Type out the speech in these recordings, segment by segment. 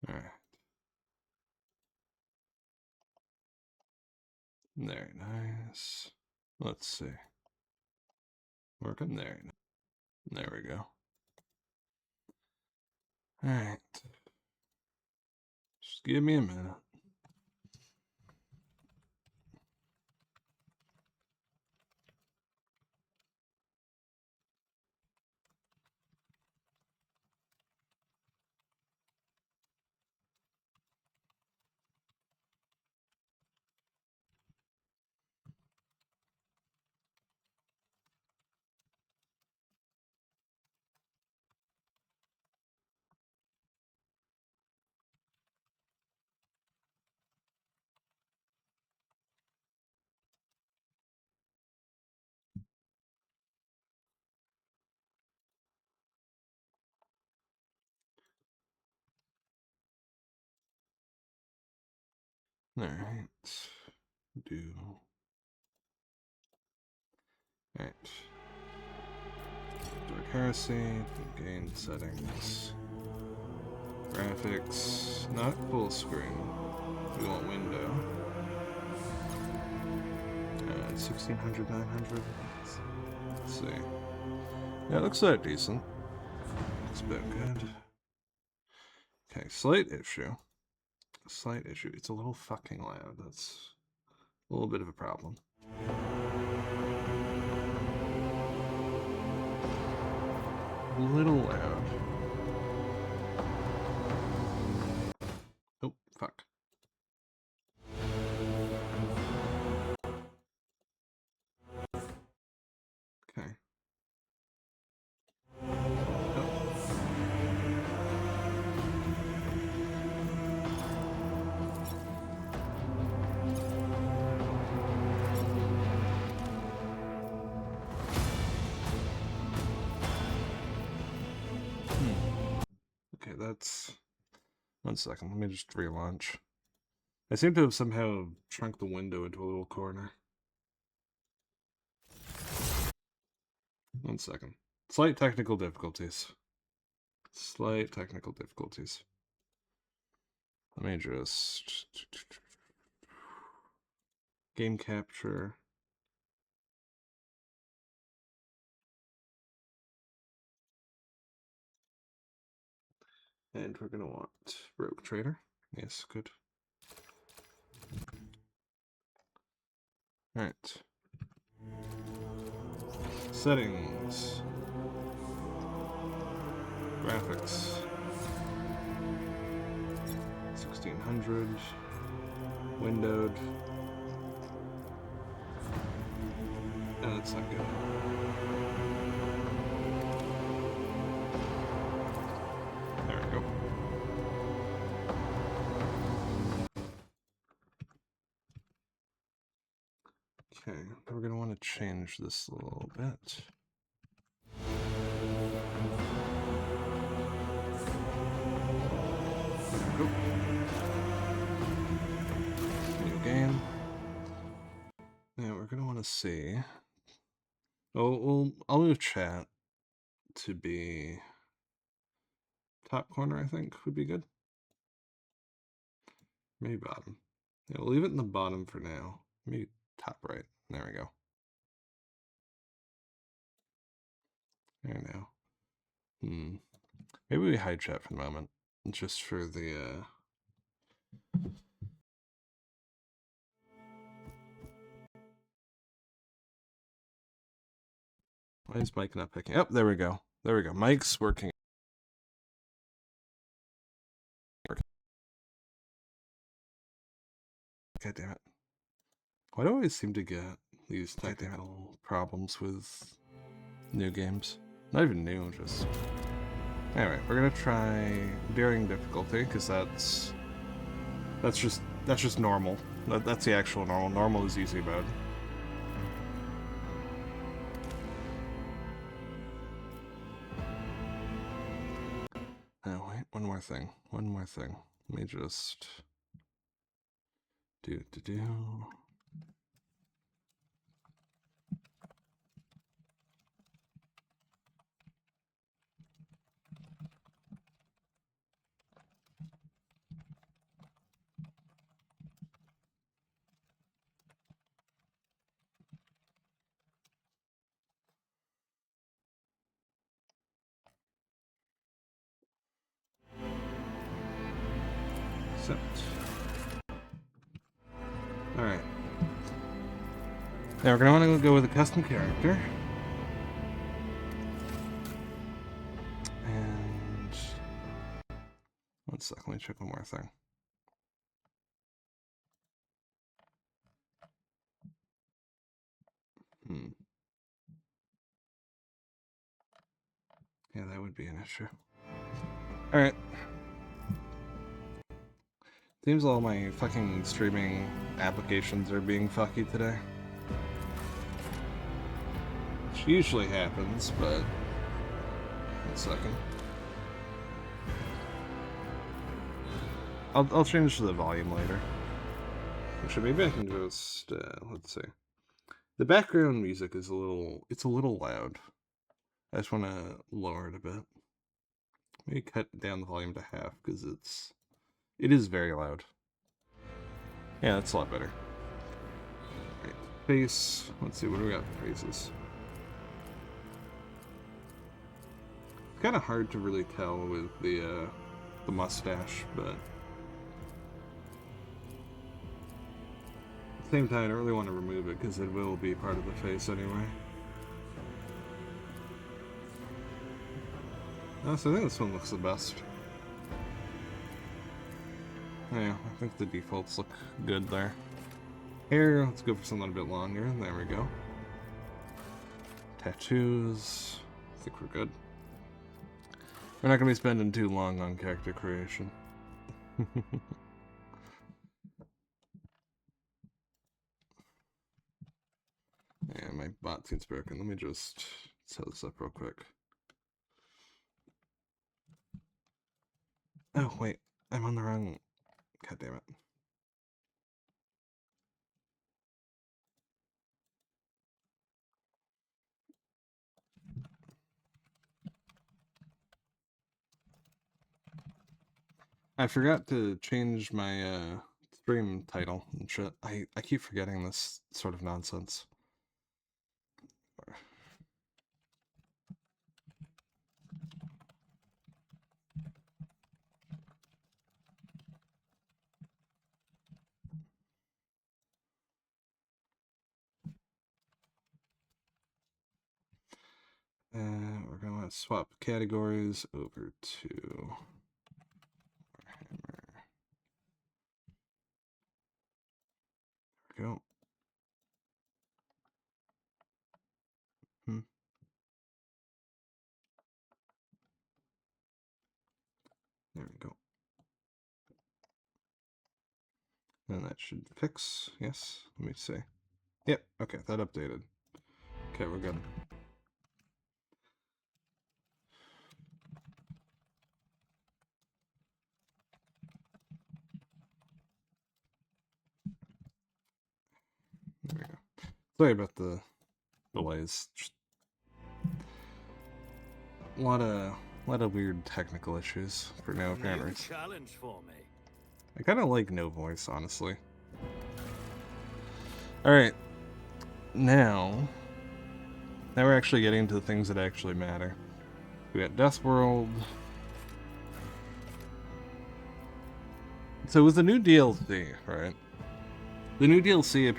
Alright. Very nice. Let's see. Working there. There we go. Alright. Just give me a minute. Alright. Alright. Dark Heresy, gain settings. Graphics, not full screen. We want window. 1600, 900. Let's see. Yeah, it looks decent. Looks about good. Okay, slight issue. Slight issue. It's a little fucking loud. That's a little bit of a problem. A little loud. Oh, fuck. Okay. Okay, that's... One second, let me just relaunch. I seem to have somehow shrunk the window into a little corner. One second. Slight technical difficulties. Slight technical difficulties. Let me just... Game capture. And we're going to want Rogue Trader. Yes, good. Alright. Settings. Graphics. 1600. Windowed. Oh, that's not good. There we go. Okay, we're going to want to change this a little bit. There we go. New game. Now we're going to want to see. Oh, I'll move chat to be top corner, I think, would be good. Maybe bottom. Yeah, we'll leave it in the bottom for now. Maybe top right. There we go. There now. Maybe we hide chat for the moment. Just for the, Why is Mike not picking up? There we go. There we go. Mike's working. God damn it. Why do I always seem to get these technical problems with new games? Not even new, just... Anyway, we're gonna try varying difficulty, because that's just normal. That's the actual normal. Normal is easy mode. Oh, wait, one more thing. Let me just... Now we're going to want to go with a custom character. And... one second, let me check one more thing. Yeah, that would be an issue. Alright. Seems all my fucking streaming applications are being fucky today. Which usually happens, but... one second. I'll change the volume later. Actually, maybe I can just, let's see. The background music is it's a little loud. I just want to lower it a bit. Maybe cut down the volume to half, because it is very loud. Yeah, that's a lot better. Right, face, let's see, what do we got for faces? It's kind of hard to really tell with the mustache, but... at the same time, I don't really want to remove it, because it will be part of the face anyway. So I think this one looks the best. Yeah, I think the defaults look good there. Hair, let's go for something a bit longer. There we go. Tattoos, I think we're good. We're not going to be spending too long on character creation. Yeah, my bot seems broken. Let me just set this up real quick. Oh, wait. I'm on the wrong... God damn it. I forgot to change my stream title and shit. I keep forgetting this sort of nonsense. We're going to swap categories over to Warhammer. There we go. There we go. And that should fix. Yes. Let me see. Yep. Okay, that updated. Okay, we're good. There we go. Sorry about the delays. Just a lot of weird technical issues for no apparent reason. Challenge for me. I kind of like no voice, honestly. Alright. Now we're actually getting to the things that actually matter. We got Death World. So with the new DLC, right? The new DLC...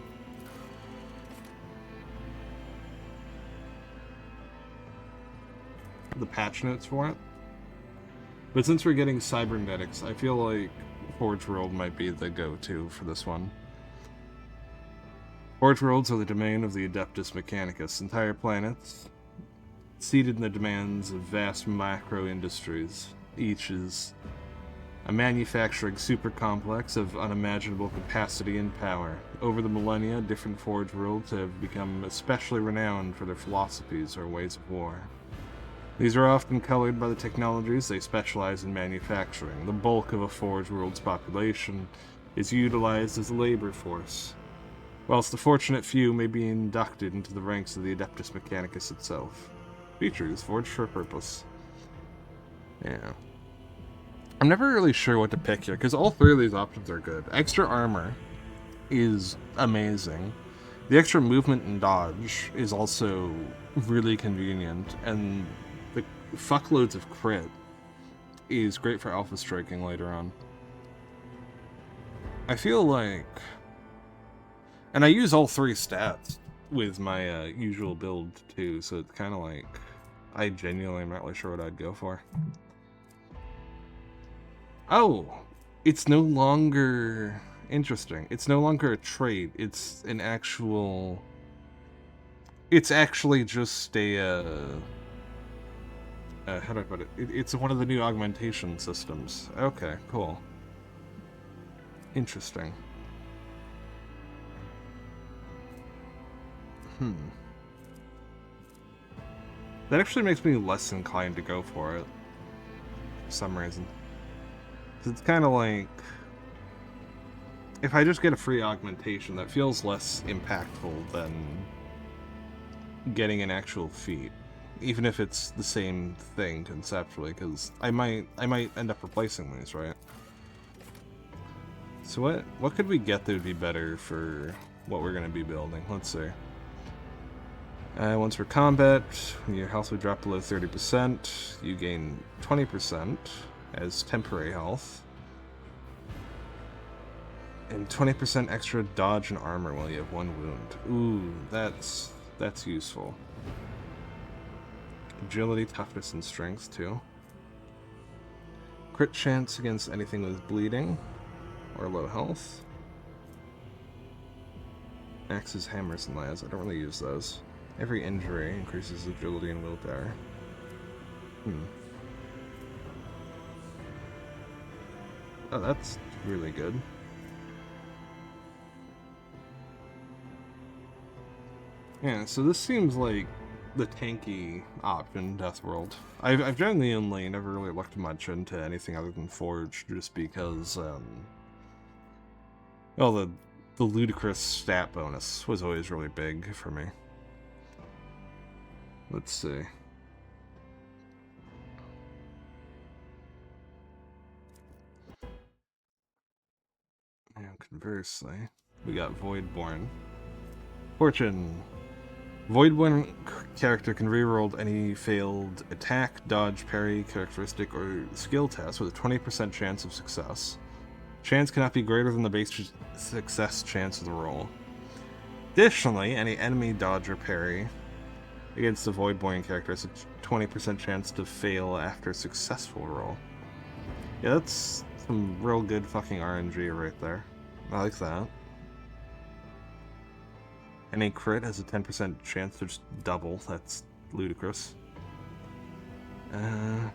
the patch notes for it. But since we're getting cybernetics, I feel like Forge World might be the go-to for this one. Forge Worlds are the domain of the Adeptus Mechanicus, entire planets seated in the demands of vast macro-industries. Each is a manufacturing super-complex of unimaginable capacity and power. Over the millennia, different Forge Worlds have become especially renowned for their philosophies or ways of war. These are often colored by the technologies they specialize in manufacturing. The bulk of a Forge World's population is utilized as a labor force, whilst the fortunate few may be inducted into the ranks of the Adeptus Mechanicus itself. Features forged for a purpose. Yeah. I'm never really sure what to pick here, because all three of these options are good. Extra armor is amazing. The extra movement and dodge is also really convenient, and the fuckloads of crit is great for alpha striking later on. I feel like... and I use all three stats with my usual build too, so it's kind of like I genuinely am not really sure what I'd go for. Oh, it's no longer interesting. It's no longer a trait. It's an actual. It's actually just a. How do I put it? It's one of the new augmentation systems. Okay, cool. Interesting. That actually makes me less inclined to go for it. For some reason. It's kind of like... If I just get a free augmentation, that feels less impactful than getting an actual feat. Even if it's the same thing conceptually, because I might end up replacing these, right? So what could we get that would be better for what we're going to be building? Let's see. Once for combat, your health would drop below 30%. You gain 20% as temporary health. And 20% extra dodge and armor while you have 1 wound. Ooh, that's useful. Agility, toughness, and strength, too. Crit chance against anything with bleeding or low health. Axes, hammers, and lads. I don't really use those. Every injury increases agility and willpower. Oh, that's really good. Yeah, so this seems like the tanky option, Death World. I've genuinely never really looked much into anything other than Forge, just because, well, the ludicrous stat bonus was always really big for me. Let's see. Now, conversely, we got Voidborn. Fortune. Voidborn character can reroll any failed attack, dodge, parry, characteristic, or skill test with a 20% chance of success. Chance cannot be greater than the base success chance of the roll. Additionally, any enemy dodge or parry against the Voidborn character has a 20% chance to fail after a successful roll. Yeah, that's some real good fucking RNG right there. I like that. Any crit has a 10% chance to just double. That's ludicrous. And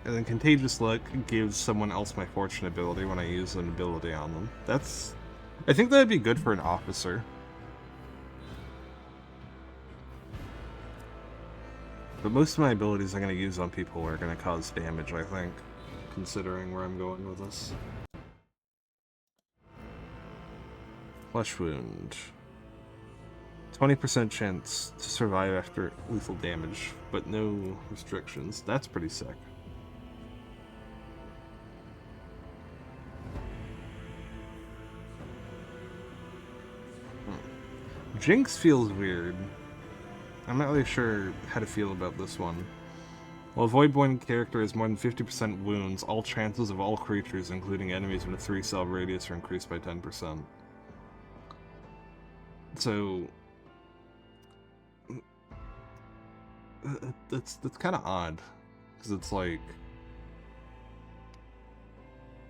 then Contagious Look gives someone else my fortune ability when I use an ability on them. That's... I think that'd be good for an officer. But most of my abilities I'm going to use on people are going to cause damage, I think, considering where I'm going with this. Flesh Wound. 20% chance to survive after lethal damage, but no restrictions. That's pretty sick. Jinx feels weird. I'm not really sure how to feel about this one. While a Voidborn character has more than 50% wounds, all chances of all creatures, including enemies with a 3-cell radius, are increased by 10%. So... that's kind of odd. Because it's like...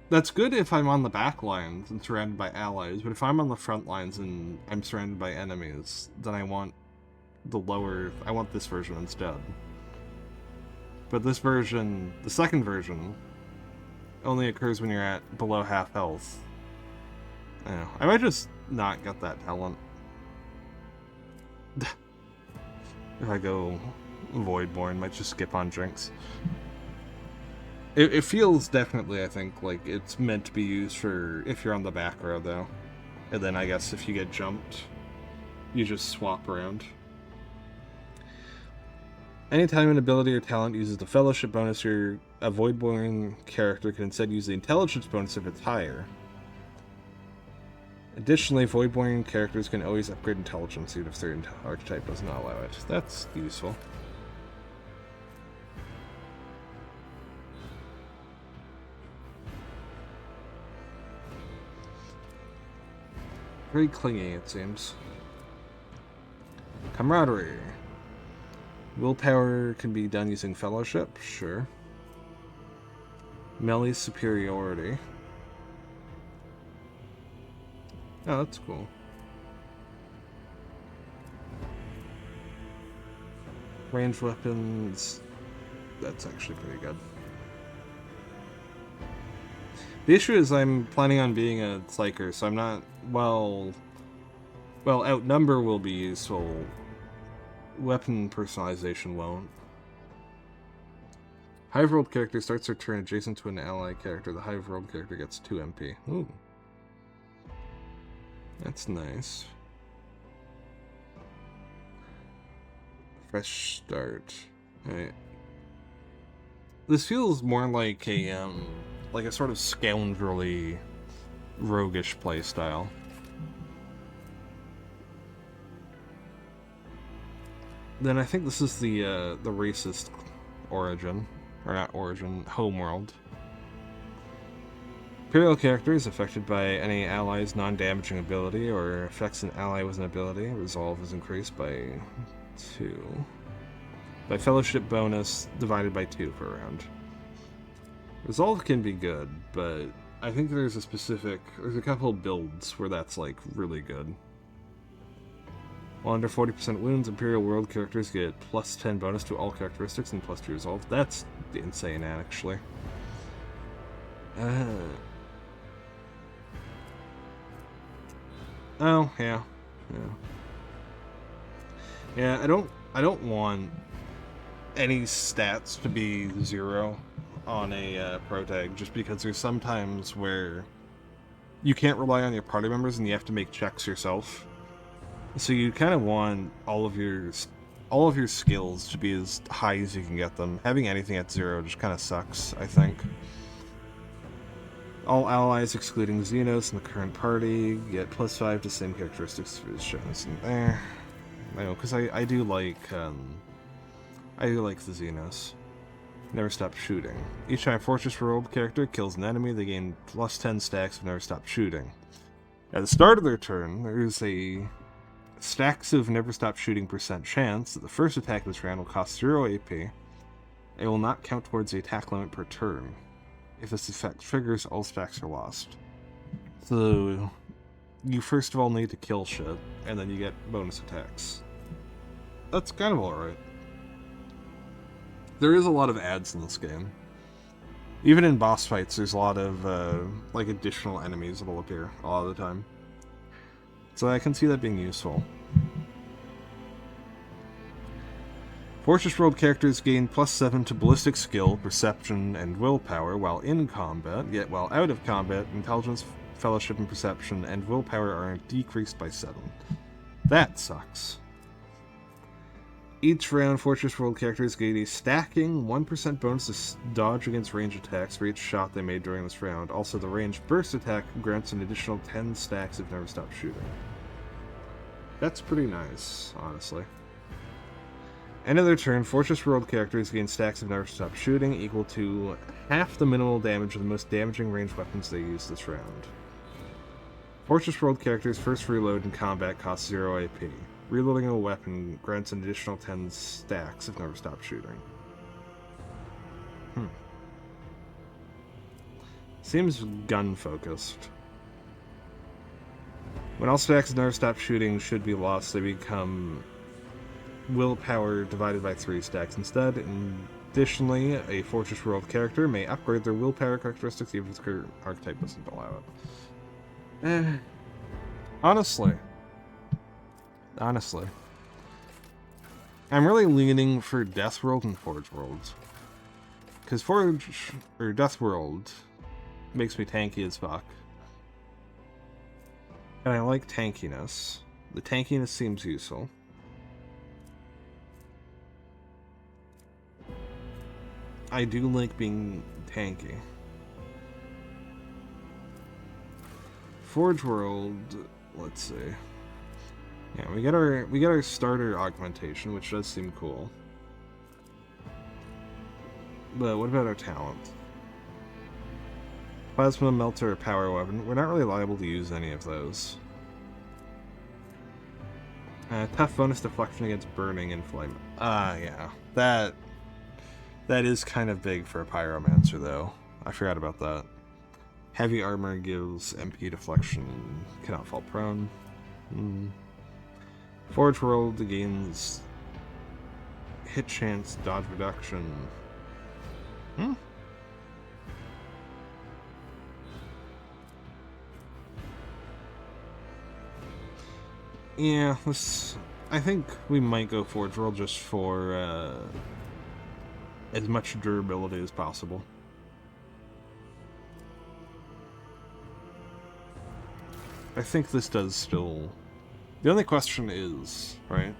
That's good if I'm on the back lines and surrounded by allies, but if I'm on the front lines and I'm surrounded by enemies, then I want the lower... I want this version instead. But this version, the second version, only occurs when you're at below half health. I might just not get that talent. If I go Voidborn, might just skip on Jinx. It feels definitely, I think, like it's meant to be used for if you're on the back row, though. And then I guess if you get jumped, you just swap around. Anytime an ability or talent uses the Fellowship bonus, a Voidborn character can instead use the Intelligence bonus if it's higher. Additionally, Voidborn characters can always upgrade Intelligence even if their archetype does not allow it. That's useful. Very clingy, it seems. Camaraderie. Willpower can be done using fellowship, sure. Melee superiority. Oh, that's cool. Ranged weapons. That's actually pretty good. The issue is I'm planning on being a psyker, so I'm not... Well, outnumber will be useful. Weapon personalization won't. Hive World character starts their turn adjacent to an ally character. The Hive World character gets 2 MP. Ooh. That's nice. Fresh start. Alright. This feels more like a sort of scoundrelly, roguish playstyle. Then I think this is the racist origin. Or not origin, homeworld. Imperial character is affected by any ally's non-damaging ability or affects an ally with an ability. Resolve is increased by 2. By fellowship bonus divided by 2 per round. Resolve can be good, but I think there's a couple of builds where that's like really good. While under 40% wounds, Imperial World characters get plus 10 bonus to all characteristics and plus 2 resolve. That's insane, actually. Oh, yeah. Yeah, I don't want any stats to be 0 on a pro tag, just because there's sometimes where you can't rely on your party members and you have to make checks yourself. So you kind of want all of your skills to be as high as you can get them. Having anything at 0 just kind of sucks, I think. All allies, excluding Xenos in the current party, get plus 5 to same characteristics as shown. I know, because I do like the Xenos. Never stop shooting. Each time Fortress World character kills an enemy, they gain plus 10 stacks of never stop shooting. At the start of their turn, there is a stacks of never stop shooting % chance that the first attack this round will cost 0 AP. It will not count towards the attack limit per turn. If this effect triggers, all stacks are lost. So, you first of all need to kill shit, and then you get bonus attacks. That's kind of alright. There is a lot of ads in this game. Even in boss fights, there's a lot of, additional enemies that will appear a lot of the time. So I can see that being useful. Fortress World characters gain plus 7 to ballistic skill, perception, and willpower while in combat, yet while out of combat, intelligence, fellowship, and perception and willpower are decreased by 7. That sucks. Each round, Fortress World characters gain a stacking 1% bonus to dodge against range attacks for each shot they made during this round. Also, the ranged burst attack grants an additional 10 stacks of never stop shooting. That's pretty nice, honestly. End of their turn, Fortress World characters gain stacks of never stop shooting equal to half the minimal damage of the most damaging ranged weapons they use this round. Fortress World characters first reload in combat cost 0 AP. Reloading a weapon grants an additional 10 stacks of never stop shooting. Seems gun-focused. When all stacks of never stop shooting should be lost, they become willpower divided by 3 stacks instead. Additionally, a Fortress World character may upgrade their willpower characteristics even if its current archetype doesn't allow it. Honestly, I'm really leaning for Death World and Forge World. Because Death World makes me tanky as fuck. And I like tankiness. The tankiness seems useful. I do like being tanky. Forge World, let's see. Yeah, we get our starter augmentation, which does seem cool. But what about our talent? Plasma, melter, or power weapon. We're not really liable to use any of those. Tough bonus deflection against burning and flame. Yeah. That is kind of big for a pyromancer, though. I forgot about that. Heavy armor gives MP deflection and cannot fall prone. Forge World gains hit chance, dodge reduction. Yeah, I think we might go Forge World just for as much durability as possible. I think this does still... The only question is, right?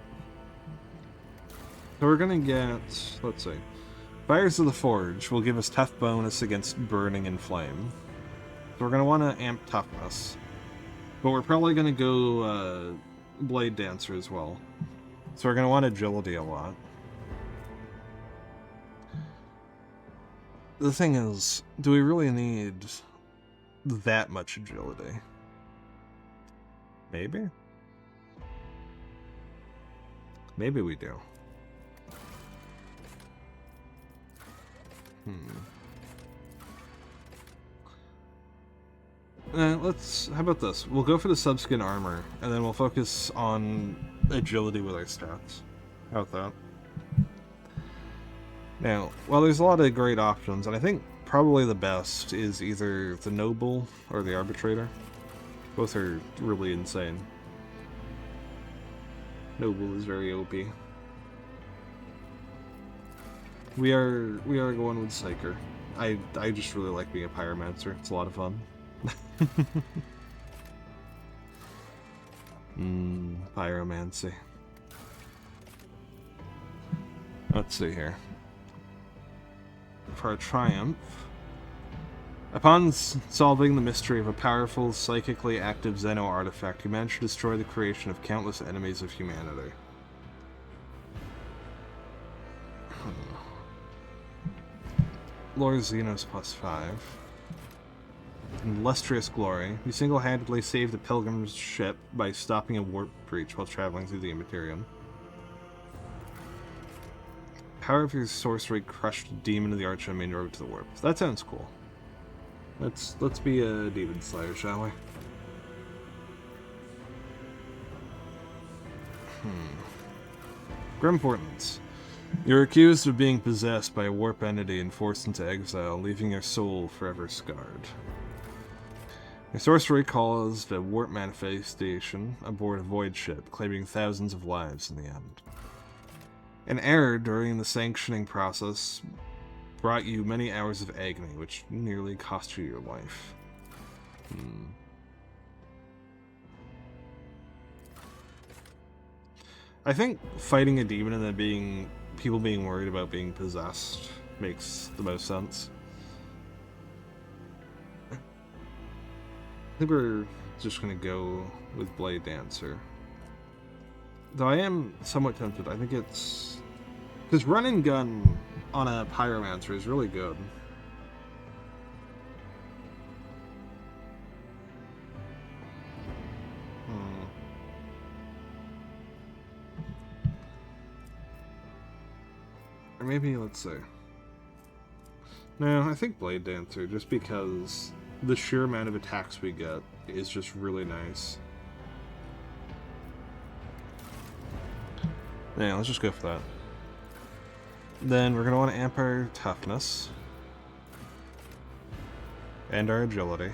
So we're gonna get, let's see. Fires of the Forge will give us tough bonus against burning and flame. So we're gonna want to amp toughness. But we're probably gonna go Blade Dancer as well. So we're gonna want agility a lot. The thing is, do we really need that much agility? Maybe? Maybe we do. How about this? We'll go for the subskin armor, and then we'll focus on agility with our stats. How about that? Now, while there's a lot of great options, and I think probably the best is either the Noble or the Arbitrator. Both are really insane. Noble is very OP. We are going with Psyker. I just really like being a Pyromancer. It's a lot of fun. Pyromancy. Let's see here. For a triumph, upon solving the mystery of a powerful, psychically active Xeno artifact, you manage to destroy the creation of countless enemies of humanity. Lore Xenos +5. Illustrious Glory. You single-handedly saved the Pilgrim's ship by stopping a warp breach while traveling through the Immaterium. Power of your sorcery crushed a demon of the Archenemy and drove to the warp. That sounds cool. Let's be a demon slayer, shall we? Grim Portents. You're accused of being possessed by a warp entity and forced into exile, leaving your soul forever scarred. Your sorcery caused a warp manifestation aboard a void ship, claiming thousands of lives in the end. An error during the sanctioning process brought you many hours of agony, which nearly cost you your life. I think fighting a demon and then people being worried about being possessed makes the most sense. I think we're just gonna go with Blade Dancer. Though I am somewhat tempted. I think it's... Because run and gun on a Pyromancer is really good. Or maybe, let's see. No, I think Blade Dancer, just because the sheer amount of attacks we get is just really nice. Yeah, let's just go for that. Then we're going to want to amp our toughness. And our agility.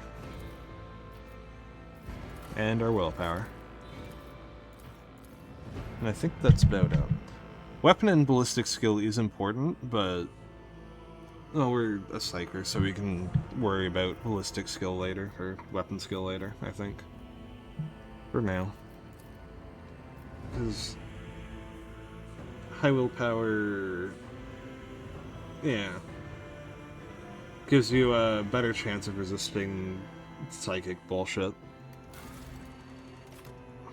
And our willpower. And I think that's about it. Weapon and ballistic skill is important, but... Well, we're a psyker, so we can worry about ballistic skill later, or weapon skill later, I think. For now. Because... high willpower... Yeah. Gives you a better chance of resisting psychic bullshit.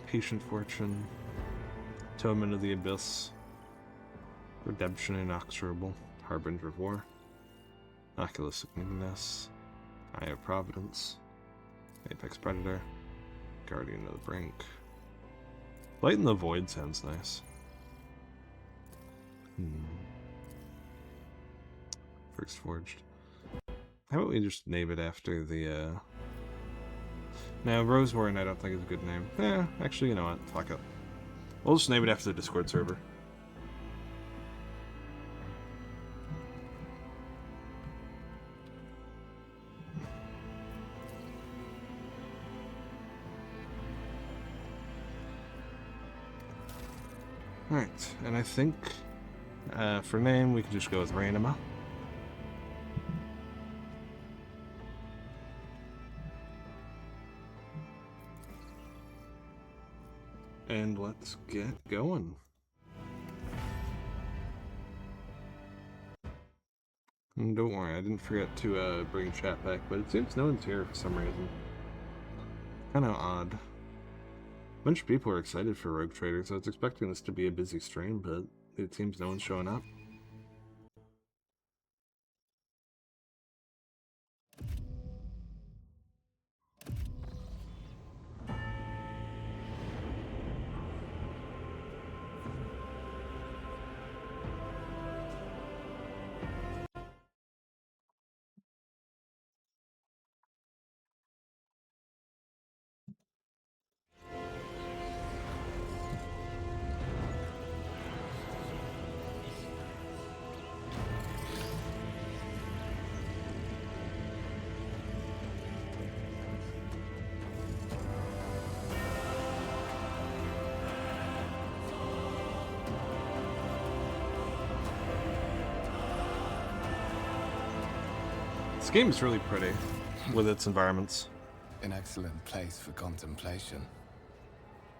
Patient Fortune. Atonement of the Abyss. Redemption Inexorable. Harbinger of War. Oculus Ignis. Eye of Providence. Apex Predator. Guardian of the Brink. Light in the Void sounds nice. First Forged. How about we just name it after the, No, Rosewarren I don't think is a good name. Actually, you know what? Fuck it. We'll just name it after the Discord server. Alright, and I think for name we can just go with Rainima. And let's get going. And don't worry, I didn't forget to bring chat back, but it seems no one's here for some reason. Kinda odd. A bunch of people are excited for Rogue Trader, so I was expecting this to be a busy stream, but it seems no one's showing up. This game is really pretty with its environments. An excellent place for contemplation.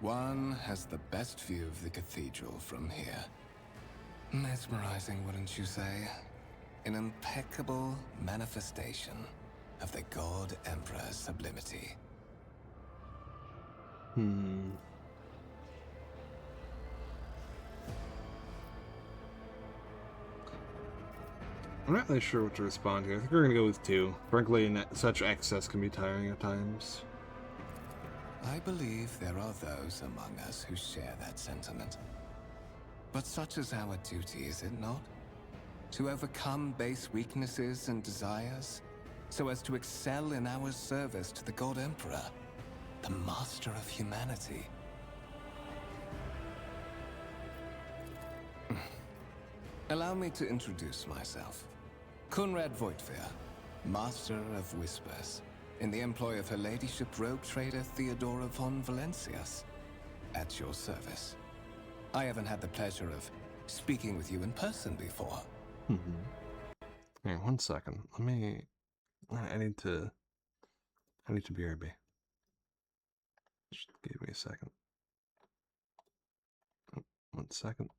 One has the best view of the cathedral from here. Mesmerizing, wouldn't you say? An impeccable manifestation of the God Emperor's sublimity. I'm not really sure what to respond here. I think we're gonna go with 2. Frankly, such excess can be tiring at times. I believe there are those among us who share that sentiment. But such is our duty, is it not? To overcome base weaknesses and desires, so as to excel in our service to the God Emperor, the master of humanity. Allow me to introduce myself. Conrad Voigtveer, Master of Whispers, in the employ of Her Ladyship Rogue Trader Theodora von Valencias, at your service. I haven't had the pleasure of speaking with you in person before. Hey, 1 second. Let me... I need to BRB. Just give me a second. 1 second.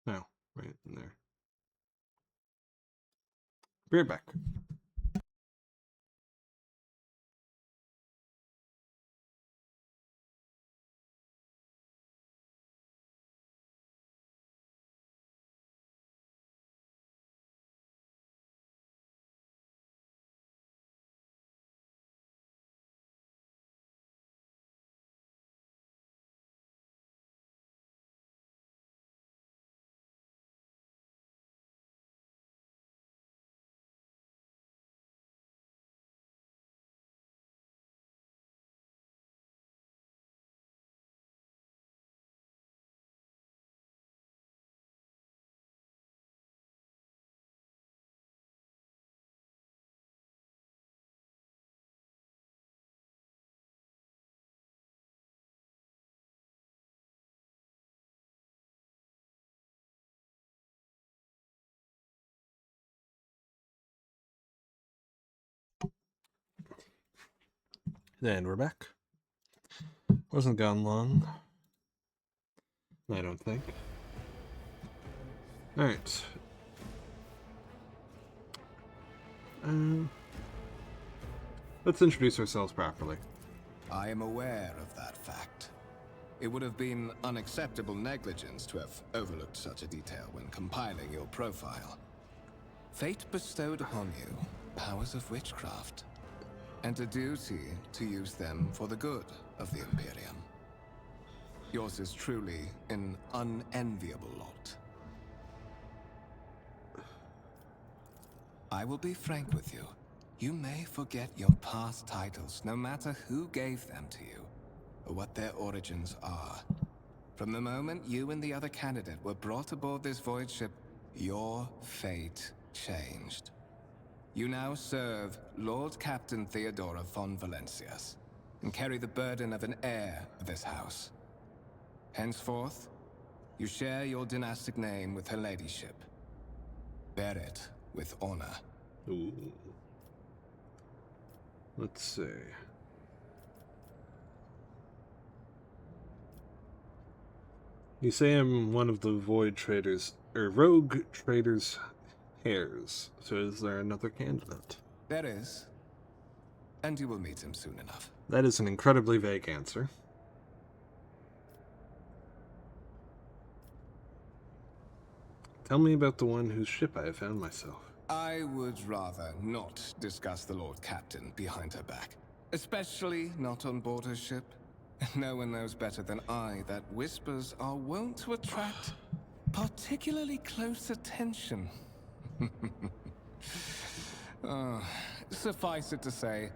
No, right in there. Be right back. And we're back. Wasn't gone long. I don't think. Alright. Let's introduce ourselves properly. I am aware of that fact. It would have been unacceptable negligence to have overlooked such a detail when compiling your profile. Fate bestowed upon you powers of witchcraft, and a duty to use them for the good of the Imperium. Yours is truly an unenviable lot. I will be frank with you. You may forget your past titles, no matter who gave them to you, or what their origins are. From the moment you and the other candidate were brought aboard this void ship, your fate changed. You now serve Lord Captain Theodora von Valencias, and carry the burden of an heir of this house. Henceforth, you share your dynastic name with her ladyship. Bear it with honor. Ooh. Let's see. You say I'm one of the Void Traders, or Rogue Traders' heirs. So is there another candidate? There is. And you will meet him soon enough. That is an incredibly vague answer. Tell me about the one whose ship I have found myself. I would rather not discuss the Lord Captain behind her back. Especially not on board her ship. No one knows better than I that whispers are wont to attract particularly close attention. Suffice it to say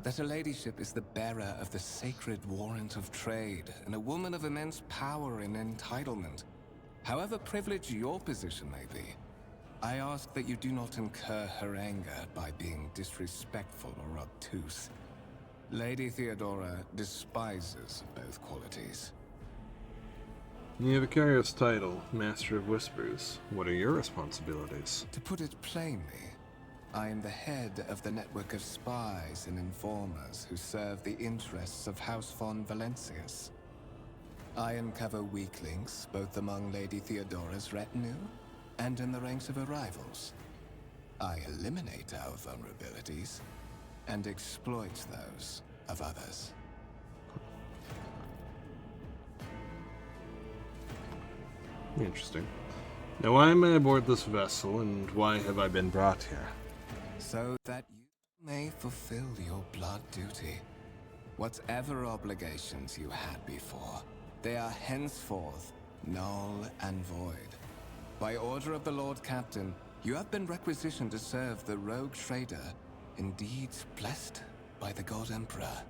that her ladyship is the bearer of the sacred warrant of trade, and a woman of immense power and entitlement. However privileged your position may be, I ask that you do not incur her anger by being disrespectful or obtuse. Lady Theodora despises both qualities. You have a curious title, Master of Whispers. What are your responsibilities? To put it plainly, I am the head of the network of spies and informers who serve the interests of House von Valencias. I uncover weak links both among Lady Theodora's retinue and in the ranks of her rivals. I eliminate our vulnerabilities and exploit those of others. Interesting. Now, why am I aboard this vessel, and why have I been brought here? So that you may fulfill your blood duty. Whatever obligations you had before, they are henceforth null and void. By order of the Lord Captain, you have been requisitioned to serve the rogue trader, indeed blessed by the God Emperor.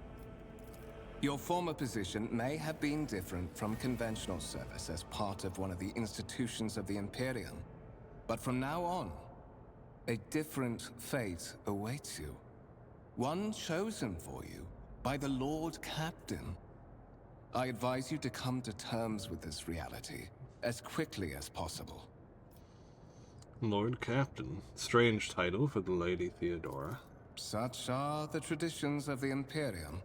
Your former position may have been different from conventional service as part of one of the institutions of the Imperium, but from now on, a different fate awaits you. One chosen for you by the Lord Captain. I advise you to come to terms with this reality as quickly as possible. Lord Captain. Strange title for the Lady Theodora. Such are the traditions of the Imperium.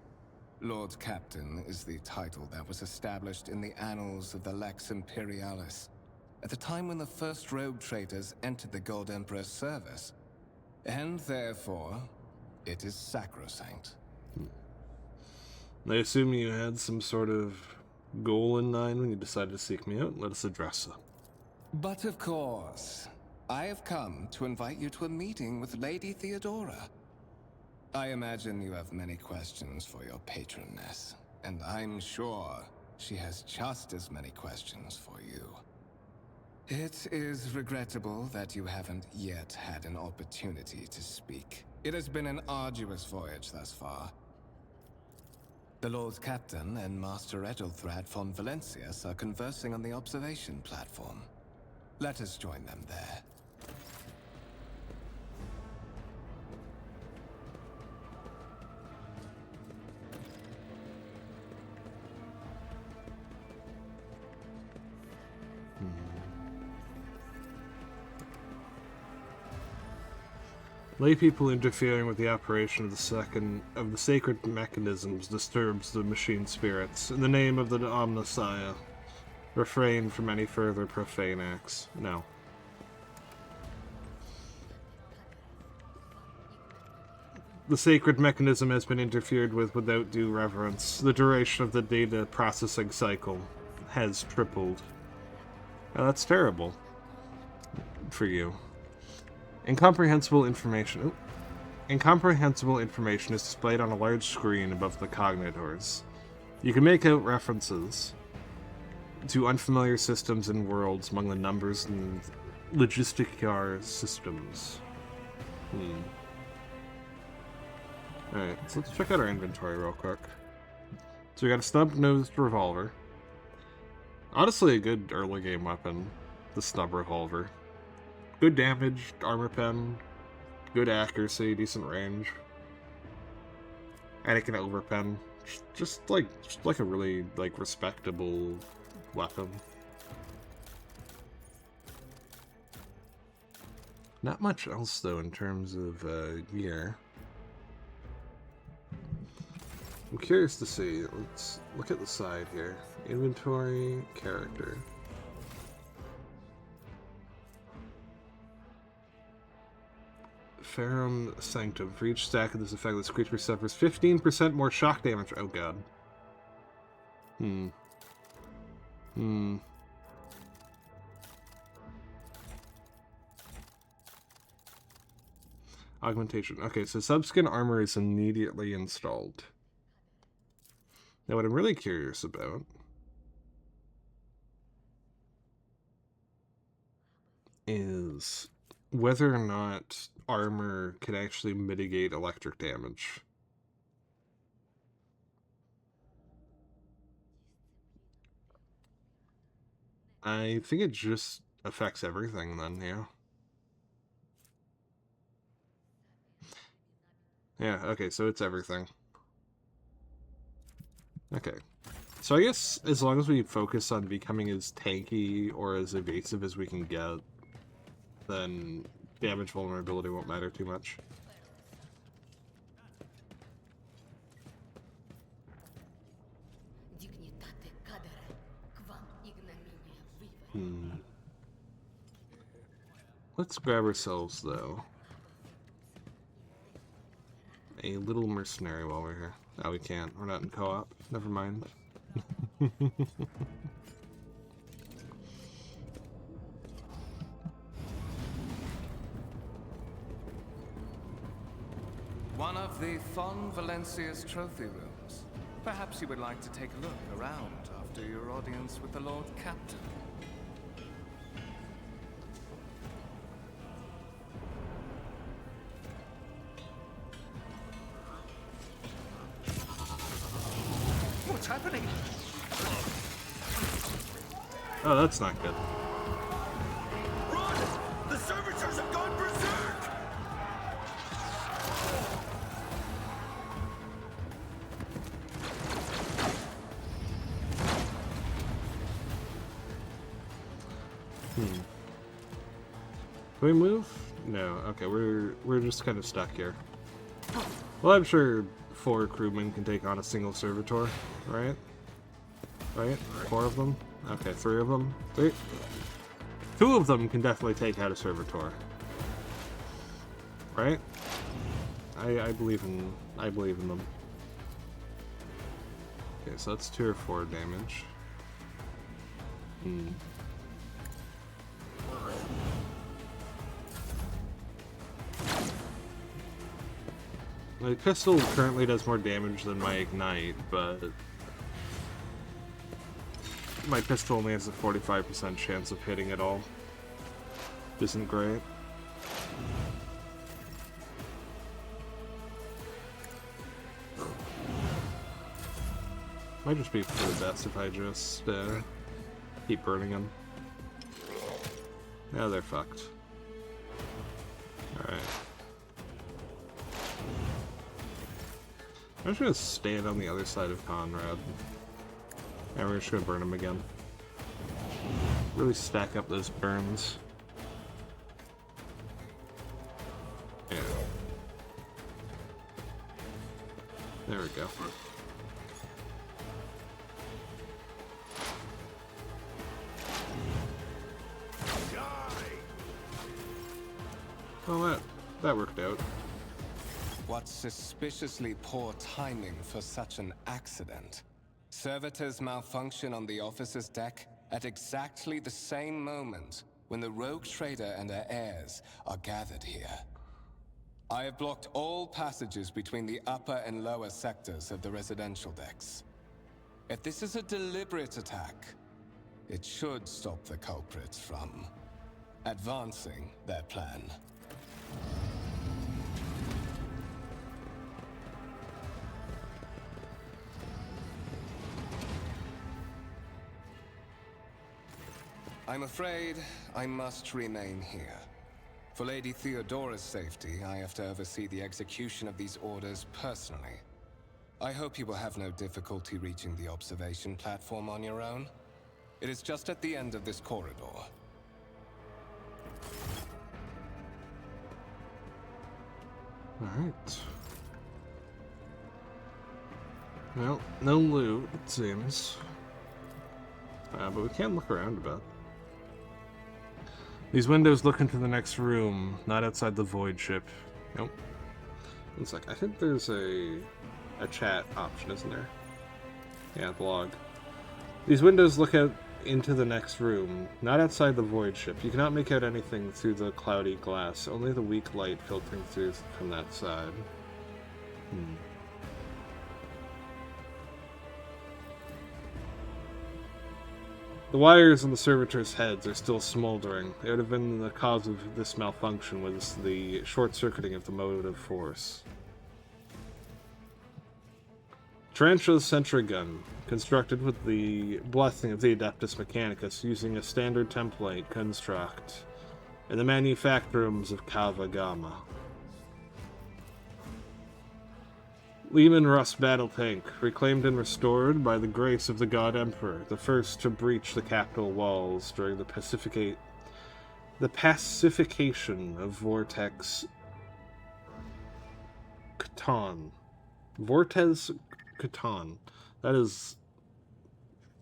Lord Captain is the title that was established in the annals of the Lex Imperialis, at the time when the first rogue traders entered the God Emperor's service, and therefore, it is sacrosanct. I assume you had some sort of goal in mind when you decided to seek me out. Let us address it. But of course, I have come to invite you to a meeting with Lady Theodora. I imagine you have many questions for your patroness, and I'm sure she has just as many questions for you. It is regrettable that you haven't yet had an opportunity to speak. It has been an arduous voyage thus far. The Lord Captain and Master Ethelthrad von Valencias are conversing on the observation platform. Let us join them there. Lay people interfering with the operation of the sacred mechanisms disturbs the machine spirits. In the name of the Omnissiah, refrain from any further profane acts. No. The sacred mechanism has been interfered with without due reverence. The duration of the data processing cycle has tripled. Oh, that's terrible. For you. Incomprehensible information. Ooh. Incomprehensible information is displayed on a large screen above the cognitors. You can make out references to unfamiliar systems and worlds among the numbers and logistic systems. Alright, so let's check out our inventory real quick. So we got a snub-nosed revolver. Honestly, a good early game weapon, the snub revolver. Good damage, armor pen, good accuracy, decent range. And it can overpen. Just like a really respectable weapon. Not much else though in terms of gear. I'm curious to see. Let's look at the side here. Inventory, character. Ferrum Sanctum. For each stack of this effect, this creature suffers 15% more shock damage. Oh god. Augmentation. Okay, so subskin armor is immediately installed. Now what I'm really curious about is whether or not armor can actually mitigate electric damage. I think it just affects everything then, yeah. Yeah, okay, so it's everything. Okay. So I guess as long as we focus on becoming as tanky or as evasive as we can get, then damage vulnerability won't matter too much. Let's grab ourselves, though, a little mercenary while we're here. Oh, we can't. We're not in co-op. Never mind. One of the Fon Valencia's trophy rooms. Perhaps you would like to take a look around after your audience with the Lord Captain. What's happening? Oh, that's not good. Run! The servitors have gone berserk! Can we move? No. Okay, we're just kind of stuck here. Well, I'm sure 4 crewmen can take on a single servitor, right? Right? 4 of them? Okay, 3 of them? 3? 2 of them can definitely take out a servitor. Right? I believe in them. Okay, so that's 2 or 4 damage. My pistol currently does more damage than my ignite, but my pistol only has a 45% chance of hitting it all. Isn't great. Might just be for the best if I just keep burning them. Now they're fucked. Alright. I'm just gonna stand on the other side of Conrad. And we're just gonna burn him again. Really stack up those burns. Yeah. There we go. Well, that worked out. What suspiciously poor timing for such an accident. Servitors malfunction on the officer's deck at exactly the same moment when the rogue trader and her heirs are gathered here. I have blocked all passages between the upper and lower sectors of the residential decks. If this is a deliberate attack, it should stop the culprits from advancing their plan. I'm afraid I must remain here. For Lady Theodora's safety, I have to oversee the execution of these orders personally. I hope you will have no difficulty reaching the observation platform on your own. It is just at the end of this corridor. Alright. Well, no loot, it seems. But we can look around a bit. These windows look into the next room, not outside the void ship. Nope. One sec. I think there's a chat option, isn't there? Yeah, blog. These windows look out into the next room, not outside the void ship. You cannot make out anything through the cloudy glass, only the weak light filtering through from that side. The wires on the servitors' heads are still smoldering. It would have been the cause of this malfunction was the short-circuiting of the motive force. Tarantula's sentry gun, constructed with the blessing of the Adeptus Mechanicus, using a standard template construct in the manufactorums of Cava Gamma. Lehman Russ battle tank, reclaimed and restored by the grace of the God Emperor, the first to breach the capital walls during the pacification of Vortex Catan. Vortex Catan. That is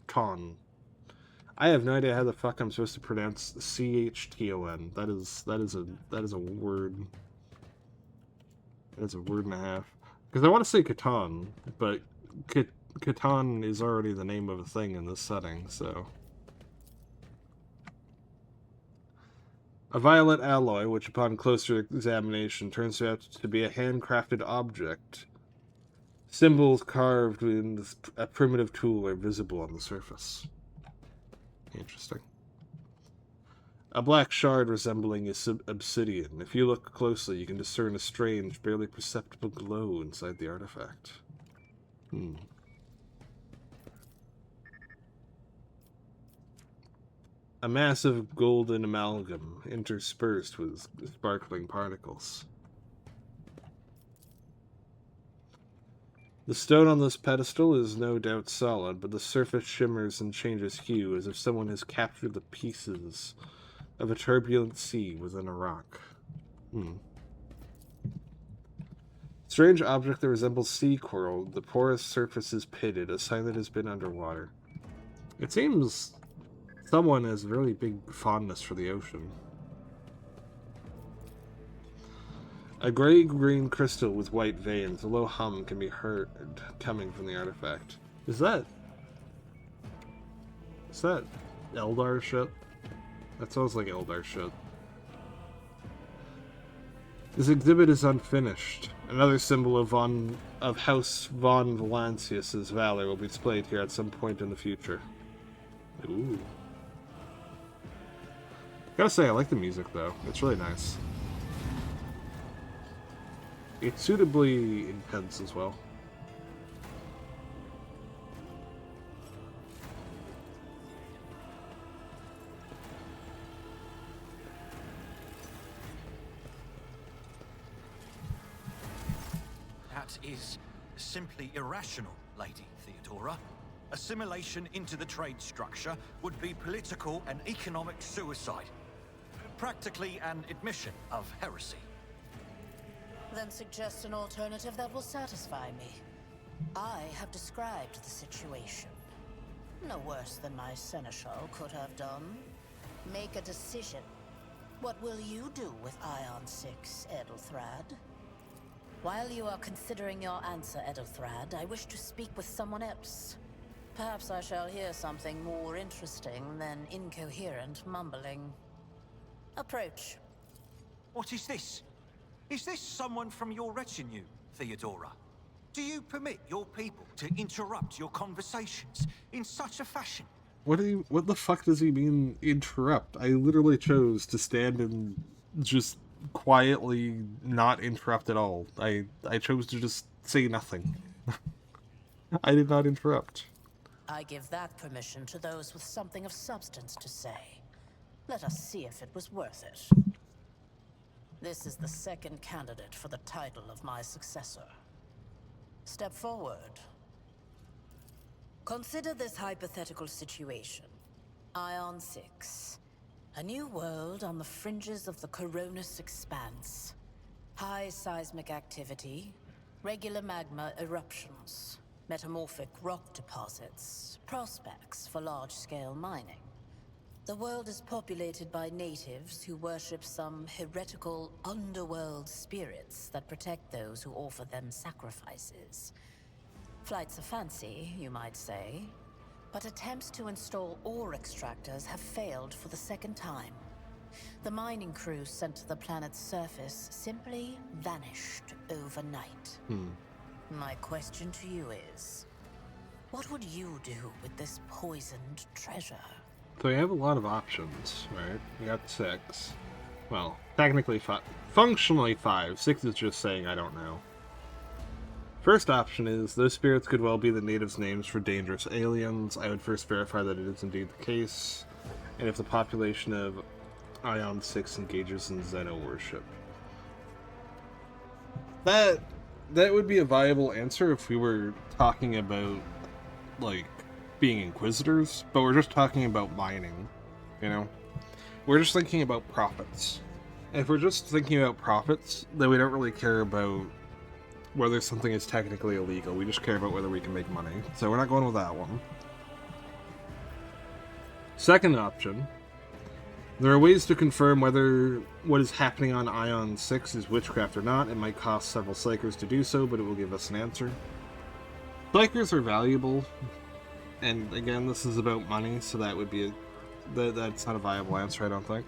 Con. I have no idea how the fuck I'm supposed to pronounce C-H-T-O-N. That is a word. That is a word and a half. Because I want to say Catan, but Catan is already the name of a thing in this setting, so... A violet alloy, which upon closer examination turns out to be a handcrafted object. Symbols carved in a primitive tool are visible on the surface. Interesting. A black shard resembling obsidian. If you look closely, you can discern a strange, barely perceptible glow inside the artifact. A massive golden amalgam interspersed with sparkling particles. The stone on this pedestal is no doubt solid, but the surface shimmers and changes hue as if someone has captured the pieces of a turbulent sea within a rock. Strange object that resembles sea coral. The porous surface is pitted, a sign that it has been underwater. It seems someone has a really big fondness for the ocean. A gray-green crystal with white veins. A low hum can be heard coming from the artifact. Is that Eldar shit? That sounds like Eldar shit. This exhibit is unfinished. Another symbol of House von Valancius's valor will be displayed here at some point in the future. Ooh. Gotta say, I like the music though. It's really nice. It's suitably intense as well. That is simply irrational, Lady Theodora. Assimilation into the trade structure would be political and economic suicide. Practically an admission of heresy. Then suggest an alternative that will satisfy me. I have described the situation. No worse than my seneschal could have done. Make a decision. What will you do with Ion 6, Edelthrad? While you are considering your answer, Edelthrad, I wish to speak with someone else. Perhaps I shall hear something more interesting than incoherent mumbling. Approach. What is this? Is this someone from your retinue, Theodora? Do you permit your people to interrupt your conversations in such a fashion? What the fuck does he mean, interrupt? I literally chose to stand and just quietly not interrupt at all. I chose to just say nothing. I did not interrupt. I give that permission to those with something of substance to say. Let us see if it was worth it. This is the second candidate for the title of my successor. Step forward. Consider this hypothetical situation. Ion 6. A new world on the fringes of the Coronis expanse. High seismic activity, regular magma eruptions, metamorphic rock deposits, prospects for large-scale mining. The world is populated by natives who worship some heretical underworld spirits that protect those who offer them sacrifices. Flights of fancy, you might say, but attempts to install ore extractors have failed for the second time. The mining crews sent to the planet's surface simply vanished overnight. My question to you is, what would you do with this poisoned treasure? So we have a lot of options, right? We got 6. Well, technically 5. Functionally 5. 6 is just saying I don't know. First option is, those spirits could well be the natives' names for dangerous aliens. I would first verify that it is indeed the case, and if the population of Ion 6 engages in Xeno worship. That would be a viable answer if we were talking about, like, being inquisitors, but we're just talking about mining, you know? We're just thinking about profits. And if we're just thinking about profits, then we don't really care about whether something is technically illegal. We just care about whether we can make money. So we're not going with that one. Second option. There are ways to confirm whether what is happening on Ion 6 is witchcraft or not. It might cost several psychers to do so, but it will give us an answer. Psychers are valuable. And again, this is about money, so that would be that's not a viable answer, I don't think.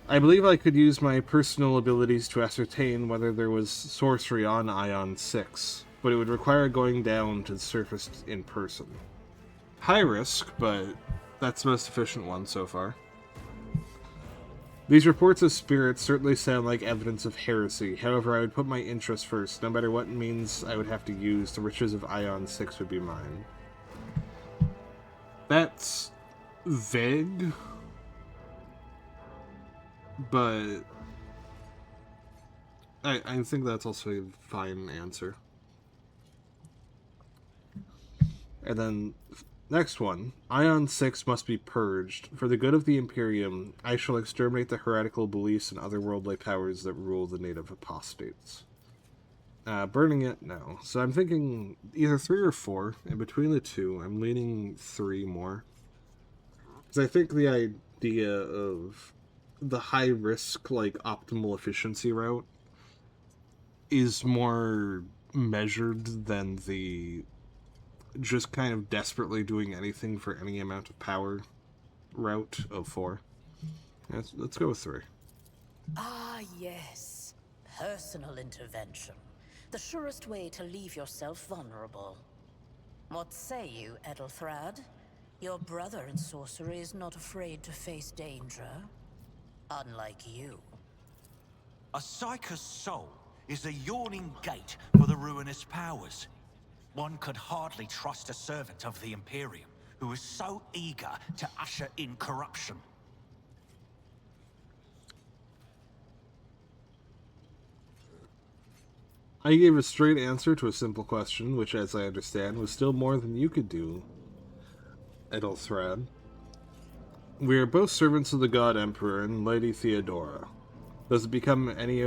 I believe I could use my personal abilities to ascertain whether there was sorcery on Ion 6, but it would require going down to the surface in person. High risk, but that's the most efficient one so far. These reports of spirits certainly sound like evidence of heresy. However, I would put my interest first. No matter what means I would have to use, the riches of Ion 6 would be mine. That's vague, but I think that's also a fine answer. And then, next one. Ion 6 must be purged. For the good of the Imperium, I shall exterminate the heretical beliefs and otherworldly powers that rule the native apostates. Burning it? No. So I'm thinking either 3 or 4. In between the two, I'm leaning 3 more. Because I think the idea of the high-risk, like, optimal efficiency route is more measured than the just kind of desperately doing anything for any amount of power route of 4. Let's go with 3. Ah, yes. Personal intervention. The surest way to leave yourself vulnerable. What say you, Edelthrad? Your brother in sorcery is not afraid to face danger. Unlike you. A psyker's soul is a yawning gate for the ruinous powers. One could hardly trust a servant of the Imperium who is so eager to usher in corruption. I gave a straight answer to a simple question, which, as I understand, was still more than you could do, Edelthrad. We are both servants of the God Emperor and Lady Theodora. Does it become any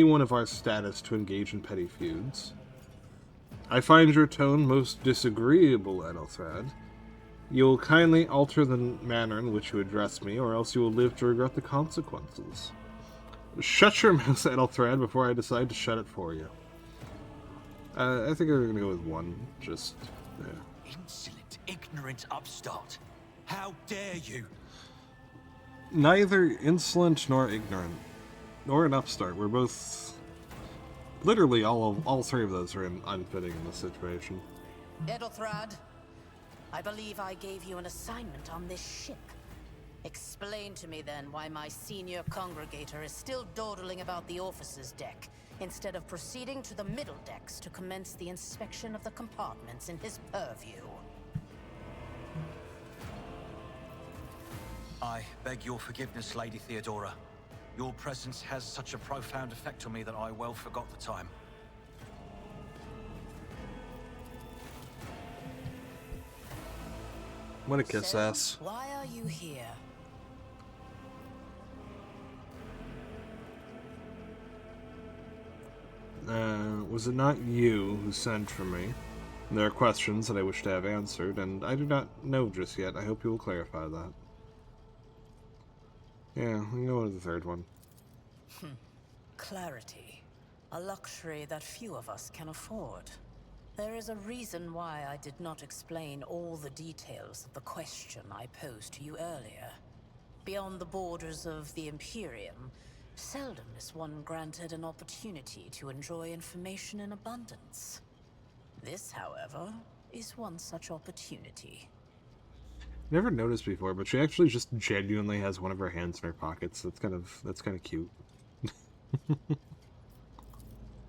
one of our status to engage in petty feuds? I find your tone most disagreeable, Edelthrad. You will kindly alter the manner in which you address me, or else you will live to regret the consequences. Shut your mouth, Edelthrad, before I decide to shut it for you. I think we're gonna go with one. Just, yeah. Insolent, ignorant upstart. How dare you? Neither insolent nor ignorant, nor an upstart. We're both... Literally, all three of those are unfitting in this situation. Edelthrad, I believe I gave you an assignment on this ship. Explain to me then why my senior congregator is still dawdling about the officers' deck, instead of proceeding to the middle decks to commence the inspection of the compartments in his purview. I beg your forgiveness, Lady Theodora. Your presence has such a profound effect on me that I well forgot the time. What a kiss So, ass. why are you here? Was it not you who sent for me? There are questions that I wish to have answered, and I do not know just yet. I hope you will clarify that. Yeah, we go with the third one. Clarity. A luxury that few of us can afford. There is a reason why I did not explain all the details of the question I posed to you earlier. Beyond the borders of the Imperium, seldom is one granted an opportunity to enjoy information in abundance. This, however, is one such opportunity. Never noticed before, but she actually just genuinely has one of her hands in her pockets. That's kind of cute.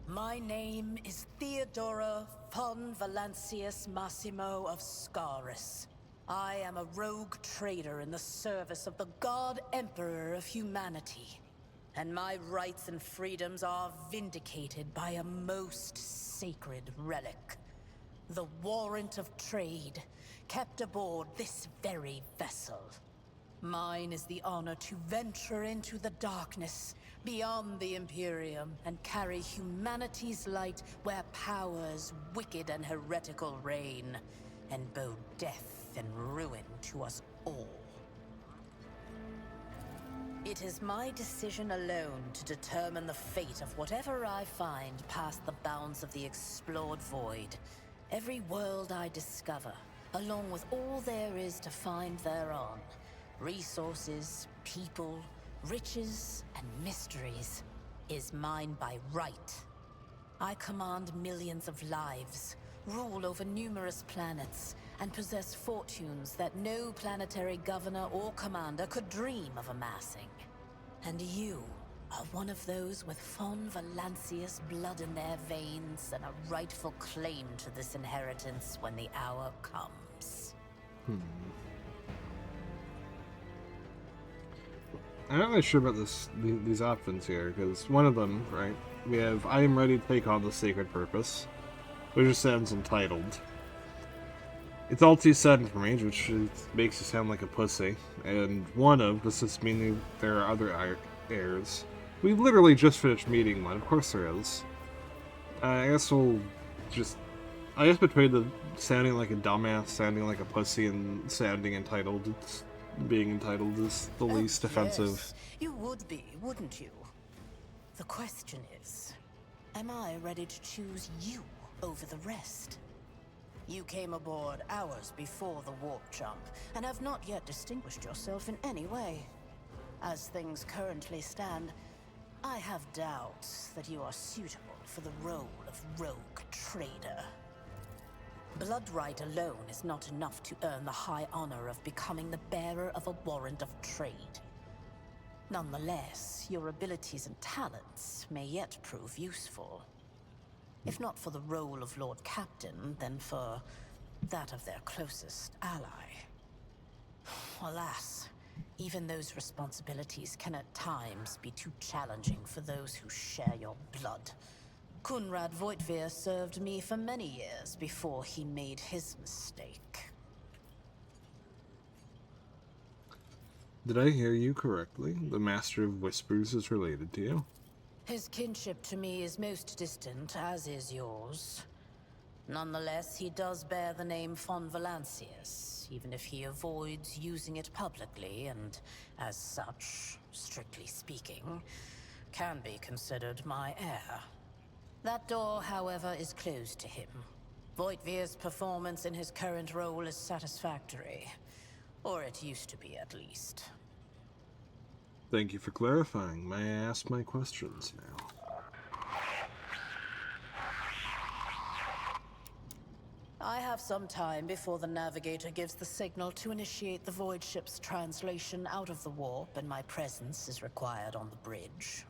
My name is Theodora von Valancius Massimo of Scaris. I am a rogue trader in the service of the God Emperor of humanity. And my rights and freedoms are vindicated by a most sacred relic. The warrant of trade, kept aboard this very vessel. Mine is the honor to venture into the darkness, beyond the Imperium, and carry humanity's light where powers wicked and heretical reign, and bow death and ruin to us all. It is my decision alone to determine the fate of whatever I find past the bounds of the explored void. Every world I discover, along with all there is to find thereon. Resources, people, riches, and mysteries, is mine by right. I command millions of lives, rule over numerous planets, and possess fortunes that no planetary governor or commander could dream of amassing. And you are one of those with von Valancius blood in their veins and a rightful claim to this inheritance when the hour comes. I'm not really sure about these options here, because one of them, right, we have I am ready to take on the sacred purpose, which just sounds entitled. It's all too sudden for me, which makes you sound like a pussy. And one of, does this mean there are other heirs? We literally just finished meeting one, of course there is. I guess we'll just... I guess between the sounding like a dumbass, sounding like a pussy, and sounding entitled, it's... being entitled is the least offensive. Yes, you would be, wouldn't you? The question is, am I ready to choose you over the rest? You came aboard hours before the warp jump, and have not yet distinguished yourself in any way. As things currently stand, I have doubts that you are suitable for the role of rogue trader. Blood right alone is not enough to earn the high honor of becoming the bearer of a warrant of trade. Nonetheless, your abilities and talents may yet prove useful. If not for the role of Lord Captain, then for that of their closest ally. Alas, even those responsibilities can at times be too challenging for those who share your blood. Kunrad Voitvir served me for many years before he made his mistake. Did I hear you correctly? The Master of Whispers is related to you? His kinship to me is most distant, as is yours. Nonetheless, he does bear the name von Valancius, even if he avoids using it publicly, and as such, strictly speaking, can be considered my heir. That door, however, is closed to him. Voigtvir's performance in his current role is satisfactory. Or it used to be, at least. Thank you for clarifying. May I ask my questions now? I have some time before the Navigator gives the signal to initiate the Void ship's translation out of the warp, and my presence is required on the bridge.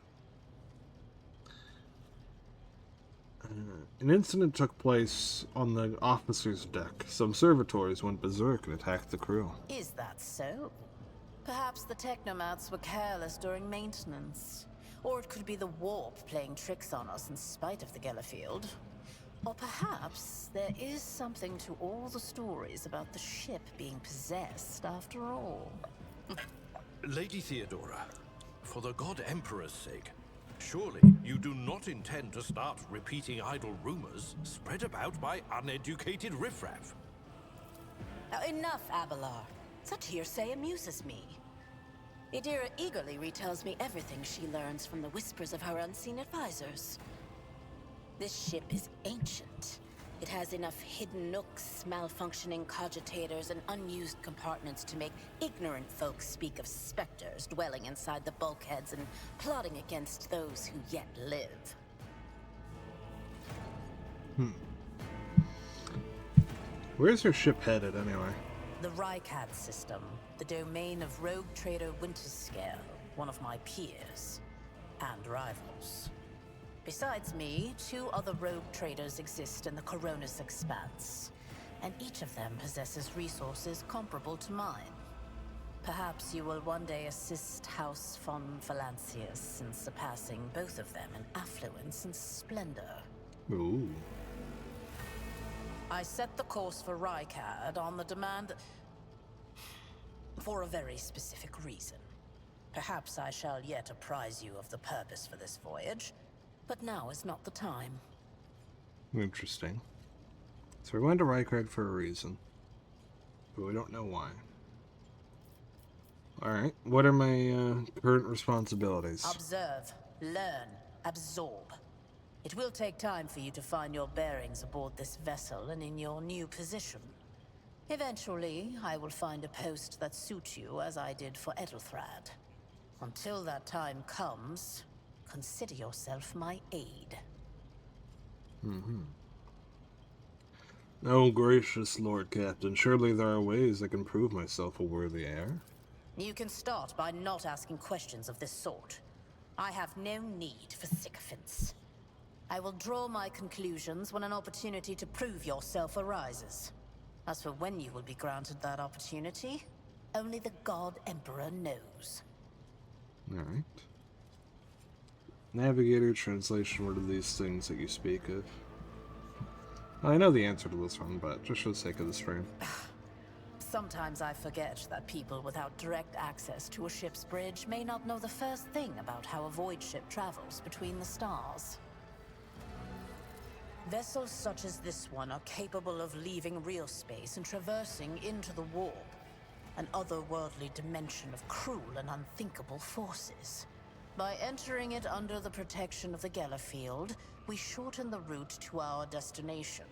An incident took place on the officer's deck. Some servitors went berserk and attacked the crew. Is that so? Perhaps the technomats were careless during maintenance. Or it could be the warp playing tricks on us in spite of the Gellerfield. Or perhaps there is something to all the stories about the ship being possessed after all. Lady Theodora, for the God Emperor's sake, surely you do not intend to start repeating idle rumors spread about by uneducated riffraff. Now, enough, Abelard. Such hearsay amuses me. Idira eagerly retells me everything she learns from the whispers of her unseen advisors. This ship is ancient. It has enough hidden nooks, malfunctioning cogitators, and unused compartments to make ignorant folks speak of specters dwelling inside the bulkheads and plotting against those who yet live. Where's your ship headed, anyway? The Rykad system, the domain of rogue trader Winterscale, one of my peers and rivals. Besides me, 2 other rogue traders exist in the Coronis Expanse, and each of them possesses resources comparable to mine. Perhaps you will one day assist House von Valancius in surpassing both of them in affluence and splendor. Ooh. I set the course for Rykad on the demand for a very specific reason. Perhaps I shall yet apprise you of the purpose for this voyage, but now is not the time. Interesting. So we're going to Rykard for a reason, but we don't know why. Alright, what are my current responsibilities? Observe, learn, absorb. It will take time for you to find your bearings aboard this vessel and in your new position. Eventually, I will find a post that suits you as I did for Edelthrad. Until that time comes, consider yourself my aide. Oh, gracious Lord Captain, surely there are ways I can prove myself a worthy heir. You can start by not asking questions of this sort. I have no need for sycophants. I will draw my conclusions when an opportunity to prove yourself arises. As for when you will be granted that opportunity, only the God Emperor knows. Alright. Navigator, translation, what are these things that you speak of? I know the answer to this one, but just for the sake of this frame. Sometimes I forget that people without direct access to a ship's bridge may not know the first thing about how a void ship travels between the stars. Vessels such as this one are capable of leaving real space and traversing into the warp, an otherworldly dimension of cruel and unthinkable forces. By entering it under the protection of the Gellerfield, we shorten the route to our destination,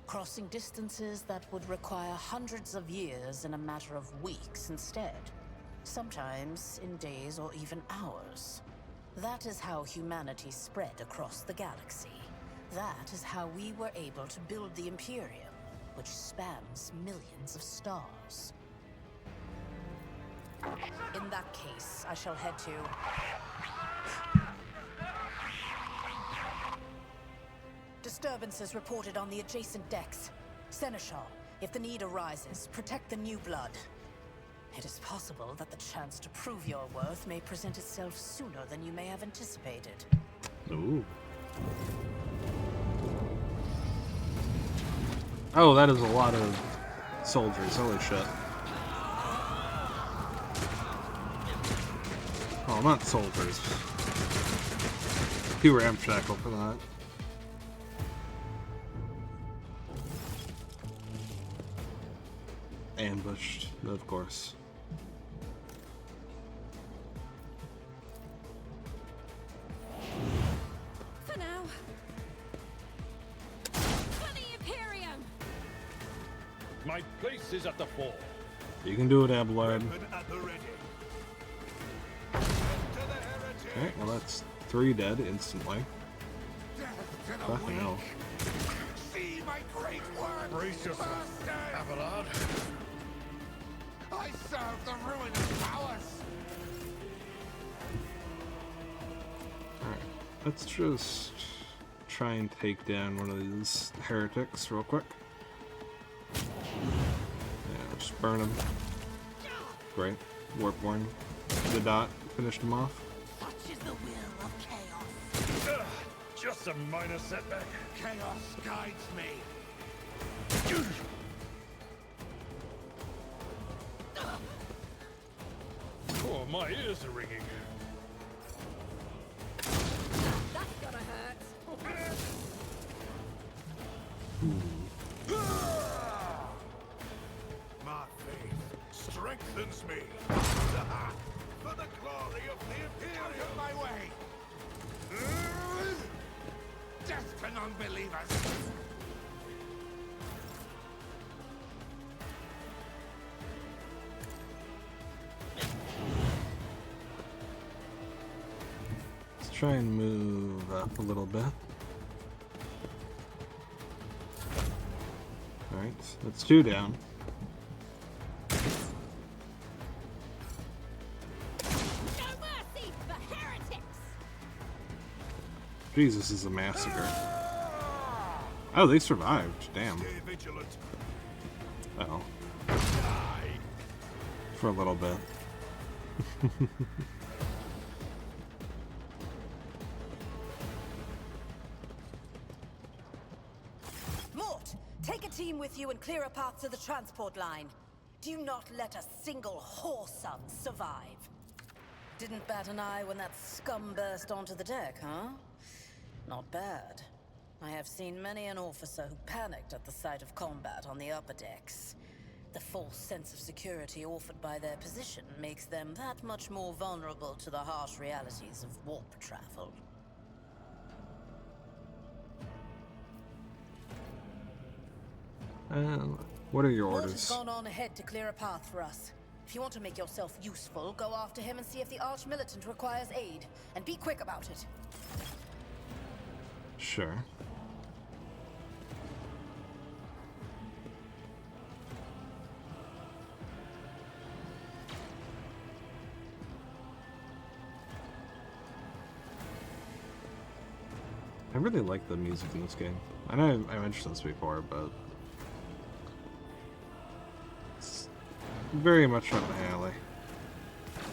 crossing distances that would require hundreds of years in a matter of weeks instead, sometimes in days or even hours. That is how humanity spread across the galaxy. That is how we were able to build the Imperium, which spans millions of stars. In that case, I shall head to... Disturbances reported on the adjacent decks. Seneschal, if the need arises, protect the new blood. It is possible that the chance to prove your worth may present itself sooner than you may have anticipated. Ooh. Oh, that is a lot of soldiers. Holy shit. Oh, not soldiers. Too ramshackle for that. Ambushed, of course. My place is at the fore. You can do it, Abelard. Weapon at the ready. Okay, well that's 3 dead instantly. Fucking hell. See my great work! Brace yourself, Abelard. I serve the ruinous powers! Alright, let's just try and take down one of these heretics real quick. Yeah, just burn him. Great. Warpborn. The dot finished him off. Such is the will of chaos. Just a minor setback. Chaos guides me! Oh, my ears are ringing. That's gonna hurt. My faith strengthens me. For the glory of the Imperium. Out of my way! Death to non-believers! Let's try and move up a little bit. Alright, that's 2 down. No mercy for heretics! Jesus, this is a massacre. Oh, they survived. Damn. Stay vigilant. Oh, Die. for a little bit. Mort, take a team with you and clear a path to the transport line. Do not let a single whoreson survive. Didn't bat an eye when that scum burst onto the deck, huh? Not bad. I have seen many an officer who panicked at the sight of combat on the upper decks. The false sense of security offered by their position makes them that much more vulnerable to the harsh realities of warp travel. What are your Mort has orders? gone on ahead to clear a path for us. If you want to make yourself useful, go after him and see if the Arch-Militant requires aid. And be quick about it. Sure. I really like the music in this game. I know I mentioned this before, but it's very much up my alley.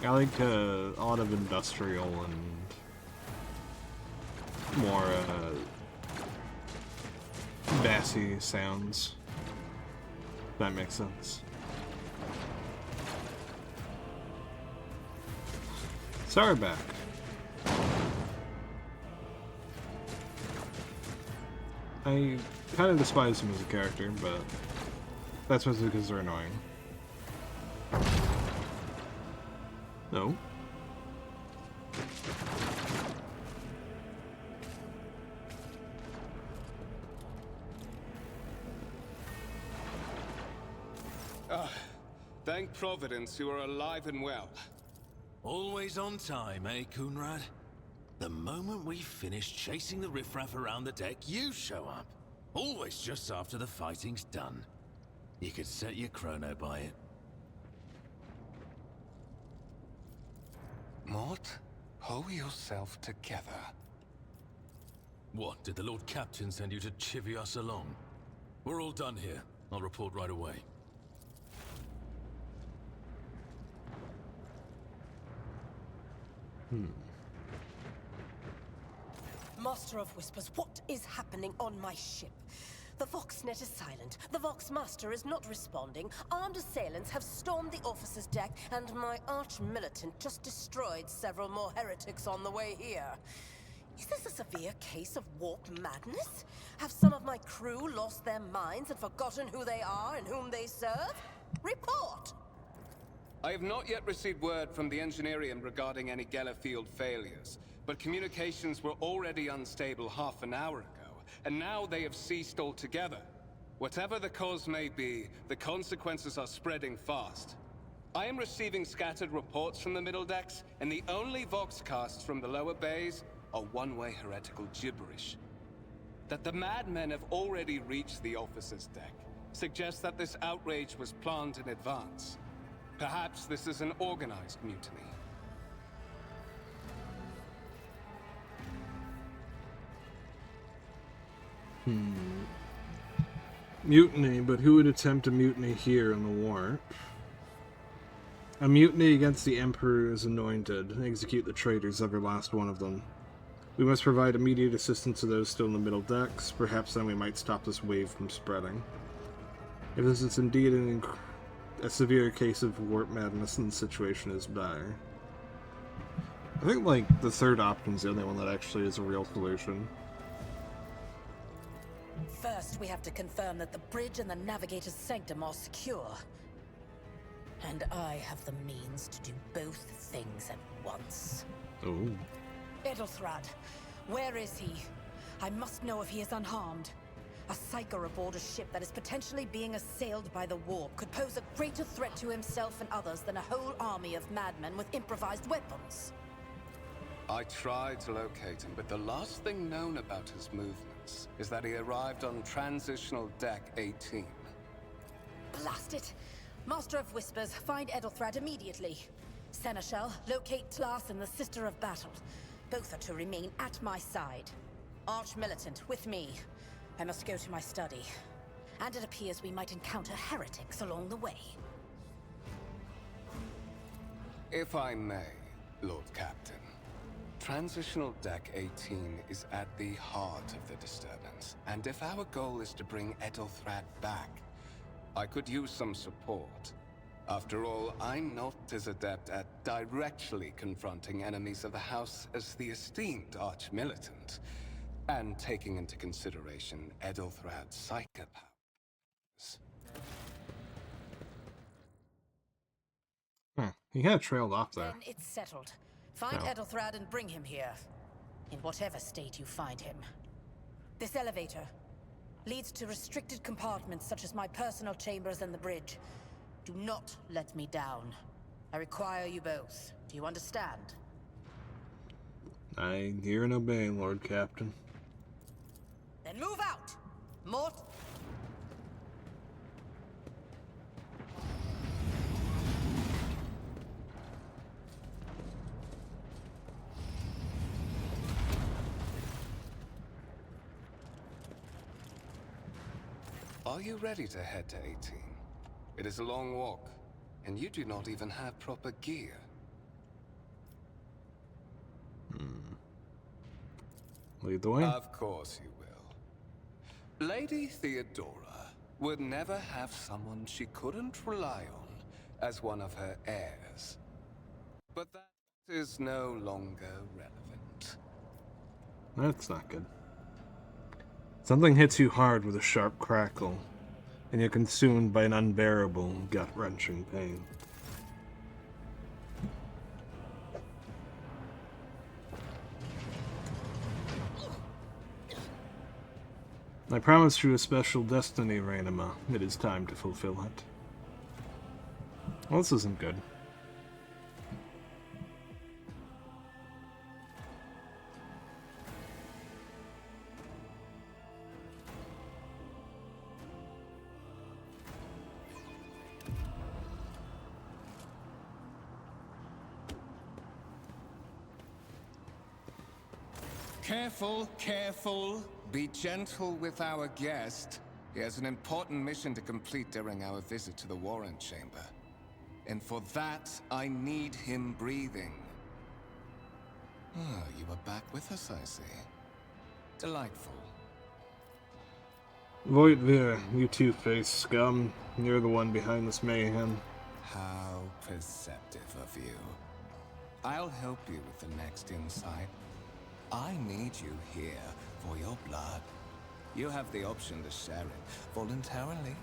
I like a lot of industrial and more bassy sounds. If that makes sense. Sorry, back. I kind of despise him as a character, but that's mostly because they're annoying. No. Thank Providence you are alive and well. Always on time, eh, Coonrad? The moment we finish chasing the riffraff around the deck, you show up. Always just after the fighting's done. You could set your chrono by it. Mort, pull yourself together. What, did the Lord Captain send you to chivvy us along? We're all done here. I'll report right away. Master of Whispers, what is happening on my ship? The Voxnet is silent. The Voxmaster is not responding. Armed assailants have stormed the officer's deck, and my arch-militant just destroyed several more heretics on the way here. Is this a severe case of warp madness? Have some of my crew lost their minds and forgotten who they are and whom they serve? Report! I have not yet received word from the Engineering regarding any Gellerfield failures, but communications were already unstable half an hour ago, and now they have ceased altogether. Whatever the cause may be, the consequences are spreading fast. I am receiving scattered reports from the middle decks, and the only voxcasts from the lower bays are one-way heretical gibberish. That the madmen have already reached the officers' deck suggests that this outrage was planned in advance. Perhaps this is an organized mutiny. Mutiny, but who would attempt a mutiny here in the war? A mutiny against the Emperor's anointed. Execute the traitors, every last one of them. We must provide immediate assistance to those still in the middle decks. Perhaps then we might stop this wave from spreading. If this is indeed a severe case of warp madness, then the situation is dire. I think, like, the third option's the only one that actually is a real solution. First, we have to confirm that the bridge and the navigator's sanctum are secure. And I have the means to do both things at once. Oh. Edelthrad, where is he? I must know if he is unharmed. A psyker aboard a ship that is potentially being assailed by the warp could pose a greater threat to himself and others than a whole army of madmen with improvised weapons. I tried to locate him, but the last thing known about his movements is that he arrived on Transitional Deck 18. Blast it! Master of Whispers, find Edelthrad immediately. Seneschal, locate Tlas and the Sister of Battle. Both are to remain at my side. Arch-Militant, with me. I must go to my study. And it appears we might encounter heretics along the way. If I may, Lord Captain. Transitional Deck 18 is at the heart of the disturbance, and if our goal is to bring Edelthrad back, I could use some support. After all, I'm not as adept at directly confronting enemies of the House as the esteemed Arch-Militant, and taking into consideration Edelthrad's psychopowers. He kind of trailed off there. Then it's settled. Find No. Edelthrad and bring him here. In whatever state you find him. This elevator leads to restricted compartments such as my personal chambers and the bridge. Do not let me down. I require you both. Do you understand? I hear and obey, Lord Captain. Then move out! Mort... Are you ready to head to 18? It is a long walk, and you do not even have proper gear. Lead the way. Of course you will. Lady Theodora would never have someone she couldn't rely on as one of her heirs. But that is no longer relevant. That's not good. Something hits you hard with a sharp crackle, and you're consumed by an unbearable, gut-wrenching pain. I promised you a special destiny, Rainama. It is time to fulfill it. Well, this isn't good. Careful, careful. Be gentle with our guest. He has an important mission to complete during our visit to the Warren Chamber. And for that, I need him breathing. Oh, you are back with us, I see. Delightful. Voidveer, you two-faced scum. You're the one behind this mayhem. How perceptive of you. I'll help you with the next insight. I need you here for your blood. You have the option to share it voluntarily,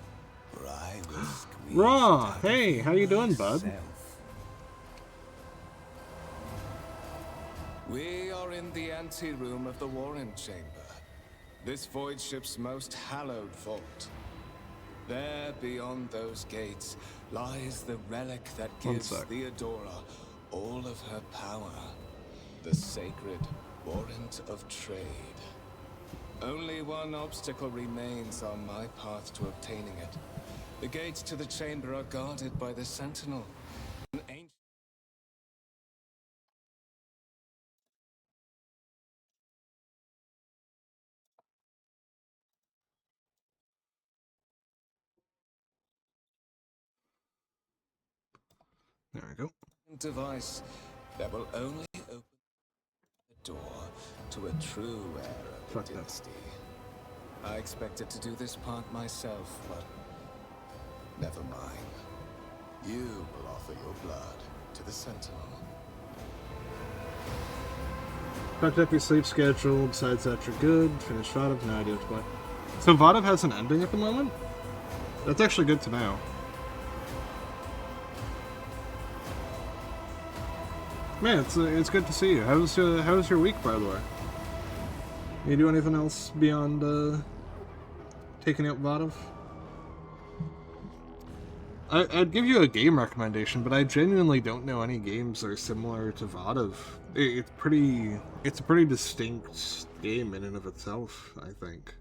or I will squeeze Raw! it out Hey, of how you doing, bud? myself. We are in the anteroom of the Warren Chamber. This void ship's most hallowed vault. There, beyond those gates, lies the relic that One gives sec. Theodora all of her power. The sacred warrant of trade. Only one obstacle remains on my path to obtaining it. The gates to the chamber are guarded by the Sentinel. An ancient... There we go. device that will only open the door to a true heir of Fuck the that. dynasty. I expected to do this part myself, but never mind. You will offer your blood to the Sentinel. Fucked up your sleep schedule. Besides that, you're good. Finish Vodav. No idea what to play. So Vodav has an ending at the moment? That's actually good to know. Man, it's good to see you. How's your week, by the way? You do anything else beyond taking out Vodav? I'd give you a game recommendation, but I genuinely don't know any games that are similar to Vodav. It's a pretty distinct game in and of itself, I think.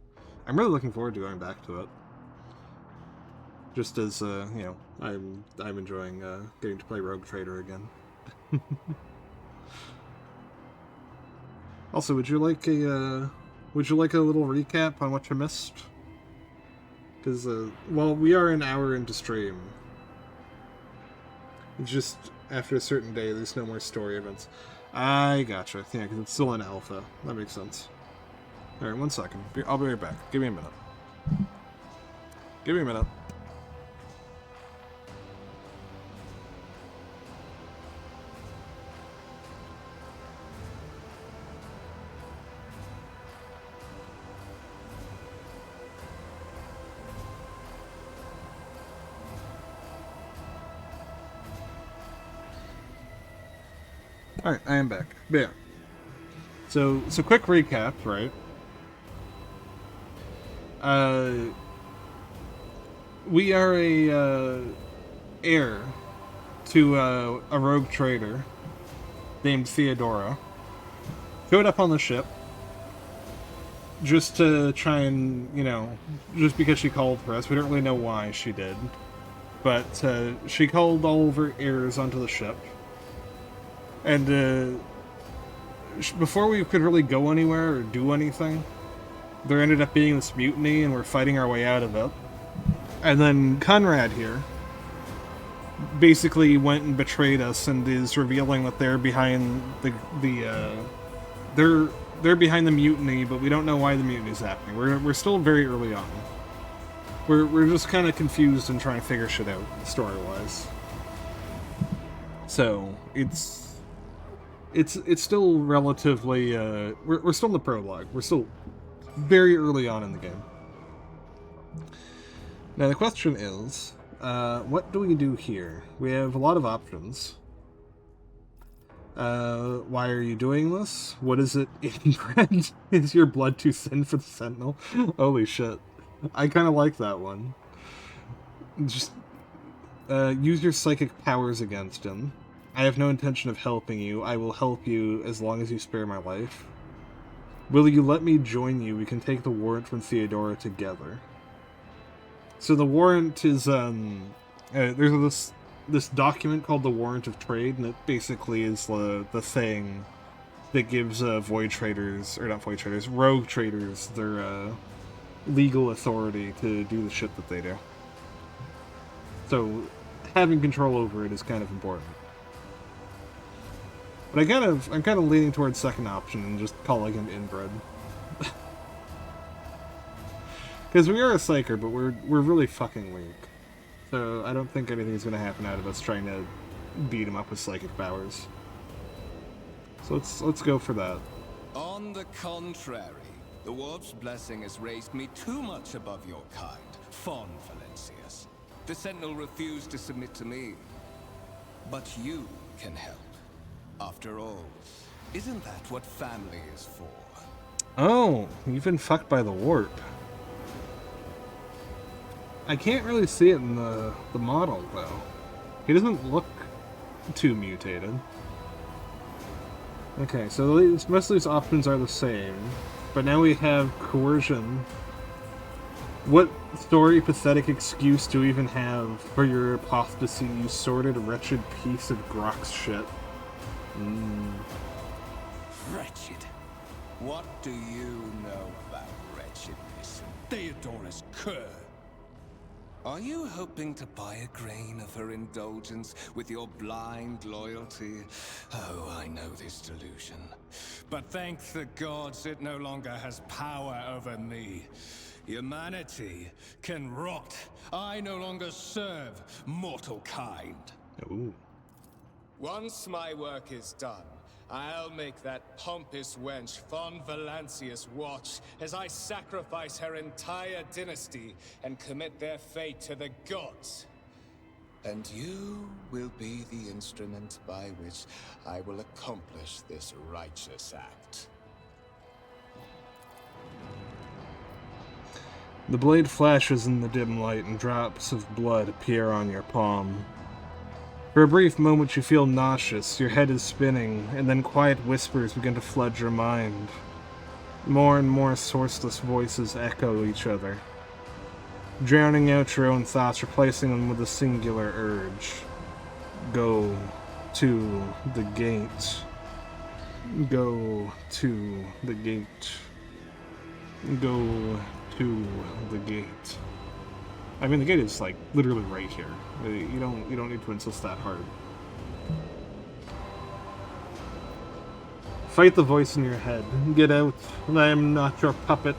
I'm really looking forward to going back to it. Just as you know, I'm enjoying getting to play Rogue Trader again. Also, would you like a little recap on what you missed? Because well, we are an hour into stream. It's just after a certain day, there's no more story events. I gotcha. Yeah, because it's still in alpha. That makes sense. All right, 1 second. I'll be right back. Give me a minute. Give me a minute. Alright, I am back. But yeah. So quick recap, right? We are a heir to a rogue trader named Theodora. Showed up on the ship just to try and, you know, just because she called for us. We don't really know why she did. But she called all of her heirs onto the ship. And before we could really go anywhere or do anything, there ended up being this mutiny, and we're fighting our way out of it. And then Conrad here basically went and betrayed us, and is revealing that they're behind they're behind the mutiny, but we don't know why the mutiny is happening. We're still very early on. We're just kind of confused and trying to figure shit out story-wise. So it's still relatively, we're still in the prologue. We're still very early on in the game. Now the question is, what do we do here? We have a lot of options. Why are you doing this? What is it inbred? Is your blood too thin for the Sentinel? Holy shit. I kind of like that one. Just, use your psychic powers against him. I have no intention of helping you. I will help you as long as you spare my life. Will you let me join you? We can take the warrant from Theodora together. So the warrant is, there's this document called the Warrant of Trade, and it basically is the thing that gives void traders, or not void traders, rogue traders, their legal authority to do the shit that they do. So having control over it is kind of important. But I'm kind of leaning towards second option and just calling him inbred. Because we are a psyker, but we're really fucking weak. So I don't think anything's gonna happen out of us trying to beat him up with psychic powers. So let's go for that. On the contrary, the Warp's blessing has raised me too much above your kind, Fon Valencius. The Sentinel refused to submit to me. But you can help. After all, isn't that what family is for? Oh, you've been fucked by the warp. I can't really see it in the model, though. He doesn't look too mutated. Okay, so most of these options are the same, but now we have coercion. What story pathetic excuse do you even have for your apostasy, you sordid, wretched piece of Grox shit? Wretched. What do you know about wretchedness? Theodora's cur. Are you hoping to buy a grain of her indulgence with your blind loyalty? Oh, I know this delusion. But thank the gods it no longer has power over me. Humanity can rot. I no longer serve mortal kind. Ooh. Once my work is done, I'll make that pompous wench Von Valancius watch as I sacrifice her entire dynasty and commit their fate to the gods. And you will be the instrument by which I will accomplish this righteous act. The blade flashes in the dim light and drops of blood appear on your palm. For a brief moment you feel nauseous, your head is spinning, and then quiet whispers begin to flood your mind. More and more sourceless voices echo each other, drowning out your own thoughts, replacing them with a singular urge. Go to the gate. Go to the gate. Go to the gate. I mean, the gate is like literally right here. You don't need to insist that hard. Fight the voice in your head. Get out. I am not your puppet.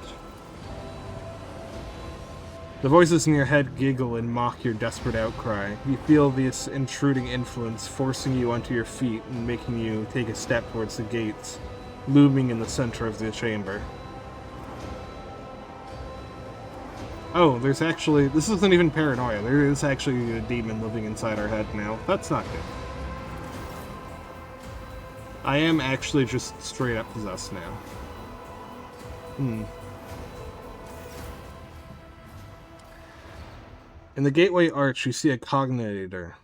The voices in your head giggle and mock your desperate outcry. You feel this intruding influence forcing you onto your feet and making you take a step towards the gates, looming in the center of the chamber. Oh, there's actually... This isn't even paranoia. There is actually a demon living inside our head now. That's not good. I am actually just straight up possessed now. In the gateway arch, you see a cogitator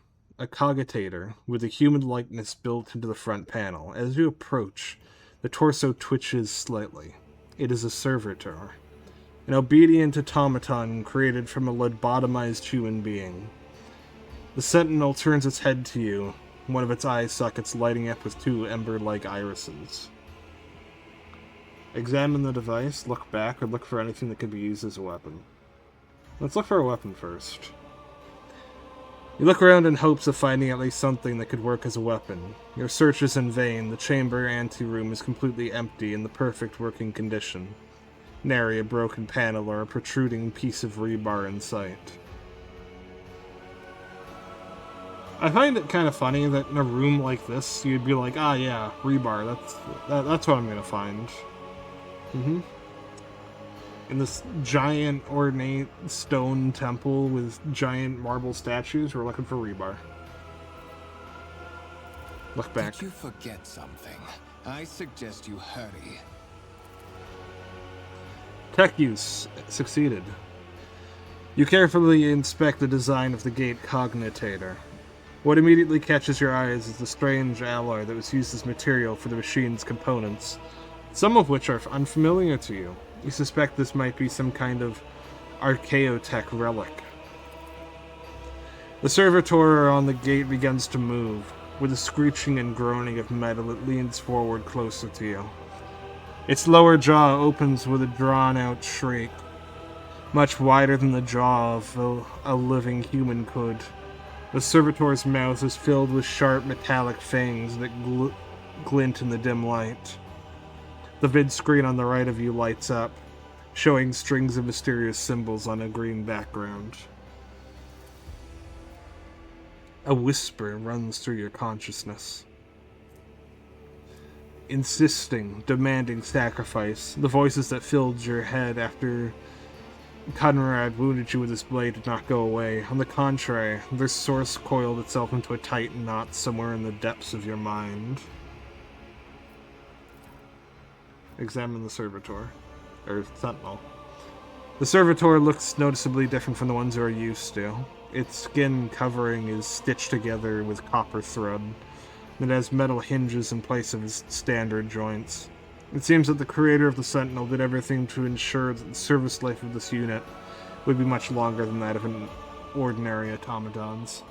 with a human likeness built into the front panel. As you approach, the torso twitches slightly. It is a servitor. An obedient automaton created from a lobotomized human being. The sentinel turns its head to you, one of its eye sockets lighting up with two ember-like irises. Examine the device, look back, or look for anything that could be used as a weapon. Let's look for a weapon first. You look around in hopes of finding at least something that could work as a weapon. Your search is in vain. The chamber anteroom is completely empty in the perfect working condition. Nary a broken panel or a protruding piece of rebar in sight. I find it kind of funny that in a room like this, you'd be like, ah yeah, rebar, that's what I'm gonna find. In this giant, ornate stone temple with giant marble statues, we're looking for rebar. Look back. Did you forget something? I suggest you hurry. Tech use succeeded. You carefully inspect the design of the gate cogitator. What immediately catches your eyes is the strange alloy that was used as material for the machine's components, some of which are unfamiliar to you. You suspect this might be some kind of archaeotech relic. The servitor on the gate begins to move. With a screeching and groaning of metal, it leans forward closer to you. Its lower jaw opens with a drawn-out shriek, much wider than the jaw of a living human could. The servitor's mouth is filled with sharp metallic fangs that glint in the dim light. The vid screen on the right of you lights up, showing strings of mysterious symbols on a green background. A whisper runs through your consciousness. Insisting, demanding sacrifice. The voices that filled your head after Conrad wounded you with his blade did not go away. On the contrary, their source coiled itself into a tight knot somewhere in the depths of your mind. Examine the servitor, or sentinel. The servitor looks noticeably different from the ones you are used to. Its skin covering is stitched together with copper thread. It has metal hinges in place of its standard joints. It seems that the creator of the Sentinel did everything to ensure that the service life of this unit would be much longer than that of an ordinary automaton's.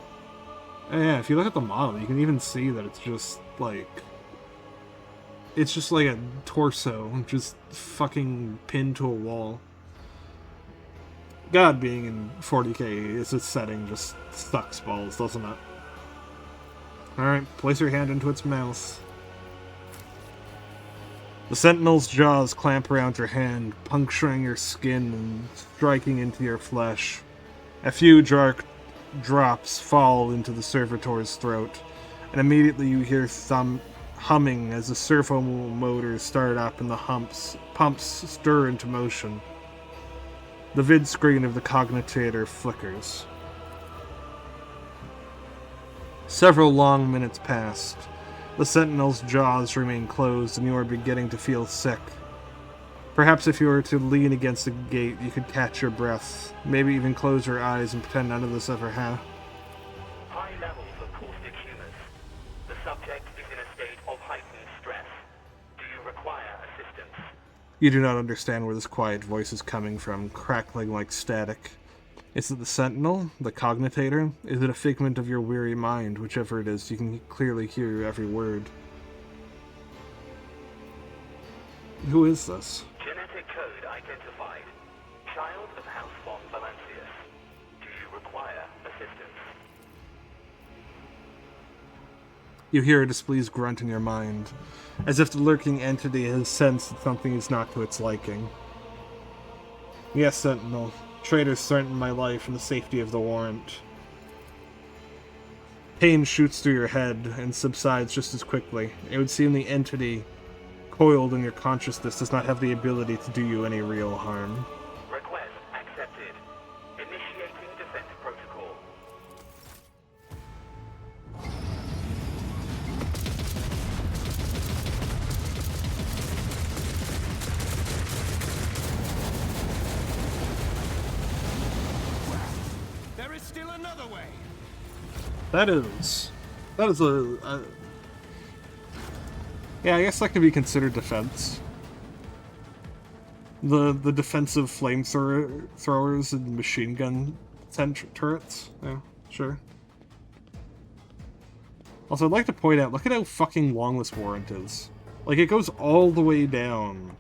And yeah, if you look at the model, you can even see that it's just like a torso, just fucking pinned to a wall. God, being in 40k is its setting just sucks balls, doesn't it? Alright, place your hand into its mouth. The Sentinel's jaws clamp around your hand, puncturing your skin and striking into your flesh. A few dark drops fall into the servitor's throat, and immediately you hear humming as the servo motors start up and the pumps stir into motion. The vid screen of the cognitator flickers. Several long minutes passed. The Sentinel's jaws remain closed and you are beginning to feel sick. Perhaps if you were to lean against the gate, you could catch your breath. Maybe even close your eyes and pretend none of this ever happened. High levels of caustic humus. The subject is in a state of heightened stress. Do you require assistance? You do not understand where this quiet voice is coming from, crackling like static. Is it the Sentinel? The Cognitator? Is it a figment of your weary mind? Whichever it is, you can clearly hear every word. Who is this? Genetic code identified. Child of House von Valancius. Do you require assistance? You hear a displeased grunt in your mind, as if the lurking entity has sensed that something is not to its liking. Yes, Sentinel. Traitors threaten my life and the safety of the warrant. Pain shoots through your head and subsides just as quickly. It would seem the entity coiled in your consciousness does not have the ability to do you any real harm. Request accepted. Initiating defense protocol. There is still another way. That is a yeah, I guess that could be considered defense. The defensive flamethrowers and machine gun turrets. Yeah, sure. Also, I'd like to point out, look at how fucking long this warrant is. Like, it goes all the way down.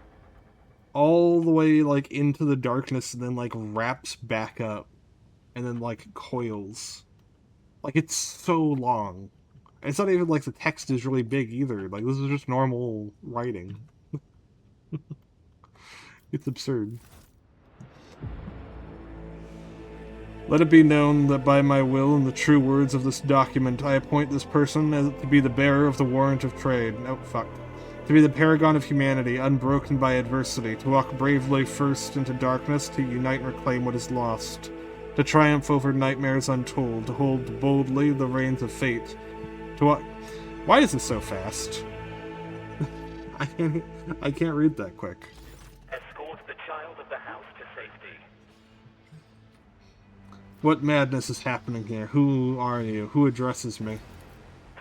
All the way, like, into the darkness and then, like, wraps back up. And then, like, coils. Like, it's so long. It's not even like the text is really big either. Like, this is just normal writing. It's absurd. Let it be known that by my will and the true words of this document, I appoint this person to be the bearer of the warrant of trade. Oh, fuck. To be the paragon of humanity, unbroken by adversity, to walk bravely first into darkness, to unite and reclaim what is lost, to triumph over nightmares untold, to hold boldly the reins of fate. To what? Why is it so fast? I can't read that quick. Escort the child of the house to safety. What madness is happening here? Who are you? Who addresses me?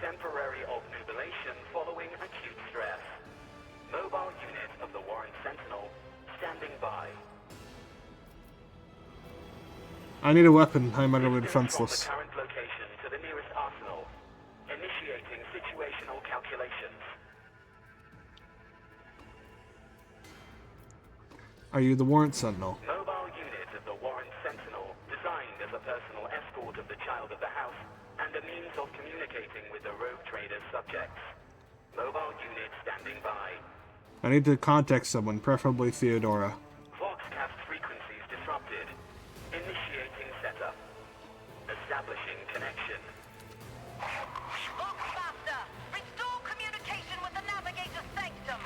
Temporary obnubilation following acute stress. Mobile unit of the Warren Sentinel standing by. I need a weapon. I'm utterly Distance defenseless. From the current location to the nearest arsenal. Initiating situational calculations. Are you the Warrant Sentinel? Mobile unit of the Warren Sentinel, designed as a personal escort of the child of the house and a means of communicating with the rogue trader's subjects. Mobile unit standing by. I need to contact someone, preferably Theodora. Voxcast frequencies disrupted. Initiating setup. Establishing connection. Voxmaster, restore communication with the navigator's sanctum.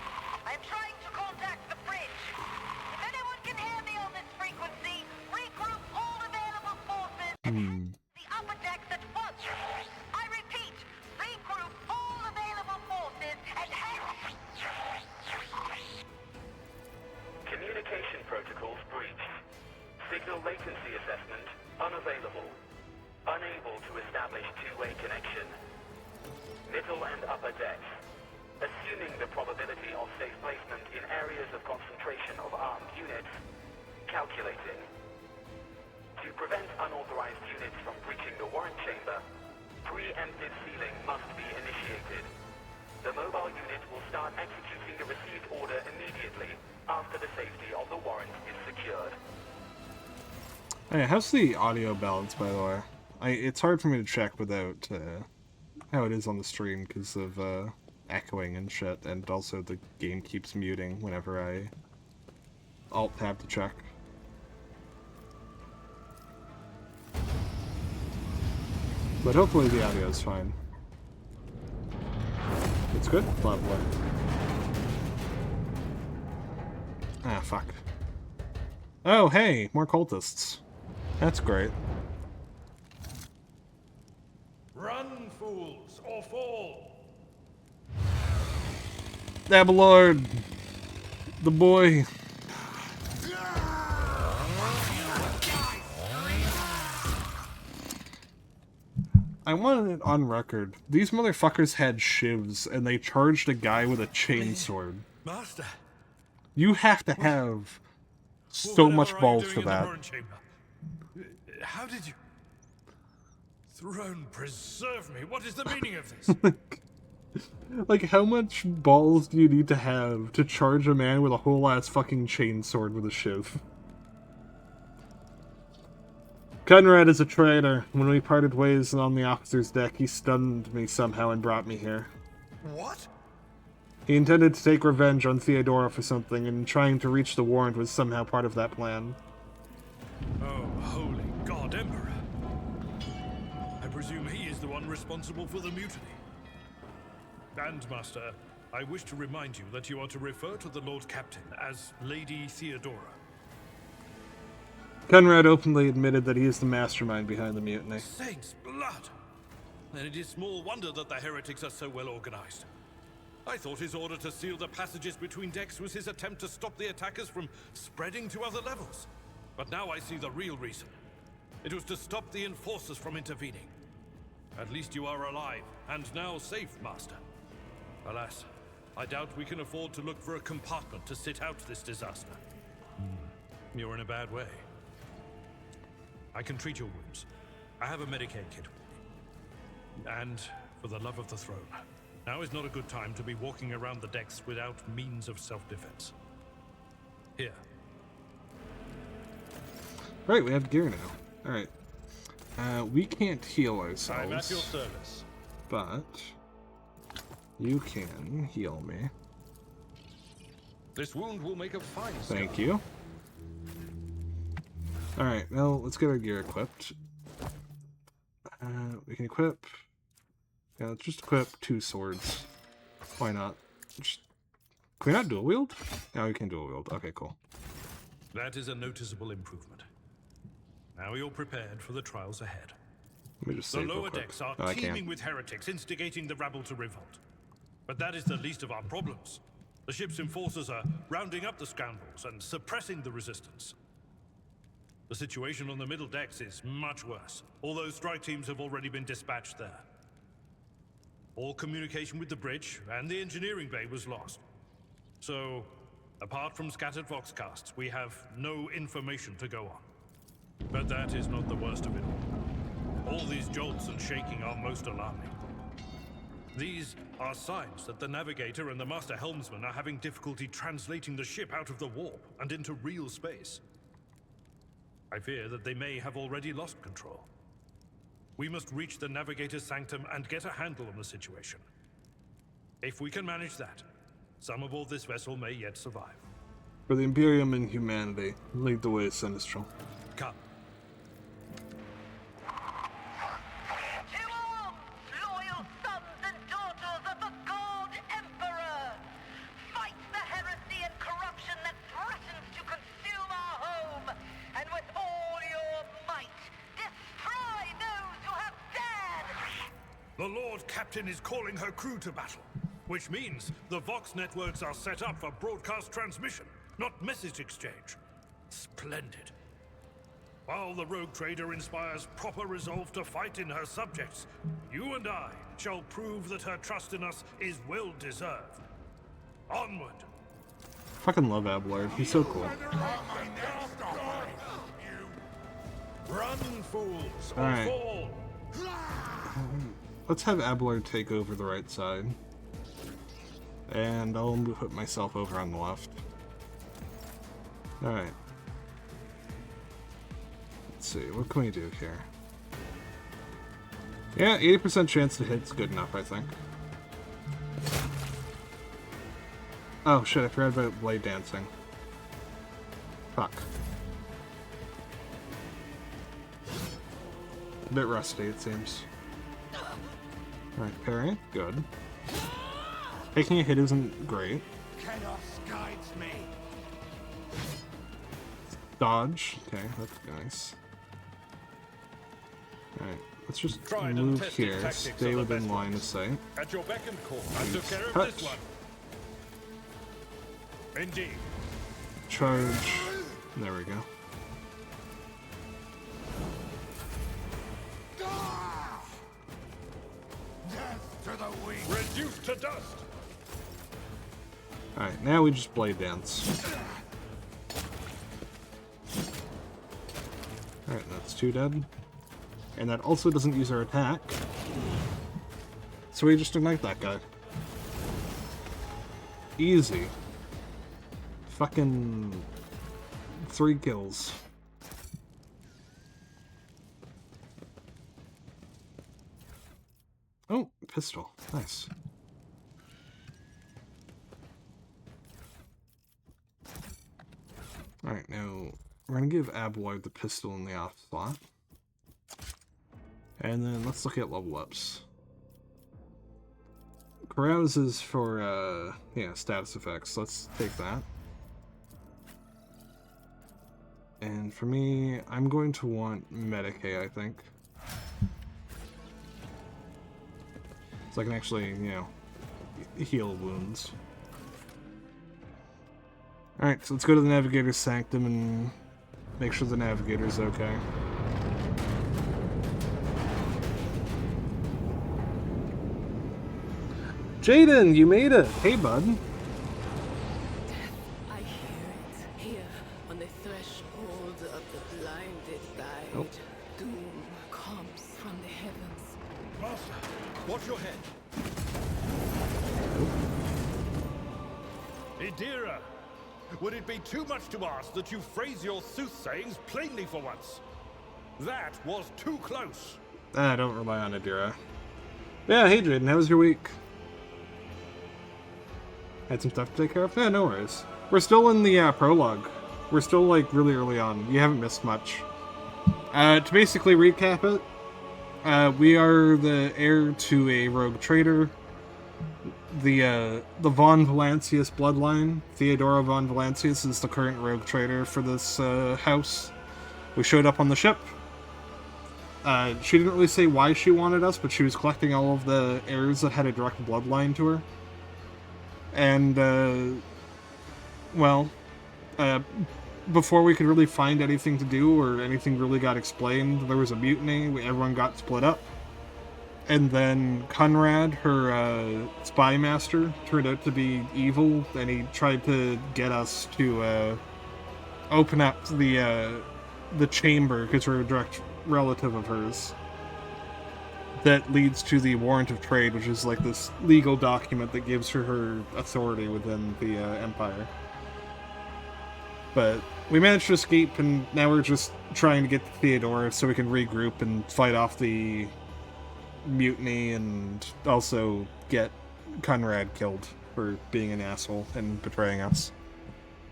I am trying to contact the bridge. If anyone can hear me on this frequency, regroup all available forces and the upper decks at once. I repeat, regroup all available forces and head... Communication protocols breached. Calculating. To prevent unauthorized units from breaching the warrant chamber, preemptive sealing must be initiated. The mobile unit will start executing the received order immediately after the safety of the warrant is secured. Hey, how's the audio balance, by the way? It's hard for me to check without how it is on the stream because of echoing and shit, and also the game keeps muting whenever I alt-tab to check. But hopefully the audio is fine. It's good? Lovely. Ah, fuck. Oh, hey! More cultists. That's great. Run, fools, or fall! Abelard! The boy! I wanted it on record. These motherfuckers had shivs, and they charged a guy with a chainsword. Master! You have to have so much balls for that. How did you... Throne preserve me, what is the meaning of this? Like, how much balls do you need to have to charge a man with a whole-ass fucking chainsword with a shiv? Conrad is a traitor. When we parted ways on the officer's deck, he stunned me somehow and brought me here. What? He intended to take revenge on Theodora for something, and trying to reach the warrant was somehow part of that plan. Oh, holy God, Emperor. I presume he is the one responsible for the mutiny. And, Master, I wish to remind you that you are to refer to the Lord Captain as Lady Theodora. Conrad openly admitted that he is the mastermind behind the mutiny. Saints' blood! Then it is small wonder that the heretics are so well organized. I thought his order to seal the passages between decks was his attempt to stop the attackers from spreading to other levels. But now I see the real reason. It was to stop the enforcers from intervening. At least you are alive, and now safe, Master. Alas, I doubt we can afford to look for a compartment to sit out this disaster. You're in a bad way. I can treat your wounds. I have a Medicaid kit with me. And, for the love of the throne, now is not a good time to be walking around the decks without means of self-defense. Here. Right, we have gear now. Alright. We can't heal ourselves. I'm at your service. But you can heal me. This wound will make a fine Thank you. Alright, well, let's get our gear equipped. We can equip... Yeah, let's just equip 2 swords. Why not? Can we not dual wield? No, we can dual wield. Okay, cool. That is a noticeable improvement. Now you're prepared for the trials ahead. Let me just The save real lower quick. decks are No, I teeming can't. with heretics, instigating the rabble to revolt. But that is the least of our problems. The ship's enforcers are rounding up the scoundrels and suppressing the resistance. The situation on the middle decks is much worse, although strike teams have already been dispatched there. All communication with the bridge and the engineering bay was lost. So, apart from scattered voxcasts, we have no information to go on. But that is not the worst of it all. All these jolts and shaking are most alarming. These are signs that the navigator and the master helmsman are having difficulty translating the ship out of the warp and into real space. I fear that they may have already lost control. We must reach the navigator's sanctum and get a handle on the situation. If we can manage that, some aboard this vessel may yet survive. For the Imperium and humanity, lead the way, Sinistral. Come. To arms, loyal sons and daughters of the God Emperor! Fight the heresy and corruption that threatens to consume our home, and with all your might, destroy those who have dared! The Lord Captain is calling her crew to battle, which means the Vox networks are set up for broadcast transmission, not message exchange. Splendid. While the rogue trader inspires proper resolve to fight in her subjects, you and I shall prove that her trust in us is well deserved. Onward! Fucking love Abelard. He's so cool. Run, fools, or Alright. fall! Let's have Abelard take over the right side. And I'll put myself over on the left. Alright. Let's see, what can we do here? Yeah, 80% chance to hit's good enough, I think. Oh shit, I forgot about blade dancing. Fuck. A bit rusty, it seems. Alright, parry. Good. Taking a hit isn't great. Chaos guides me. Dodge. Okay, that's nice. Alright, let's just Tried and move tested here. tactics Stay of the within best line of ones. sight. At your beck and call, I took care of Touch. this one. Indeed. Charge. There we go. Death to the weak. Reduced to dust. Alright, now we just blade dance. Alright, that's 2 dead. And that also doesn't use our attack. So we just ignite that guy. Easy. Fucking 3 kills. Oh, pistol. Nice. Alright, now we're gonna give Abelard the pistol in the off slot. And then let's look at level ups. Carouse is for, yeah, status effects. Let's take that. And for me, I'm going to want Medicae, I think. So I can actually, you know, heal wounds. Alright, so let's go to the Navigator's Sanctum and make sure the Navigator's okay. Jaden, you made it! Hey, bud. I hear it here on the threshold of the blinded guide. Oh. Doom comes from the heavens. Master, watch your head. Idira, would it be too much to ask that you phrase your soothsayings plainly for once? That was too close. I don't rely on Adira. Yeah, hey Jaden, how was your week? Had some stuff to take care of? Yeah, no worries. We're still in the prologue. We're still, like, really early on. You haven't missed much. To basically recap it, we are the heir to a rogue trader. The Von Valancius bloodline. Theodora Von Valancius is the current rogue trader for this house. We showed up on the ship. She didn't really say why she wanted us, but she was collecting all of the heirs that had a direct bloodline to her. And, well, before we could really find anything to do or anything really got explained, there was a mutiny, everyone got split up. And then Conrad, her spy master, turned out to be evil, and he tried to get us to open up the chamber, because we're a direct relative of hers. That leads to the Warrant of Trade, which is like this legal document that gives her authority within the Empire. But we managed to escape, and now we're just trying to get to Theodora so we can regroup and fight off the mutiny and also get Conrad killed for being an asshole and betraying us.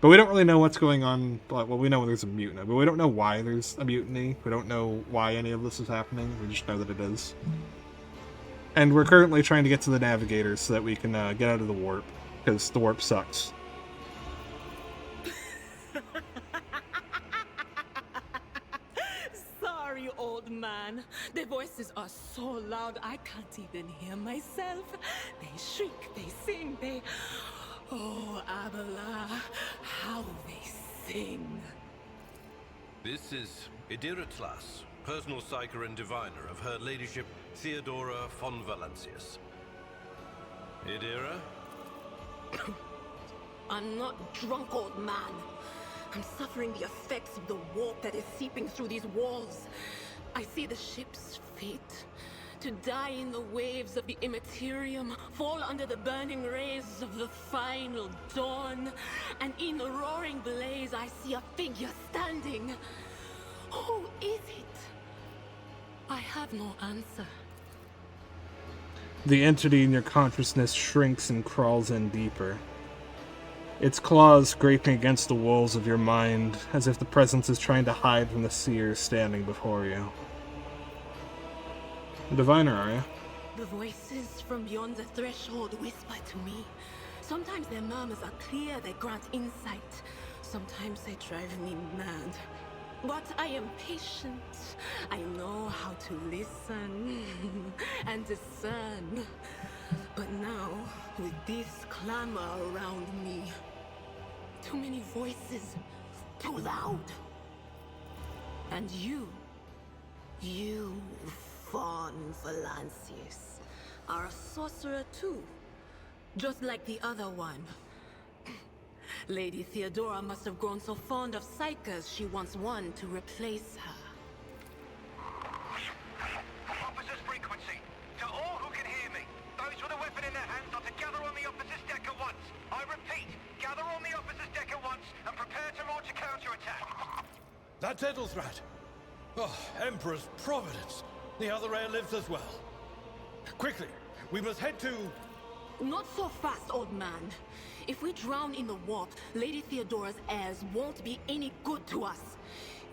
But we don't really know what's going on. Well, we know there's a mutiny, but we don't know why there's a mutiny. We don't know why any of this is happening. We just know that it is. And we're currently trying to get to the Navigator so that we can get out of the warp, because the warp sucks. Sorry, old man. The voices are so loud I can't even hear myself. They shriek, they sing, they... Oh, Abela, how they sing. This is Idira Tlas, personal psyker and diviner of Her Ladyship Theodora von Valancius. Idira? I'm not drunk, old man. I'm suffering the effects of the warp that is seeping through these walls. I see the ship's fate. To die in the waves of the immaterium, fall under the burning rays of the final dawn. And in the roaring blaze, I see a figure standing. Who is it? I have no answer. The entity in your consciousness shrinks and crawls in deeper. Its claws scraping against the walls of your mind, as if the presence is trying to hide from the seer standing before you. A diviner, are you? The voices from beyond the threshold whisper to me. Sometimes their murmurs are clear, they grant insight. Sometimes they drive me mad. But I am patient. I know how to listen and discern. But now, with this clamor around me, too many voices, too loud. And you, Fawn Valancius, are a sorcerer too, just like the other one. Lady Theodora must have grown so fond of psychers she wants one to replace her. Officer's frequency. To all who can hear me, those with a weapon in their hands are to gather on the officer's deck at once. I repeat, gather on the officer's deck at once and prepare to launch a counterattack. That's Edelthrat. Oh, Emperor's Providence. The other heir lives as well. Quickly, we must head to... Not so fast, old man. If we drown in the warp, Lady Theodora's heirs won't be any good to us.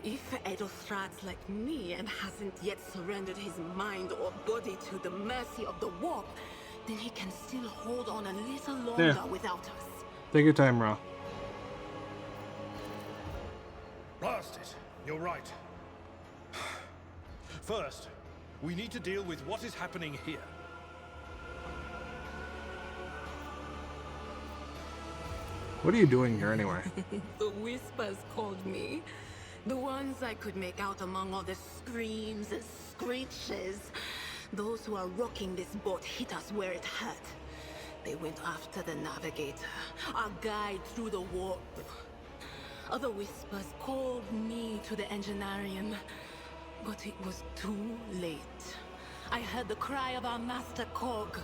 If Edelthrat's like me and hasn't yet surrendered his mind or body to the mercy of the warp, then he can still hold on a little longer without us. Take your time, Ra. Blast it. You're right. First, we need to deal with what is happening here. What are you doing here anyway? The whispers called me. The ones I could make out among all the screams and screeches. Those who are rocking this boat hit us where it hurt. They went after the navigator, our guide through the warp. Other whispers called me to the enginarium, but it was too late. I heard the cry of our master Cog,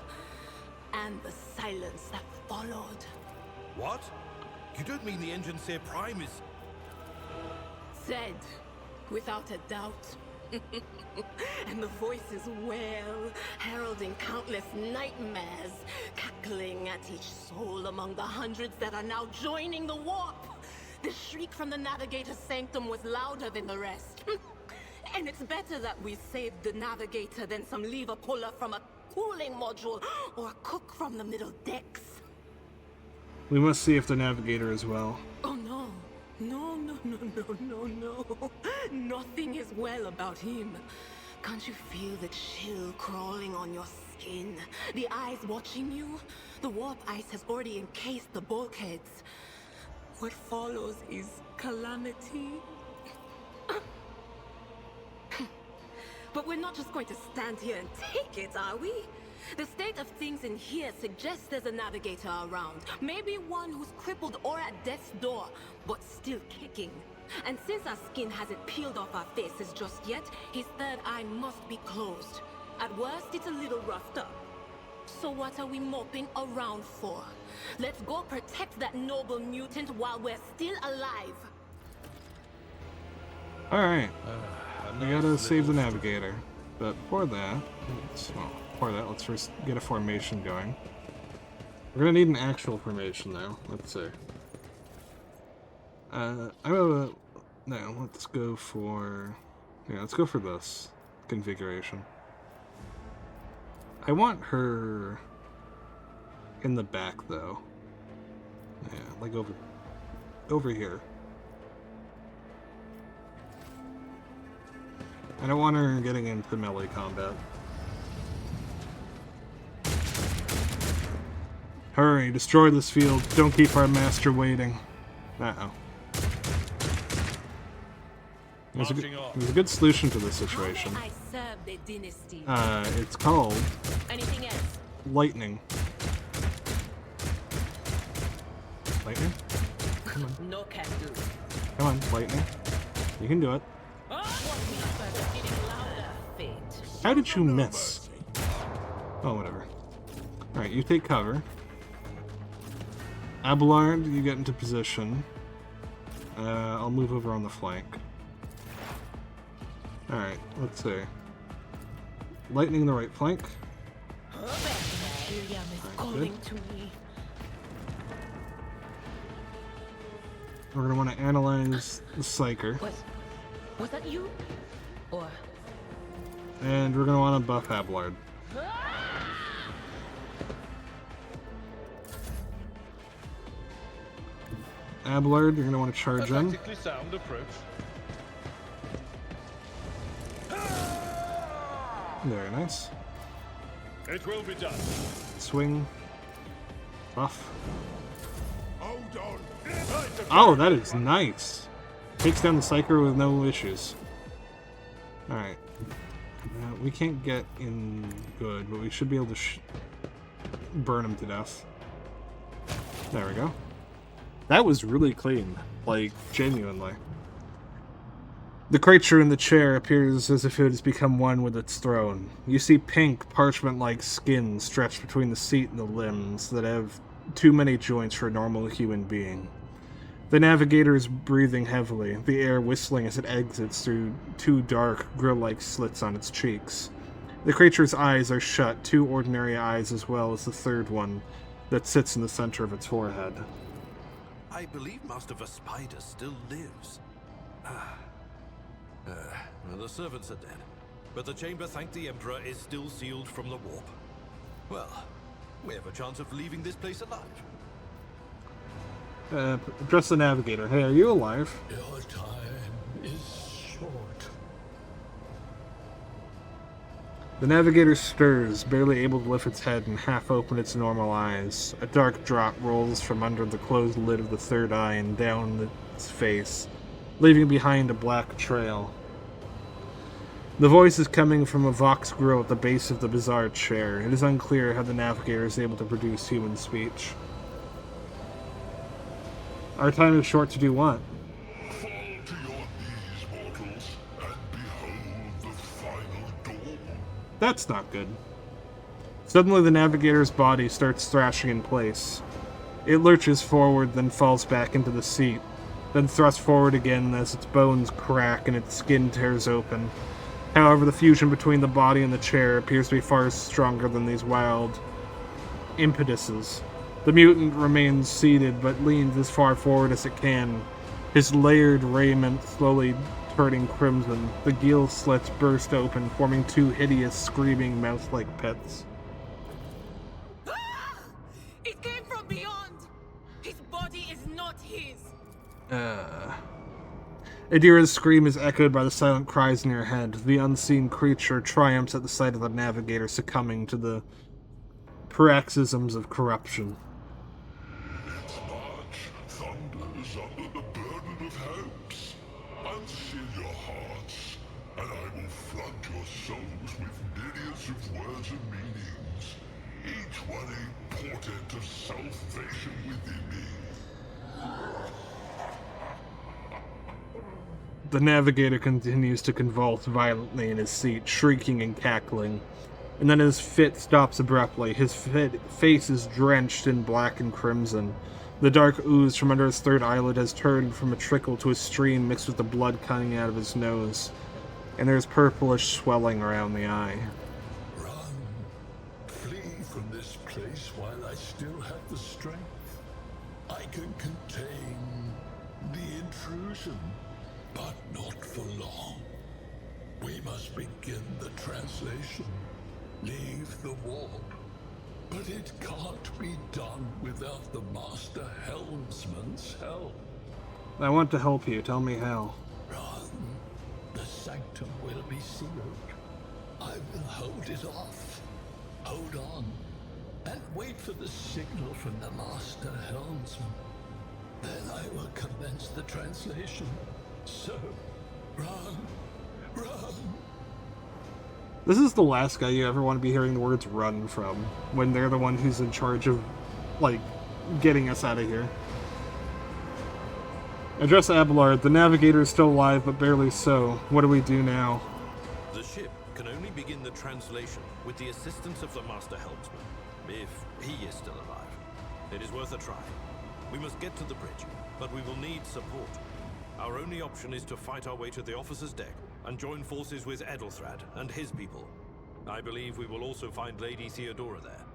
and the silence that followed. What? You don't mean the Enginseer Prime is... Said, without a doubt. And the voices wail, heralding countless nightmares, cackling at each soul among the hundreds that are now joining the warp. The shriek from the Navigator's sanctum was louder than the rest. And it's better that we saved the Navigator than some lever puller from a cooling module or a cook from the middle decks. We must see if the Navigator is well. Oh no. No. Nothing is well about him. Can't you feel the chill crawling on your skin? The eyes watching you? The warp ice has already encased the bulkheads. What follows is calamity. But we're not just going to stand here and take it, are we? The state of things in here suggests there's a navigator around. Maybe one who's crippled or at death's door, but still kicking. And since our skin hasn't peeled off our faces just yet, his third eye must be closed. At worst, it's a little roughed up. So what are we moping around for? Let's go protect that noble mutant while we're still alive. Alright. We gotta save the Navigator. But before that, let's first get a formation going. We're gonna need an actual formation though. Let's see. Let's go for... Yeah, let's go for this configuration. I want her in the back though. Yeah, like over here. I don't want her getting into melee combat. Hurry, destroy this field. Don't keep our master waiting. Uh-oh. It was a good solution to this situation. I serve the dynasty. It's called... Anything else? Lightning. Lightning? Come on. No can do. Come on, lightning. You can do it. How did you miss? Oh, whatever. Alright, you take cover. Abelard, you get into position. I'll move over on the flank. Alright, let's see. Lightning the right flank. Right, we're going to want to analyze the Psyker. Was that you? Or... And we're going to want to buff Abelard. Abelard, you're going to want to charge in. Tactically sound approach. Very nice. It will be done. Swing. Buff. Hold on. Oh, that is nice. Takes down the Psyker with no issues. Alright. We can't get in good, but we should be able to burn him to death. There we go. That was really clean. Like, genuinely. The creature in the chair appears as if it has become one with its throne. You see pink, parchment-like skin stretched between the seat and the limbs that have too many joints for a normal human being. The navigator is breathing heavily, the air whistling as it exits through two dark, grill-like slits on its cheeks. The creature's eyes are shut, two ordinary eyes as well as the third one that sits in the center of its forehead. I believe Master Vespider still lives. The servants are dead, but the chamber, thank the Emperor, is still sealed from the warp. Well, we have a chance of leaving this place alive. Address the navigator. Hey, are you alive? Your time is short. The navigator stirs, barely able to lift its head and half open its normal eyes. A dark drop rolls from under the closed lid of the third eye and down its face, leaving behind a black trail. The voice is coming from a vox grill at the base of the bizarre chair. It is unclear how the navigator is able to produce human speech. Our time is short to do what? Fall to your knees, mortals, and behold the final dawn. That's not good. Suddenly the navigator's body starts thrashing in place. It lurches forward, then falls back into the seat, then thrusts forward again as its bones crack and its skin tears open. However, the fusion between the body and the chair appears to be far stronger than these wild impetuses. The mutant remains seated, but leans as far forward as it can, his layered raiment slowly turning crimson. The gill slits burst open, forming two hideous, screaming, mouth-like pits. Ah! It came from beyond! His body is not his! Adira's scream is echoed by the silent cries in her head. The unseen creature triumphs at the sight of the navigator succumbing to the paroxysms of corruption. Its march thunders under the burden of hopes. Unseal your hearts, and I will flood your souls with myriads of words and meanings, each one a portent of salvation within me. The navigator continues to convulse violently in his seat, shrieking and cackling. And then his fit stops abruptly. His face is drenched in black and crimson. The dark ooze from under his third eyelid has turned from a trickle to a stream mixed with the blood coming out of his nose. And there's purplish swelling around the eye. Run. Flee from this place while I still have the strength. I can contain the intrusion, but not for long. We must begin the translation. Leave the warp. But it can't be done without the Master Helmsman's help. I want to help you. Tell me how. Run. The sanctum will be sealed. I will hold it off. Hold on. And wait for the signal from the Master Helmsman. Then I will commence the translation. So, run. Run. This is the last guy you ever want to be hearing the words run from, when they're the one who's in charge of, like, getting us out of here. Address Abelard. The Navigator is still alive, but barely so. What do we do now? The ship can only begin the translation with the assistance of the Master Helmsman, if he is still alive. It is worth a try. We must get to the bridge, but we will need support. Our only option is to fight our way to the officer's deck and join forces with Edelthrad and his people. I believe we will also find Lady Theodora there.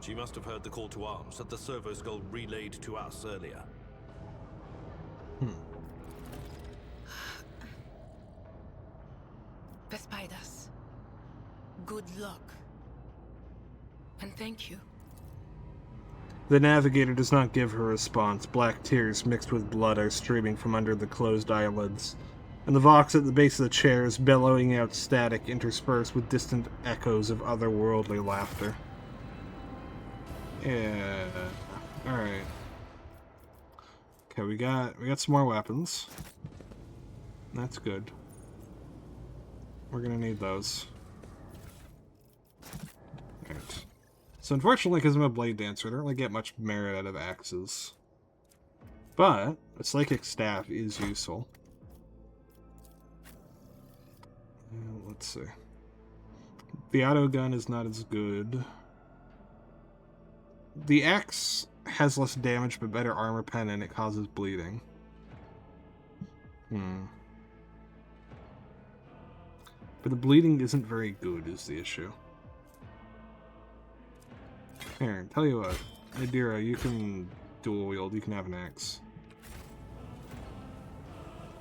She must have heard the call to arms that the servo skull relayed to us earlier. Vespidas, good luck. And thank you. The Navigator does not give her response. Black tears mixed with blood are streaming from under the closed eyelids, and the Vox at the base of the chair is bellowing out static interspersed with distant echoes of otherworldly laughter. Yeah. Alright. Okay, we got some more weapons. That's good. We're gonna need those. Alright. So unfortunately, because I'm a blade dancer, I don't really get much merit out of axes. But a psychic staff is useful. Let's see. The auto gun is not as good. The axe has less damage but better armor pen, and it causes bleeding. But the bleeding isn't very good is the issue. Here, tell you what. Adira, you can dual wield, you can have an axe.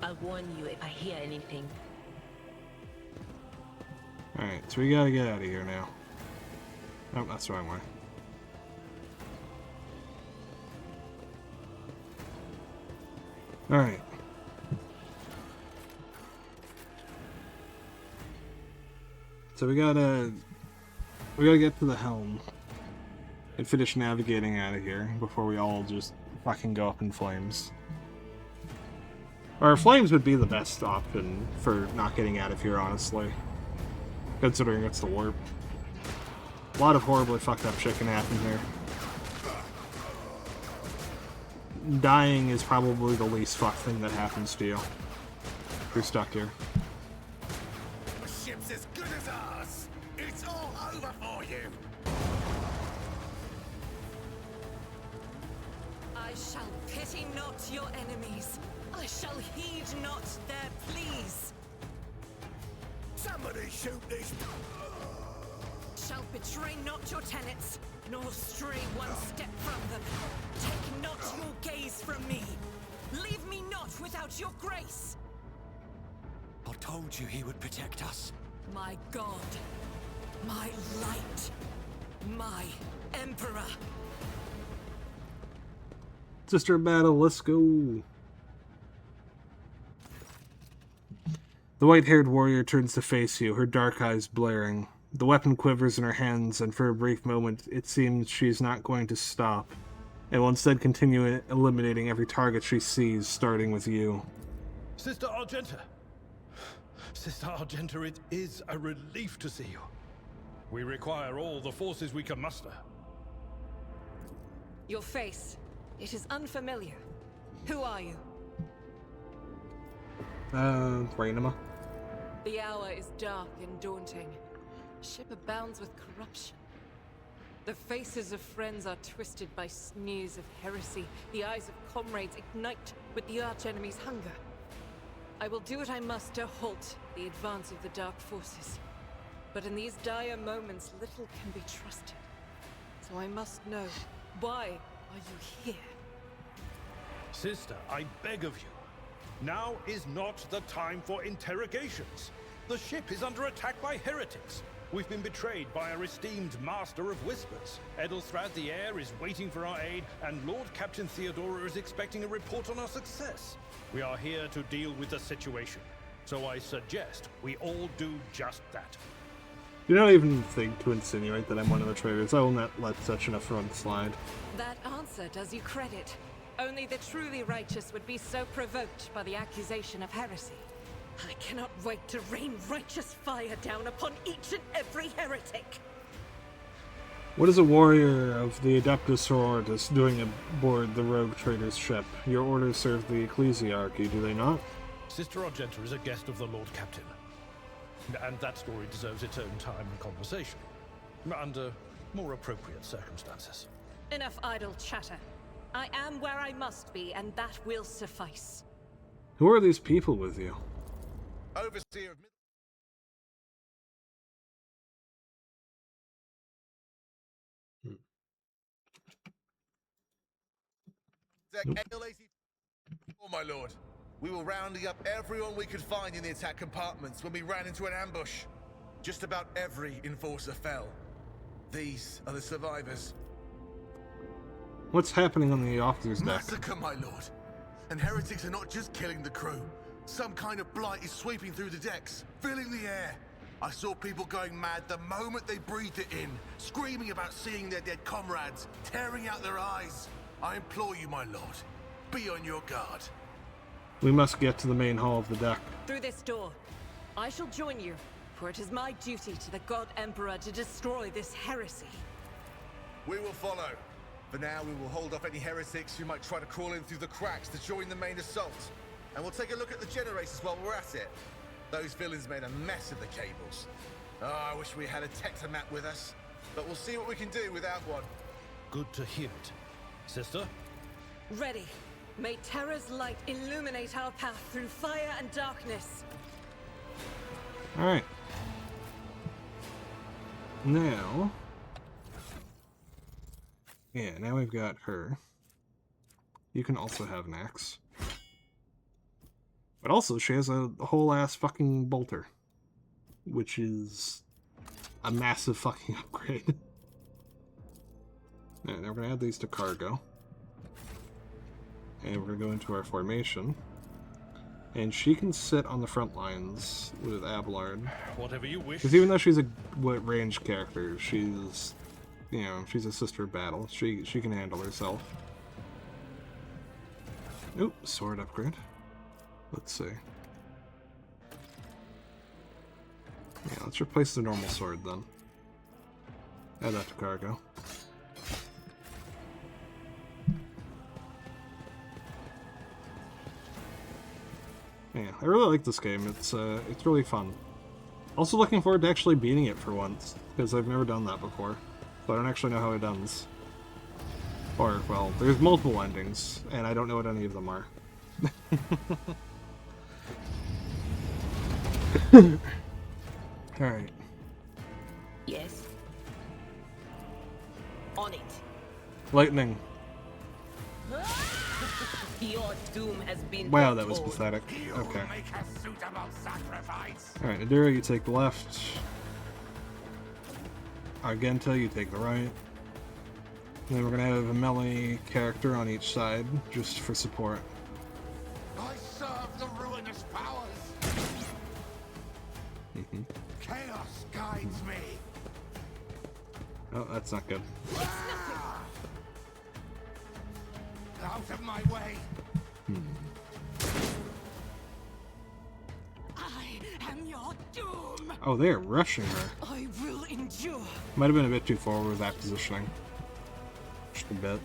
I'll warn you if I hear anything. Alright, so we gotta get out of here now. Oh, that's the wrong way. Alright. So we gotta get to the helm and finish navigating out of here before we all just fucking go up in flames. Or flames would be the best option for not getting out of here, honestly. Considering it's the warp. A lot of horribly fucked up shit can happen here. Dying is probably the least fucked thing that happens to you. If you're stuck here. The ship's as good as ours! It's all over for you! I shall pity not your enemies. I shall heed not their pleas. Somebody shoot these... Shall betray not your tenets, nor stray one step from them. Take not your gaze from me. Leave me not without your grace. I told you he would protect us. My God, my light, my emperor. Sister battle, let's go. The white-haired warrior turns to face you, her dark eyes blaring. The weapon quivers in her hands, and for a brief moment, it seems she is not going to stop, and will instead continue eliminating every target she sees, starting with you. Sister Argenta! Sister Argenta, it is a relief to see you. We require all the forces we can muster. Your face, it is unfamiliar. Who are you? Rainama. The hour is dark and daunting. Ship abounds with corruption. The faces of friends are twisted by sneers of heresy. The eyes of comrades ignite with the archenemy's hunger. I will do what I must to halt the advance of the dark forces. But in these dire moments, little can be trusted. So I must know, why are you here? Sister, I beg of you. Now is not the time for interrogations. The ship is under attack by heretics. We've been betrayed by our esteemed Master of Whispers. Edelthrad the Heir is waiting for our aid, and Lord Captain Theodora is expecting a report on our success. We are here to deal with the situation, so I suggest we all do just that. You don't even think to insinuate that I'm one of the traitors. I will not let such an affront slide. That answer does you credit. Only the truly righteous would be so provoked by the accusation of heresy. I cannot wait to rain righteous fire down upon each and every heretic. What is a warrior of the Adeptus Sororitas doing aboard the rogue trader's ship? Your orders serve the ecclesiarchy, do they not? Sister Argenta is a guest of the Lord Captain. And that story deserves its own time and conversation. Under more appropriate circumstances. Enough idle chatter. I am where I must be, and that will suffice. Who are these people with you? Overseer of Oh, my lord. We were rounding up everyone we could find in the attack compartments when we ran into an ambush. Just about every enforcer fell. These are the survivors. What's happening on the officer's deck? Massacre, my lord. And heretics are not just killing the crew. Some kind of blight is sweeping through the decks, filling the air. I saw people going mad the moment they breathed it in, screaming about seeing their dead comrades, tearing out their eyes. I implore you, my lord, be on your guard. We must get to the main hall of the deck. Through this door. I shall join you, for it is my duty to the God Emperor to destroy this heresy. We will follow. For now, we will hold off any heretics who might try to crawl in through the cracks to join the main assault. And we'll take a look at the generators while we're at it. Those villains made a mess of the cables. Oh, I wish we had a Tectomat with us. But we'll see what we can do without one. Good to hear it. Sister? Ready. May Terra's light illuminate our path through fire and darkness. Alright. Now... yeah, now we've got her. You can also have an axe. But also, she has a whole-ass fucking bolter. Which is... a massive fucking upgrade. Alright, now we're gonna add these to cargo. And we're gonna go into our formation. And she can sit on the front lines with Abelard. Whatever you wish. Because even though she's a ranged character, she's... you know, she's a sister of battle. She can handle herself. Oop, sword upgrade. Let's see. Yeah, let's replace the normal sword then. Add that to cargo. Yeah, I really like this game. It's really fun. Also looking forward to actually beating it for once, because I've never done that before. So I don't actually know how it ends. Or, well, there's multiple endings, and I don't know what any of them are. Alright. Yes. On it. Lightning. Your doom has been Wow, that was foretold. pathetic. Okay. Make a suitable sacrifice. Alright, Nadira, you take the left. Argenta, you take the right. And then we're gonna have a melee character on each side, just for support. I serve the ruinous powers. Chaos guides me. Oh, that's not good. Out of my way. I am your doom. Oh, they're rushing her. I will endure. Might have been a bit too forward with that positioning. Just a bit.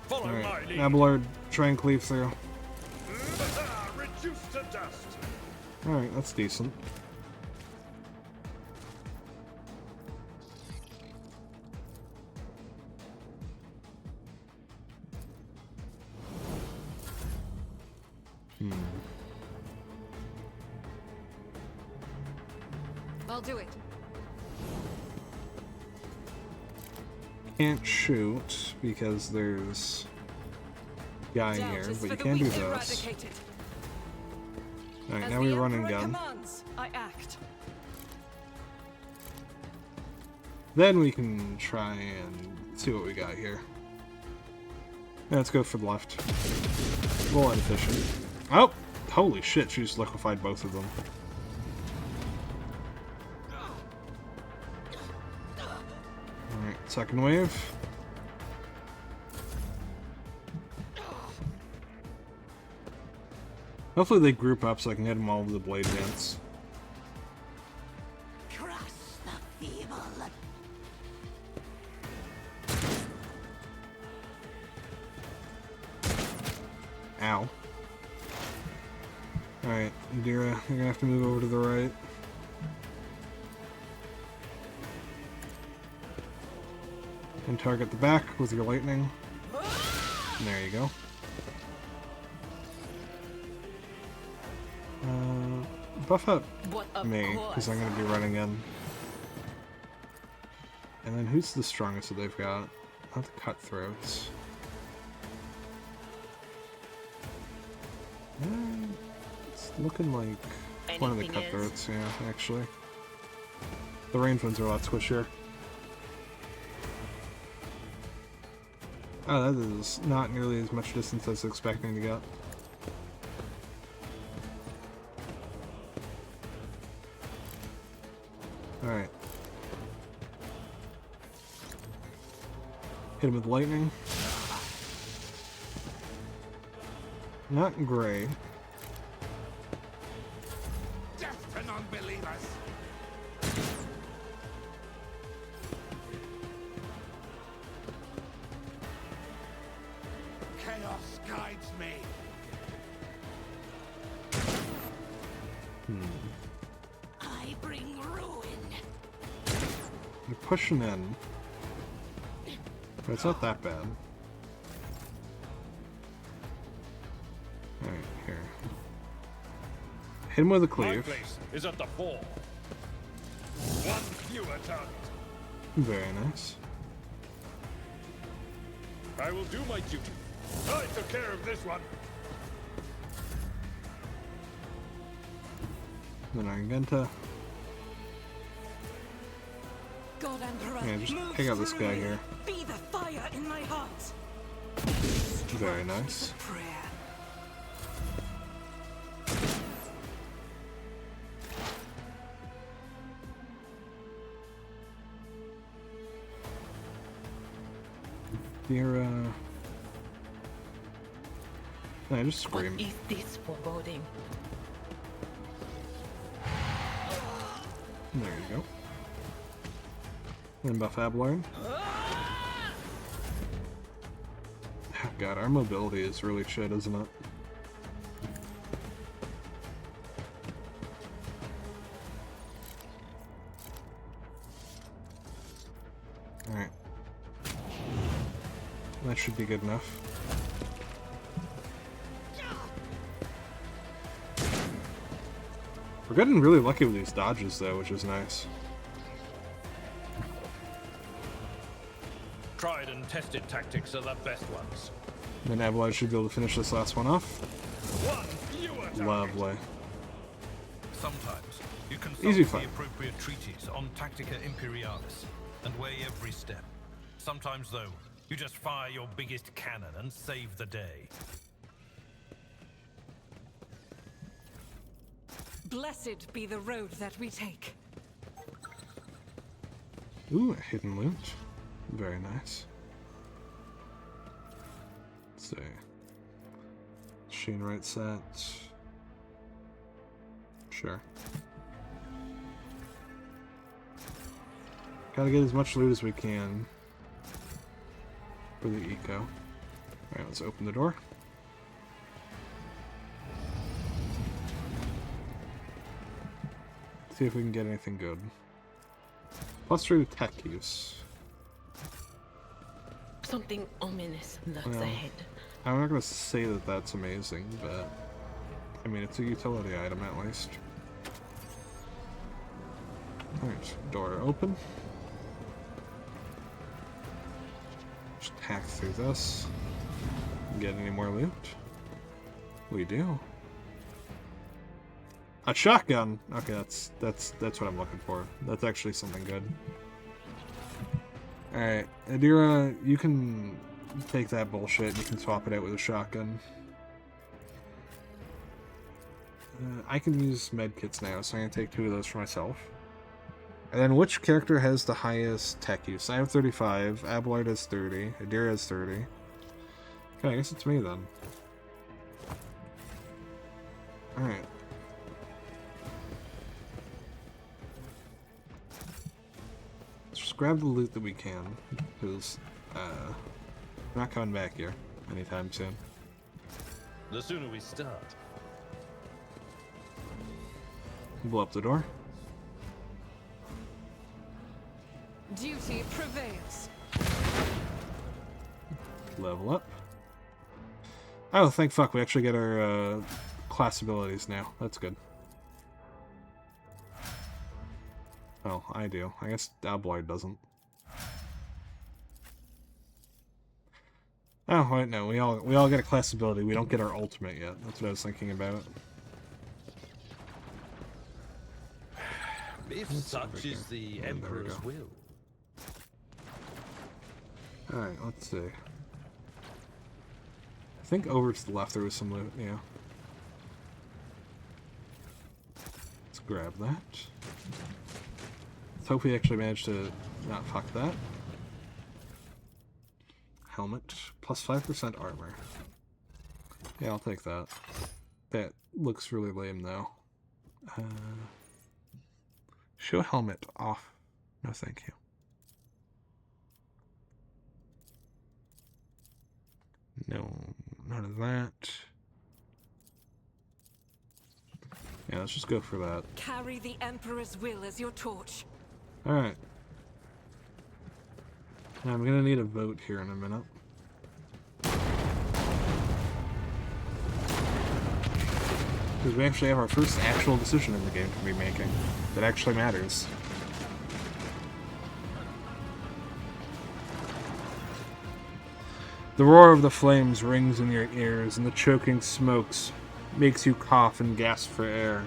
Follow my Alright, lead. Abelard, try and cleave through. Reduced to dust. Alright, that's decent. I'll do it. Can't shoot because there's a guy Doubt here, is but for you the can do weak this. eradicated. Alright, As now the we run and Emperor gun. commands, I act. Then we can try and see what we got here. Yeah, let's go for the left. Roll inefficient. Oh! Holy shit, she just liquefied both of them. Alright, second wave. Hopefully they group up so I can hit them all with the blade dance. Crush Ow. Alright, Adira, you're gonna have to move over to the right. And target the back with your lightning. There you go. Buff up me, because I'm going to be running in. And then who's the strongest that they've got? Not the cutthroats. It's looking like one of the cutthroats, yeah, actually. The ranged ones are a lot squishier. Oh, that is not nearly as much distance as I was expecting to get. Alright. Hit him with lightning. Not great. Death to non-believers! Chaos guides me. I bring ruin. You're pushing in. But it's not that bad. Alright, here. Hit him with a cleave. My place is at the fore. One fewer target. Very nice. I will do my duty. I took care of this one. Then Argenta. God Emperor, Yeah, just move take out this through guy me. here. Be the fire in my heart. Very nice. Prayer. You're, I just scream. What is this foreboding? There you go. And buff Abelard. God, our mobility is really shit, isn't it? Alright. That should be good enough. We're getting really lucky with these dodges, though, which is nice. Tried and tested tactics are the best ones. Then Abelard should be able to finish this last one off. One fewer target. Lovely. Sometimes you consult Easy the fight. appropriate treatise on Tactica Imperialis and weigh every step. Sometimes, though, you just fire your biggest cannon and save the day. Blessed be the road that we take. Ooh, a hidden loot. Very nice. Let's see. Machine right set. Sure. Gotta get as much loot as we can for the eco. Alright, let's open the door. See if we can get anything good. +3 to tech use. Something ominous lurks Well, ahead. I'm not gonna say that that's amazing, but I mean, it's a utility item at least. Alright, door open. Just hack through this. Get any more loot? We do. A shotgun! Okay, that's what I'm looking for. That's actually something good. Alright, Adira, you can take that bullshit, you can swap it out with a shotgun. I can use medkits now, so I'm gonna take 2 of those for myself. And then which character has the highest tech use? I have 35, Abelard has 30, Adira has 30. Okay, I guess it's me then. Alright. Just grab the loot that we can, because we're not coming back here anytime soon. The sooner we start. Blow up the door. Duty prevails. Level up. Oh, thank fuck, we actually get our class abilities now. That's good. Oh, I do. I guess Abloyd doesn't. Oh, wait, no, we all get a class ability. We don't get our ultimate yet. That's what I was thinking about. If such is the Emperor's will. Alright, let's see. I think over to the left there was some loot, yeah. Let's grab that. Let's hope we actually managed to not fuck that. Helmet, plus 5% armor. Yeah, I'll take that. That looks really lame though. Show helmet off. No thank you. No, none of that. Yeah, let's just go for that. Carry the Emperor's will as your torch. Alright. I'm gonna need a vote here in a minute. Because we actually have our first actual decision in the game to be making. That actually matters. The roar of the flames rings in your ears, and the choking smokes makes you cough and gasp for air.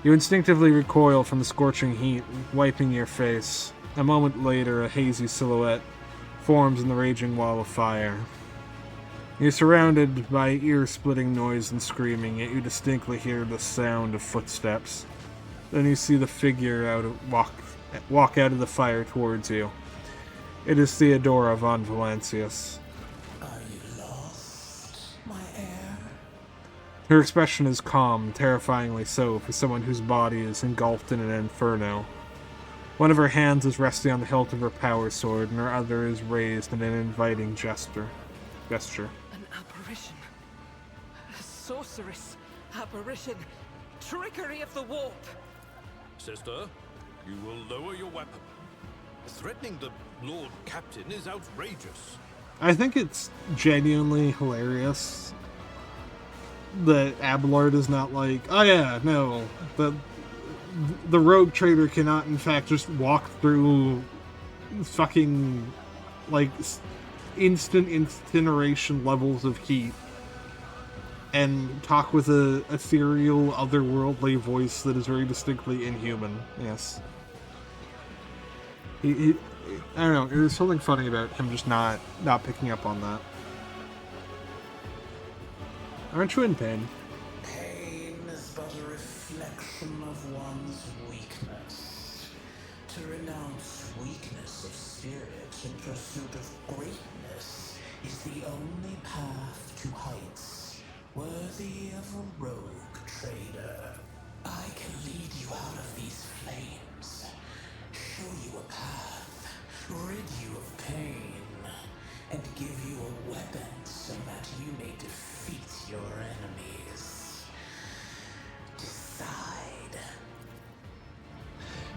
You instinctively recoil from the scorching heat, wiping your face. A moment later, a hazy silhouette forms in the raging wall of fire. You're surrounded by ear-splitting noise and screaming, yet you distinctly hear the sound of footsteps. Then you see the figure walk out of the fire towards you. It is Theodora von Valancius. Are you lost, my heir? Her expression is calm, terrifyingly so, for someone whose body is engulfed in an inferno. One of her hands is resting on the hilt of her power sword, and her other is raised in an inviting gesture. An apparition. A sorceress. Apparition. Trickery of the warp. Sister, you will lower your weapon. Threatening the Lord Captain is outrageous. I think it's genuinely hilarious that Abelard is not like, oh yeah, no, the rogue trader cannot in fact just walk through fucking, like, instant incineration levels of heat and talk with a ethereal, otherworldly voice that is very distinctly inhuman. Yes. He I don't know, there's something funny about him just not picking up on that. Aren't you in pain? Pain is but a reflection of one's weakness. To renounce weakness of spirit in pursuit of greatness is the only path to heights worthy of a rogue trader. I can lead you out of these flames, show you a path, rid you of pain, and give you a weapon so that you may defeat your enemies. Decide.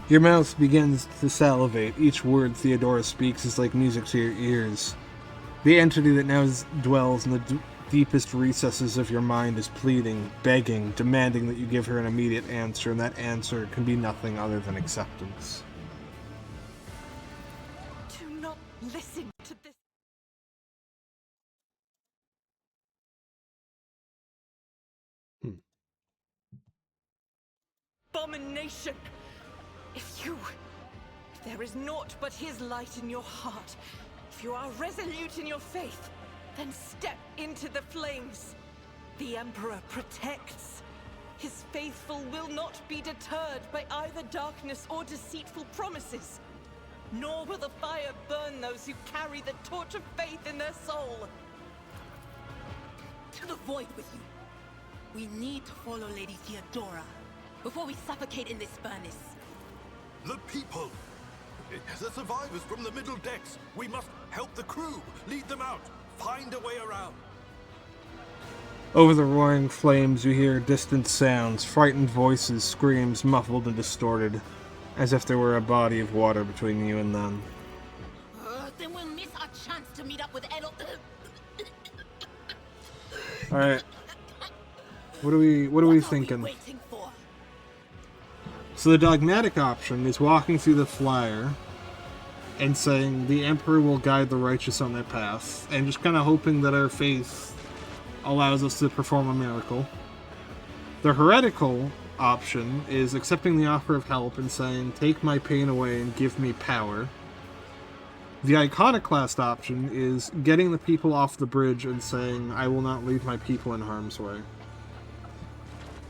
Your mouth begins to salivate. Each word Theodora speaks is like music to your ears. The entity that now dwells in the deepest recesses of your mind is pleading, begging, demanding that you give her an immediate answer, and that answer can be nothing other than acceptance. Do not listen to this abomination. If there is naught but his light in your heart, if you are resolute in your faith, then step into the flames. The Emperor protects. His faithful will not be deterred by either darkness or deceitful promises. Nor will the fire burn those who carry the torch of faith in their soul. To the void with you. We need to follow Lady Theodora before we suffocate in this furnace. The people! The survivors from the middle decks! We must help the crew! Lead them out! Find a way around! Over the roaring flames, you hear distant sounds, frightened voices, screams muffled and distorted, as if there were a body of water between you and them. Then we'll miss our chance to meet up with Edel. Alright. What are we thinking? So the dogmatic option is walking through the flyer and saying the Emperor will guide the righteous on their path, and just kind of hoping that our faith allows us to perform a miracle. The heretical option is accepting the offer of help and saying, take my pain away and give me power. The iconoclast option is getting the people off the bridge and saying, I will not leave my people in harm's way.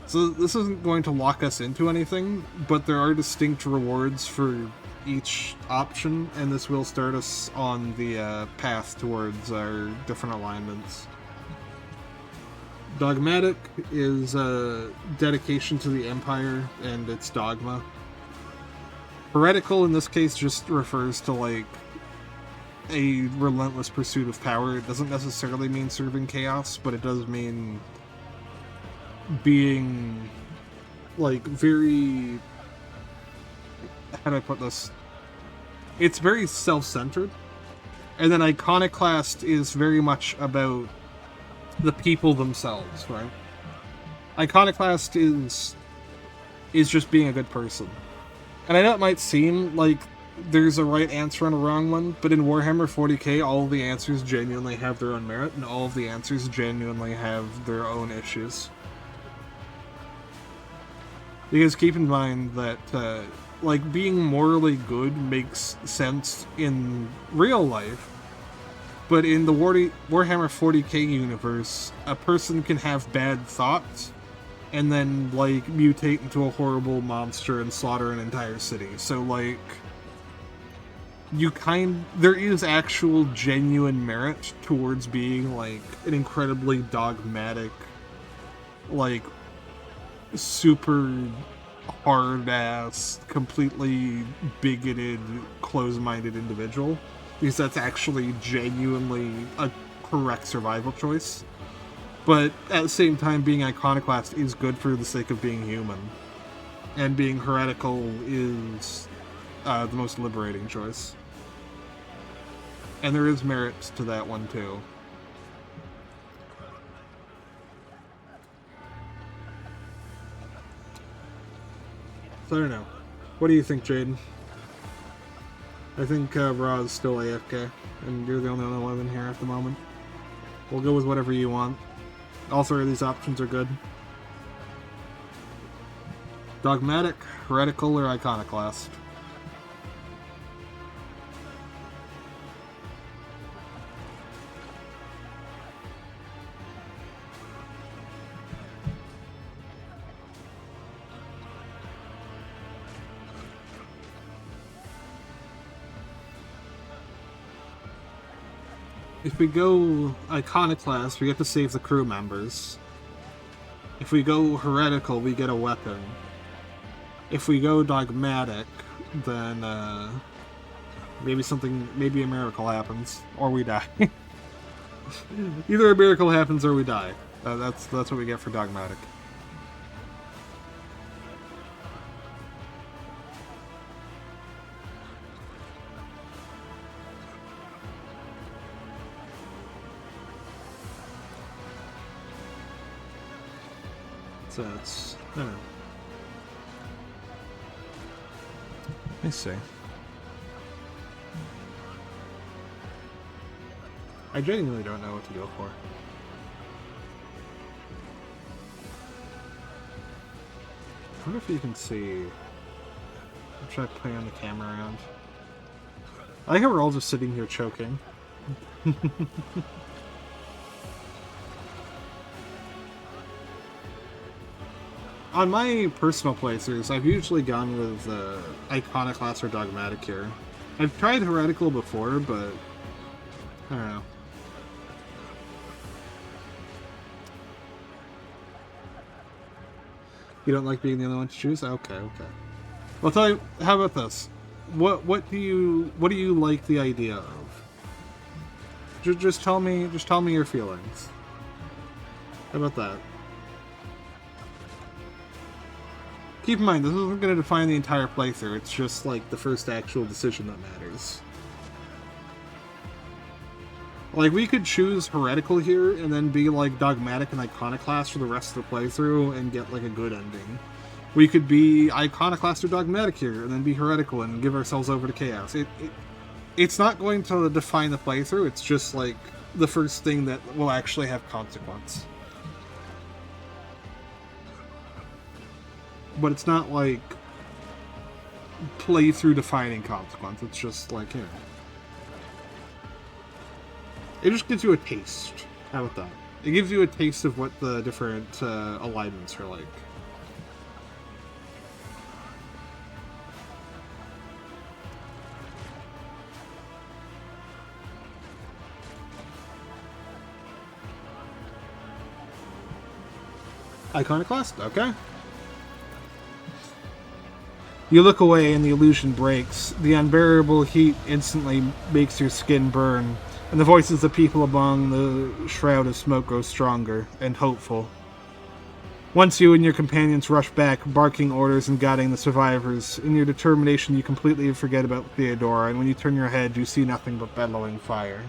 So this isn't going to lock us into anything, but there are distinct rewards for each option, and this will start us on the path towards our different alignments. Dogmatic is a dedication to the Empire and its dogma. Heretical, in this case, just refers to, like, a relentless pursuit of power. It doesn't necessarily mean serving chaos, but it does mean being, like, very... how do I put this? It's very self-centered. And then Iconoclast is very much about the people themselves, right? Iconoclast is just being a good person. And I know it might seem like there's a right answer and a wrong one, but in Warhammer 40k, all of the answers genuinely have their own merit, and all of the answers genuinely have their own issues. Because keep in mind that, like, being morally good makes sense in real life, but in the Warhammer 40k universe, a person can have bad thoughts and then, like, mutate into a horrible monster and slaughter an entire city. So, like, there is actual genuine merit towards being, like, an incredibly dogmatic, like, super hard-ass, completely bigoted, close-minded individual, because that's actually genuinely a correct survival choice. But at the same time, being iconoclast is good for the sake of being human, and being heretical is the most liberating choice. And there is merit to that one too. So I don't know. What do you think, Jaden? I think Ra is still AFK, and you're the only one in here at the moment. We'll go with whatever you want. All three of these options are good. Dogmatic, heretical, or iconoclast? If we go iconoclast, we get to save the crew members. If we go heretical, we get a weapon. If we go dogmatic, then maybe a miracle happens, or we die. Either a miracle happens or we die. That's what we get for dogmatic. So it's, I don't know. Let me see. I genuinely don't know what to go for. I wonder if you can see. I'll try playing on the camera around. I like how we're all just sitting here choking. On my personal playthroughs, I've usually gone with Iconoclast or Dogmatic here. I've tried Heretical before, but I don't know. You don't like being the only one to choose? Okay, okay. I'll tell you. How about this? What do you like the idea of? Just tell me your feelings. How about that? Keep in mind, this isn't going to define the entire playthrough. It's just, like, the first actual decision that matters. Like, we could choose Heretical here, and then be, like, Dogmatic and Iconoclast for the rest of the playthrough, and get, like, a good ending. We could be Iconoclast or Dogmatic here, and then be Heretical and give ourselves over to Chaos. It's not going to define the playthrough, it's just, like, the first thing that will actually have consequence. But it's not, like, playthrough defining consequence. It's just, like, you know. It just gives you a taste. How about that? It gives you a taste of what the different alignments are like. Iconoclast? Okay. You look away and the illusion breaks. The unbearable heat instantly makes your skin burn, and the voices of people among the shroud of smoke grow stronger and hopeful. Once you and your companions rush back, barking orders and guiding the survivors, in your determination you completely forget about Theodora, and when you turn your head you see nothing but bellowing fire.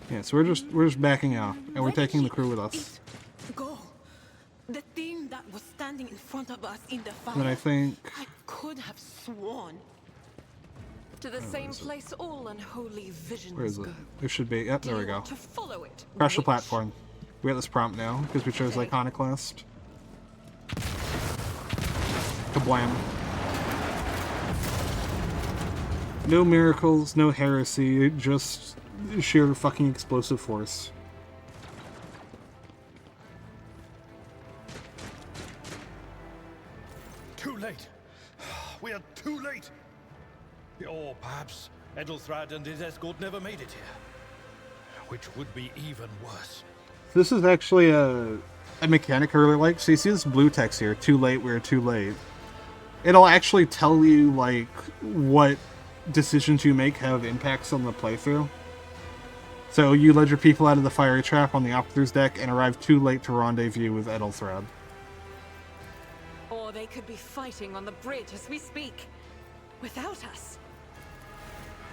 Yeah, so we're just backing out, and we're taking the crew with us. Go. The thing that was standing in front of us in the fire. And then I think I could have sworn. To the same place all unholy visions where is it? go. It should be. Yep, there we go. To follow it. Crash the platform. We got this prompt now because we chose Iconoclast. Kablam. No miracles, no heresy, just sheer fucking explosive force. Too late. We are too late. Or perhaps Edelthrad and his escort never made it here. Which would be even worse. This is actually a mechanic I really like. So you see this blue text here, too late, we're too late. It'll actually tell you, like, what decisions you make have impacts on the playthrough. So you led your people out of the fiery trap on the Opther's deck and arrived too late to rendezvous with Edelthrad. Or they could be fighting on the bridge as we speak, without us.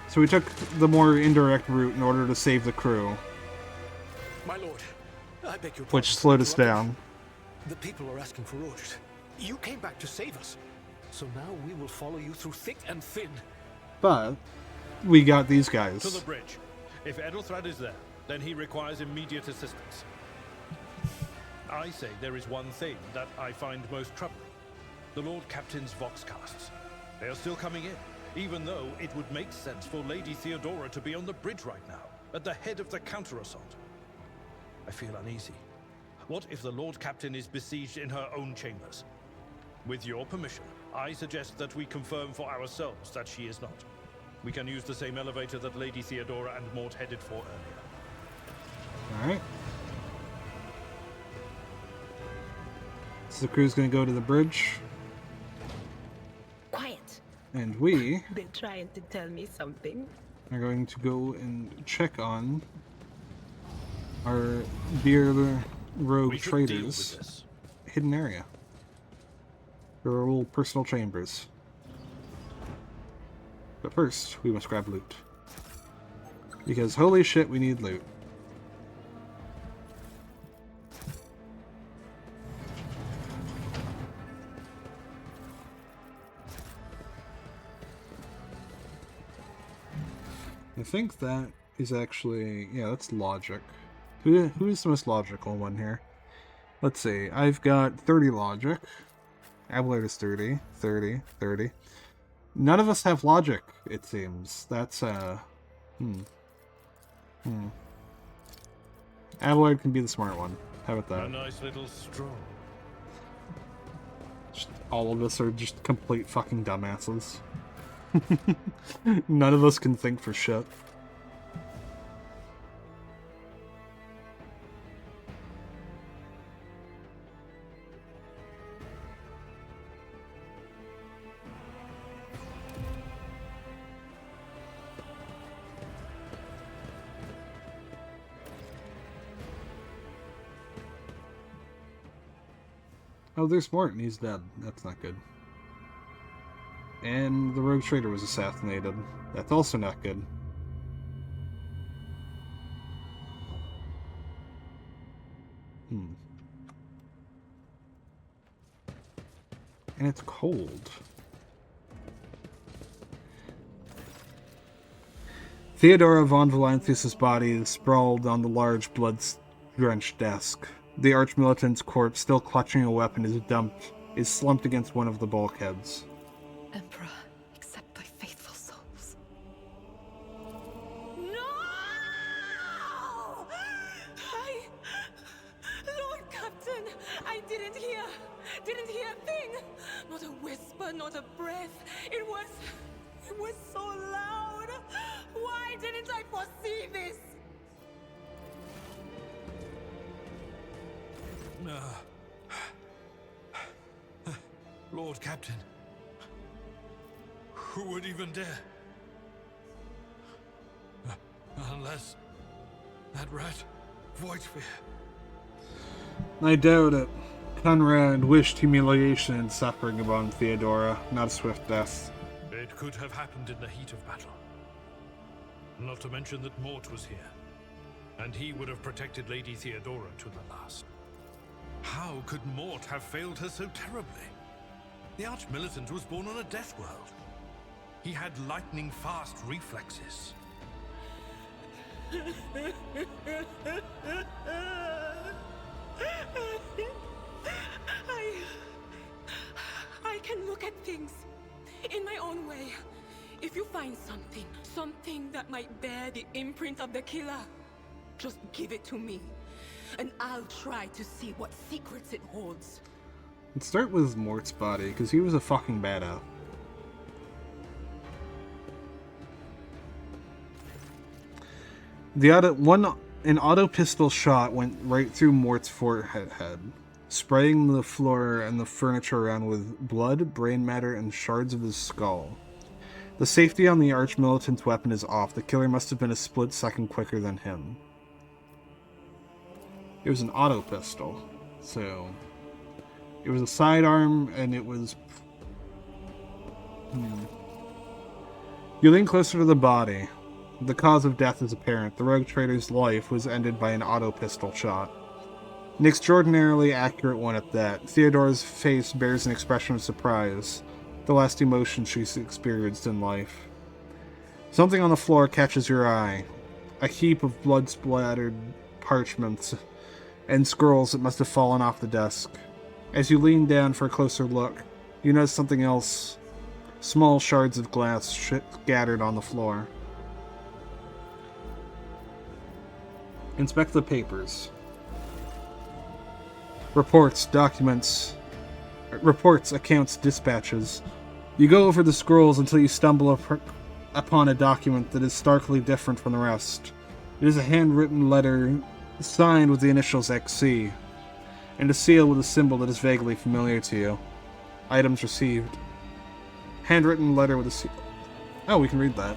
So we took the more indirect route in order to save the crew, My lord, I beg your pardon. which slowed us down. The people are asking for orders. You came back to save us. So now we will follow you through thick and thin. But we got these guys. To the bridge. If Edelthrad is there, then he requires immediate assistance. I say there is one thing that I find most troubling. The Lord Captain's Voxcasts. They are still coming in, even though it would make sense for Lady Theodora to be on the bridge right now, at the head of the counter-assault. I feel uneasy. What if the Lord Captain is besieged in her own chambers? With your permission, I suggest that we confirm for ourselves that she is not. We can use the same elevator that Lady Theodora and Mort headed for earlier. Alright. So the crew's gonna go to the bridge. Quiet. And we Been trying to tell me something. are going to go and check on our dear rogue We should deal with traders' this. hidden area. Their little personal chambers. But first, we must grab loot. Because holy shit, we need loot. I think that is actually, yeah, that's logic. Who is the most logical one here? Let's see, I've got 30 logic. Abelard is 30, 30, 30. None of us have logic, it seems. That's, Abelard can be the smart one. How about that? A nice little stroll. Just, all of us are just complete fucking dumbasses. None of us can think for shit. Oh, there's Morton. He's dead. That's not good. And the rogue trader was assassinated. That's also not good. And it's cold. Theodora von Valancius's body is sprawled on the large, blood-drenched desk. The arch-militant's corpse, still clutching a weapon, is slumped against one of the bulkheads. Emperor, accept thy faithful souls. No! Lord Captain, I didn't hear a thing. Not a whisper, not a breath. It was so loud. Why didn't I foresee this? Lord Captain, who would even dare? Unless that rat, Voidsphere. I doubt it. Conrad wished humiliation and suffering upon Theodora, not a swift death. It could have happened in the heat of battle. Not to mention that Mort was here, and he would have protected Lady Theodora to the last. How could Mort have failed her so terribly? The Arch-Militant was born on a death world. He had lightning-fast reflexes. I can look at things in my own way. If you find something that might bear the imprint of the killer, just give it to me, and I'll try to see what secrets it holds. Let's start with Mort's body, because he was a fucking badass. An auto pistol shot went right through Mort's forehead, spraying the floor and the furniture around with blood, brain matter, and shards of his skull. The safety on the Arch-Militant's weapon is off. The killer must have been a split second quicker than him. It was an auto pistol, so it was a sidearm, and it was... You lean closer to the body. The cause of death is apparent. The rogue trader's life was ended by an auto pistol shot. An extraordinarily accurate one at that. Theodora's face bears an expression of surprise, the last emotion she's experienced in life. Something on the floor catches your eye. A heap of blood-splattered parchments and scrolls that must have fallen off the desk. As you lean down for a closer look, you notice something else. Small shards of glass scattered on the floor. Inspect the papers. Reports, documents, accounts, dispatches. You go over the scrolls until you stumble upon a document that is starkly different from the rest. It is a handwritten letter signed with the initials XC, and a seal with a symbol that is vaguely familiar to you. Items received. Handwritten letter with a seal. Oh, we can read that.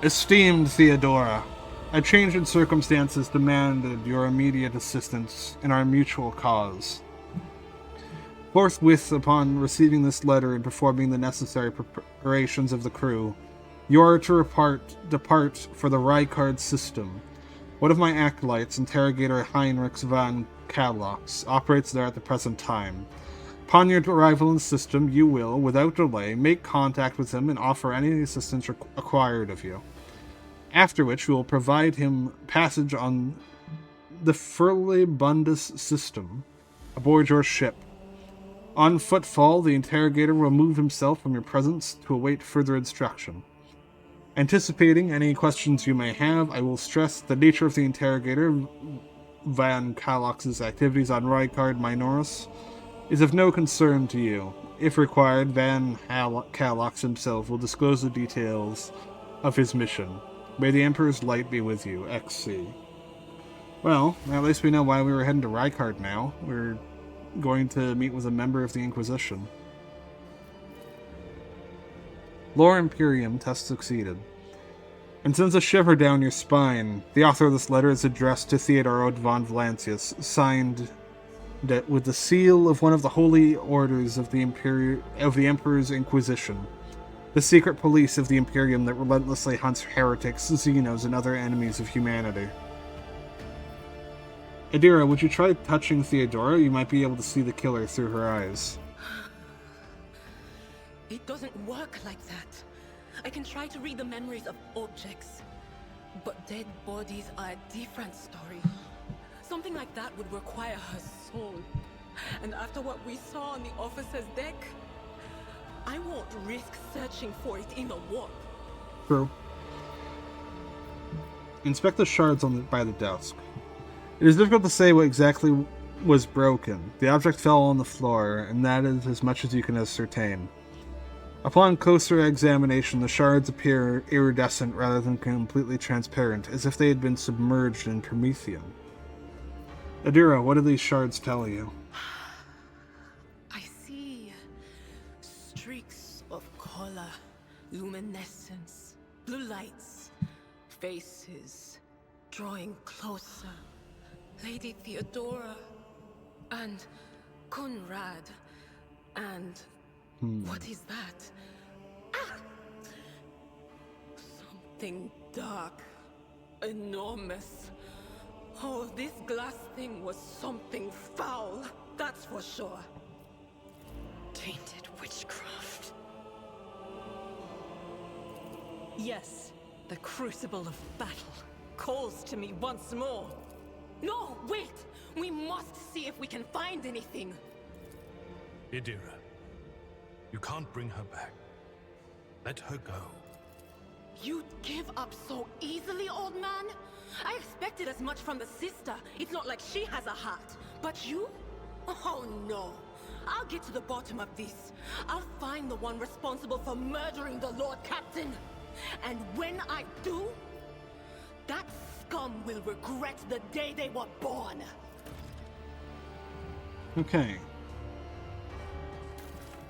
Esteemed Theodora, a change in circumstances demanded your immediate assistance in our mutual cause. Forthwith, upon receiving this letter and performing the necessary preparations of the crew, you are to depart for the Rykard system. One of my acolytes, Interrogator Heinrich von Kadlox, operates there at the present time. Upon your arrival in the system, you will, without delay, make contact with him and offer any assistance required of you. After which, we will provide him passage on the Furlibundus system aboard your ship. On footfall, the interrogator will remove himself from your presence to await further instruction. Anticipating any questions you may have, I will stress the nature of the interrogator Van Kalox's activities on Rykard Minoris is of no concern to you. If required, Van Kalox himself will disclose the details of his mission. May the Emperor's light be with you, XC. Well, at least we know why we were heading to Rykard now. We're going to meet with a member of the Inquisition. Lore Imperium test succeeded. And sends a shiver down your spine. The author of this letter is addressed to Theodora von Valancius, signed that with the seal of one of the holy orders of the Emperor's Inquisition, the secret police of the Imperium that relentlessly hunts heretics, Xenos, and other enemies of humanity. Adira, would you try touching Theodora? You might be able to see the killer through her eyes. It doesn't work like that. I can try to read the memories of objects, but dead bodies are a different story. Something like that would require her soul. And after what we saw on the officer's deck, I won't risk searching for it in the warp. True. Inspect the shards by the desk. It is difficult to say what exactly was broken. The object fell on the floor, and that is as much as you can ascertain. Upon closer examination, the shards appear iridescent rather than completely transparent, as if they had been submerged in promethium. Adira, what do these shards tell you? I see streaks of color, luminescence, blue lights, faces, drawing closer. Lady Theodora, and Conrad, and what is that? Ah! Something dark, enormous. Oh, this glass thing was something foul, that's for sure. Tainted witchcraft. Yes, the crucible of battle calls to me once more. No, wait! We must see if we can find anything. Idira, you can't bring her back. Let her go. You'd give up so easily, old man? I expected as much from the sister. It's not like she has a heart. But you? Oh no. I'll get to the bottom of this. I'll find the one responsible for murdering the Lord Captain. And when I do, that scum will regret the day they were born. Okay.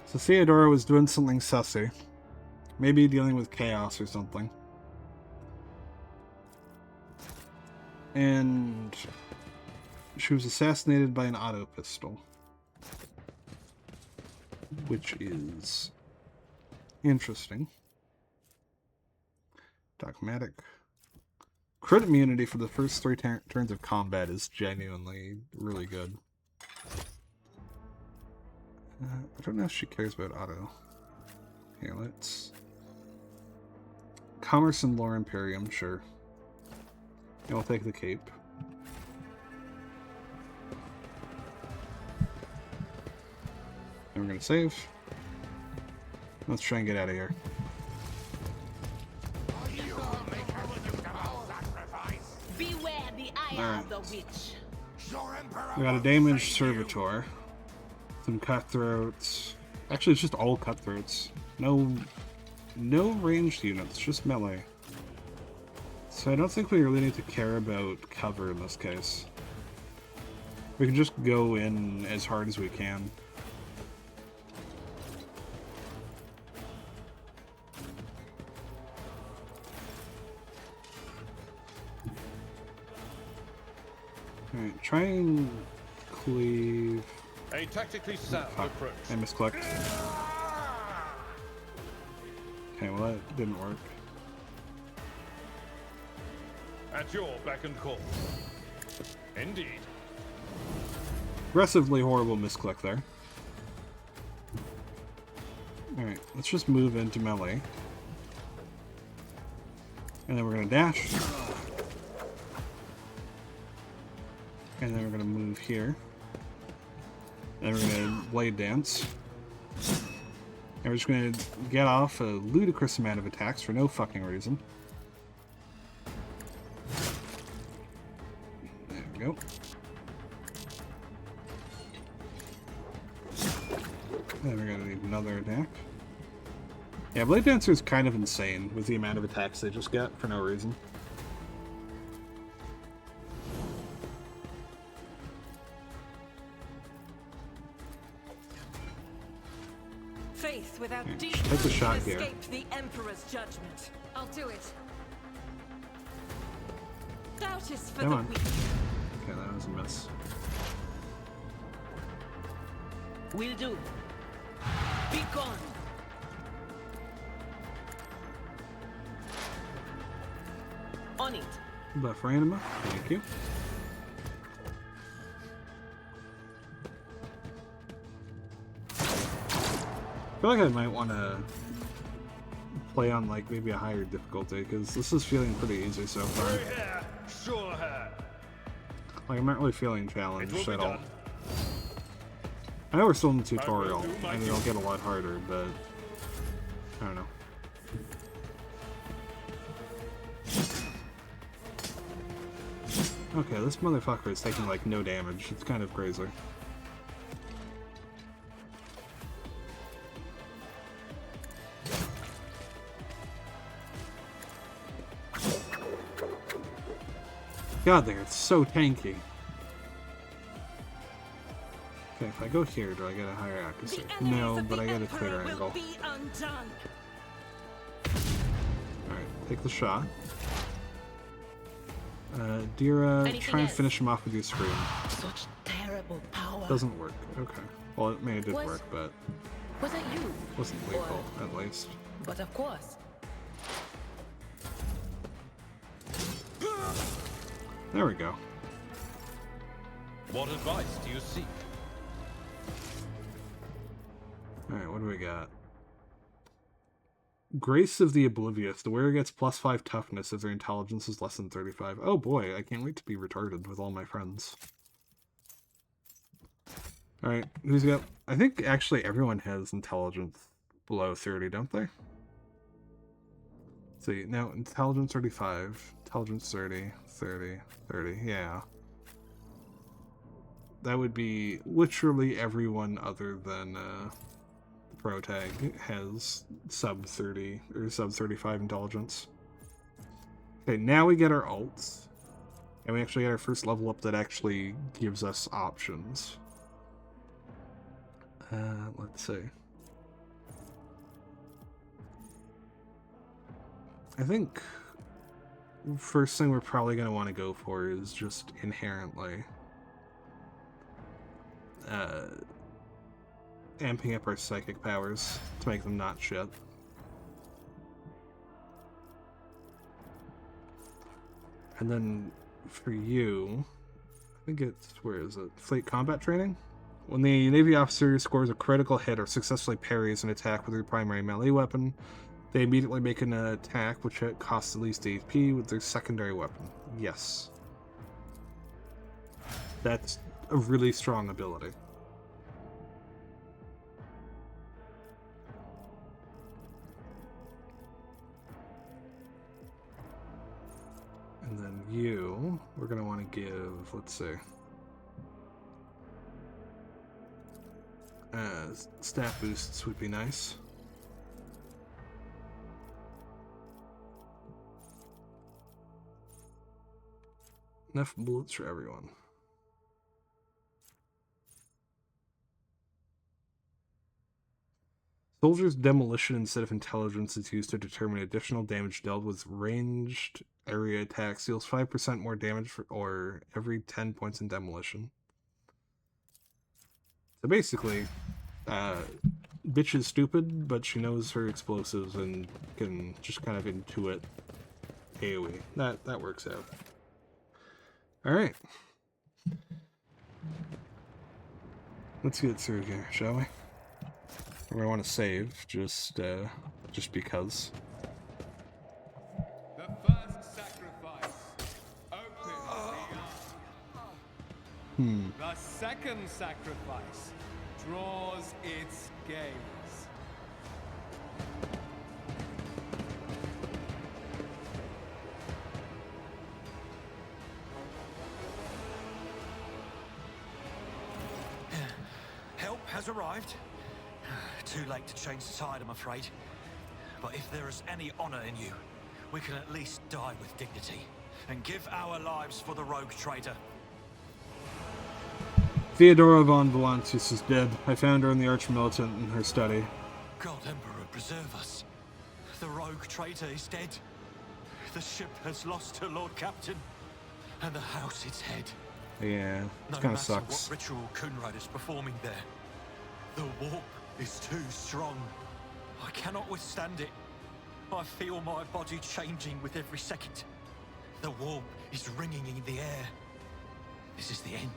So Theodora was doing something sussy. Maybe dealing with chaos or something. And she was assassinated by an auto pistol. Which is interesting. Dogmatic. Crit immunity for the first 3 turns of combat is genuinely really good. I don't know if she cares about auto. Here, let's... Commerce and Lore Imperium, sure. And we'll take the cape. And we're gonna save. Let's try and get out of here. Beware the eye of the witch. We got a damaged servitor. Some cutthroats. Actually, it's just all cutthroats. No ranged units, just melee. So I don't think we really need to care about cover in this case. We can just go in as hard as we can. Alright, try and cleave... A tactically sound approach. I misclicked. Okay, well that didn't work. At your beck and call. Indeed. Aggressively horrible misclick there. Alright, let's just move into melee. And then we're gonna dash. And then we're gonna move here. And we're gonna blade dance. And we're just gonna get off a ludicrous amount of attacks for no fucking reason. There we go. Then we're gonna need another attack. Yeah, Blade Dancer is kind of insane with the amount of attacks they just get for no reason. Faith without deed take a shot here. escape the Emperor's judgment. I'll do it. Doubt is for Come the on. weak. Okay, that was a miss. Will do. Be gone. On it. Buff Ranima, thank you. I feel like I might want to play on like maybe a higher difficulty because this is feeling pretty easy so far. Like I'm not really feeling challenged at all. I know we're still in the tutorial and it'll get a lot harder, but I don't know. Okay, this motherfucker is taking like no damage. It's kind of crazy. God, they're so tanky. Okay, if I go here, do I get a higher accuracy? No, but I get a clearer angle. Alright, take the shot. Dira, try and finish him off with your scream. Such terrible power. Doesn't work. Okay. Well, it may have did work, but was it you? Wasn't lethal, at least. But of course. There we go. What advice do you seek? Alright, what do we got? Grace of the Oblivious. The wearer gets +5 toughness if their intelligence is less than 35. Oh boy, I can't wait to be retarded with all my friends. Alright, who's got... I think actually everyone has intelligence below 30, don't they? Let's see, now intelligence 35, intelligence 30, 30, 30, yeah. That would be literally everyone other than Pro Tag has sub 30 or sub 35 intelligence. Okay, now we get our ults. And we actually get our first level up that actually gives us options. Let's see. I think first thing we're probably going to want to go for is just inherently amping up our psychic powers to make them not shit. And then for you, I think it's, where is it? Fleet combat training? When the Navy officer scores a critical hit or successfully parries an attack with their primary melee weapon, they immediately make an attack which costs at least AP with their secondary weapon. Yes. That's a really strong ability. And then you, we're going to want to give, let's see, stat boosts would be nice. Enough bullets for everyone. Soldier's demolition instead of intelligence is used to determine additional damage dealt with ranged area attacks. Deals 5% more damage or every 10 points in demolition. So basically, bitch is stupid, but she knows her explosives and can just kind of intuit AoE. That works out. Alright. Let's get through here, shall we? I want to save, just because. The first sacrifice opens the eye. The second sacrifice draws its gaze. Help has arrived. Too late to change the tide, I'm afraid. But if there is any honor in you, we can at least die with dignity and give our lives for the rogue traitor. Theodora von Volantius is dead. I found her in the Archmilitant in her study. God Emperor, preserve us. The rogue traitor is dead. The ship has lost her Lord Captain, and the house its head. Yeah, it No kind of matter sucks. what ritual Kunrad is performing there, The warp is too strong. I cannot withstand it. I feel my body changing with every second. The warp is ringing in the air. This is the end.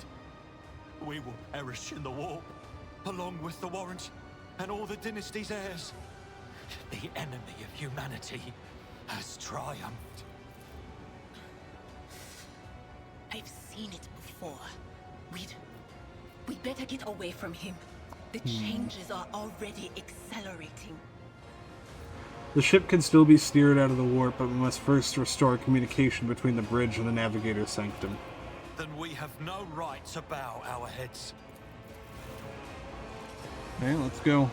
We will perish in the warp, along with the Warrant and all the dynasty's heirs. The enemy of humanity has triumphed. I've seen it before. We'd better get away from him. The changes are already accelerating. The ship can still be steered out of the warp, but we must first restore communication between the bridge and the navigator's sanctum. Then we have no right to bow our heads. Okay, let's go.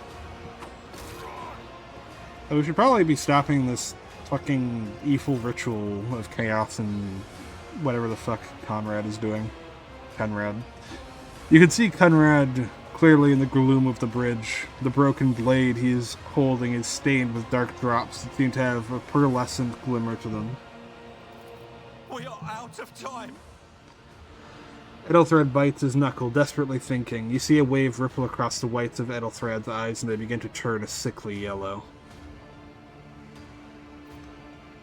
Oh, we should probably be stopping this fucking evil ritual of chaos and whatever the fuck Conrad is doing. Conrad. You can see Conrad clearly in the gloom of the bridge. The broken blade he is holding is stained with dark drops that seem to have a pearlescent glimmer to them. We are out of time. Ethelthred bites his knuckle, desperately thinking. You see a wave ripple across the whites of Ethelthred's eyes, and they begin to turn a sickly yellow.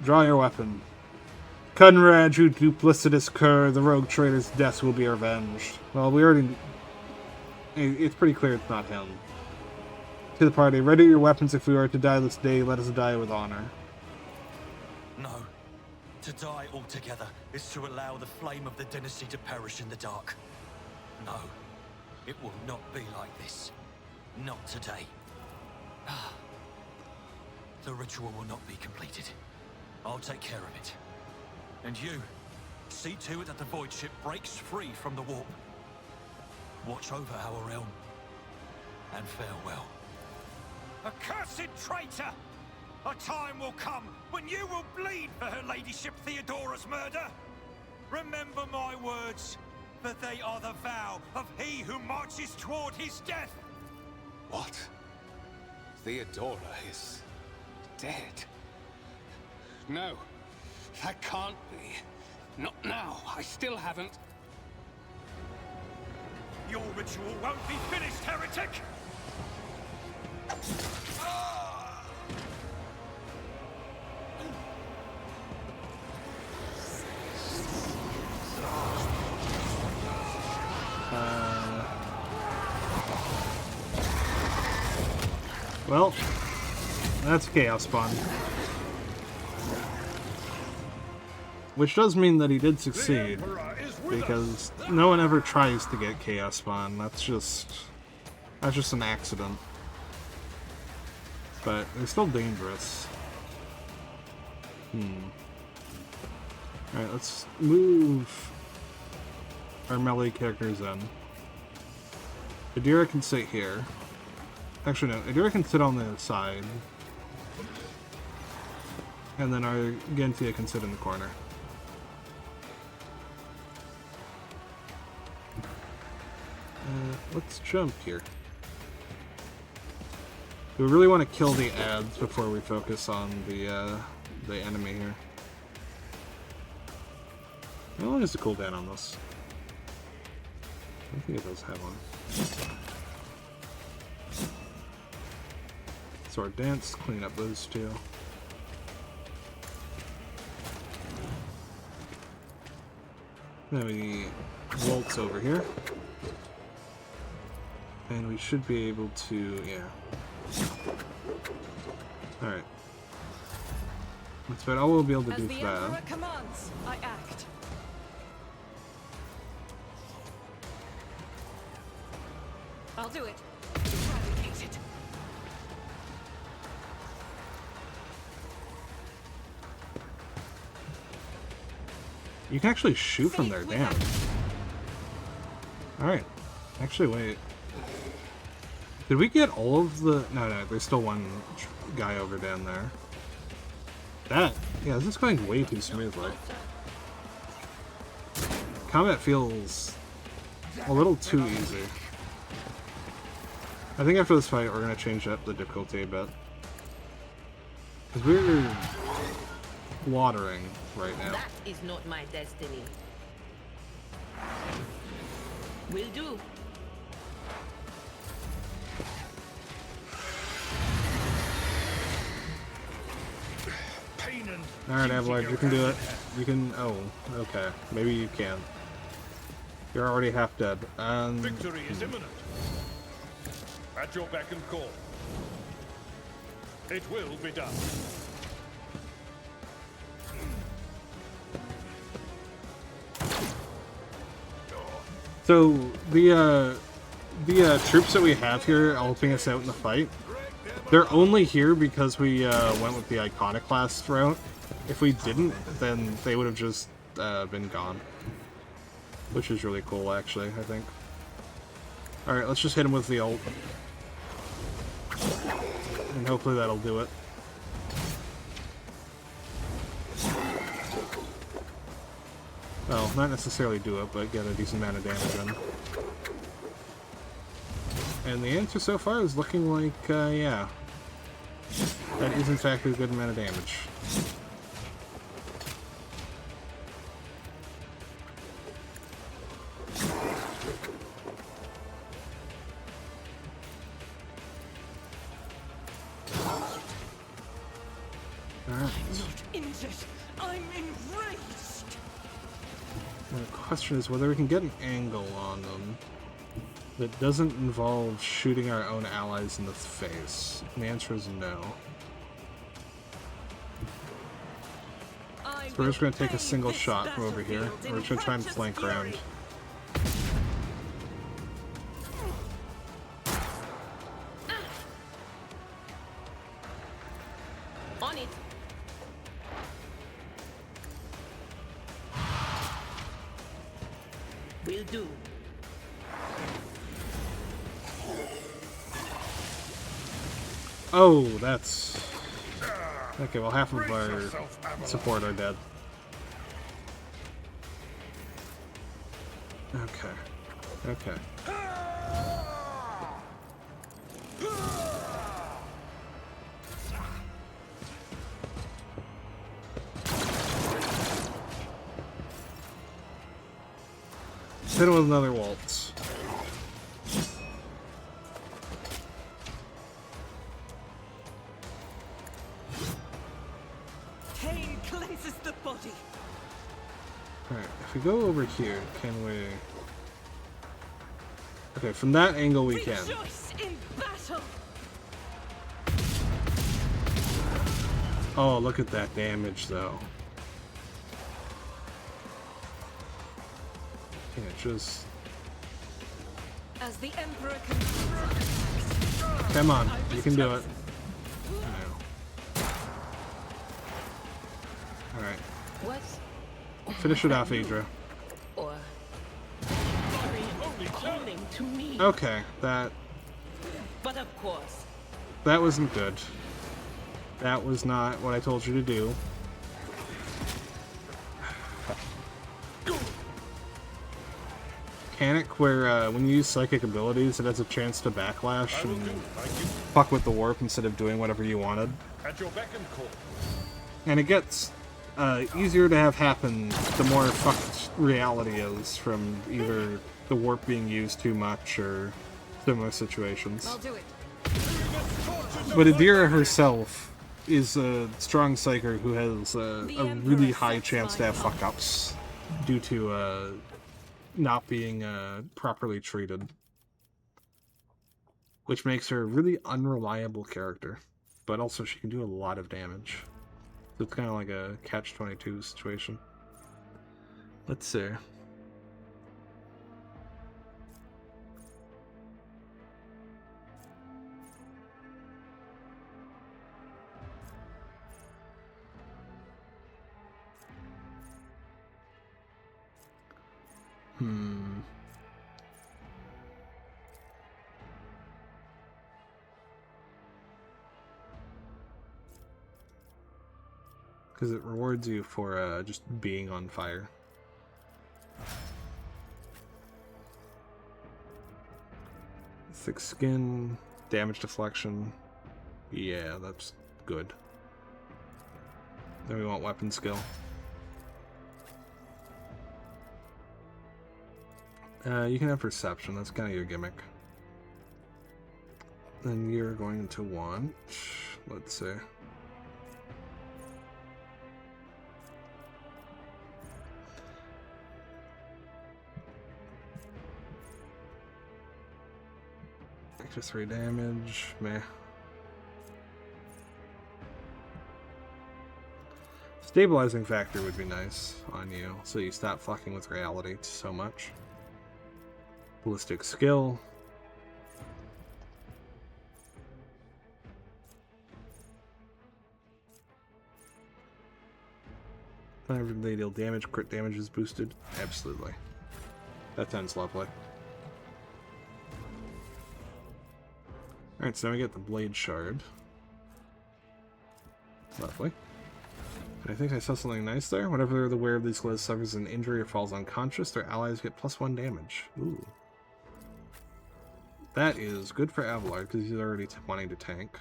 Draw your weapon. Conrad, you duplicitous cur, the rogue traitor's death will be avenged. Well, we already... It's pretty clear it's not him. To the party, ready your weapons. If we are to die this day, let us die with honor. No. To die altogether is to allow the flame of the dynasty to perish in the dark. No. It will not be like this. Not today. The ritual will not be completed. I'll take care of it. And you, see to it that the void ship breaks free from the warp. Watch over our realm. And farewell. Accursed traitor! A time will come when you will bleed for her ladyship Theodora's murder. Remember my words, for they are the vow of he who marches toward his death. What? Theodora is dead? No, that can't be. Not now. I still haven't. Your ritual won't be finished, heretic! Well, that's Chaos Spawn. Which does mean that he did succeed, because no one ever tries to get Chaos Spawn. That's just an accident. But they're still dangerous. Alright, let's move our melee characters in. Adira can sit here. Actually, no. Adira can sit on the side. And then our Gentia can sit in the corner. Let's jump here. We really want to kill the ads before we focus on the enemy here. How long is the cooldown on this? I think it does have one. Sword Dance, clean up those two. Then we waltz over here. And we should be able to, yeah. Alright. That's about all we'll be able to do for that. As the Emperor commands, I act. I'll do it. Eradicate it. You can actually shoot from there, damn. Alright. Actually, wait. Did we get all of the... No, there's still one guy over down there. Yeah, this is going way too smoothly. Combat feels a little too easy. I think after this fight, we're going to change up the difficulty a bit. Because we're watering right now. That is not my destiny. Will do. Alright, Avalanche, you can do it. You can... Oh, okay. Maybe you can. You're already half dead. Victory is imminent. At your beck and call. It will be done. So, the troops that we have here helping us out in the fight, they're only here because we went with the Iconoclast route. If we didn't, then they would have just been gone. Which is really cool, actually, I think. Alright, let's just hit him with the ult. And hopefully that'll do it. Well, not necessarily do it, but get a decent amount of damage in. And the answer so far is looking like, yeah. That is in fact a good amount of damage. I'm not injured. I'm enraged. Now the question is whether we can get an angle on them that doesn't involve shooting our own allies in the face. And the answer is no. So we're just going to take a single shot from over here. We're just going to try and flank around. On it. Will do. Oh, that's... Okay, well half of our support are dead. Okay. Okay. Hit him with another waltz. Pain cleanses the body. Alright, if we go over here, can we... Okay, from that angle we can. Rejoice in battle. Oh, look at that damage, though. Yeah, just... As the Emperor can... Come on, you can do it. Alright. What? Finish it off, Adra. Or calling to me. Okay, that But of course. that wasn't good. That was not what I told you to do. Mechanic where when you use psychic abilities, it has a chance to backlash and fuck with the warp instead of doing whatever you wanted. At your beck and call. And it gets easier to have happen the more fucked reality is from either the warp being used too much or similar situations. I'll do it. But Adira herself is a strong psyker who has a really high chance to have fuck-ups due to not being properly treated. Which makes her a really unreliable character. But also she can do a lot of damage. So it's kind of like a catch-22 situation. Let's see. Because it rewards you for just being on fire. Thick skin, damage deflection. Yeah, that's good. Then we want weapon skill. You can have perception, that's kind of your gimmick. Then you're going to want... let's see. weak to 3 damage. Meh. Stabilizing factor would be nice on you, so you stop fucking with reality so much. Ballistic skill. Whenever they deal damage, crit damage is boosted. Absolutely. That sounds lovely. Alright, so now we get the blade shard. Lovely. I think I saw something nice there. Whenever the wearer of these gloves suffers an injury or falls unconscious, their allies get +1 damage. Ooh. That is good for Abelard, because he's already wanting to tank.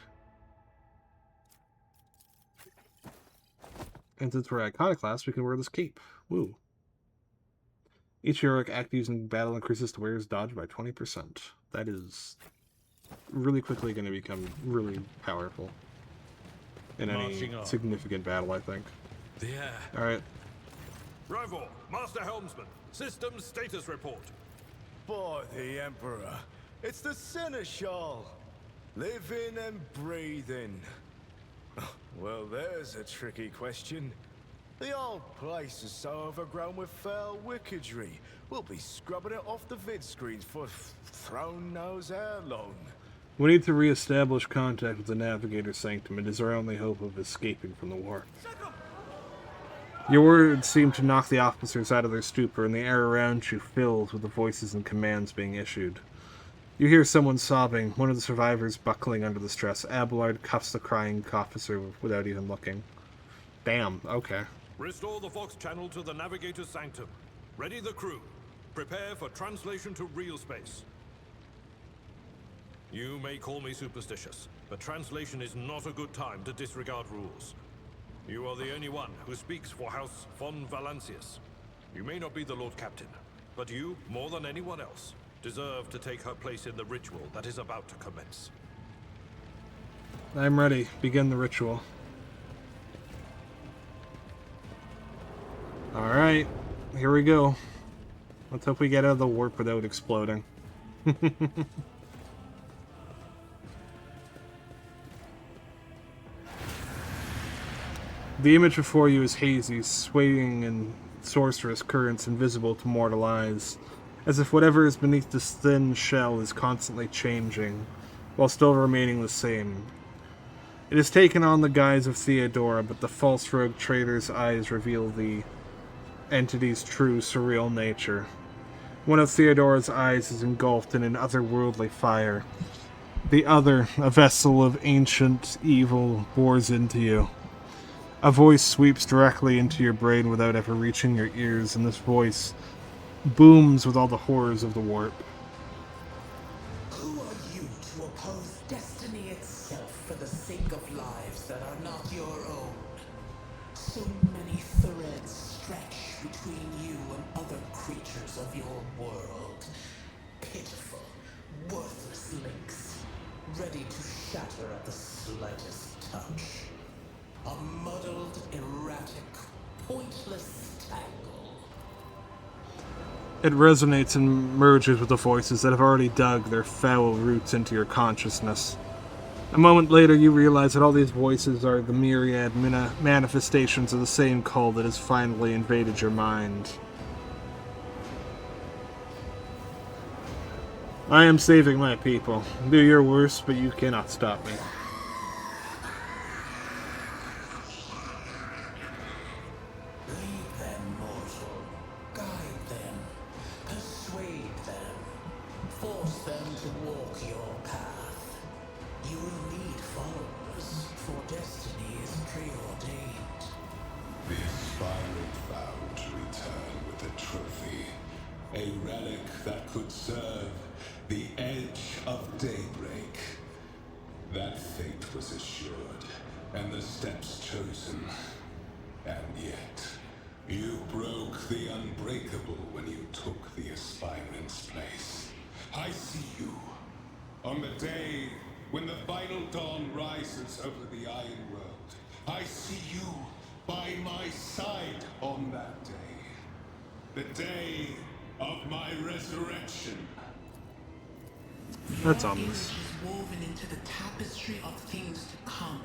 And since we're Iconoclast, we can wear this cape. Woo. Each heroic act used in battle increases the wearer's dodge by 20%. That is really quickly going to become really powerful in any significant battle, I think. Yeah. Alright. Rival, Master Helmsman, system status report. By the Emperor, it's the Seneschal. Living and breathing. Well, there's a tricky question. The old place is so overgrown with foul wickedry. We'll be scrubbing it off the vid screens for throne knows how long. We need to re-establish contact with the Navigator Sanctum. It is our only hope of escaping from the war. Your words seem to knock the officers out of their stupor, and the air around you fills with the voices and commands being issued. You hear someone sobbing, one of the survivors buckling under the stress. Abelard cuffs the crying officer without even looking. Damn, okay. Restore the Vox channel to the Navigator's Sanctum. Ready the crew. Prepare for translation to real space. You may call me superstitious, but translation is not a good time to disregard rules. You are the only one who speaks for House von Valancius. You may not be the Lord Captain, but you, more than anyone else, deserve to take her place in the ritual that is about to commence. I'm ready. Begin the ritual. Alright, here we go. Let's hope we get out of the warp without exploding. The image before you is hazy, swaying in sorcerous currents invisible to mortal eyes, as if whatever is beneath this thin shell is constantly changing, while still remaining the same. It has taken on the guise of Theodora, but the false rogue trader's eyes reveal the entity's true, surreal nature. One of Theodora's eyes is engulfed in an otherworldly fire. The other, a vessel of ancient evil, bores into you. A voice sweeps directly into your brain without ever reaching your ears, and this voice booms with all the horrors of the warp. Who are you to oppose destiny itself for the sake of lives that are not your own? So many threads stretch between you and other creatures of your world. Pitiful, worthless links, ready to shatter at the slightest touch. A muddled, erratic, pointless tangle. It resonates and merges with the voices that have already dug their foul roots into your consciousness. A moment later, you realize that all these voices are the myriad manifestations of the same call that has finally invaded your mind. I am saving my people. Do your worst, but you cannot stop me. A relic that could serve the edge of daybreak. That fate was assured, and the steps chosen. And yet, you broke the unbreakable when you took the aspirant's place. I see you. On the day when the final dawn rises over the Iron World, I see you by my side on that day. The day of my resurrection. That's Your ominous. image is woven into the tapestry of things to come.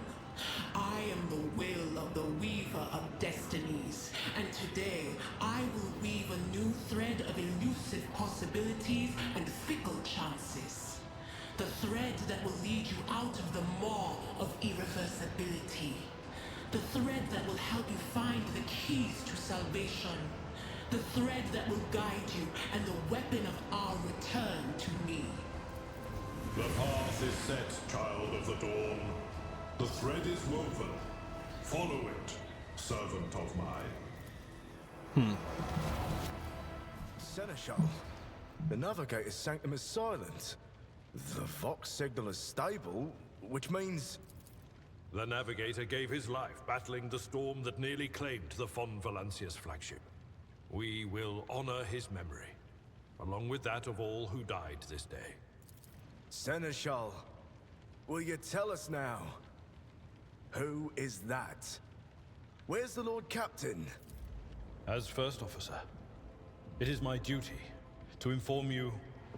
I am the will of the weaver of destinies, and today I will weave a new thread of elusive possibilities and fickle chances. The thread that will lead you out of the maw of irreversibility. The thread that will help you find the keys to salvation. The thread that will guide you and the weapon of our return to me. The path is set, child of the dawn. The thread is woven. Follow it, servant of mine. Seneschal, the Navigator's sanctum is silent. The Vox signal is stable, which means... The Navigator gave his life battling the storm that nearly claimed the Von Valancius flagship. We will honor his memory, along with that of all who died this day. Seneschal, will you tell us now? Who is that? Where's the Lord Captain? As First Officer, it is my duty to inform you,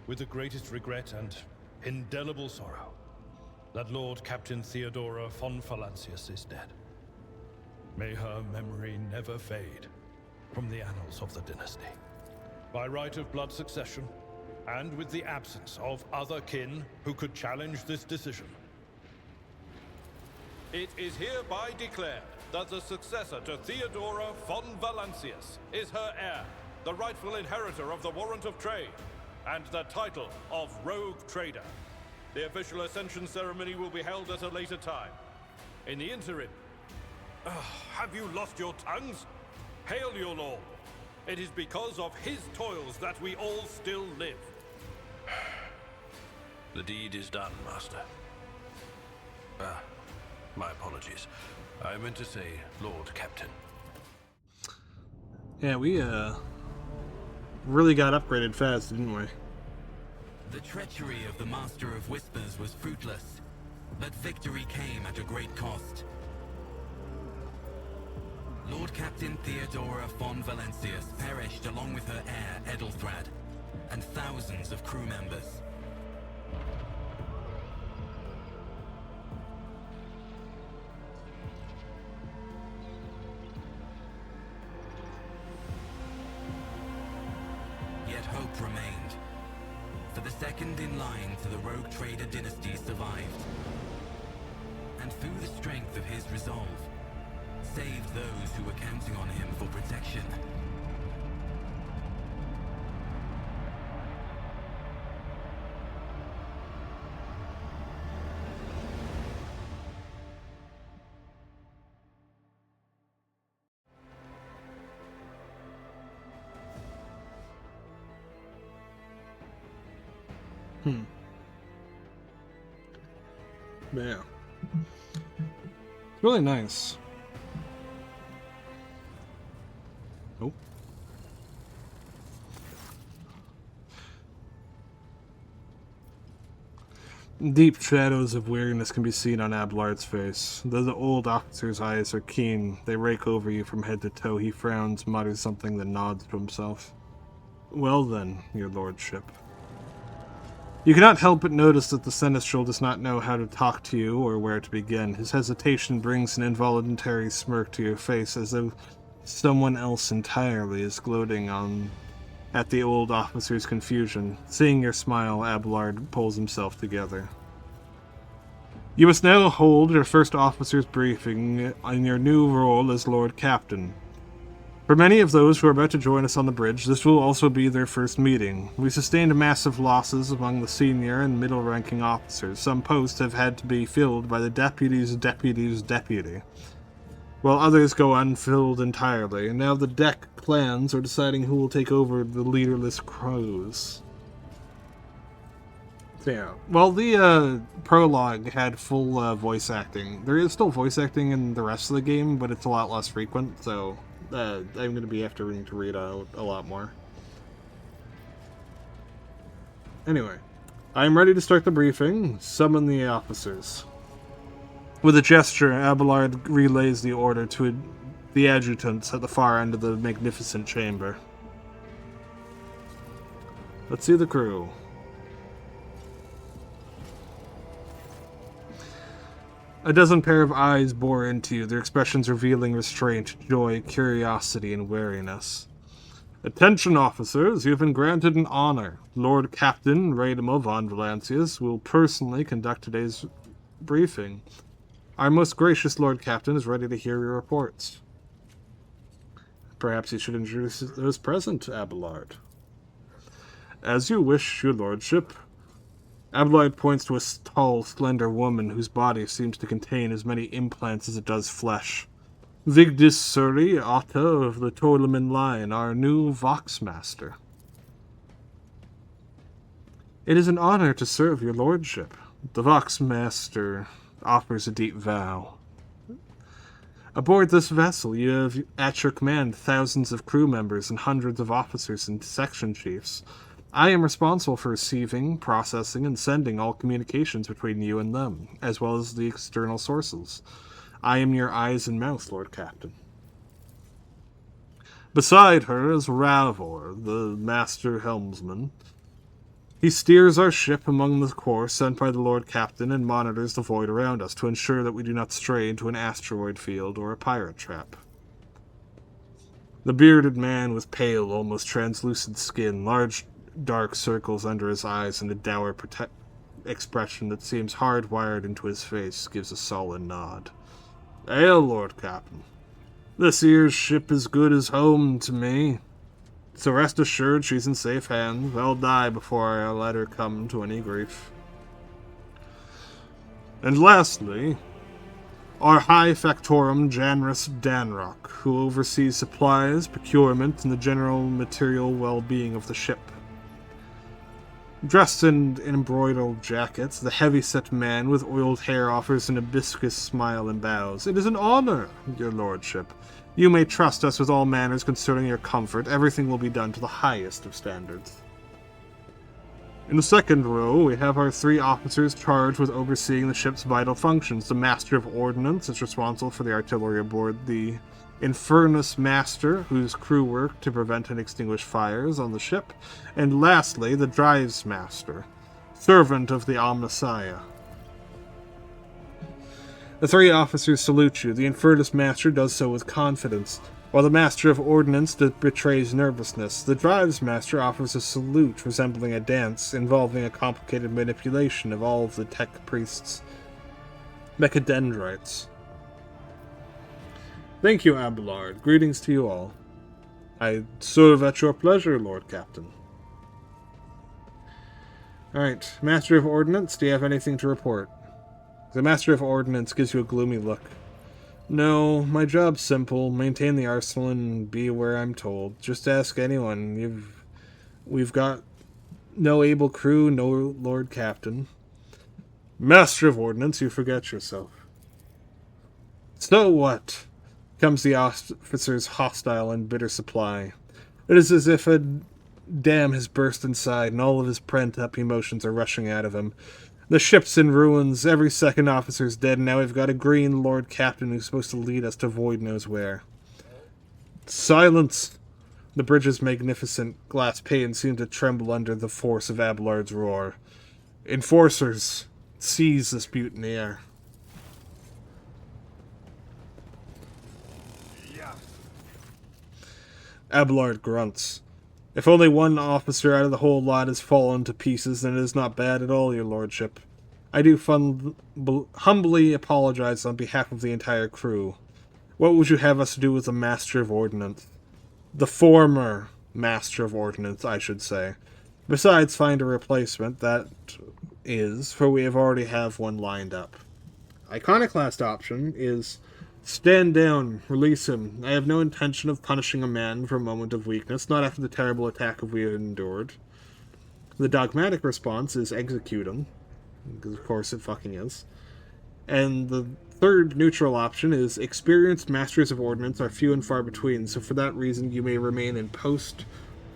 with the greatest regret and indelible sorrow, that Lord Captain Theodora von Valancius is dead. May her memory never fade from the annals of the dynasty. By right of blood succession, and with the absence of other kin who could challenge this decision, it is hereby declared that the successor to Theodora von Valancius is her heir, the rightful inheritor of the Warrant of Trade, and the title of Rogue Trader. The official ascension ceremony will be held at a later time. In the interim, have you lost your tongues? Hail your lord. It is because of his toils that we all still live. The deed is done, Master. My apologies. I meant to say Lord Captain. Yeah, we really got upgraded fast, didn't we? The treachery of the Master of Whispers was fruitless, but victory came at a great cost. Lord Captain Theodora von Valancius perished along with her heir, Edelthrad, and thousands of crew members. Yet hope remained. For the second in line to the Rogue Trader dynasty survived. And through the strength of his resolve, saved those who were counting on him for protection. Yeah. It's really nice. Oh. Deep shadows of weariness can be seen on Abelard's face. Though the old officer's eyes are keen, they rake over you from head to toe. He frowns, mutters something, then nods to himself. Well then, your lordship. You cannot help but notice that the Seneschal does not know how to talk to you or where to begin. His hesitation brings an involuntary smirk to your face, as though someone else entirely is gloating at the old officer's confusion. Seeing your smile, Abelard pulls himself together. You must now hold your first officer's briefing in your new role as Lord Captain. For many of those who are about to join us on the bridge, this will also be their first meeting. We sustained massive losses among the senior and middle-ranking officers. Some posts have had to be filled by the deputy's deputy's deputy, while others go unfilled entirely, and now the deck clans are deciding who will take over the leaderless crows. So yeah, well, the prologue had full voice acting. There is still voice acting in the rest of the game, but it's a lot less frequent, so I'm going to be having to read a lot more. Anyway, I'm ready to start the briefing. Summon the officers. With a gesture, Abelard relays the order to the adjutants at the far end of the magnificent chamber. Let's see the crew. A dozen pair of eyes bore into you, their expressions revealing restraint, joy, curiosity, and wariness. Attention, officers, you have been granted an honor. Lord Captain Raidemo von Valancius will personally conduct today's briefing. Our most gracious Lord Captain is ready to hear your reports. Perhaps you should introduce those present, Abelard. As you wish, your lordship. Abelard points to a tall, slender woman whose body seems to contain as many implants as it does flesh. Vigdis Suri, Otta of the Torleman line, our new Voxmaster. It is an honor to serve your lordship. The Voxmaster offers a deep vow. Aboard this vessel, you have at your command thousands of crew members and hundreds of officers and section chiefs. I am responsible for receiving, processing, and sending all communications between you and them, as well as the external sources. I am your eyes and mouth, Lord Captain. Beside her is Ravor, the master helmsman. He steers our ship among the corps sent by the Lord Captain and monitors the void around us to ensure that we do not stray into an asteroid field or a pirate trap. The bearded man with pale, almost translucent skin, large dark circles under his eyes, and a dour expression that seems hardwired into his face gives a sullen nod. "Hail, Lord Captain. This here's ship is good as home to me. So rest assured she's in safe hands. I'll die before I let her come to any grief." And lastly, our High Factorum Janrus Danrock, who oversees supplies, procurement, and the general material well-being of the ship. Dressed in embroidered jackets, the heavy-set man with oiled hair offers an hibiscus smile and bows. "It is an honor, your lordship. You may trust us with all matters concerning your comfort. Everything will be done to the highest of standards." In the second row, we have our 3 officers charged with overseeing the ship's vital functions. The Master of Ordnance is responsible for the artillery aboard. The Infernus Master, whose crew work to prevent and extinguish fires on the ship. And lastly, the Drives Master, servant of the Omnissiah. The 3 officers salute you. The Infernus Master does so with confidence, while the Master of Ordnance betrays nervousness. The Drives Master offers a salute resembling a dance, involving a complicated manipulation of all of the tech priests' mechadendrites. Thank you, Abelard. Greetings to you all. I serve at your pleasure, Lord Captain. Alright, Master of Ordnance, do you have anything to report? The Master of Ordnance gives you a gloomy look. No, my job's simple. Maintain the arsenal and be where I'm told. Just ask anyone. We've got no able crew, no Lord Captain. Master of Ordnance, you forget yourself. So what? Comes the officer's hostile and bitter supply. It is as if a dam has burst inside and all of his pent-up emotions are rushing out of him. The ship's in ruins, every second officer's dead, and now we've got a green Lord Captain who's supposed to lead us to void knows where. Silence! The bridge's magnificent glass panes seem to tremble under the force of Abelard's roar. Enforcers, seize this butte in the air. Abelard grunts. If only one officer out of the whole lot has fallen to pieces, then it is not bad at all, your lordship. I do humbly apologize on behalf of the entire crew. What would you have us do with the Master of Ordnance? The former Master of Ordnance, I should say. Besides, find a replacement, that is, for we already have one lined up. Iconoclast option is... Stand down. Release him. I have no intention of punishing a man for a moment of weakness, not after the terrible attack we have endured. The dogmatic response is execute him. Because of course it fucking is. And the third neutral option is experienced Masters of Ordnance are few and far between, so for that reason you may remain in post.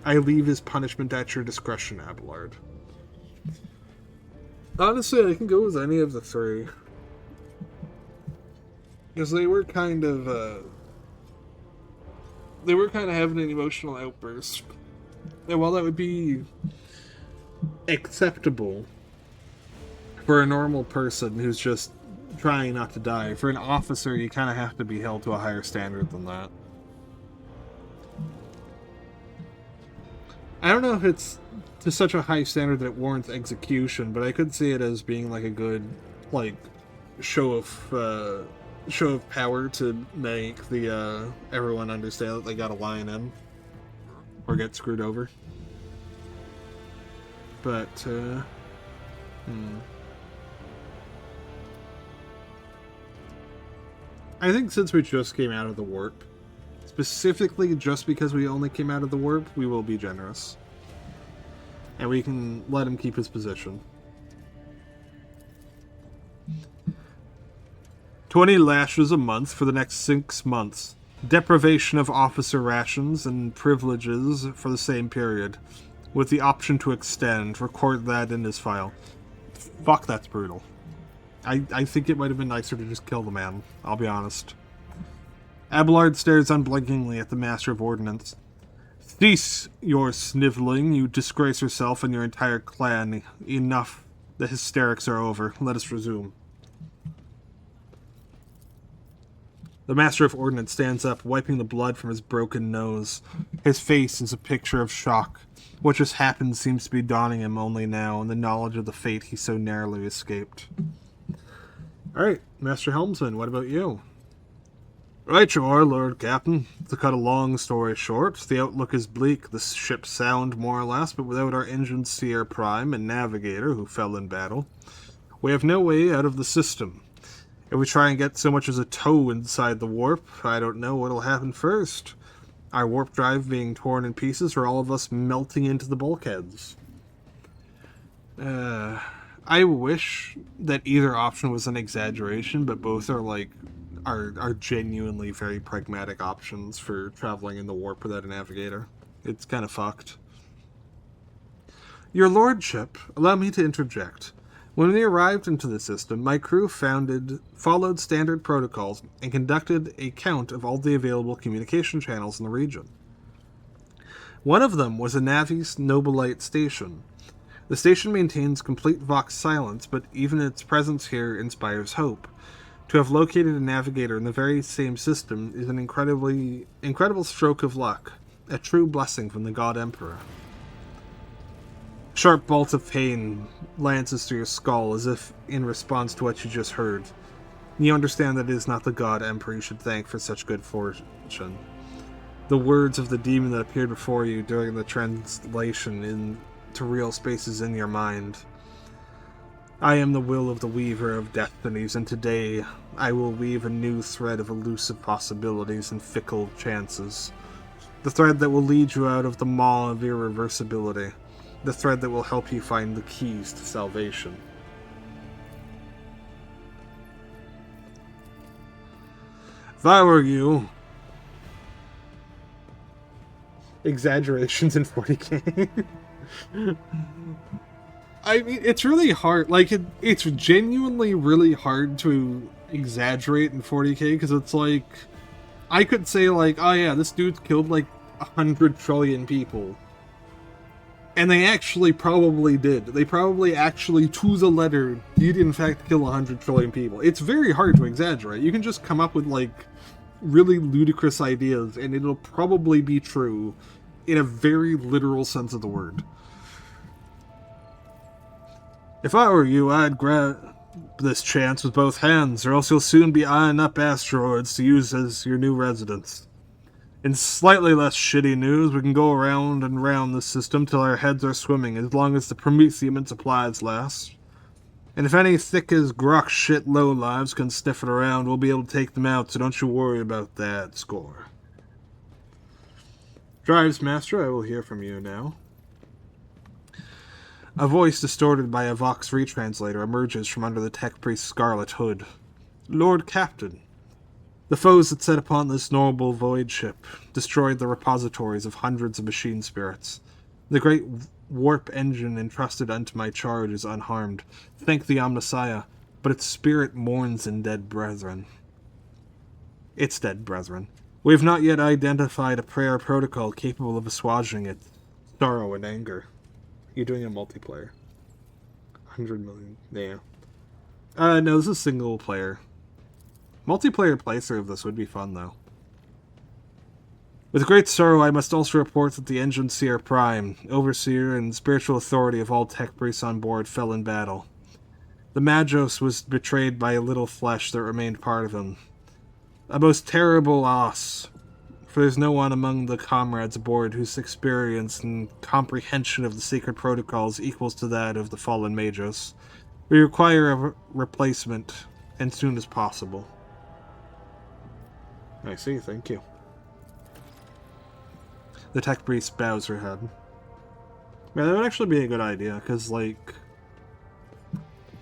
I leave his punishment at your discretion, Abelard. Honestly, I can go with any of the 3. Because they were kind of having an emotional outburst. And while that would be acceptable for a normal person who's just trying not to die. For an officer, you kind of have to be held to a higher standard than that. I don't know if it's to such a high standard that it warrants execution, but I could see it as being like a good, like, show of power to make the everyone understand that they got a line in or get screwed over. But I think since we just came out of the warp, specifically just because we only came out of the warp, we will be generous. And we can let him keep his position. 20 lashes a month for the next 6 months. Deprivation of officer rations and privileges for the same period, with the option to extend. Record that in his file. Fuck, that's brutal. I think it might have been nicer to just kill the man, I'll be honest. Abelard stares unblinkingly at the Master of Ordnance. Cease your sniveling, you disgrace yourself and your entire clan. Enough. The hysterics are over. Let us resume. The Master of Ordnance stands up, wiping the blood from his broken nose. His face is a picture of shock. What just happened seems to be dawning him only now, in the knowledge of the fate he so narrowly escaped. Alright, Master Helmsman, what about you? Right you are, Lord Captain. To cut a long story short, the outlook is bleak. The ship's sound, more or less, but without our engineer prime and navigator, who fell in battle, we have no way out of the system. If we try and get so much as a toe inside the warp, I don't know what'll happen first. Our warp drive being torn in pieces, or all of us melting into the bulkheads. I wish that either option was an exaggeration, but both are are genuinely very pragmatic options for traveling in the warp without a navigator. It's kind of fucked. Your lordship, allow me to interject. When we arrived into the system, my crew followed standard protocols and conducted a count of all the available communication channels in the region. One of them was a Navi's Nobilite station. The station maintains complete Vox silence, but even its presence here inspires hope. To have located a navigator in the very same system is an incredible stroke of luck, a true blessing from the God Emperor. Sharp bolts of pain lances through your skull as if in response to what you just heard. You understand that it is not the God Emperor you should thank for such good fortune. The words of the demon that appeared before you during the translation into real spaces in your mind. I am the will of the weaver of destinies, and today I will weave a new thread of elusive possibilities and fickle chances. The thread that will lead you out of the maw of irreversibility. The thread that will help you find the keys to salvation. If I were you... Exaggerations in 40k. I mean, it's really hard. Like, it's genuinely really hard to exaggerate in 40k, because it's like... I could say, like, oh yeah, this dude's killed, like, 100 trillion people. And they actually probably did. They probably actually, to the letter, did in fact kill 100 trillion people. It's very hard to exaggerate. You can just come up with, like, really ludicrous ideas, and it'll probably be true in a very literal sense of the word. If I were you, I'd grab this chance with both hands, or else you'll soon be eyeing up asteroids to use as your new residence. In slightly less shitty news, we can go around and round this system till our heads are swimming, as long as the promethium supplies last. And if any thick as grok shit lowlives can sniff it around, we'll be able to take them out, so don't you worry about that score. Drives Master, I will hear from you now. A voice distorted by a Vox retranslator emerges from under the tech priest's scarlet hood. Lord Captain, the foes that set upon this noble void ship destroyed the repositories of hundreds of machine spirits. The great warp engine entrusted unto my charge is unharmed. Thank the Omnissiah, but its spirit mourns in dead brethren. Its dead brethren. We have not yet identified a prayer protocol capable of assuaging its sorrow and anger. You're doing a multiplayer. 100 million. Yeah. No, this is single player. Multiplayer playthrough of this would be fun, though. With great sorrow, I must also report that the Engine Seer Prime, overseer and spiritual authority of all tech priests on board, fell in battle. The Magos was betrayed by a little flesh that remained part of him. A most terrible loss, for there's no one among the comrades aboard whose experience and comprehension of the sacred protocols equals to that of the fallen Magos. We require a replacement, as soon as possible. I see, thank you. The tech priest bows her head. Yeah, that would actually be a good idea, because, like,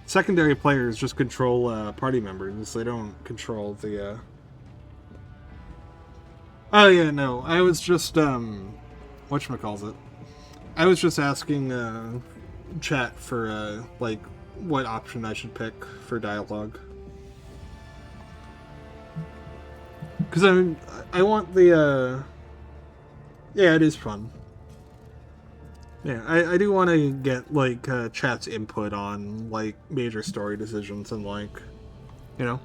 secondary players just control party members. They don't control the, Oh, yeah, no. I was just, whatchamacallit. I was just asking, chat for, like, what option I should pick for dialogue. Because, I want the, yeah, it is fun. Yeah, I do want to get, like, chat's input on, like, major story decisions and, like, you know,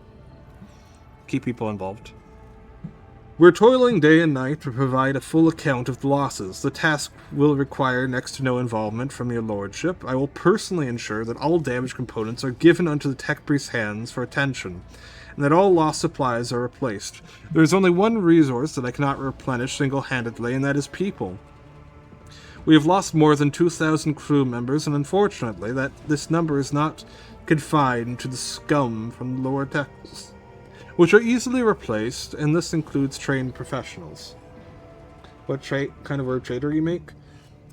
keep people involved. We're toiling day and night to provide a full account of the losses. The task will require next to no involvement from your lordship. I will personally ensure that all damaged components are given unto the tech priest's hands for attention, and that all lost supplies are replaced. There is only one resource that I cannot replenish single-handedly, and that is people. We have lost more than 2,000 crew members, and unfortunately, that this number is not confined to the scum from the lower decks, which are easily replaced, and this includes trained professionals. What kind of work trade are you make?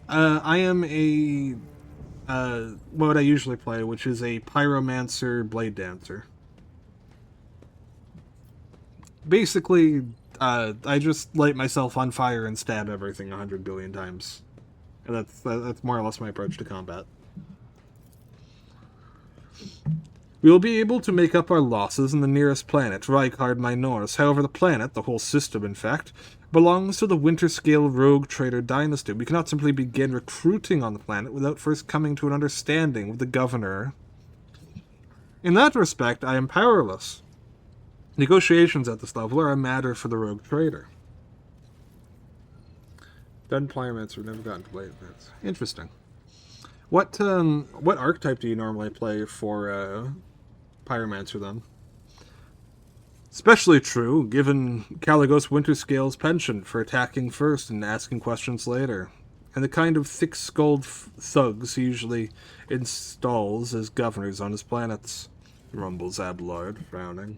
I am a, what I usually play, which is a pyromancer blade dancer. Basically, I just light myself on fire and stab everything 100 billion times. And that's more or less my approach to combat. We will be able to make up our losses in the nearest planet, Rykard Minors. However, the planet, the whole system in fact, belongs to the Winterscale Rogue Trader dynasty. We cannot simply begin recruiting on the planet without first coming to an understanding with the governor. In that respect, I am powerless. Negotiations at this level are a matter for the Rogue Trader. Done Pyromancer, never gotten to play it. That's interesting. What archetype do you normally play for Pyromancer, then? Especially true, given Caligos Winterscale's penchant for attacking first and asking questions later, and the kind of thick-skulled thugs he usually installs as governors on his planets, rumbles Abelard, frowning.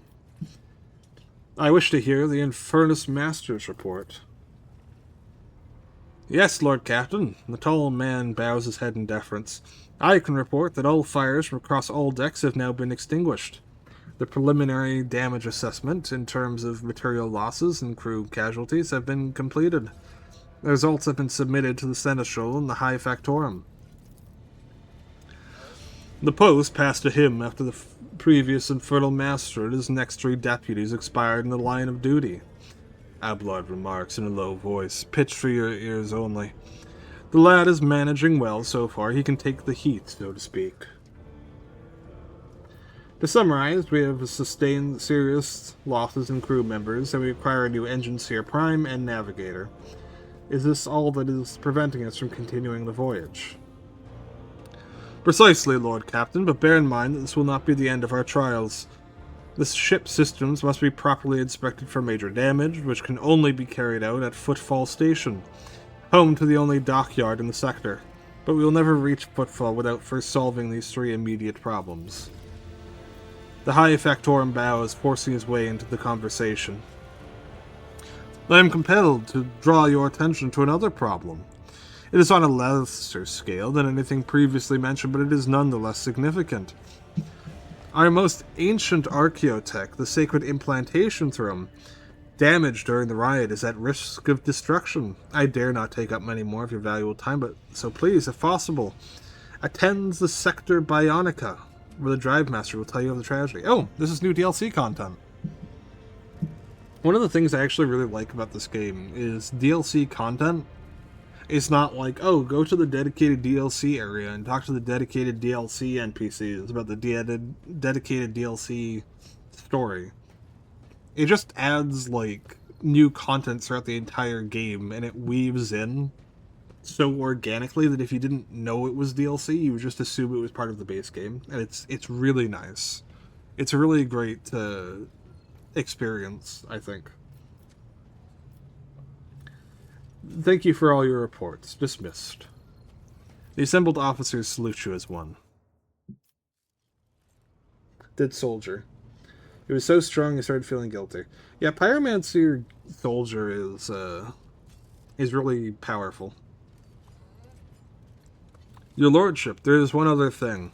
I wish to hear the Infernus Master's report. Yes, Lord Captain. The tall man bows his head in deference. I can report that all fires from across all decks have now been extinguished. The preliminary damage assessment in terms of material losses and crew casualties have been completed. The results have been submitted to the Seneschal and the High Factorum. The post passed to him after the previous Infernal Master and his next 3 deputies expired in the line of duty. Abelard remarks in a low voice, pitched for your ears only. The lad is managing well so far. He can take the heat, so to speak. To summarize, we have sustained serious losses in crew members, and we require a new Engine Seer Prime and Navigator. Is this all that is preventing us from continuing the voyage? Precisely, Lord Captain, but bear in mind that this will not be the end of our trials. The ship systems must be properly inspected for major damage, which can only be carried out at Footfall Station, home to the only dockyard in the sector. But we will never reach Footfall without first solving these 3 immediate problems. The High Factorum bows, forcing his way into the conversation. I am compelled to draw your attention to another problem. It is on a lesser scale than anything previously mentioned, but it is nonetheless significant. Our most ancient archaeotech, the Sacred Implantation Throne, damaged during the riot, is at risk of destruction. I dare not take up many more of your valuable time, but so please, if possible, attend the Sector Bionica, where the Drive Master will tell you of the tragedy. Oh, this is new DLC content. One of the things I actually really like about this game is DLC content It's not like, oh, go to the dedicated DLC area and talk to the dedicated DLC NPCs about the dedicated DLC story. It just adds, like, new content throughout the entire game, and it weaves in so organically that if you didn't know it was DLC, you would just assume it was part of the base game. And it's really nice. It's a really great experience, I think. Thank you for all your reports. Dismissed. The assembled officers salute you as one. Dead soldier. It was so strong I started feeling guilty. Yeah, Pyromancer soldier is really powerful. Your lordship, there is one other thing.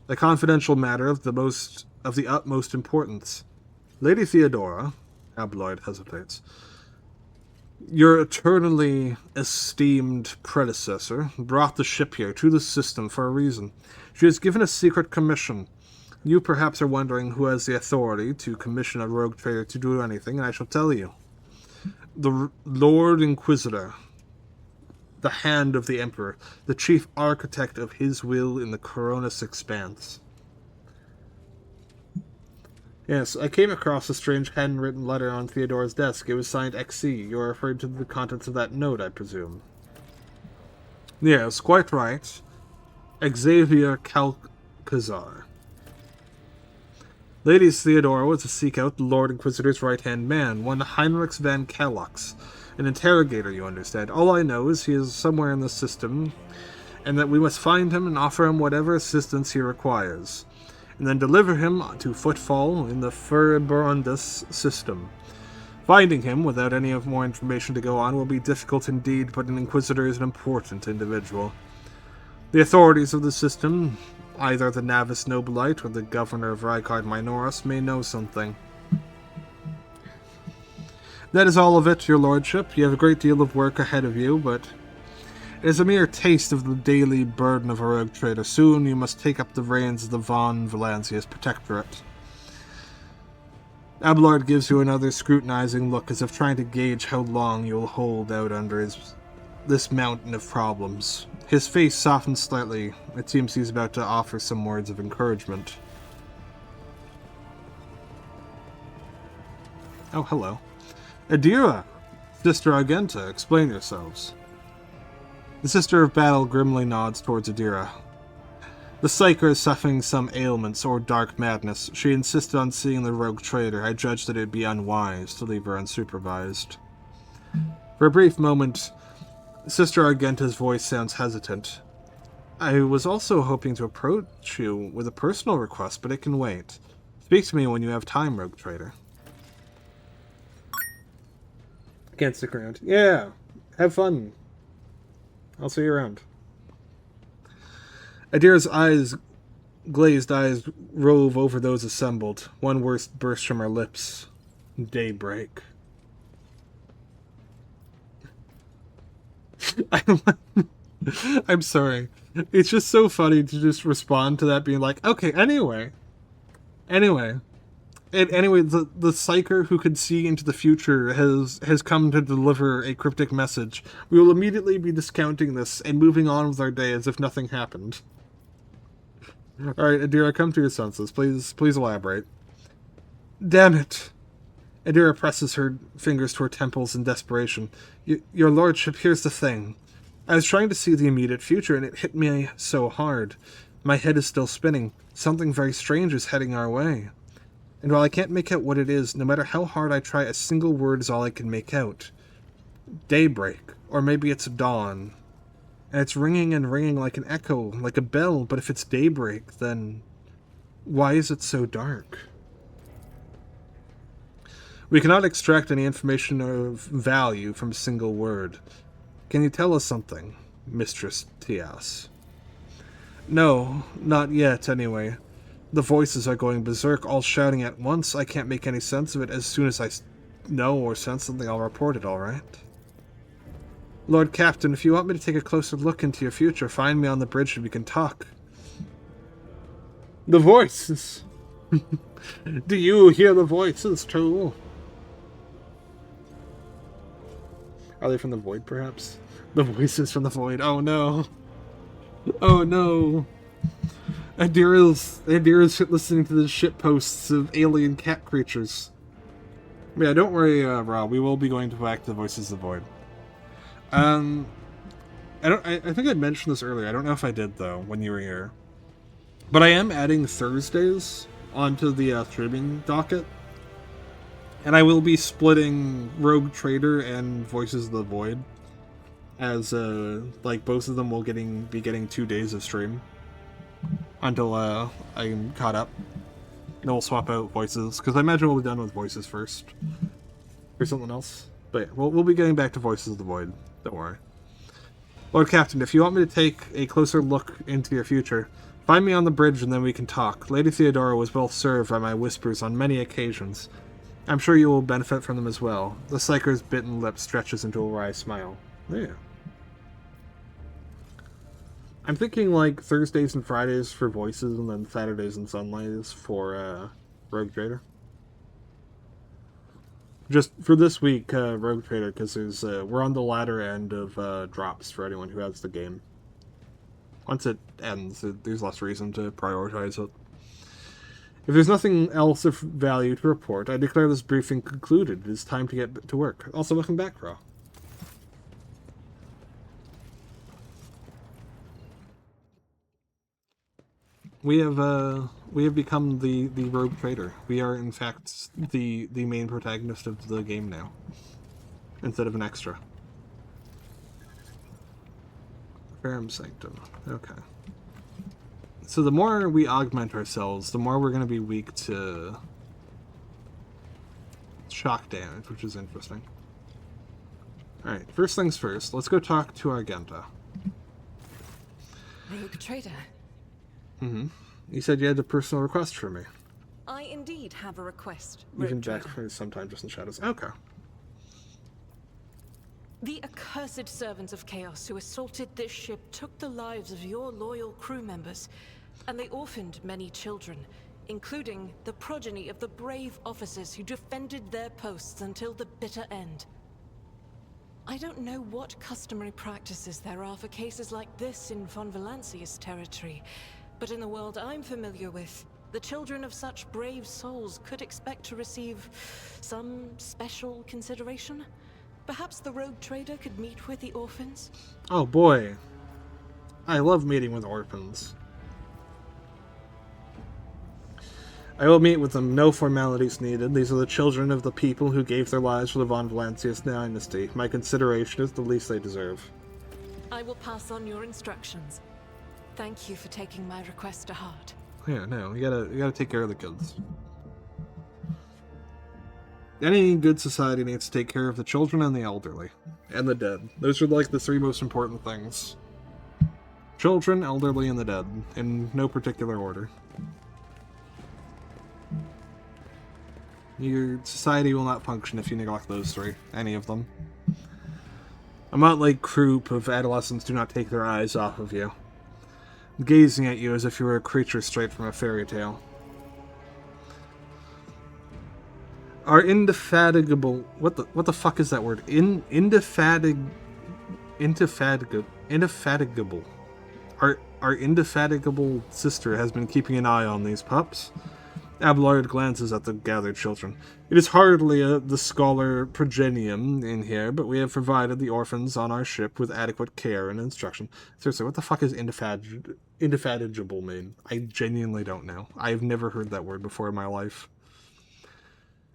A confidential matter of the utmost importance. Lady Theodora, Abloyd hesitates. Your eternally esteemed predecessor brought the ship here to the system for a reason. She has given a secret commission. You perhaps are wondering who has the authority to commission a rogue trader to do anything, and I shall tell you. The Lord Inquisitor, the hand of the Emperor, the chief architect of his will in the Coronis expanse. Yes, I came across a strange handwritten letter on Theodora's desk. It was signed XC. You are referring to the contents of that note, I presume. Yes, quite right. Xavier Calcazar. Lady Theodora was to seek out the Lord Inquisitor's right-hand man, one Heinrich van Kalox. An interrogator, you understand. All I know is he is somewhere in the system, and that we must find him and offer him whatever assistance he requires, and then deliver him to Footfall in the Furibundus system. Finding him, without any more information to go on, will be difficult indeed, but an Inquisitor is an important individual. The authorities of the system, either the Navis Nobilite or the Governor of Rykard Minoris, may know something. That is all of it, your lordship. You have a great deal of work ahead of you, but it is a mere taste of the daily burden of a rogue trader. Soon you must take up the reins of the Von Valancius Protectorate. Abelard gives you another scrutinizing look, as if trying to gauge how long you will hold out under this mountain of problems. His face softens slightly. It seems he's about to offer some words of encouragement. Oh, hello. Adira! Sister Argenta, explain yourselves. The Sister of Battle grimly nods towards Adira. The Psyker is suffering some ailments or dark madness. She insisted on seeing the rogue trader. I judged that it would be unwise to leave her unsupervised. For a brief moment, Sister Argenta's voice sounds hesitant. I was also hoping to approach you with a personal request, but it can wait. Speak to me when you have time, rogue trader. Can't stick around. Yeah, have fun. I'll see you around. Adira's glazed eyes rove over those assembled. One word burst from her lips. Daybreak. I'm sorry. It's just so funny to just respond to that being like, okay, anyway. And anyway, the Psyker who could see into the future has come to deliver a cryptic message. We will immediately be discounting this and moving on with our day as if nothing happened. Alright, Adira, come to your senses. Please elaborate. Damn it. Adira presses her fingers to her temples in desperation. Your lordship, here's the thing. I was trying to see the immediate future, and it hit me so hard. My head is still spinning. Something very strange is heading our way. And while I can't make out what it is, no matter how hard I try, a single word is all I can make out. Daybreak. Or maybe it's dawn. And it's ringing and ringing like an echo, like a bell, but if it's daybreak, then why is it so dark? We cannot extract any information of value from a single word. Can you tell us something, Mistress Tias? No, not yet, anyway. The voices are going berserk, all shouting at once. I can't make any sense of it. As soon as I know or sense something, I'll report it, all right? Lord Captain, if you want me to take a closer look into your future, find me on the bridge and we can talk. The voices! Do you hear the voices, too? Are they from the void, perhaps? The voices from the void. Oh no. Oh no. Adira's listening to the shit posts of alien cat creatures. Yeah, don't worry, Rob. We will be going to back to the voices of the void. I think I mentioned this earlier. I don't know if I did though when you were here. But I am adding Thursdays onto the streaming docket. And I will be splitting Rogue Trader and Voices of the Void. As, like, both of them will be getting 2 days of stream. Until, I'm caught up. And we'll swap out Voices, because I imagine we'll be done with Voices first. Or something else. But yeah, we'll be getting back to Voices of the Void. Don't worry. Lord Captain, if you want me to take a closer look into your future, find me on the bridge and then we can talk. Lady Theodora was well served by my whispers on many occasions. I'm sure you will benefit from them as well. The Psyker's bitten lip stretches into a wry smile. Yeah. I'm thinking like Thursdays and Fridays for Voices and then Saturdays and Sundays for Rogue Trader. Just for this week, Rogue Trader, because we're on the latter end of drops for anyone who has the game. Once it ends, there's less reason to prioritize it. If there's nothing else of value to report, I declare this briefing concluded. It is time to get to work. Also, welcome back, Ra. We have become the Rogue Trader. We are in fact the main protagonist of the game now, instead of an extra. Farum Sanctum. Okay. So the more we augment ourselves, the more we're going to be weak to shock damage, which is interesting. Alright, first things first, let's go talk to Argenta. Rogue Trader. Mm-hmm. You said you had a personal request for me. I indeed have a request, You can Rogue back Trader. for sometime just in shadows. Okay. The accursed servants of chaos who assaulted this ship took the lives of your loyal crew members, and they orphaned many children, including the progeny of the brave officers who defended their posts until the bitter end. I don't know what customary practices there are for cases like this in Von Valancius territory, but in the world I'm familiar with, the children of such brave souls could expect to receive some special consideration. Perhaps the Rogue Trader could meet with the orphans? Oh boy. I love meeting with orphans. I will meet with them, no formalities needed. These are the children of the people who gave their lives for the Von Valancius dynasty. My consideration is the least they deserve. I will pass on your instructions. Thank you for taking my request to heart. Yeah, no, you gotta take care of the kids. Any good society needs to take care of the children and the elderly. And the dead. Those are like the 3 most important things. Children, elderly, and the dead. In no particular order. Your society will not function if you neglect those 3. Any of them. A motley group of adolescents do not take their eyes off of you, gazing at you as if you were a creature straight from a fairy tale. Are indefatigable... What the fuck is that word? Indefatigable. Our indefatigable sister has been keeping an eye on these pups. Abelard glances at the gathered children. It is hardly the scholar progenium in here, but we have provided the orphans on our ship with adequate care and instruction. Seriously, what the fuck does indefatigable mean? I genuinely don't know. I've never heard that word before in my life.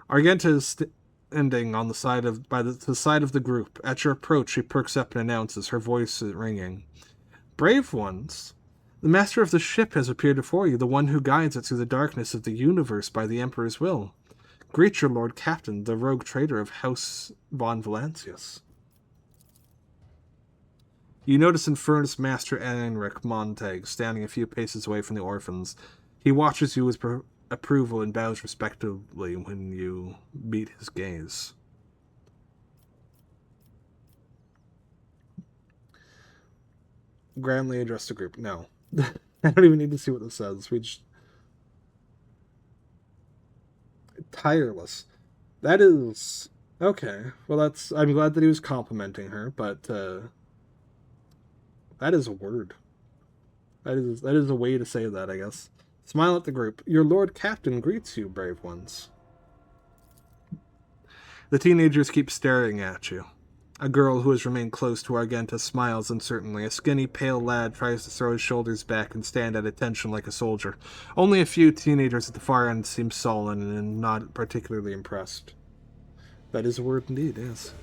Argenta is standing on the side of the side of the group. At your approach, she perks up and announces, her voice ringing. Brave ones! The master of the ship has appeared before you, the one who guides it through the darkness of the universe by the Emperor's will. Greet your Lord Captain, the Rogue Trader of House Von Valancius. You notice Infernus Master Enric Montag standing a few paces away from the orphans. He watches you with approval and bows respectfully when you meet his gaze. Grandly address the group. No. I don't even need to see what this says. We just... Tireless. That is... Okay. Well, that's... I'm glad that he was complimenting her, but, That is a word. That is a way to say that, I guess. Smile at the group. Your Lord Captain greets you, brave ones. The teenagers keep staring at you. A girl who has remained close to Argenta smiles uncertainly. A skinny, pale lad tries to throw his shoulders back and stand at attention like a soldier. Only a few teenagers at the far end seem sullen and not particularly impressed. That is a word indeed, yes.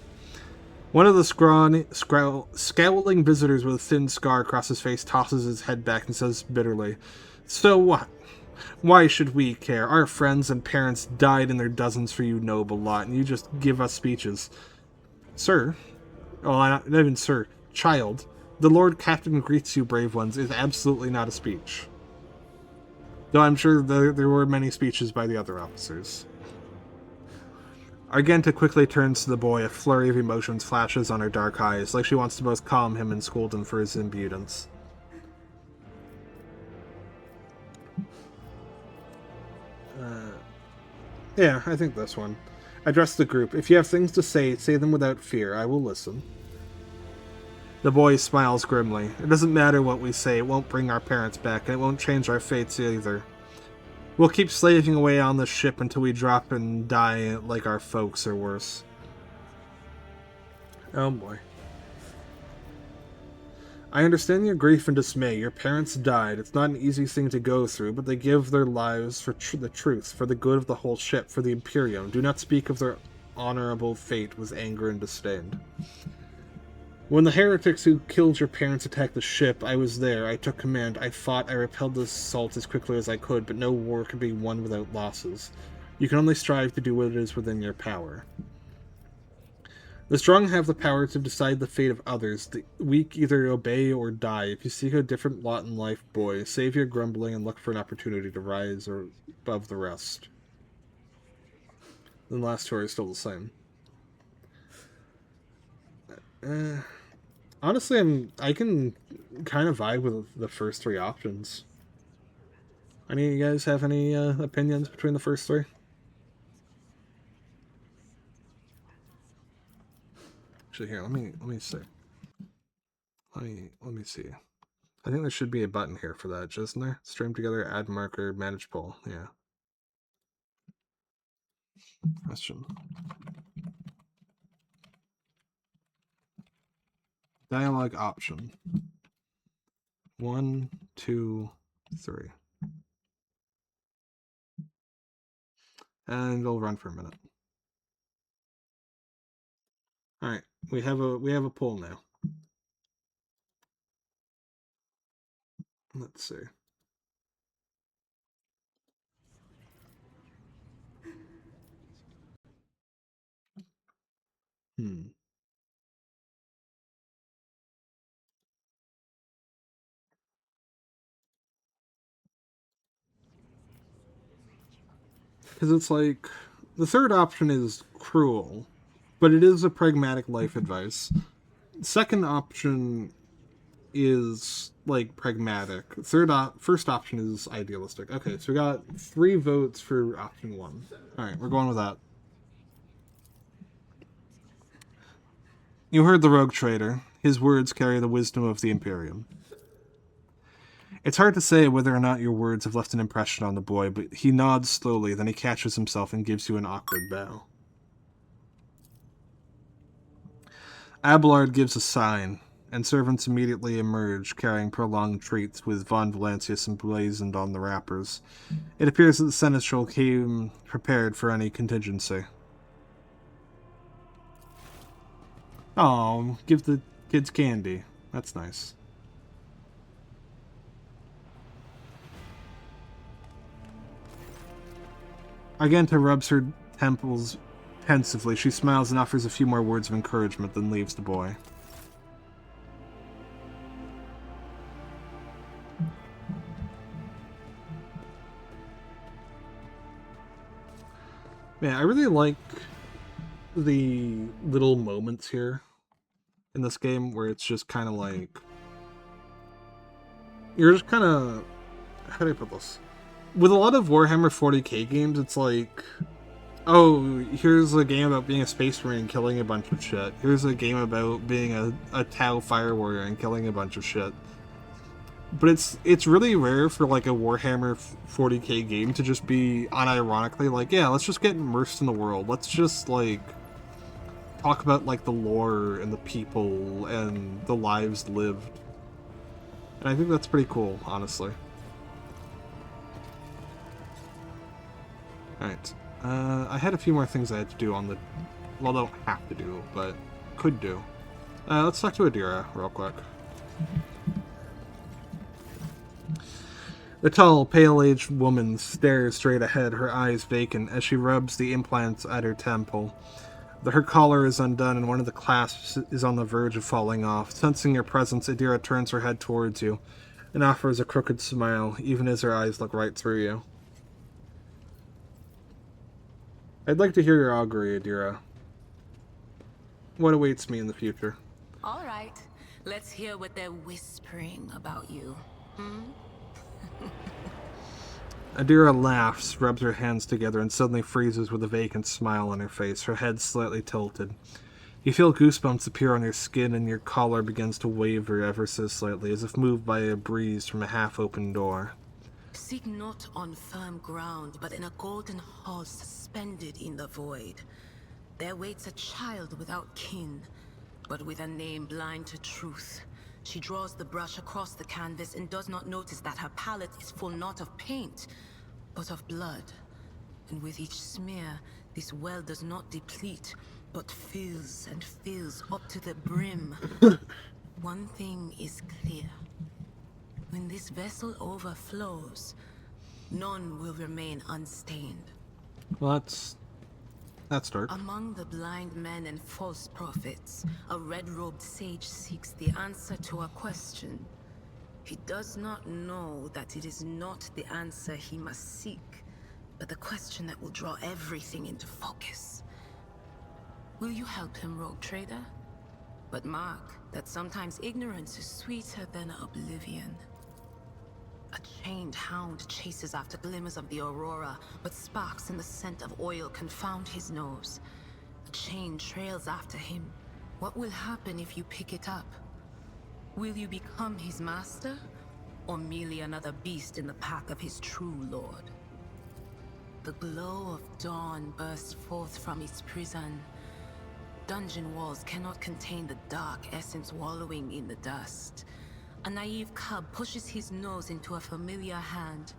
One of the scowling visitors with a thin scar across his face tosses his head back and says bitterly, "So what? Why should we care? Our friends and parents died in their dozens for you noble lot, and you just give us speeches." Sir, not even sir, child, the Lord Captain greets you, brave ones, is absolutely not a speech. Though I'm sure there were many speeches by the other officers. Argenta quickly turns to the boy, a flurry of emotions flashes on her dark eyes, like she wants to both calm him and scold him for his impudence. Yeah, I think this one. Address the group. If you have things to say them without fear. I will listen. The boy smiles grimly. It doesn't matter what we say. It won't bring our parents back, and it won't change our fates either. We'll keep slaving away on the ship until we drop and die like our folks or worse. Oh boy. I understand your grief and dismay. Your parents died. It's not an easy thing to go through, but they give their lives for the truth, for the good of the whole ship, for the Imperium. Do not speak of their honorable fate with anger and disdain. When the heretics who killed your parents attacked the ship, I was there. I took command. I fought. I repelled the assault as quickly as I could, but no war can be won without losses. You can only strive to do what is within your power. The strong have the power to decide the fate of others. The weak either obey or die. If you seek a different lot in life, boy, save your grumbling and look for an opportunity to rise above the rest. The last story is still the same. Honestly, I can kind of vibe with the first three options. Any of you guys have any opinions between the first three? Actually, here, let me see. Let me see. I think there should be a button here for that, isn't there? Stream together, add marker, manage poll. Yeah. Question. Dialogue option. 1, 2, 3. And it'll run for a minute. Alright, we have a poll now. Let's see. Because it's like, the third option is cruel, but it is a pragmatic life advice. Second option is like pragmatic. First option is idealistic. Okay, so we got 3 votes for option 1. Alright, we're going with that. You heard the rogue trader. His words carry the wisdom of the Imperium. It's hard to say whether or not your words have left an impression on the boy, but he nods slowly, then he catches himself and gives you an awkward bow. Abelard gives a sign, and servants immediately emerge, carrying prolonged treats with Von Valancius emblazoned on the wrappers. It appears that the Seneschal came prepared for any contingency. Oh, give the kids candy. That's nice. Argenta rubs her temples pensively. She smiles and offers a few more words of encouragement, then leaves the boy. Man, I really like the little moments here in this game where it's just kind of like... You're just kind of... How do I put this? With a lot of Warhammer 40k games, it's like... oh, here's a game about being a space marine and killing a bunch of shit. Here's a game about being a Tau fire warrior and killing a bunch of shit. But it's really rare for like a Warhammer 40k game to just be unironically like, yeah, let's just get immersed in the world. Let's just like talk about like the lore and the people and the lives lived. And I think that's pretty cool, honestly. Alright. I had a few more things I had to do on the... Well, don't have to do, but could do. Let's talk to Adira real quick. The tall, pale-aged woman stares straight ahead, her eyes vacant, as she rubs the implants at her temple. Her collar is undone, and one of the clasps is on the verge of falling off. Sensing your presence, Adira turns her head towards you and offers a crooked smile, even as her eyes look right through you. I'd like to hear your augury, Adira. What awaits me in the future? All right, let's hear what they're whispering about you. Hmm? Adira laughs, rubs her hands together, and suddenly freezes with a vacant smile on her face, her head slightly tilted. You feel goosebumps appear on your skin, and your collar begins to waver ever so slightly, as if moved by a breeze from a half-open door. Seek not on firm ground, but in a golden hall suspended in the void. There waits a child without kin, but with a name blind to truth. She draws the brush across the canvas and does not notice that her palette is full not of paint, but of blood. And with each smear, this well does not deplete, but fills and fills up to the brim. One thing is clear. When this vessel overflows, none will remain unstained. Well, that's dark. Among the blind men and false prophets, a red-robed sage seeks the answer to a question. He does not know that it is not the answer he must seek, but the question that will draw everything into focus. Will you help him, rogue trader? But mark that sometimes ignorance is sweeter than oblivion. A chained hound chases after glimmers of the aurora, but sparks in the scent of oil confound his nose. A chain trails after him. What will happen if you pick it up? Will you become his master, or merely another beast in the pack of his true lord? The glow of dawn bursts forth from its prison. Dungeon walls cannot contain the dark essence wallowing in the dust. A naive cub pushes his nose into a familiar hand,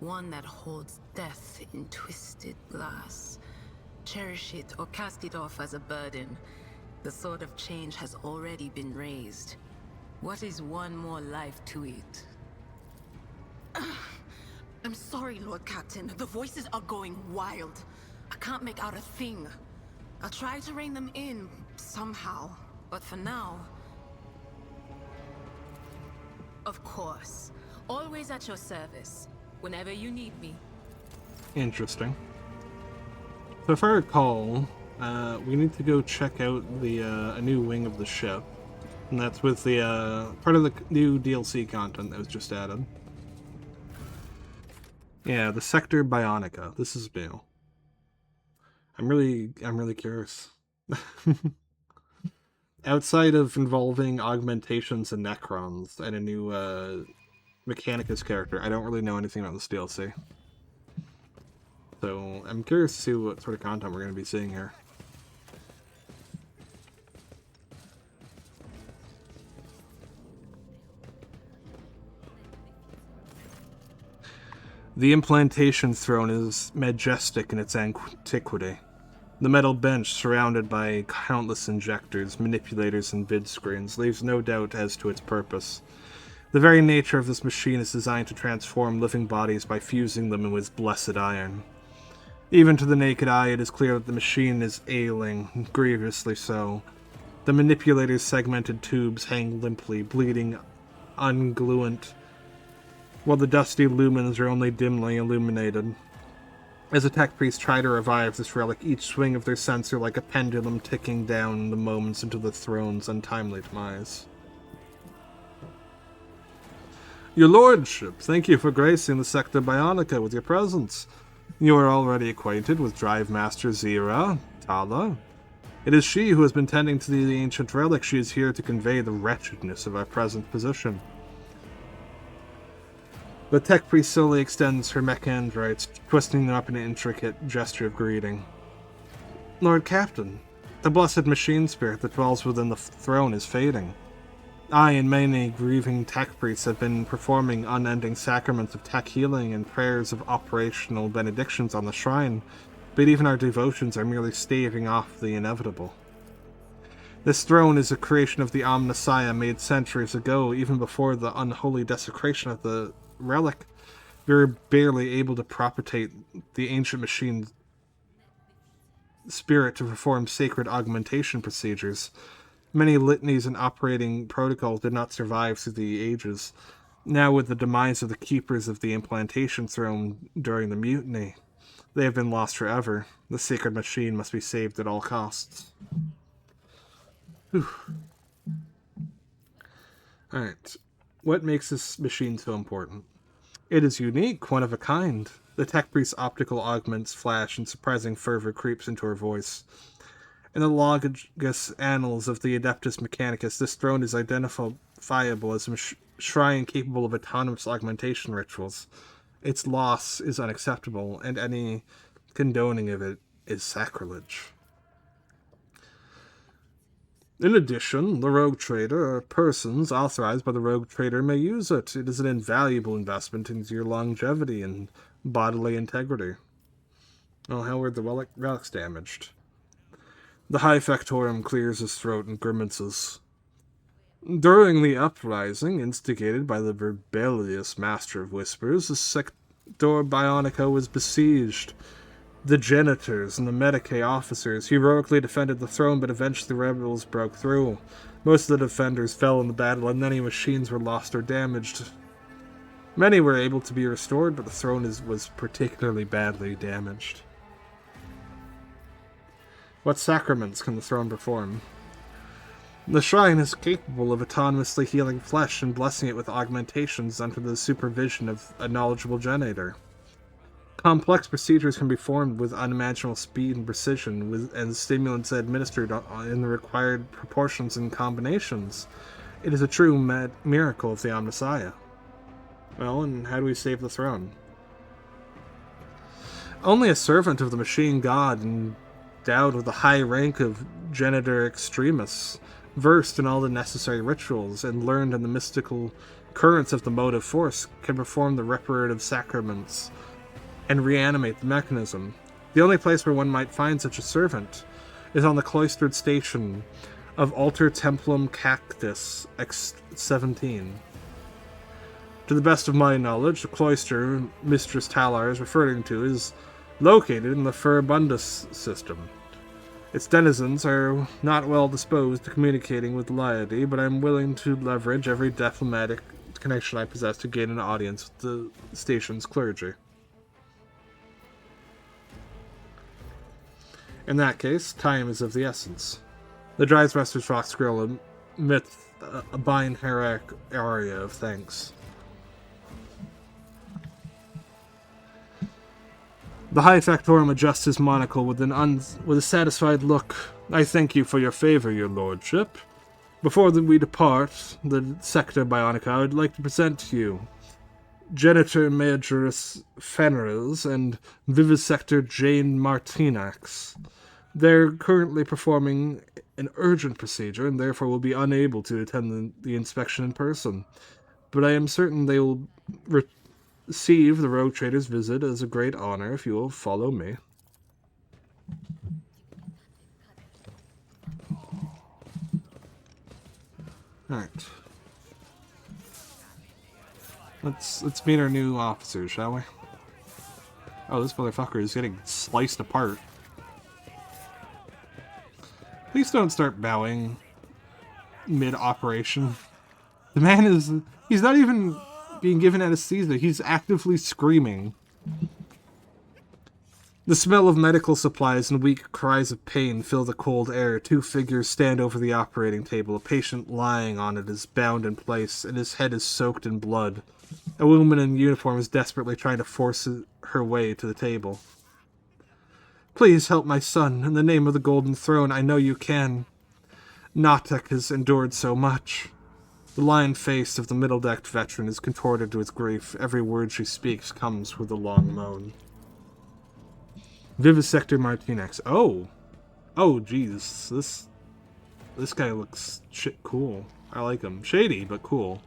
one that holds death in twisted glass. Cherish it or cast it off as a burden. The sword of change has already been raised. What is one more life to it? I'm sorry, Lord Captain. The voices are going wild. I can't make out a thing. I'll try to rein them in, somehow. But for now... Of course. Always at your service. Whenever you need me. Interesting. So if I recall, we need to go check out the a new wing of the ship. And that's with the part of the new DLC content that was just added. Yeah, the Sector Bionica. This is new. I'm really curious. Outside of involving augmentations and Necrons and a new Mechanicus character, I don't really know anything about this DLC. So I'm curious to see what sort of content we're going to be seeing here. The implantation throne is majestic in its antiquity. The metal bench, surrounded by countless injectors, manipulators, and vid screens, leaves no doubt as to its purpose. The very nature of this machine is designed to transform living bodies by fusing them with blessed iron. Even to the naked eye, it is clear that the machine is ailing, grievously so. The manipulator's segmented tubes hang limply, bleeding ungluent, while the dusty lumens are only dimly illuminated. As the tech priests try to revive this relic, each swing of their sensor like a pendulum ticking down the moments into the throne's untimely demise. Your lordship, thank you for gracing the Sector Bionica with your presence. You are already acquainted with Drive Master Zira, Tala. It is she who has been tending to the ancient relic. She is here to convey the wretchedness of our present position. The tech priest slowly extends her mech androids, twisting them up in an intricate gesture of greeting. Lord Captain, the blessed machine spirit that dwells within the throne is fading. I and many grieving tech priests have been performing unending sacraments of tech healing and prayers of operational benedictions on the shrine, but even our devotions are merely staving off the inevitable. This throne is a creation of the Omnissiah made centuries ago, even before the unholy desecration of the relic. We were barely able to propagate the ancient machine spirit to perform sacred augmentation procedures. Many litanies and operating protocols did not survive through the ages. Now, with the demise of the keepers of the implantation throne during the mutiny, they have been lost forever. The sacred machine must be saved at all costs. Alright. What makes this machine so important? It is unique, one of a kind. The tech priest's optical augments flash and surprising fervor creeps into her voice. In the logos annals of the Adeptus Mechanicus, this throne is identifiable as a shrine capable of autonomous augmentation rituals. Its loss is unacceptable, and any condoning of it is sacrilege. In addition, the rogue trader or persons authorized by the rogue trader may use it. It is an invaluable investment into your longevity and bodily integrity. Oh, how were the relics damaged? The High Factorum clears his throat and grimaces. During the uprising, instigated by the rebellious Master of Whispers, the Sector Bionica was besieged. The janitors and the Medicae officers heroically defended the throne, but eventually the rebels broke through. Most of the defenders fell in the battle, and many machines were lost or damaged. Many were able to be restored, but the throne was particularly badly damaged. What sacraments can the throne perform? The shrine is capable of autonomously healing flesh and blessing it with augmentations under the supervision of a knowledgeable genator. Complex procedures can be performed with unimaginable speed and precision, and stimulants administered in the required proportions and combinations. It is a true miracle of the Omnissiah. Well, and how do we save the throne? Only a servant of the machine god endowed with the high rank of Genitor Extremus, versed in all the necessary rituals, and learned in the mystical currents of the motive force, can perform the reparative sacraments and reanimate the mechanism. The only place where one might find such a servant is on the cloistered station of Alter Templum Cactus X-17. To the best of my knowledge, the cloister Mistress Talar is referring to is located in the Furibundus system. Its denizens are not well disposed to communicating with the laity, but I am willing to leverage every diplomatic connection I possess to gain an audience with the station's clergy. In that case, time is of the essence. The Drizemaster's Fox Grill emits a binary aria of thanks. The High Factorum adjusts his monocle with a satisfied look. I thank you for your favor, your lordship. Before we depart the Sector Bionica, I would like to present to you Genitor Majoris Fenris and Vivisector Jane Martinax. They're currently performing an urgent procedure and therefore will be unable to attend the inspection in person. But I am certain they will receive the rogue trader's visit as a great honor if you will follow me. Alright. Let's meet our new officers, shall we? Oh, this motherfucker is getting sliced apart. Please don't start bowing mid-operation. The man is... He's not even being given anesthesia. He's actively screaming. The smell of medical supplies and weak cries of pain fill the cold air. Two figures stand over the operating table. A patient lying on it is bound in place, and his head is soaked in blood. A woman in uniform is desperately trying to force her way to the table. Please help my son. In the name of the Golden Throne, I know you can. Natek has endured so much. The lion face of the middle-decked veteran is contorted to its grief. Every word she speaks comes with a long moan. Vivisector Martinez. Oh, jeez. This guy looks cool. I like him. Shady, but cool.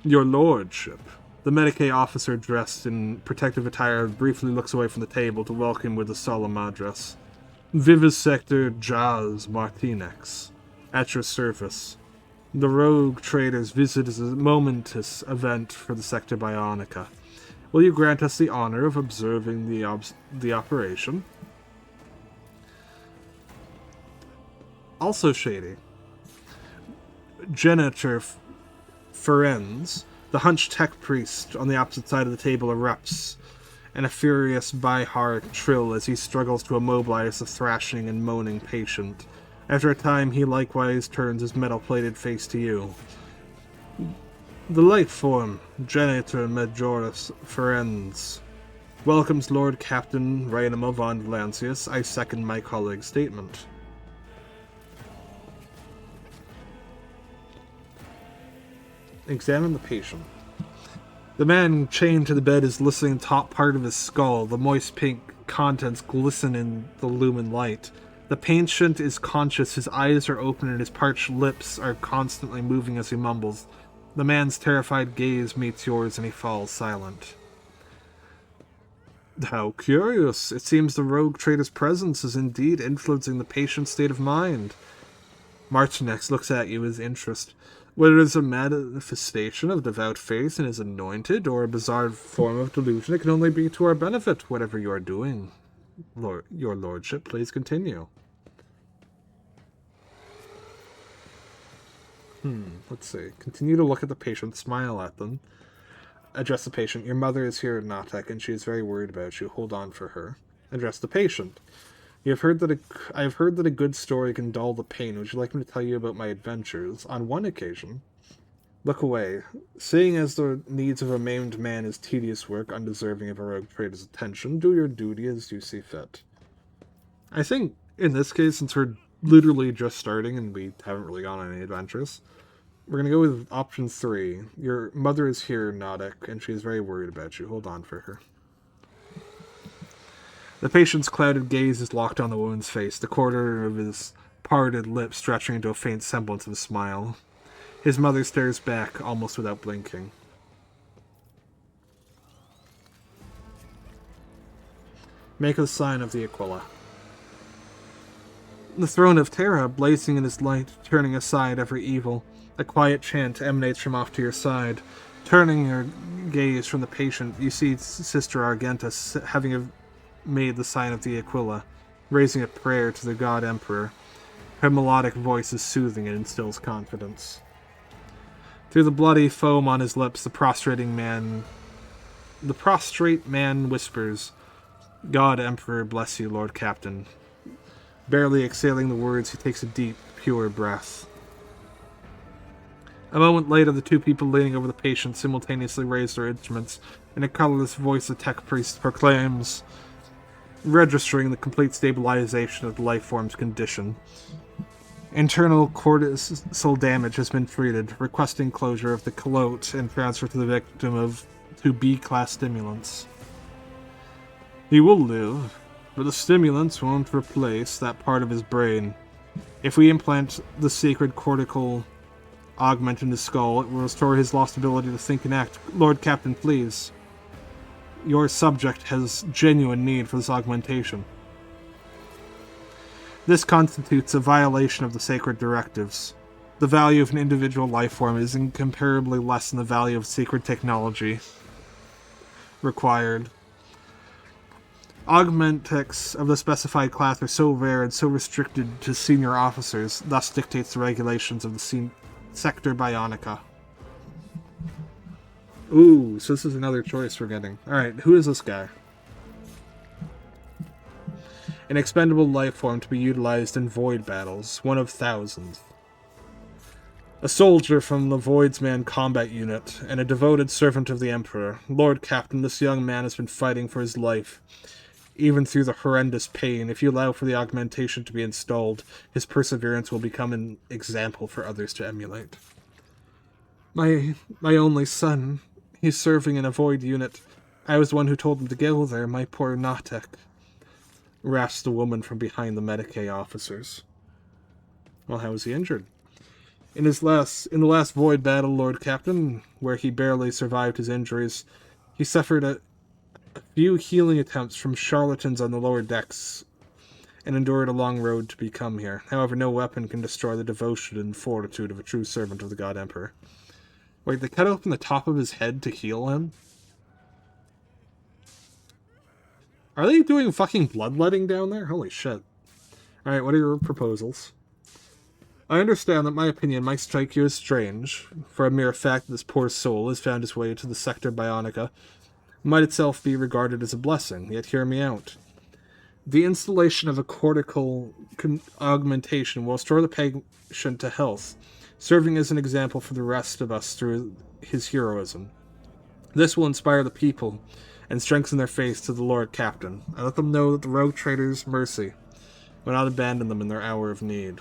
Your lordship. The Medicaid officer dressed in protective attire briefly looks away from the table to welcome with a solemn address. Vivisector Jazz Martinez. At your service. The rogue trader's visit is a momentous event for the Sector Bionica. Will you grant us the honor of observing the operation? Also shady. Janitor Ferenz, the hunched tech priest on the opposite side of the table, erupts in a furious by-heart trill as he struggles to immobilize the thrashing and moaning patient. After a time, he likewise turns his metal-plated face to you. The light form, Janitor Majoris Ferenz, welcomes Lord Captain Rainamo von Valancius. I second my colleague's statement. Examine the patient. The man chained to the bed is listening top part of his skull. The moist pink contents glisten in the lumen light. The patient is conscious, his eyes are open, and his parched lips are constantly moving as he mumbles. The man's terrified gaze meets yours, and he falls silent. How curious. It seems the rogue trader's presence is indeed influencing the patient's state of mind. Martinex looks at you with interest. Whether it is a manifestation of devout faith in his anointed, or a bizarre form of delusion, it can only be to our benefit. Whatever you are doing, your lordship, please continue. Let's see. Continue to look at the patient, smile at them. Address the patient. Your mother is here at Natek, and she is very worried about you. Hold on for her. Address the patient. I have heard that a good story can dull the pain. Would you like me to tell you about my adventures? On one occasion. Look away. Seeing as the needs of a maimed man is tedious work, undeserving of a rogue trader's attention, do your duty as you see fit. I think, in this case, since we're literally just starting and we haven't really gone on any adventures, we're going to go with option 3. Your mother is here, Natek, and she is very worried about you. Hold on for her. The patient's clouded gaze is locked on the woman's face, the corner of his parted lips stretching into a faint semblance of a smile. His mother stares back, almost without blinking. Make a sign of the Aquila. The throne of Terra, blazing in its light, turning aside every evil. A quiet chant emanates from off to your side. Turning your gaze from the patient, you see Sister Argenta having made the sign of the Aquila, raising a prayer to the God Emperor. Her melodic voice is soothing and instills confidence. Through the bloody foam on his lips, the prostrate man whispers, God Emperor bless you, Lord Captain. Barely exhaling the words, he takes a deep, pure breath. A moment later, the two people leaning over the patient simultaneously raise their instruments. In a colorless voice, the tech priest proclaims, registering the complete stabilization of the life form's condition. Internal cortical damage has been treated, requesting closure of the calote and transfer to the victim to B-class stimulants. He will live, but the stimulants won't replace that part of his brain. If we implant the sacred cortical augment in his skull, it will restore his lost ability to think and act. Lord Captain, please. Your subject has genuine need for this augmentation. This constitutes a violation of the sacred directives. The value of an individual life form is incomparably less than the value of sacred technology required. Augmentics of the specified class are so rare and so restricted to senior officers, thus dictates the regulations of the Sector Bionica. Ooh, so this is another choice we're getting. Alright, who is this guy? An expendable life form to be utilized in void battles, one of thousands. A soldier from the Voidsman combat unit, and a devoted servant of the Emperor. Lord Captain, this young man has been fighting for his life, even through the horrendous pain. If you allow for the augmentation to be installed, his perseverance will become an example for others to emulate. My only son, he's serving in a Void unit. I was the one who told him to go there, my poor Natek. Rasps the woman from behind the Medicae officers. Well, how was he injured? In the last Void battle, Lord Captain, where he barely survived his injuries, he suffered a few healing attempts from charlatans on the lower decks, and endured a long road to become here. However, no weapon can destroy the devotion and fortitude of a true servant of the God Emperor. Wait, they cut open the top of his head to heal him? Are they doing fucking bloodletting down there? Holy shit. Alright, what are your proposals? I understand that my opinion might strike you as strange, for a mere fact that this poor soul has found its way to the Sector Bionica might itself be regarded as a blessing, yet hear me out. The installation of a cortical augmentation will restore the patient to health, serving as an example for the rest of us through his heroism. This will inspire the people and strengthen their faith to the Lord Captain, and let them know that the rogue traders' mercy will not abandon them in their hour of need.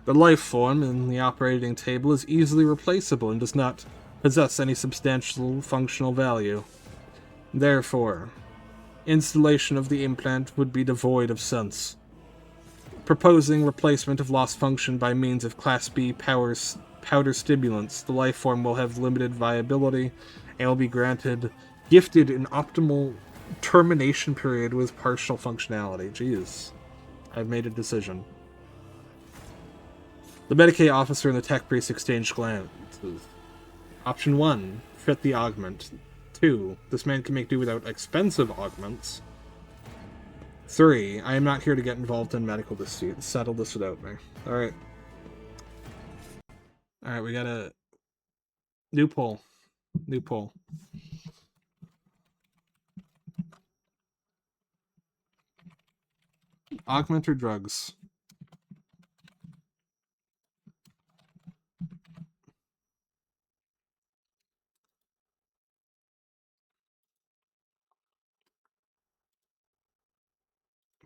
The life form in the operating table is easily replaceable and does not possess any substantial functional value. Therefore, installation of the implant would be devoid of sense. Proposing replacement of lost function by means of Class B powder stimulants, the life form will have limited viability and will be gifted an optimal termination period with partial functionality. Jeez. I've made a decision. The Medicae officer and the tech priest exchange glances. Option 1, fit the augment. 2, this man can make do without expensive augments. 3, I am not here to get involved in medical disputes. Settle this without me. Alright. Alright, we got a new poll. New poll. Augment or drugs?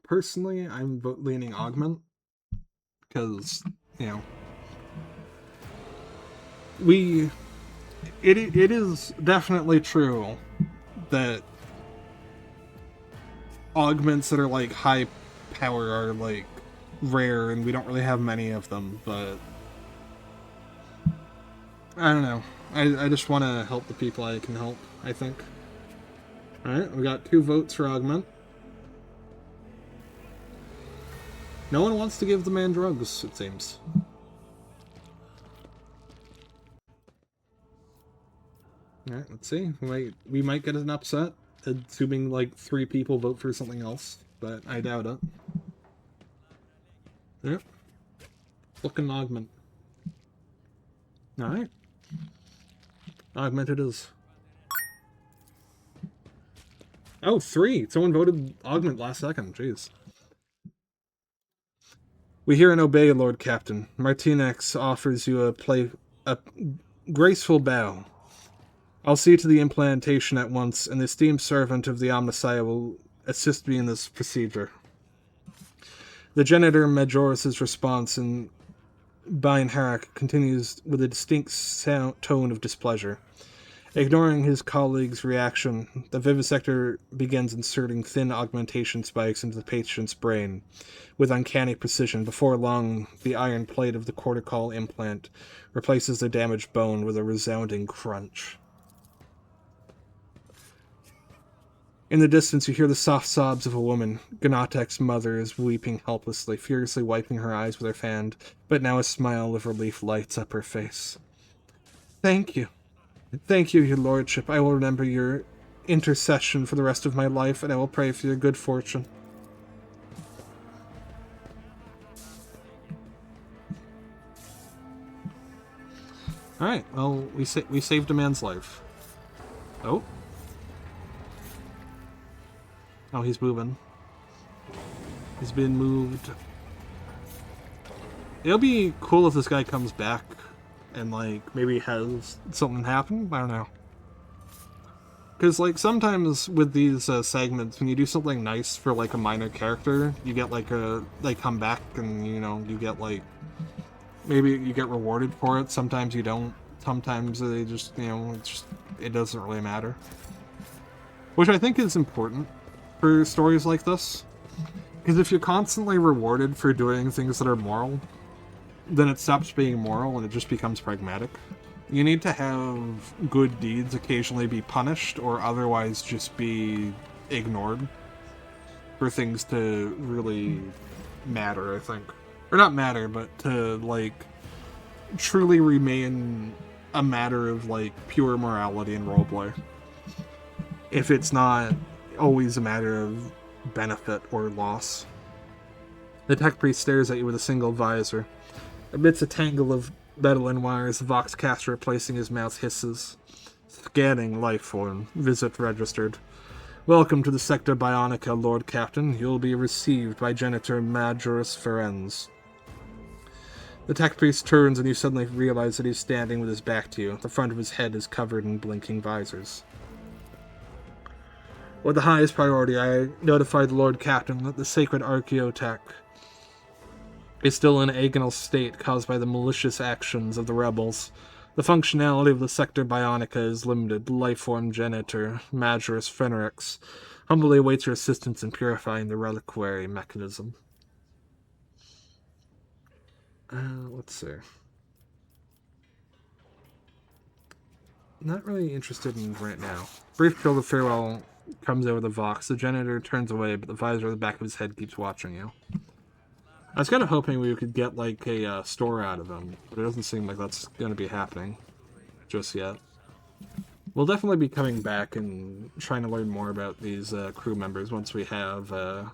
Personally, I'm leaning augment, because, you know, it is definitely true that augments that are like high power are like rare, and we don't really have many of them, but I don't know. I just want to help the people I can help, I think. Alright, we got 2 votes for augment. No one wants to give the man drugs, it seems. Alright, let's see. We might get an upset, assuming like 3 people vote for something else, but I doubt it. Yep. Looking augment. Alright. Augment it is. Oh, 3! Someone voted augment last second. Jeez. We hear and obey, Lord Captain. Martinex offers you a graceful bow. I'll see to the implantation at once, and the esteemed servant of the Omnissiah will assist me in this procedure. The Genitor Majoris' response in Bain-Harak continues with a distinct tone of displeasure. Ignoring his colleague's reaction, the vivisector begins inserting thin augmentation spikes into the patient's brain with uncanny precision. Before long, the iron plate of the cortical implant replaces the damaged bone with a resounding crunch. In the distance, you hear the soft sobs of a woman. Gnatek's mother is weeping helplessly, furiously wiping her eyes with her fan, but now a smile of relief lights up her face. Thank you. Thank you, your lordship. I will remember your intercession for the rest of my life, and I will pray for your good fortune. Alright, well, we saved a man's life. Oh. Oh, he's moving. He's been moved. It'll be cool if this guy comes back and, like, maybe has something happen. I don't know. Because, like, sometimes with these segments, when you do something nice for, like, a minor character, you get, like, they come back and, you know, you get, like, maybe you get rewarded for it. Sometimes you don't. Sometimes they just, you know, it doesn't really matter. Which I think is important for stories like this. Because if you're constantly rewarded for doing things that are moral, then it stops being moral and it just becomes pragmatic. You need to have good deeds occasionally be punished or otherwise just be ignored for things to really matter, I think. Or not matter, but to, like, truly remain a matter of, like, pure morality and roleplay. If it's not always a matter of benefit or loss. The tech priest stares at you with a single visor. Amidst a tangle of metal and wires, the Vox caster replacing his mouth hisses. Scanning life form. Visit registered. Welcome to the Sector Bionica, Lord Captain. You'll be received by Janitor Majoris Ferenz. The tech priest turns and you suddenly realize that he's standing with his back to you. The front of his head is covered in blinking visors. With the highest priority, I notified the Lord Captain that the sacred Archaeotech is still in an agonal state caused by the malicious actions of the rebels. The functionality of the Sector Bionica is limited. Lifeform Janitor Majoris Ferenz humbly awaits your assistance in purifying the reliquary mechanism. Let's see. Not really interested in right now. Brief trill of farewell comes over the Vox. The janitor turns away, but the visor on the back of his head keeps watching you. I was kind of hoping we could get, like, a store out of him, but it doesn't seem like that's going to be happening just yet. We'll definitely be coming back and trying to learn more about these crew members once we have our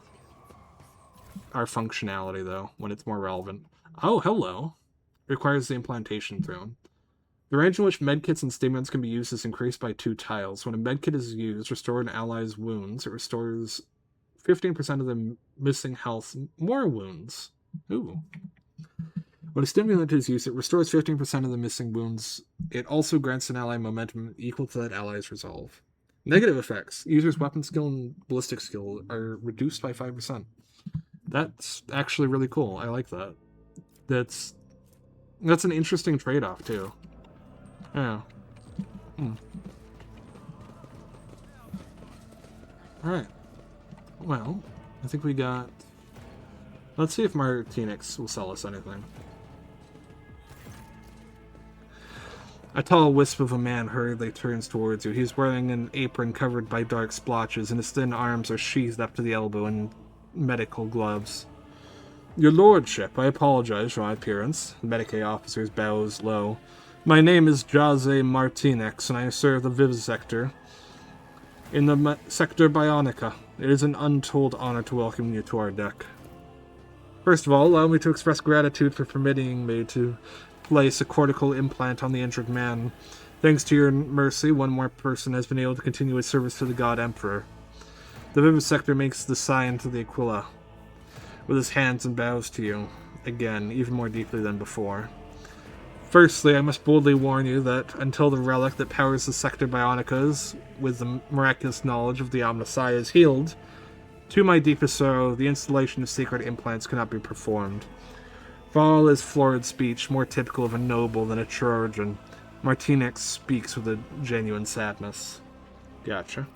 functionality, though, when it's more relevant. Oh, hello. Requires the implantation throne. The range in which medkits and stimulants can be used is increased by 2 tiles. When a medkit is used, restore an ally's wounds. It restores 15% of the missing health, more wounds. Ooh. When a stimulant is used, it restores 15% of the missing wounds. It also grants an ally momentum equal to that ally's resolve. Negative effects. User's weapon skill and ballistic skill are reduced by 5%. That's actually really cool. I like that. That's an interesting trade-off, too. Yeah. Alright. Well, I think we got... Let's see if Martinez will sell us anything. A tall wisp of a man hurriedly turns towards you. He's wearing an apron covered by dark splotches, and his thin arms are sheathed up to the elbow in medical gloves. Your lordship, I apologize for my appearance. The Medicaid officer bows low. My name is Jose Martinez, and I serve the Vivisector in the Sector Bionica. It is an untold honor to welcome you to our deck. First of all, allow me to express gratitude for permitting me to place a cortical implant on the injured man. Thanks to your mercy, one more person has been able to continue his service to the God Emperor. The Vivisector makes the sign to the Aquila with his hands and bows to you, again, even more deeply than before. Firstly, I must boldly warn you that until the relic that powers the Sector Bionicas with the miraculous knowledge of the Omnissiah is healed, to my deepest sorrow, the installation of sacred implants cannot be performed. For all his florid speech, more typical of a noble than a Trojan, Martinez speaks with a genuine sadness. Gotcha.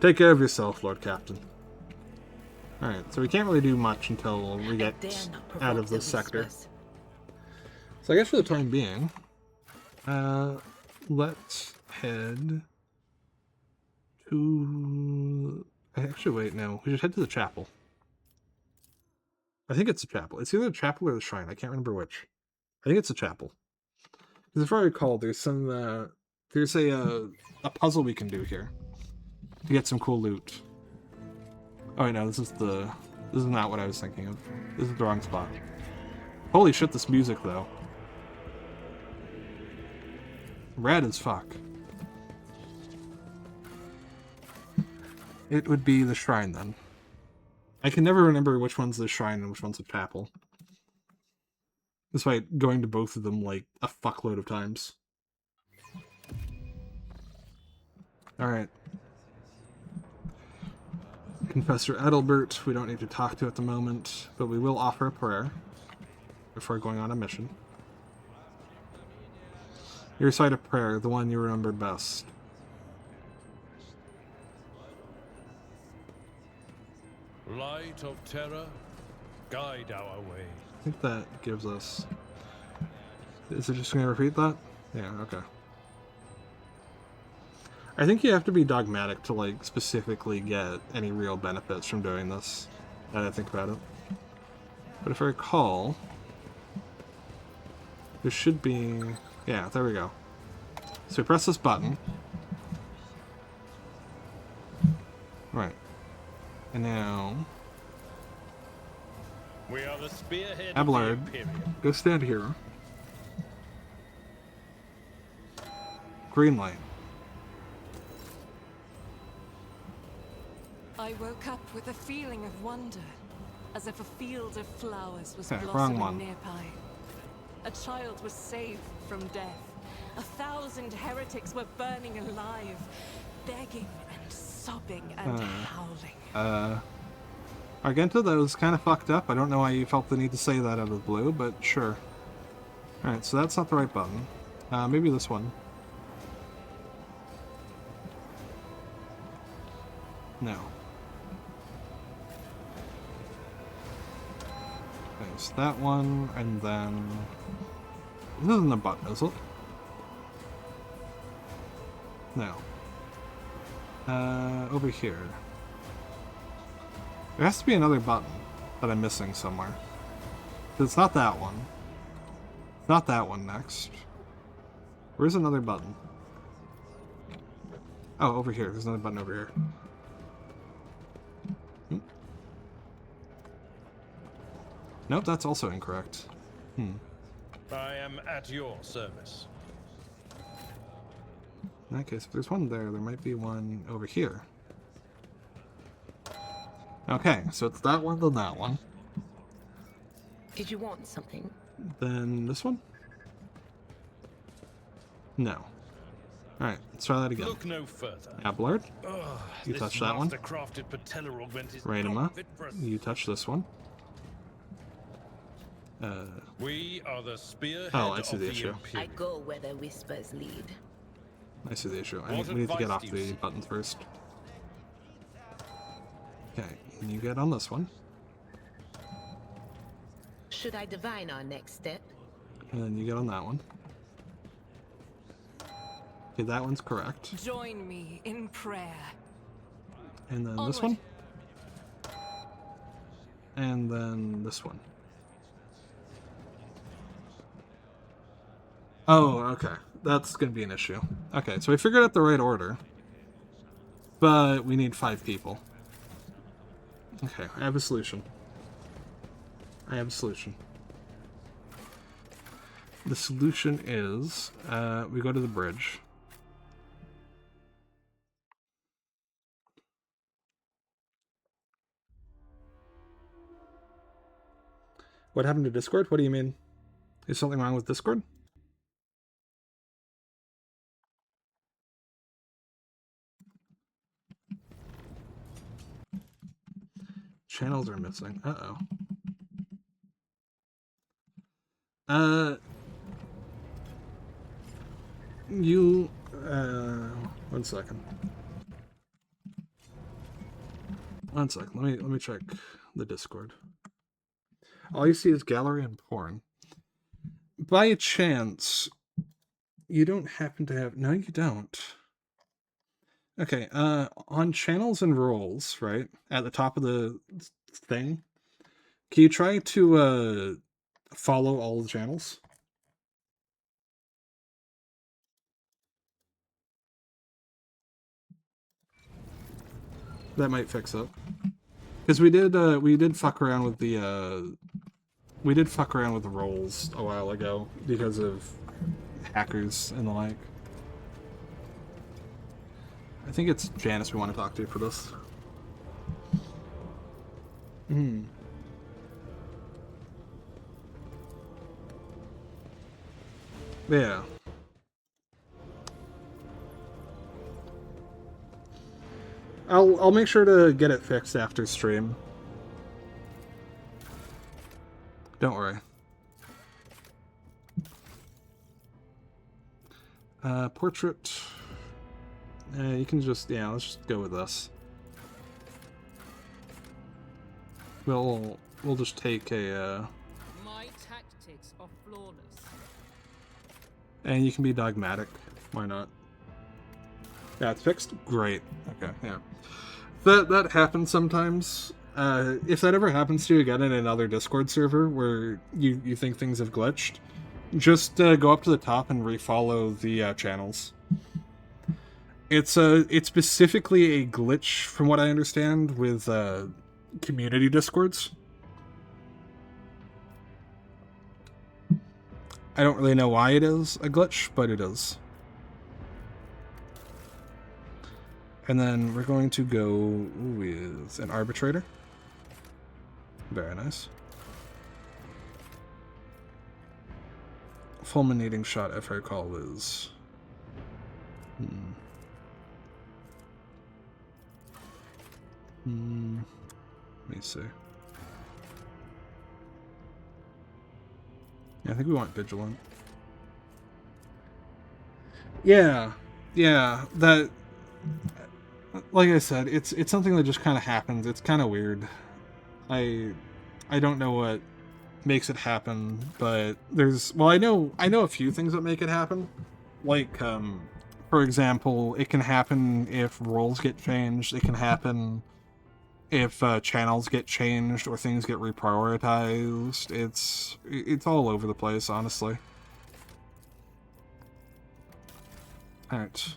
Take care of yourself, Lord Captain. Alright, so we can't really do much until we get out of this sector. So I guess for the time being, let's head to... Actually, wait, no. We should head to the chapel. I think it's the chapel. It's either the chapel or the shrine. I can't remember which. I think it's the chapel. Because if I recall, there's some, there's a puzzle we can do here to get some cool loot. Oh, wait, no, this is not what I was thinking of. This is the wrong spot. Holy shit, this music, though. Rad as fuck. It would be the shrine, then. I can never remember which one's the shrine and which one's the chapel. Despite going to both of them, like, a fuckload of times. Alright. Confessor Ethelbert, we don't need to talk to at the moment, but we will offer a prayer before going on a mission. You recite a prayer, the one you remember best. Light of terror, guide our way. I think that gives us... Is it just going to repeat that? Yeah, okay. I think you have to be dogmatic to, like, specifically get any real benefits from doing this, now that I think about it. But if I recall... There should be... Yeah, there we go. So we press this button. Right. And now... We are the spearhead Abelard, of the Imperium. go stand here. Green light. I woke up with a feeling of wonder, as if a field of flowers was Okay, wrong blossoming one. nearby. A child was saved from death. 1,000 heretics were burning alive, begging and sobbing and howling. Argenta, that was kind of fucked up. I don't know why you felt the need to say that out of the blue, but sure. Alright, so that's not the right button. Maybe this one. No. Okay, so that one, and then... This isn't a button, is it? No. Over here. There has to be another button that I'm missing somewhere. It's not that one. It's not that one next. Where's another button? Oh, over here. There's another button over here. Nope, that's also incorrect. I am at your service. In that case, if there's one there, there might be one over here. Okay, so it's that one, then that one. Did you want something? Then this one? No. Alright, let's try that again. Look no further. Abelard, Ugh, you this touch that one. master-crafted patella augment is Rainema, not fit for us. you touch this one. We are the spearhead Oh, I see of the the issue. I Imperium. go where the whispers lead. I see the issue. What We need to get advice off do you the see? buttons first. Okay, and you get on this one. Should I divine our next step? And then you get on that one. Okay, that one's correct. Join me in prayer. And then this one. And then this one. Oh, okay. That's going to be an issue. Okay, so we figured out the right order. But we need 5 people. Okay, I have a solution. The solution is, we go to the bridge. What happened to Discord? What do you mean? Is something wrong with Discord? Channels are missing. Uh-oh. One second. Let me check the Discord. All you see is gallery and porn. By chance, you don't happen to have... No, you don't. Okay, on channels and roles, right, at the top of the thing, can you try to follow all the channels? That might fix it. Because we did fuck around with the roles a while ago because of hackers and the like. I think it's Janice we want to talk to for this. Hmm. Yeah. I'll make sure to get it fixed after stream. Don't worry. Portrait. You can just, yeah, let's just go with this. We'll just take a, My tactics are flawless. and you can be dogmatic. Why not? Yeah, it's fixed? Great. Okay, yeah. That happens sometimes. If that ever happens to you again in another Discord server where you think things have glitched, just go up to the top and refollow the channels. It's specifically a glitch, from what I understand, with community Discords. I don't really know why it is a glitch, but it is. And then we're going to go with an arbitrator. Very nice. Fulminating shot, if I recall, is... Let me see. Yeah, I think we want vigilant. Yeah, that... Like I said, it's something that just kind of happens. It's kind of weird. I don't know what makes it happen, but there's... Well, I know a few things that make it happen. Like, for example, it can happen if roles get changed. It can happen if channels get changed or things get reprioritized. It's all over the place, honestly. Alright.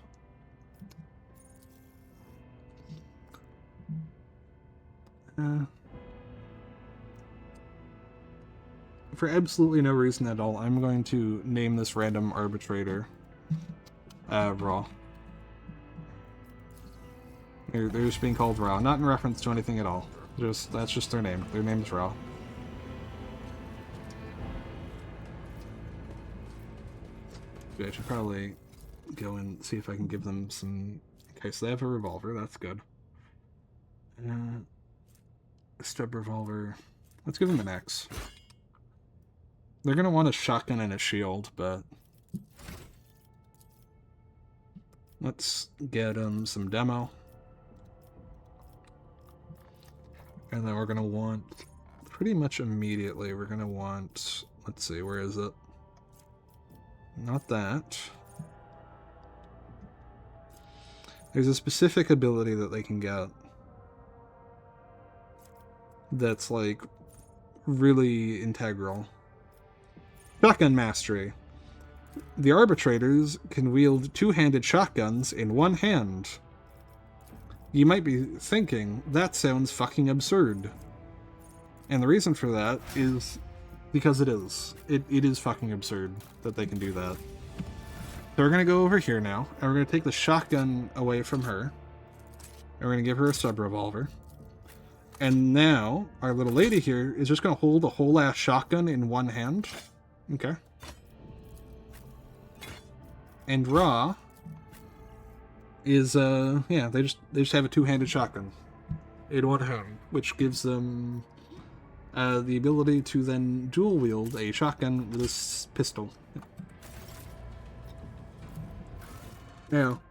For absolutely no reason at all, I'm going to name this random arbitrator Raw. They're just being called Raw, not in reference to anything at all. That's just their name. Their name's Raw. I should probably go and see if I can give them some... Okay, so they have a revolver, that's good. Stub revolver. Let's give them an X. They're gonna want a shotgun and a shield, but... Let's get them some demo. And then we're gonna want... Pretty much immediately, we're gonna want... Let's see, where is it? Not that. There's a specific ability that they can get that's, like, really integral. Shotgun Mastery. The arbitrators can wield two-handed shotguns in one hand. You might be thinking, that sounds fucking absurd. And the reason for that is because it is. It is fucking absurd that they can do that. So we're going to go over here now, and we're going to take the shotgun away from her. And we're going to give her a sub-revolver. And now, our little lady here is just going to hold a whole-ass shotgun in one hand. Okay. And Raw is, yeah, they just have a two-handed shotgun in one hand, which gives them the ability to then dual-wield a shotgun with a pistol. Now,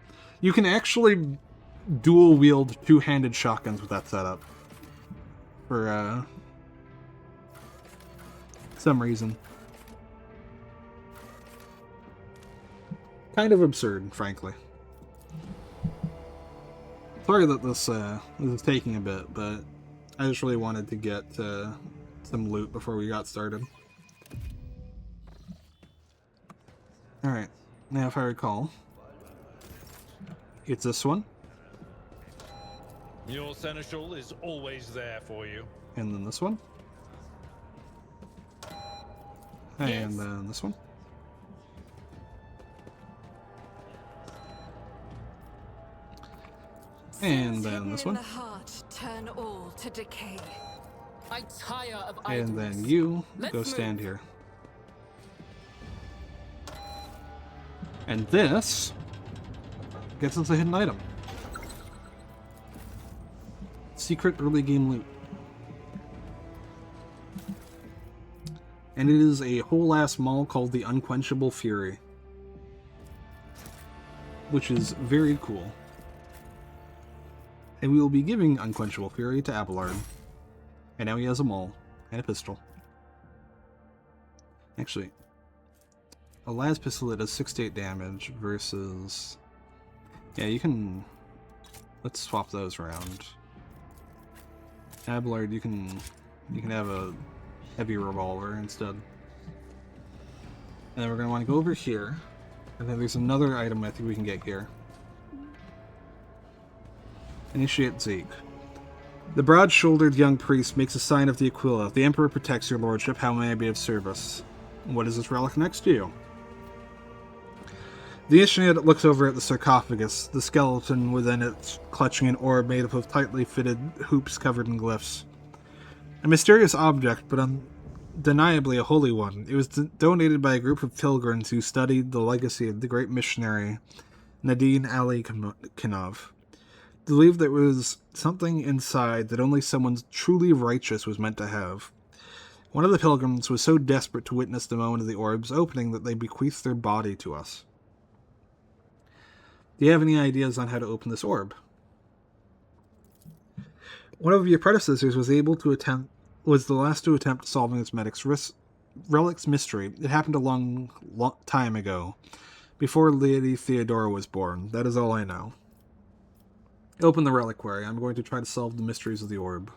you can actually dual-wield two-handed shotguns with that setup. For, some reason. Kind of absurd, frankly. Sorry that this is taking a bit, but I just really wanted to get some loot before we got started. Alright, now if I recall, it's this one. Your seneschal is always there for you. And then this one. And then this one. And then this one. The heart turn all to decay. I tire of And then idleness. you Let's go stand move. here. And this gets us a hidden item. Secret early game loot. And it is a whole ass mall called the Unquenchable Fury. Which is very cool. And we will be giving Unquenchable Fury to Abelard. And now he has a maul and a pistol. Actually, a las pistol that does 6 to 8 damage versus... Yeah, you can... Let's swap those around. Abelard, you can have a heavy revolver instead. And then we're going to want to go over here. And then there's another item I think we can get here. Initiate Zeke. The broad-shouldered young priest makes a sign of the Aquila. The Emperor protects your lordship. How may I be of service? What is this relic next to you? The initiate looks over at the sarcophagus, the skeleton within it clutching an orb made up of tightly fitted hoops covered in glyphs. A mysterious object, but undeniably a holy one. It was donated by a group of pilgrims who studied the legacy of the great missionary Nadine Ali Kinov. They believed there was something inside that only someone truly righteous was meant to have. One of the pilgrims was so desperate to witness the moment of the orb's opening that they bequeathed their body to us. Do you have any ideas on how to open this orb? One of your predecessors was the last to attempt solving this relic's mystery. It happened a long time ago, before Lady Theodora was born. That is all I know. Open the reliquary. I'm going to try to solve the mysteries of the orb.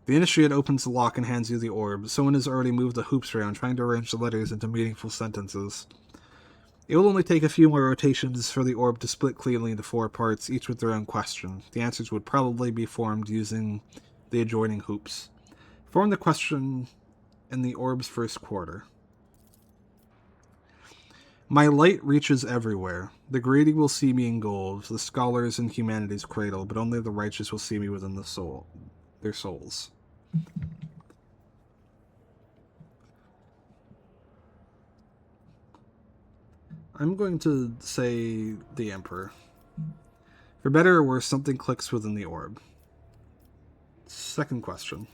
The initiate opens the lock and hands you the orb. Someone has already moved the hoops around, trying to arrange the letters into meaningful sentences. It will only take a few more rotations for the orb to split cleanly into 4 parts, each with their own question. The answers would probably be formed using the adjoining hoops. Form the question in the orb's first quarter. My light reaches everywhere. The greedy will see me in gold, the scholars in humanity's cradle, but only the righteous will see me within their souls. I'm going to say the Emperor. For better or worse, something clicks within the orb. Second question.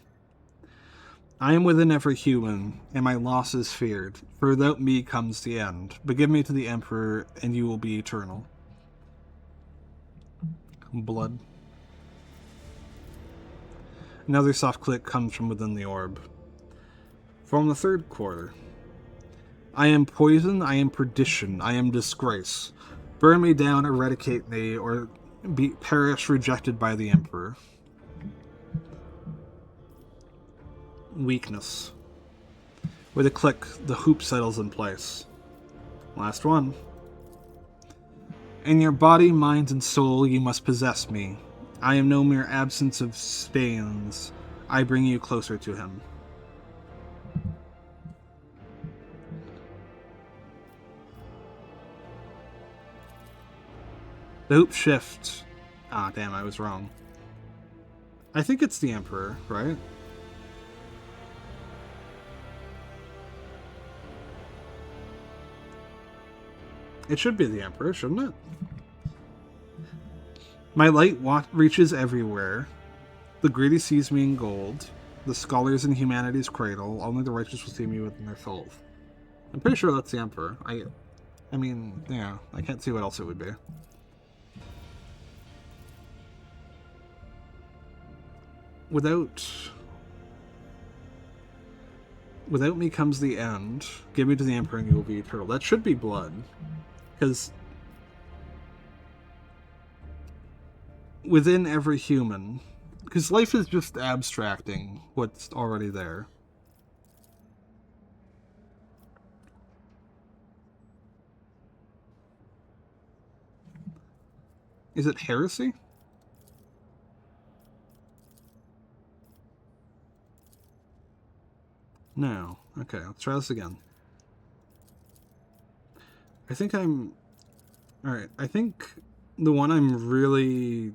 I am within every human, and my loss is feared, for without me comes the end. But give me to the Emperor, and you will be eternal. Blood. Another soft click comes from within the orb. From the third quarter. I am poison, I am perdition, I am disgrace. Burn me down, eradicate me, or perish rejected by the Emperor. Weakness. With a click, the hoop settles in place. Last one. In your body, mind, and soul, you must possess me. I am no mere absence of stains. I bring you closer to him. The hoop shift. Ah, damn, I was wrong. I think it's the Emperor, right? It should be the Emperor, shouldn't it? My light reaches everywhere. The greedy sees me in gold. The scholars in humanity's cradle. Only the righteous will see me within their souls. I'm pretty sure that's the Emperor. I mean, yeah, I can't see what else it would be. Without me comes the end. Give me to the Emperor and you will be eternal. That should be blood. Because within every human, because life is just abstracting what's already there. Is it heresy? No. Okay, let's try this again. I think I'm... Alright, I think the one I'm really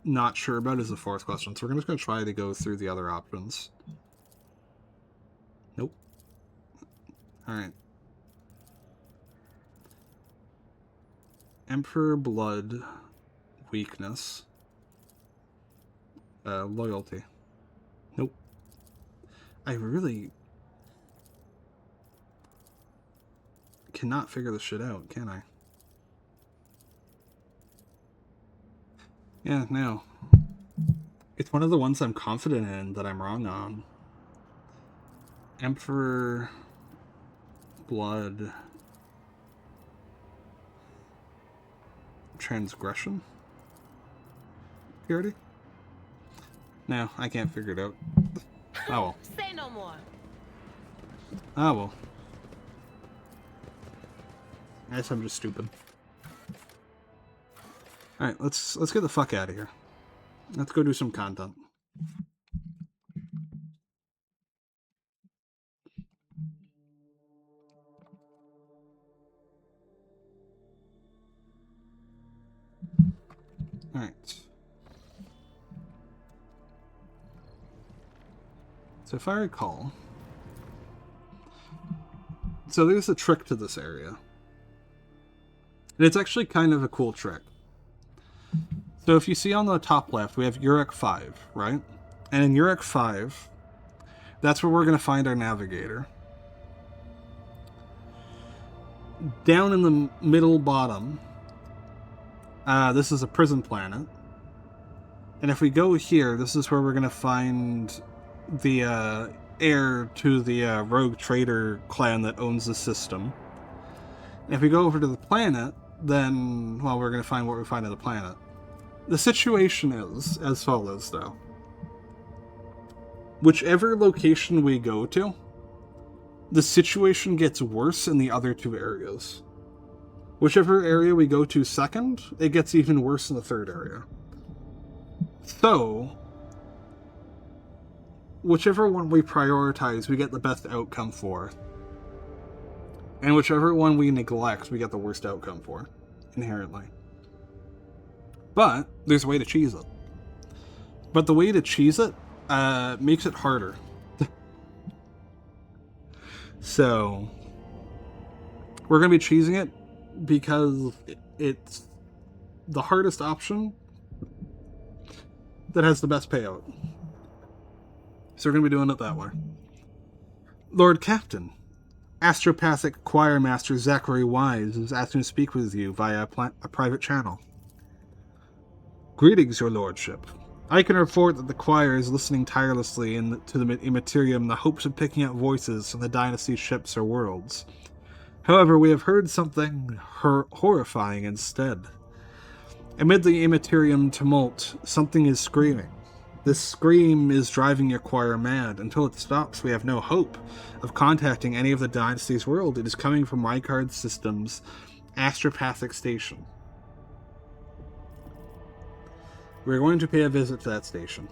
not sure about is the fourth question, so we're just going to try to go through the other options. Nope. Alright. Emperor blood, weakness, loyalty. Nope. I really cannot figure this shit out, can I? Yeah, no. It's one of the ones I'm confident in that I'm wrong on. Emperor blood transgression? Purity? No, I can't figure it out. Oh well. Say no more. Oh well. I guess I'm just stupid. Alright, let's get the fuck out of here. Let's go do some content. Alright. So if I recall... So there's a trick to this area. And it's actually kind of a cool trick. So if you see on the top left, we have Urek 5, right? And in Urek 5, that's where we're going to find our navigator. Down in the middle bottom, this is a prison planet. And if we go here, this is where we're going to find the heir to the rogue trader clan that owns the system. And if we go over to the planet, then, well, we're going to find what we find on the planet. The situation is as follows, though. Whichever location we go to, the situation gets worse in the other two areas. Whichever area we go to second, it gets even worse in the third area. So, whichever one we prioritize, we get the best outcome for. And whichever one we neglect, we get the worst outcome for, inherently. But, there's a way to cheese it. But the way to cheese it makes it harder. So, we're going to be cheesing it because it's the hardest option that has the best payout. So we're going to be doing it that way. Lord Captain, Astropathic Choir Master Zachary Wise is asking to speak with you via a private channel. Greetings, your lordship. I can report that the choir is listening tirelessly to the Immaterium in the hopes of picking up voices from the Dynasty's ships or worlds. However, we have heard something horrifying instead. Amid the Immaterium tumult, something is screaming. This scream is driving your choir mad. Until it stops, we have no hope of contacting any of the Dynasty's world. It is coming from Rykard Systems' Astropathic Station. We're going to pay a visit to that station.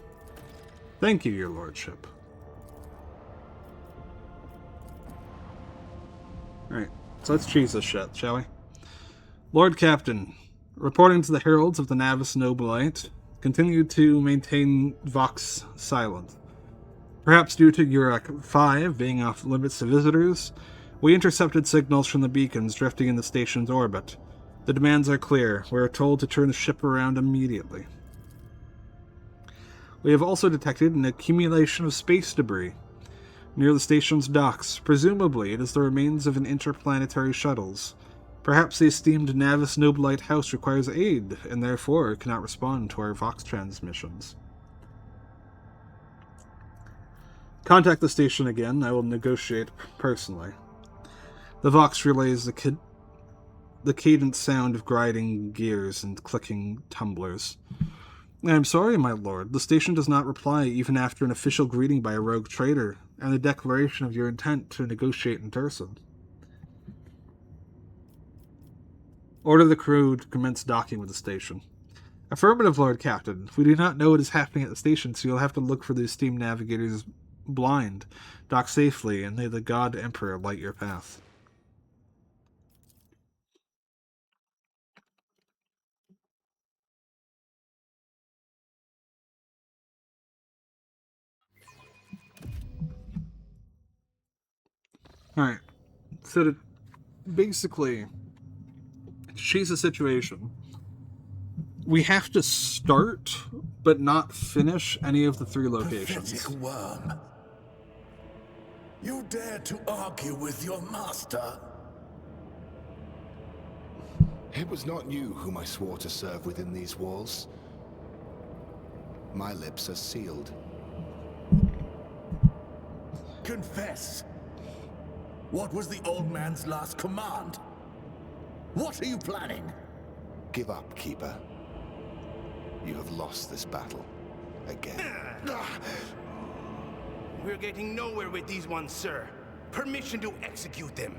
Thank you, your lordship. Alright, so let's cheese this shit, shall we? Lord Captain, reporting to the heralds of the Navis Nobilite, continue to maintain Vox silent. Perhaps due to Urek 5 being off limits to visitors, we intercepted signals from the beacons drifting in the station's orbit. The demands are clear. We are told to turn the ship around immediately. We have also detected an accumulation of space debris near the station's docks. Presumably, it is the remains of an interplanetary shuttles. Perhaps the esteemed Navis Nobilite House requires aid, and therefore cannot respond to our Vox transmissions. Contact the station again. I will negotiate personally. The Vox relays the cadent sound of grinding gears and clicking tumblers. I am sorry, my lord. The station does not reply even after an official greeting by a rogue trader and a declaration of your intent to negotiate in person. Order the crew to commence docking with the station. Affirmative, Lord Captain. We do not know what is happening at the station, so you'll have to look for the esteemed navigators blind. Dock safely, and may the God Emperor light your path. Alright. So to basically chase a situation, we have to start but not finish any of the 3 locations. Pathetic worm. You dare to argue with your master? It was not you whom I swore to serve within these walls. My lips are sealed. Confess. What was the old man's last command? What are you planning? Give up, Keeper. You have lost this battle. Again. We're getting nowhere with these ones, sir. Permission to execute them.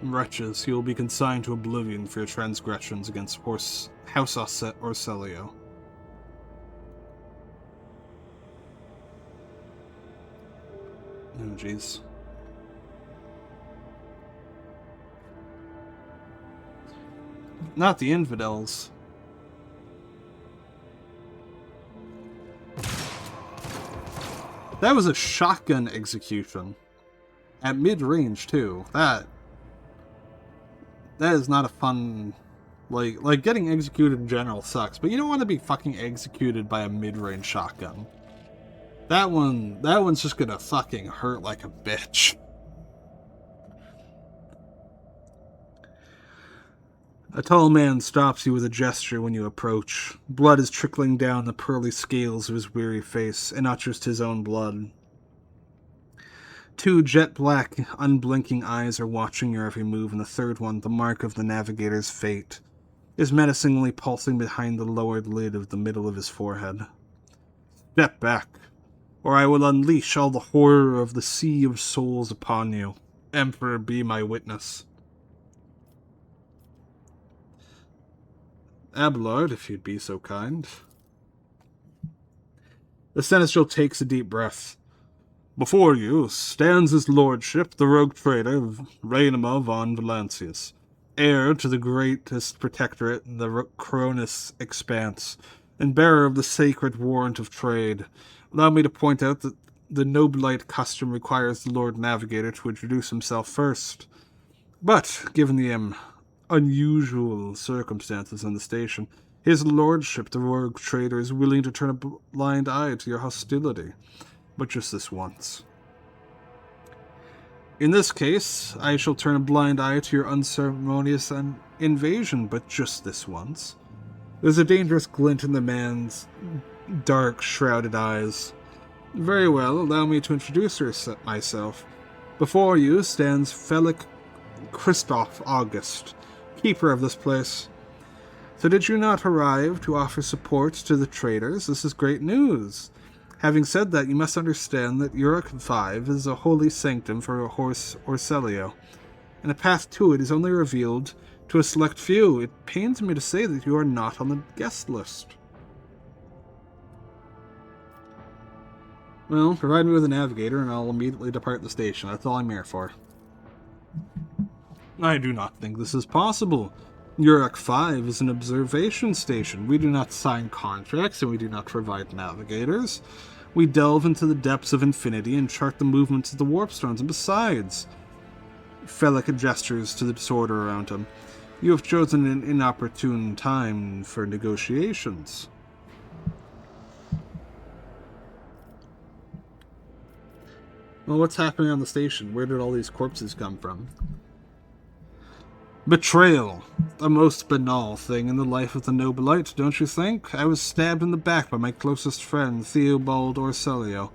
Wretches, you will be consigned to oblivion for your transgressions against House Orselio. Oh, jeez. Not the infidels. That was a shotgun execution. At mid-range, too. That is not a fun... Like, getting executed in general sucks, but you don't want to be fucking executed by a mid-range shotgun. That one's just gonna fucking hurt like a bitch. A tall man stops you with a gesture when you approach. Blood is trickling down the pearly scales of his weary face, and not just his own blood. 2 jet-black, unblinking eyes are watching your every move, and the third one, the mark of the navigator's fate, is menacingly pulsing behind the lowered lid of the middle of his forehead. Step back, or I will unleash all the horror of the sea of souls upon you. Emperor, be my witness. Abelard, if you'd be so kind. The seneschal takes a deep breath. Before you stands his lordship, the rogue trader of Rainema von Valancius, heir to the greatest protectorate in the Cronus expanse, and bearer of the sacred warrant of trade. Allow me to point out that the Noblite custom requires the Lord Navigator to introduce himself first. But, given the unusual circumstances in the station, his lordship, the rogue trader, is willing to turn a blind eye to your hostility. But just this once. In this case, I shall turn a blind eye to your unceremonious invasion, but just this once. There's a dangerous glint in the man's dark, shrouded eyes. Very well, allow me to introduce myself. Before you stands Felix Christoph August, keeper of this place. So did you not arrive to offer support to the traders? This is great news. Having said that, you must understand that Uric 5 is a holy sanctum for a horse Orselio, and a path to it is only revealed to a select few. It pains me to say that you are not on the guest list. Well, provide me with a navigator and I'll immediately depart the station. That's all I'm here for. I do not think this is possible. Uric 5 is an observation station. We do not sign contracts and we do not provide navigators. We delve into the depths of infinity and chart the movements of the warp stones, and besides, Felix gestures to the disorder around him, you have chosen an inopportune time for negotiations. Well, what's happening on the station? Where did all these corpses come from? Betrayal. A most banal thing in the life of the Noblite, don't you think? I was stabbed in the back by my closest friend, Theobald Orselio,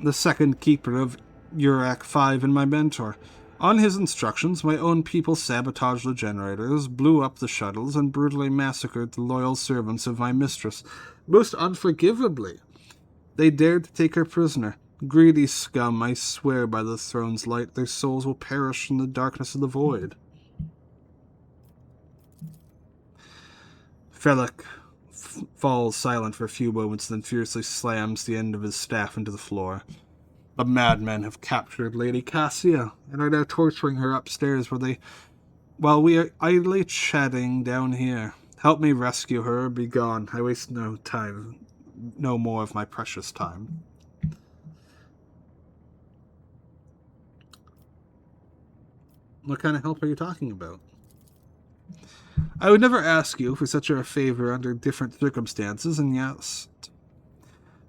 the second keeper of Uric 5 and my mentor. On his instructions, my own people sabotaged the generators, blew up the shuttles, and brutally massacred the loyal servants of my mistress. Most unforgivably. They dared to take her prisoner. Greedy scum, I swear by the throne's light, their souls will perish in the darkness of the void. Felix falls silent for a few moments, then fiercely slams the end of his staff into the floor. The madmen have captured Lady Cassia, and are now torturing her upstairs while we are idly chatting down here. Help me rescue her or be gone. I waste no time, no more of my precious time. What kind of help are you talking about? I would never ask you for such a favor under different circumstances, and yes.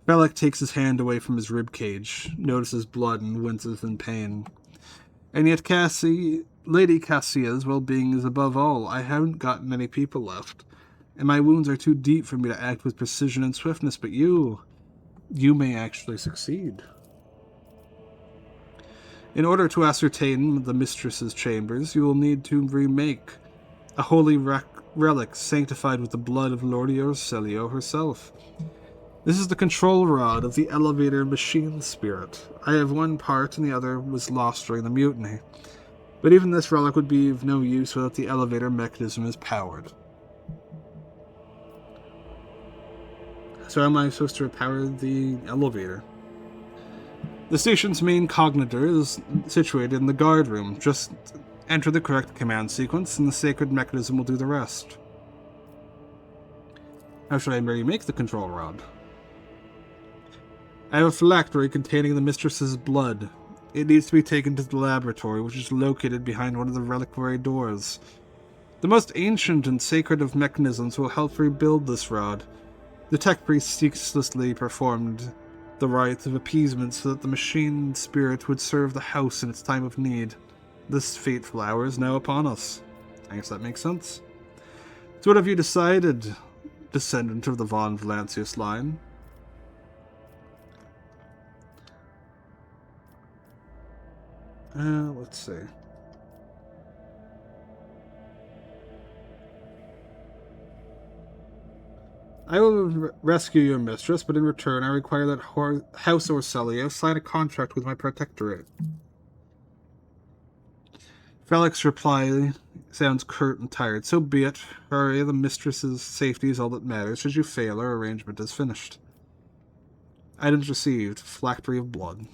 Bellic takes his hand away from his ribcage, notices blood, and winces in pain. And yet Lady Cassia's well-being is above all. I haven't got many people left, and my wounds are too deep for me to act with precision and swiftness, but you may actually succeed. In order to ascertain the mistress's chambers, you will need to remake a holy relic sanctified with the blood of Lord Orselio herself. This is the control rod of the elevator machine spirit. I have one part and the other was lost during the mutiny. But even this relic would be of no use without the elevator mechanism is powered. So how am I supposed to repower the elevator? The station's main cognitor is situated in the guard room. Just enter the correct command sequence and the sacred mechanism will do the rest. How should I remake the control rod? I have a phylactery containing the mistress's blood. It needs to be taken to the laboratory, which is located behind one of the reliquary doors. The most ancient and sacred of mechanisms will help rebuild this rod. The tech priest ceaselessly performed the rites of appeasement so that the machine spirit would serve the house in its time of need. This fateful hour is now upon us. I guess that makes sense. So what have you decided, descendant of the Von Valancius line? Let's see. I will rescue your mistress, but in return I require that House Orselio sign a contract with my protectorate. Felix's reply sounds curt and tired. So be it. Hurry, the mistress's safety is all that matters. Should you fail, our arrangement is finished. Items received. Phylactery of blood.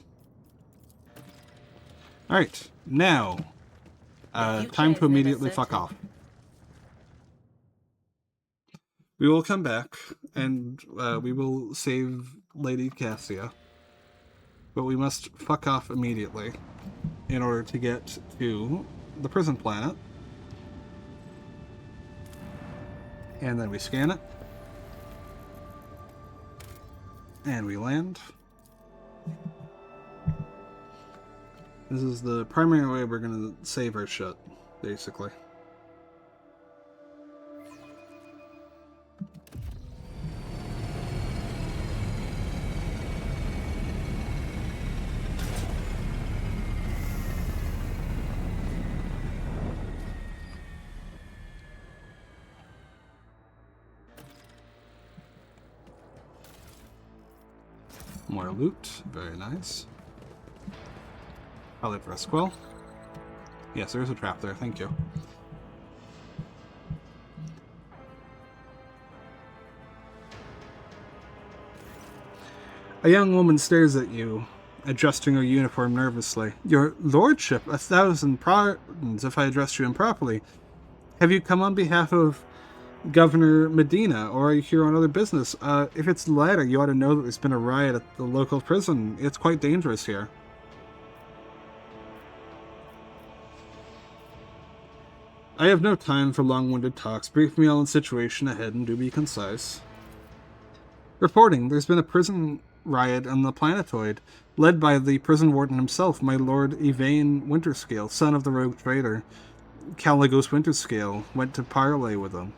Alright, now, time to immediately fuck off. We will come back, and we will save Lady Cassia. But we must fuck off immediately in order to get to the prison planet. And then we scan it. And we land. This is the primary way we're going to save our shit, basically. More loot, very nice. Probably press quill. Yes, there's a trap there, thank you. A young woman stares at you, adjusting her uniform nervously. Your lordship, 1,000 pardons if I addressed you improperly. Have you come on behalf of Governor Medina, or are you here on other business? If it's the latter, you ought to know that there's been a riot at the local prison. It's quite dangerous here. I have no time for long-winded talks. Brief me on the situation ahead and do be concise. Reporting, there's been a prison riot on the planetoid, led by the prison warden himself, my lord Yvain Winterscale, son of the rogue trader. Caligos Winterscale went to parley with him.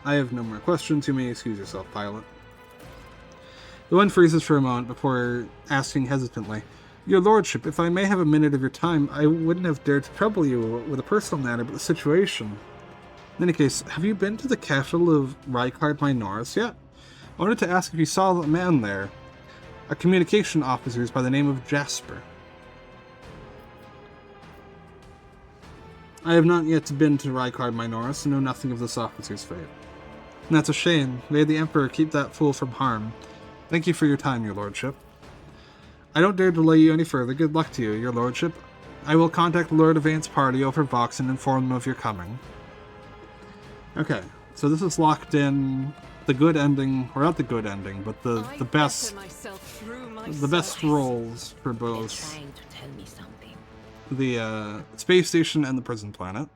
I have no more questions. You may excuse yourself, pilot. The one freezes for a moment before asking hesitantly, Your lordship, if I may have a minute of your time, I wouldn't have dared to trouble you with a personal matter, but the situation. In any case, have you been to the capital of Rykard Minoris yet? I wanted to ask if you saw the man there. A communication officer by the name of Jasper. I have not yet been to Rykard Minoris and know nothing of this officer's fate. And that's a shame. May the Emperor keep that fool from harm. Thank you for your time, your lordship. I don't dare delay you any further. Good luck to you, your lordship. I will contact Lord Avain's party over Vox and inform them of your coming. Okay, so this is locked in the good ending, or not the good ending, but the best roles for both Trying to tell me something. the space station and the prison planet.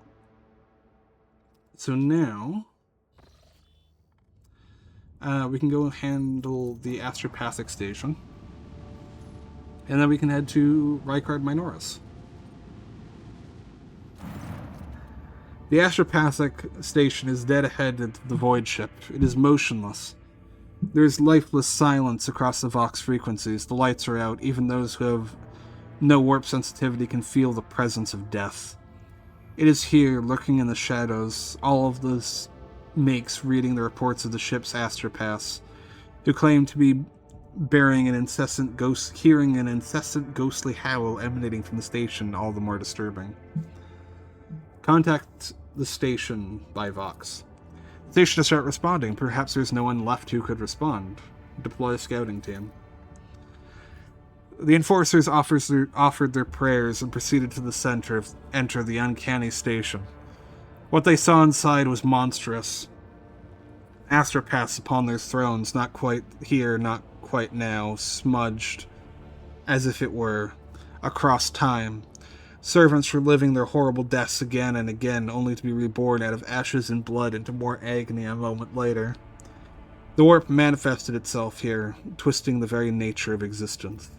So now we can go handle the astropathic station, and then we can head to Rykard Minoris. The astropathic station is dead ahead of the void ship. It is motionless. There is lifeless silence across the Vox frequencies. The lights are out. Even those who have no warp sensitivity can feel the presence of death. It is here, lurking in the shadows, all of this makes reading the reports of the ship's astropaths, who claim to be hearing an incessant ghostly howl emanating from the station, all the more disturbing. Contact the station by Vox. The station to start responding. Perhaps there's no one left who could respond. Deploy a scouting team. The enforcers offered their prayers and proceeded to the center to enter the uncanny station. What they saw inside was monstrous. Astropaths upon their thrones, not quite here, not quite now, smudged, as if it were, across time. Servants reliving their horrible deaths again and again, only to be reborn out of ashes and blood into more agony a moment later. The warp manifested itself here, twisting the very nature of existence.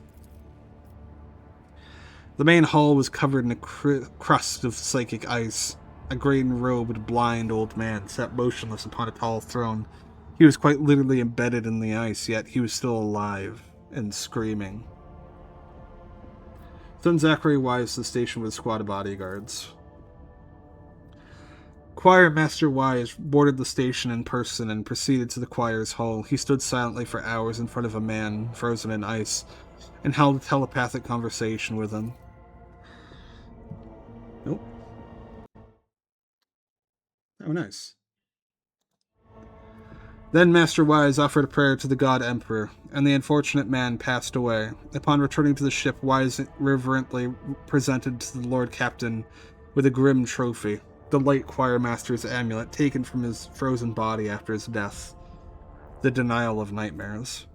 The main hall was covered in a crust of psychic ice. A green-robed, blind old man sat motionless upon a tall throne. He was quite literally embedded in the ice, yet he was still alive and screaming. Send Zachary Wise to the station with a squad of bodyguards. Choir Master Wise boarded the station in person and proceeded to the choir's hall. He stood silently for hours in front of a man frozen in ice and held a telepathic conversation with him. Nope. Oh, nice. Then Master Wise offered a prayer to the God Emperor, and the unfortunate man passed away. Upon returning to the ship, Wise reverently presented to the Lord Captain with a grim trophy, the late choir master's amulet taken from his frozen body after his death, the denial of nightmares.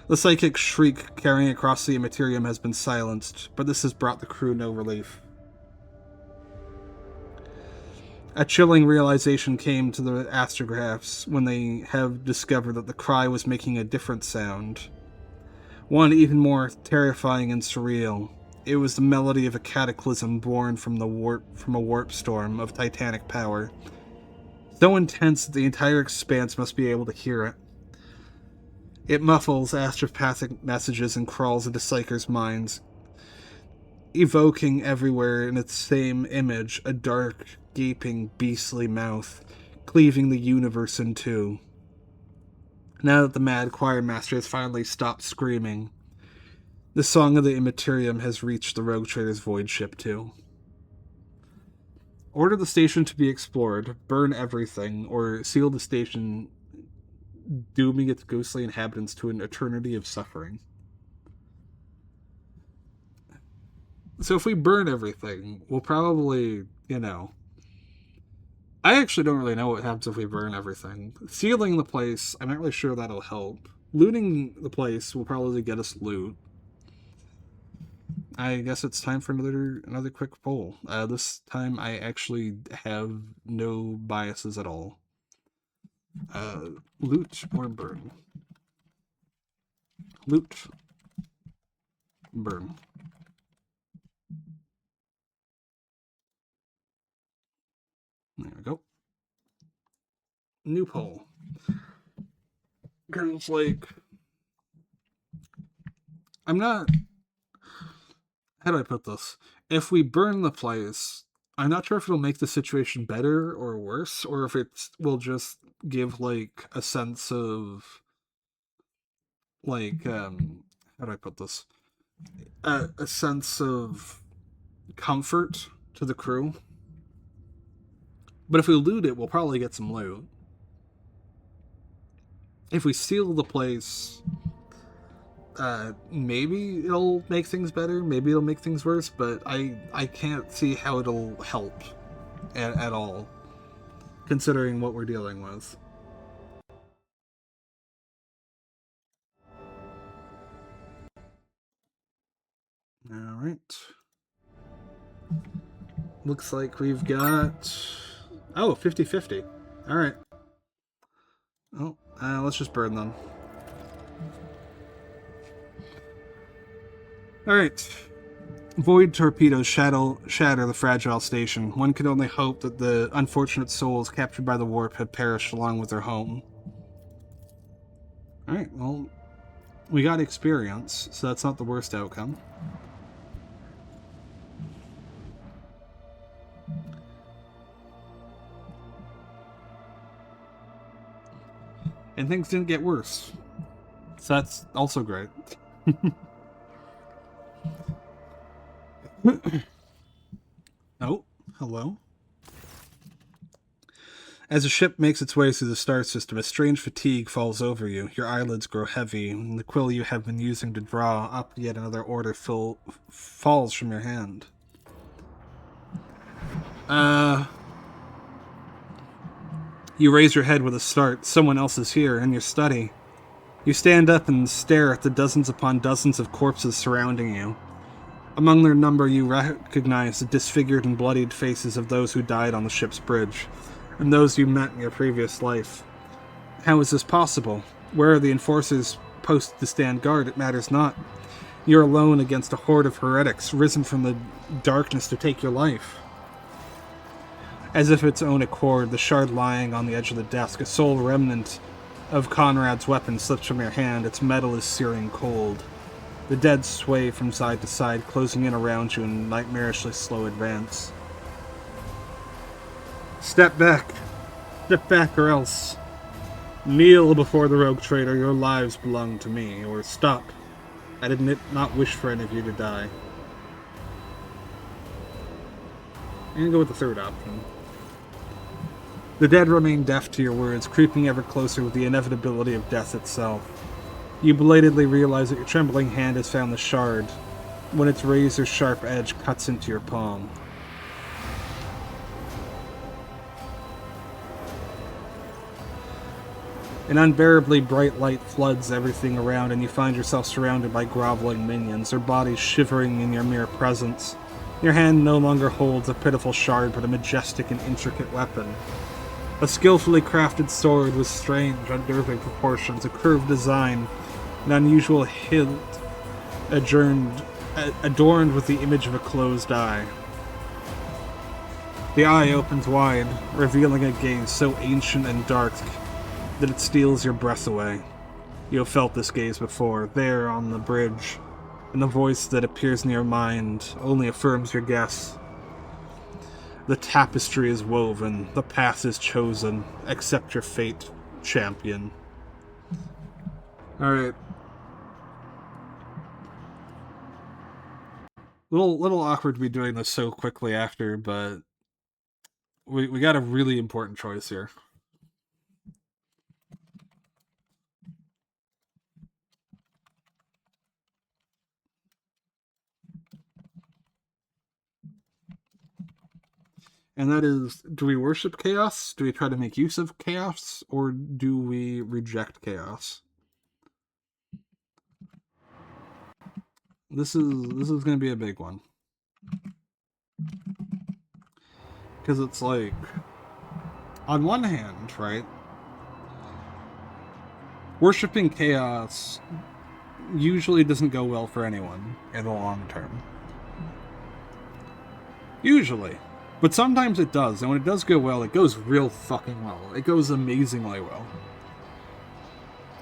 The psychic shriek carrying across the immaterium has been silenced, but this has brought the crew no relief. A chilling realization came to the astrographs when they have discovered that the cry was making a different sound. One even more terrifying and surreal. It was the melody of a cataclysm born from a warp storm of titanic power. So intense that the entire expanse must be able to hear it. It muffles astropathic messages and crawls into psychers' minds, evoking everywhere in its same image a dark, gaping, beastly mouth, cleaving the universe in two. Now that the mad choir master has finally stopped screaming, the song of the Immaterium has reached the Rogue Trader's void ship too. Order the station to be explored, burn everything, or seal the station, dooming its ghostly inhabitants to an eternity of suffering. So if we burn everything, we'll probably, I actually don't really know what happens if we burn everything. Sealing the place, I'm not really sure that'll help. Looting the place will probably get us loot. I guess it's time for another quick poll. This time I actually have no biases at all. Loot or burn? Loot. Burn. There we go. New poll. Girls like... I'm not... How do I put this? If we burn the place, I'm not sure if it'll make the situation better or worse, or if it will just give, a sense of... how do I put this? A sense of comfort to the crew. But if we loot it, we'll probably get some loot. If we seal the place, maybe it'll make things better, maybe it'll make things worse, but I can't see how it'll help at all, considering what we're dealing with. Alright. Looks like we've got... Oh, 50-50. Alright. Oh, let's just burn them. Alright. Void torpedoes shatter the fragile station. One can only hope that the unfortunate souls captured by the warp have perished along with their home. Alright, well, we got experience, so that's not the worst outcome. And things didn't get worse. So that's also great. Oh, hello. As the ship makes its way through the star system, a strange fatigue falls over you. Your eyelids grow heavy, and the quill you have been using to draw up yet another order falls from your hand. You raise your head with a start. Someone else is here, in your study. You stand up and stare at the dozens upon dozens of corpses surrounding you. Among their number, you recognize the disfigured and bloodied faces of those who died on the ship's bridge, and those you met in your previous life. How is this possible? Where are the enforcers posted to stand guard? It matters not. You're alone against a horde of heretics, risen from the darkness to take your life. As if its own accord, the shard lying on the edge of the desk, a sole remnant of Conrad's weapon, slips from your hand. Its metal is searing cold. The dead sway from side to side, closing in around you in nightmarishly slow advance. Step back. Step back or else. Kneel before the rogue trader. Your lives belong to me. Or stop. I did not wish for any of you to die. And go with the third option. The dead remain deaf to your words, creeping ever closer with the inevitability of death itself. You belatedly realize that your trembling hand has found the shard, when its razor-sharp edge cuts into your palm. An unbearably bright light floods everything around, and you find yourself surrounded by groveling minions, their bodies shivering in your mere presence. Your hand no longer holds a pitiful shard, but a majestic and intricate weapon. A skillfully crafted sword with strange, unnerving proportions, a curved design, an unusual hilt adorned with the image of a closed eye. The eye opens wide, revealing a gaze so ancient and dark that it steals your breath away. You have felt this gaze before, there on the bridge, and the voice that appears in your mind only affirms your guess. The tapestry is woven, the path is chosen. Accept your fate, champion. Alright. Little awkward to be doing this so quickly after, but we got a really important choice here. And that is, do we worship chaos? Do we try to make use of chaos? Or do we reject chaos? This is going to be a big one. Because it's like, on one hand, right? Worshipping chaos usually doesn't go well for anyone in the long term. Usually. But sometimes it does, and when it does go well, it goes real fucking well. It goes amazingly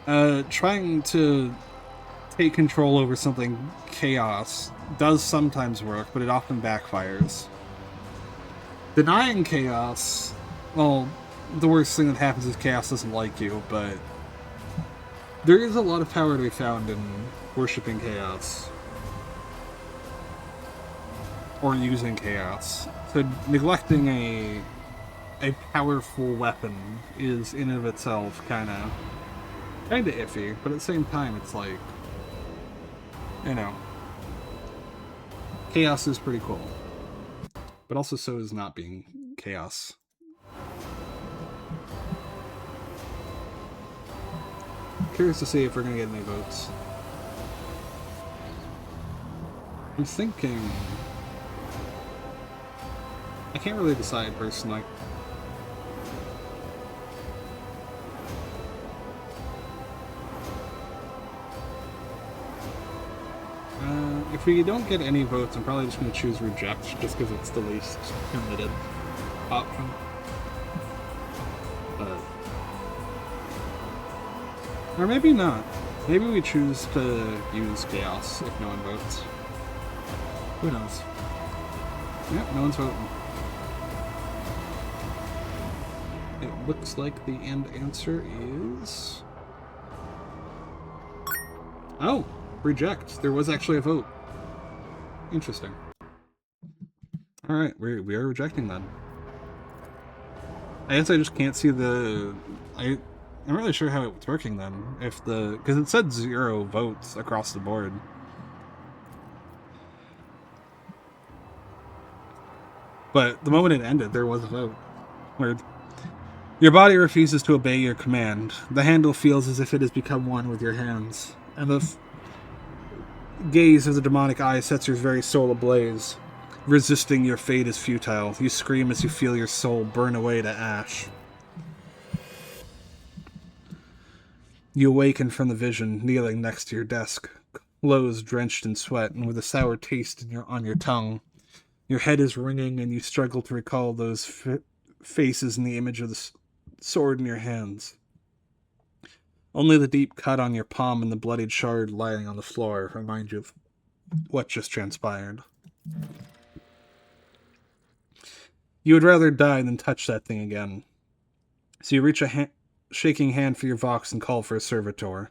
well. Trying to take control over something chaos does sometimes work, but it often backfires. Denying chaos, well, the worst thing that happens is chaos doesn't like you, but there is a lot of power to be found in worshipping chaos. Or using chaos. So neglecting a powerful weapon is in and of itself kinda iffy, but at the same time it's like, You know, chaos is pretty cool. But also so is not being chaos. Curious to see if we're going to get any votes. I'm thinking... I can't really decide personally. If we don't get any votes, I'm probably just going to choose reject, just because it's the least committed option. Or maybe not. Maybe we choose to use chaos if no one votes. Who knows? Yep, no one's voting. It looks like the end answer is... Oh! Reject. There was actually a vote. Interesting. Alright, we are rejecting then. I guess I just can't see the... I'm not really sure how it's working then. If the... Because it said 0 votes across the board. But the moment it ended, there was a vote. Weird. Your body refuses to obey your command. The handle feels as if it has become one with your hands. And the gaze of the demonic eye sets your very soul ablaze. Resisting your fate is futile. You scream as you feel your soul burn away to ash. You awaken from the vision, kneeling next to your desk, clothes drenched in sweat and with a sour taste on your tongue. Your head is ringing and you struggle to recall those faces in the image of the sword in your hands. Only the deep cut on your palm and the bloodied shard lying on the floor remind you of what just transpired. You would rather die than touch that thing again. So you reach a shaking hand for your Vox and call for a servitor.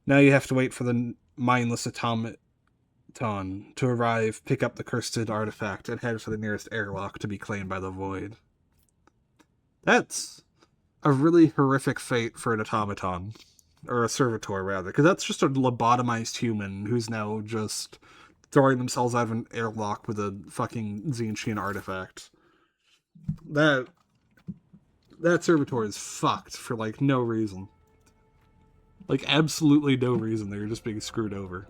Now you have to wait for the mindless automaton to arrive, pick up the cursed artifact, and head for the nearest airlock to be claimed by the void. That's a really horrific fate for an automaton. Or a servitor, rather. Because that's just a lobotomized human who's now just throwing themselves out of an airlock with a fucking Zinchian artifact. That servitor is fucked for, like, no reason. Like, absolutely no reason. They're just being screwed over.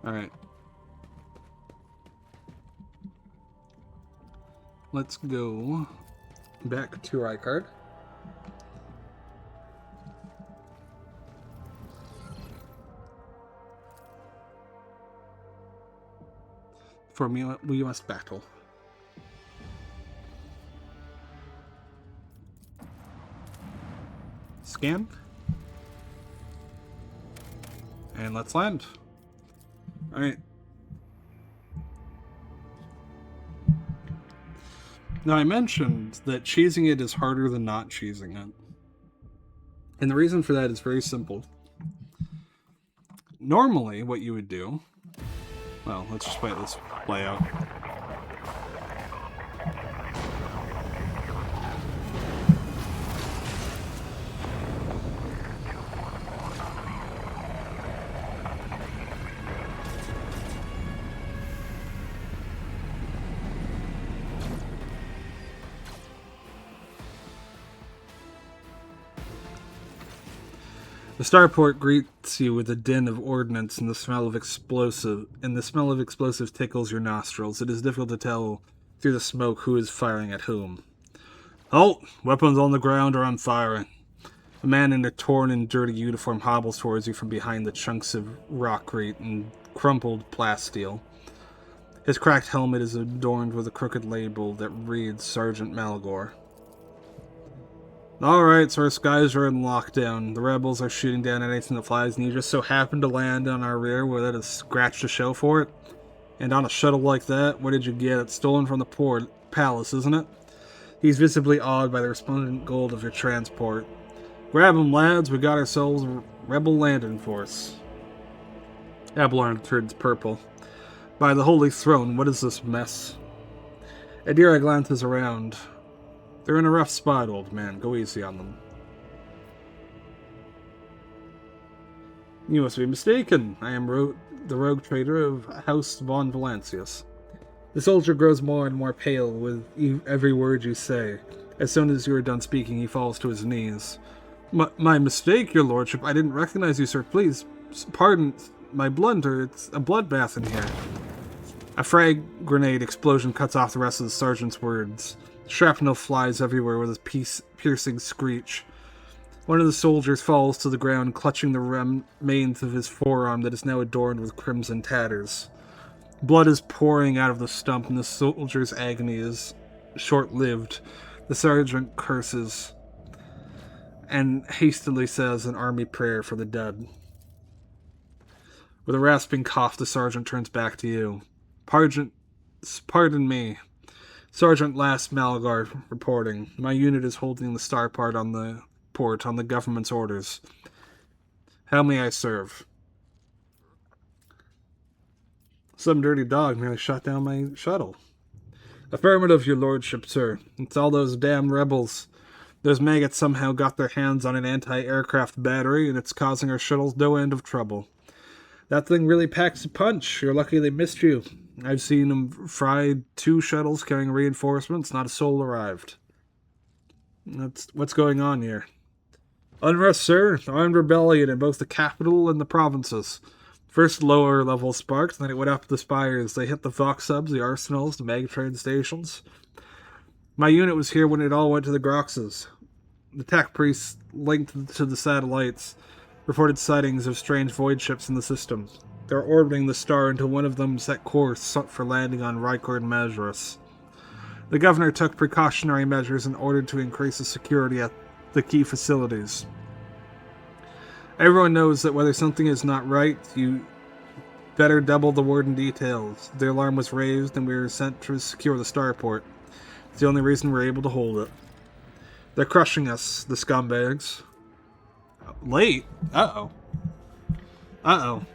Alright. Let's go back to our iCard. For me, we must battle. Scan. And let's land. Alright. Now, I mentioned that cheesing it is harder than not cheesing it. And the reason for that is very simple. Normally, what you would do... Well, let's just wait this play out. The starport greets you with a din of ordnance and the smell of explosives tickles your nostrils. It is difficult to tell through the smoke who is firing at whom. Halt! Weapons on the ground or I'm firing. A man in a torn and dirty uniform hobbles towards you from behind the chunks of rockcrete and crumpled plasteel. His cracked helmet is adorned with a crooked label that reads Sergeant Malgore. Alright, so our skies are in lockdown. The rebels are shooting down anything that flies, and you just so happen to land on our rear without a scratch to show for it? And on a shuttle like that, what did you get? It's stolen from the port palace, isn't it? He's visibly awed by the resplendent gold of your transport. Grab 'em, lads. We got ourselves a rebel landing force. Abelard turns purple. By the Holy Throne, what is this mess? Adira glances around. They're in a rough spot, old man. Go easy on them. You must be mistaken. I am the rogue trader of House von Valancius. The soldier grows more and more pale with every word you say. As soon as you are done speaking, he falls to his knees. My mistake, your lordship. I didn't recognize you, sir. Please, pardon my blunder. It's a bloodbath in here. A frag grenade explosion cuts off the rest of the sergeant's words. Shrapnel flies everywhere with a piercing screech. One of the soldiers falls to the ground, clutching the remains of his forearm that is now adorned with crimson tatters. Blood is pouring out of the stump, and the soldier's agony is short-lived. The sergeant curses and hastily says an army prayer for the dead. With a rasping cough, the sergeant turns back to you. Pardon me. Sergeant Last Malgar reporting. My unit is holding the starport on the government's orders. How may I serve? Some dirty dog nearly shot down my shuttle. Affirmative, your lordship, sir. It's all those damn rebels. Those maggots somehow got their hands on an anti-aircraft battery, and it's causing our shuttles no end of trouble. That thing really packs a punch. You're lucky they missed you. I've seen them fry 2 shuttles carrying reinforcements. Not a soul arrived. What's going on here? Unrest, sir. Armed rebellion in both the capital and the provinces. First lower level sparks, then it went up the spires. They hit the Vox subs, the arsenals, the Megatrain stations. My unit was here when it all went to the Groxes. The tech priests linked to the satellites reported sightings of strange void ships in the system. They're orbiting the star until one of them set course for landing on Rycord Majoris. The governor took precautionary measures in order to increase the security at the key facilities. Everyone knows that whether something is not right, you better double the word in details. The alarm was raised and we were sent to secure the starport. It's the only reason we're able to hold it. They're crushing us, the scumbags. Late? Uh-oh. Uh-oh.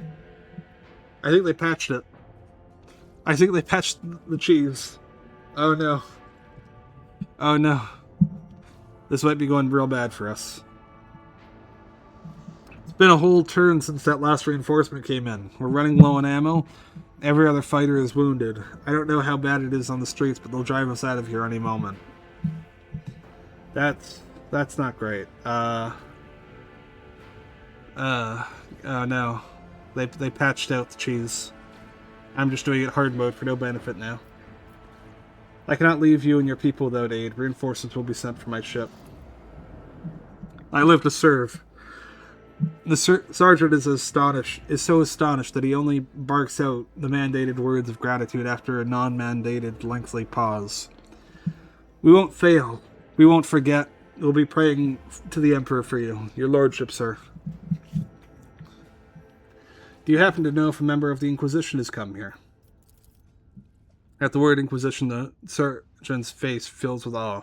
I think they patched it. I think they patched the cheese. Oh no. Oh no. This might be going real bad for us. It's been a whole turn since that last reinforcement came in. We're running low on ammo. Every other fighter is wounded. I don't know how bad it is on the streets, but they'll drive us out of here any moment. That's not great. Oh no. They patched out the cheese. I'm just doing it hard mode for no benefit now. I cannot leave you and your people without aid. Reinforcements will be sent from my ship. I live to serve. The sergeant is so astonished that he only barks out the mandated words of gratitude after a non-mandated lengthy pause. We won't fail. We won't forget. We'll be praying to the Emperor for you. Your lordship, sir. Do you happen to know if a member of the Inquisition has come here? At the word Inquisition, the sergeant's face fills with awe.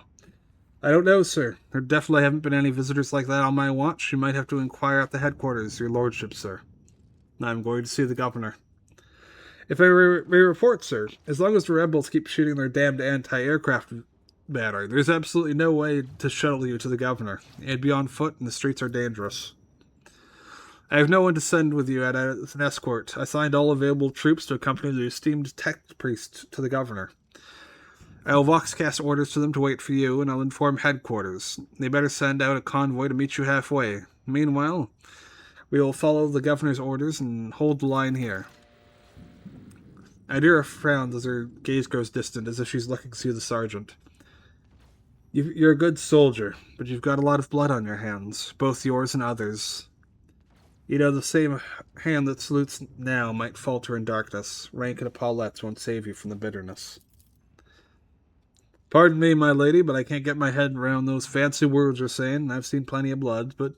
I don't know, sir. There definitely haven't been any visitors like that on my watch. You might have to inquire at the headquarters, your lordship, sir. I'm going to see the governor. If I may report, sir, as long as the rebels keep shooting their damned anti-aircraft battery, there's absolutely no way to shuttle you to the governor. It'd be on foot, and the streets are dangerous. I have no one to send with you as an escort. I signed all available troops to accompany the esteemed tech priest to the governor. I will voxcast orders to them to wait for you, and I'll inform headquarters. They better send out a convoy to meet you halfway. Meanwhile, we will follow the governor's orders and hold the line here. Idira frowns as her gaze grows distant, as if she's looking to see the sergeant. You're a good soldier, but you've got a lot of blood on your hands, both yours and others. You know, the same hand that salutes now might falter in darkness. Rank and epaulettes won't save you from the bitterness. Pardon me, my lady, but I can't get my head around those fancy words you're saying. I've seen plenty of blood, but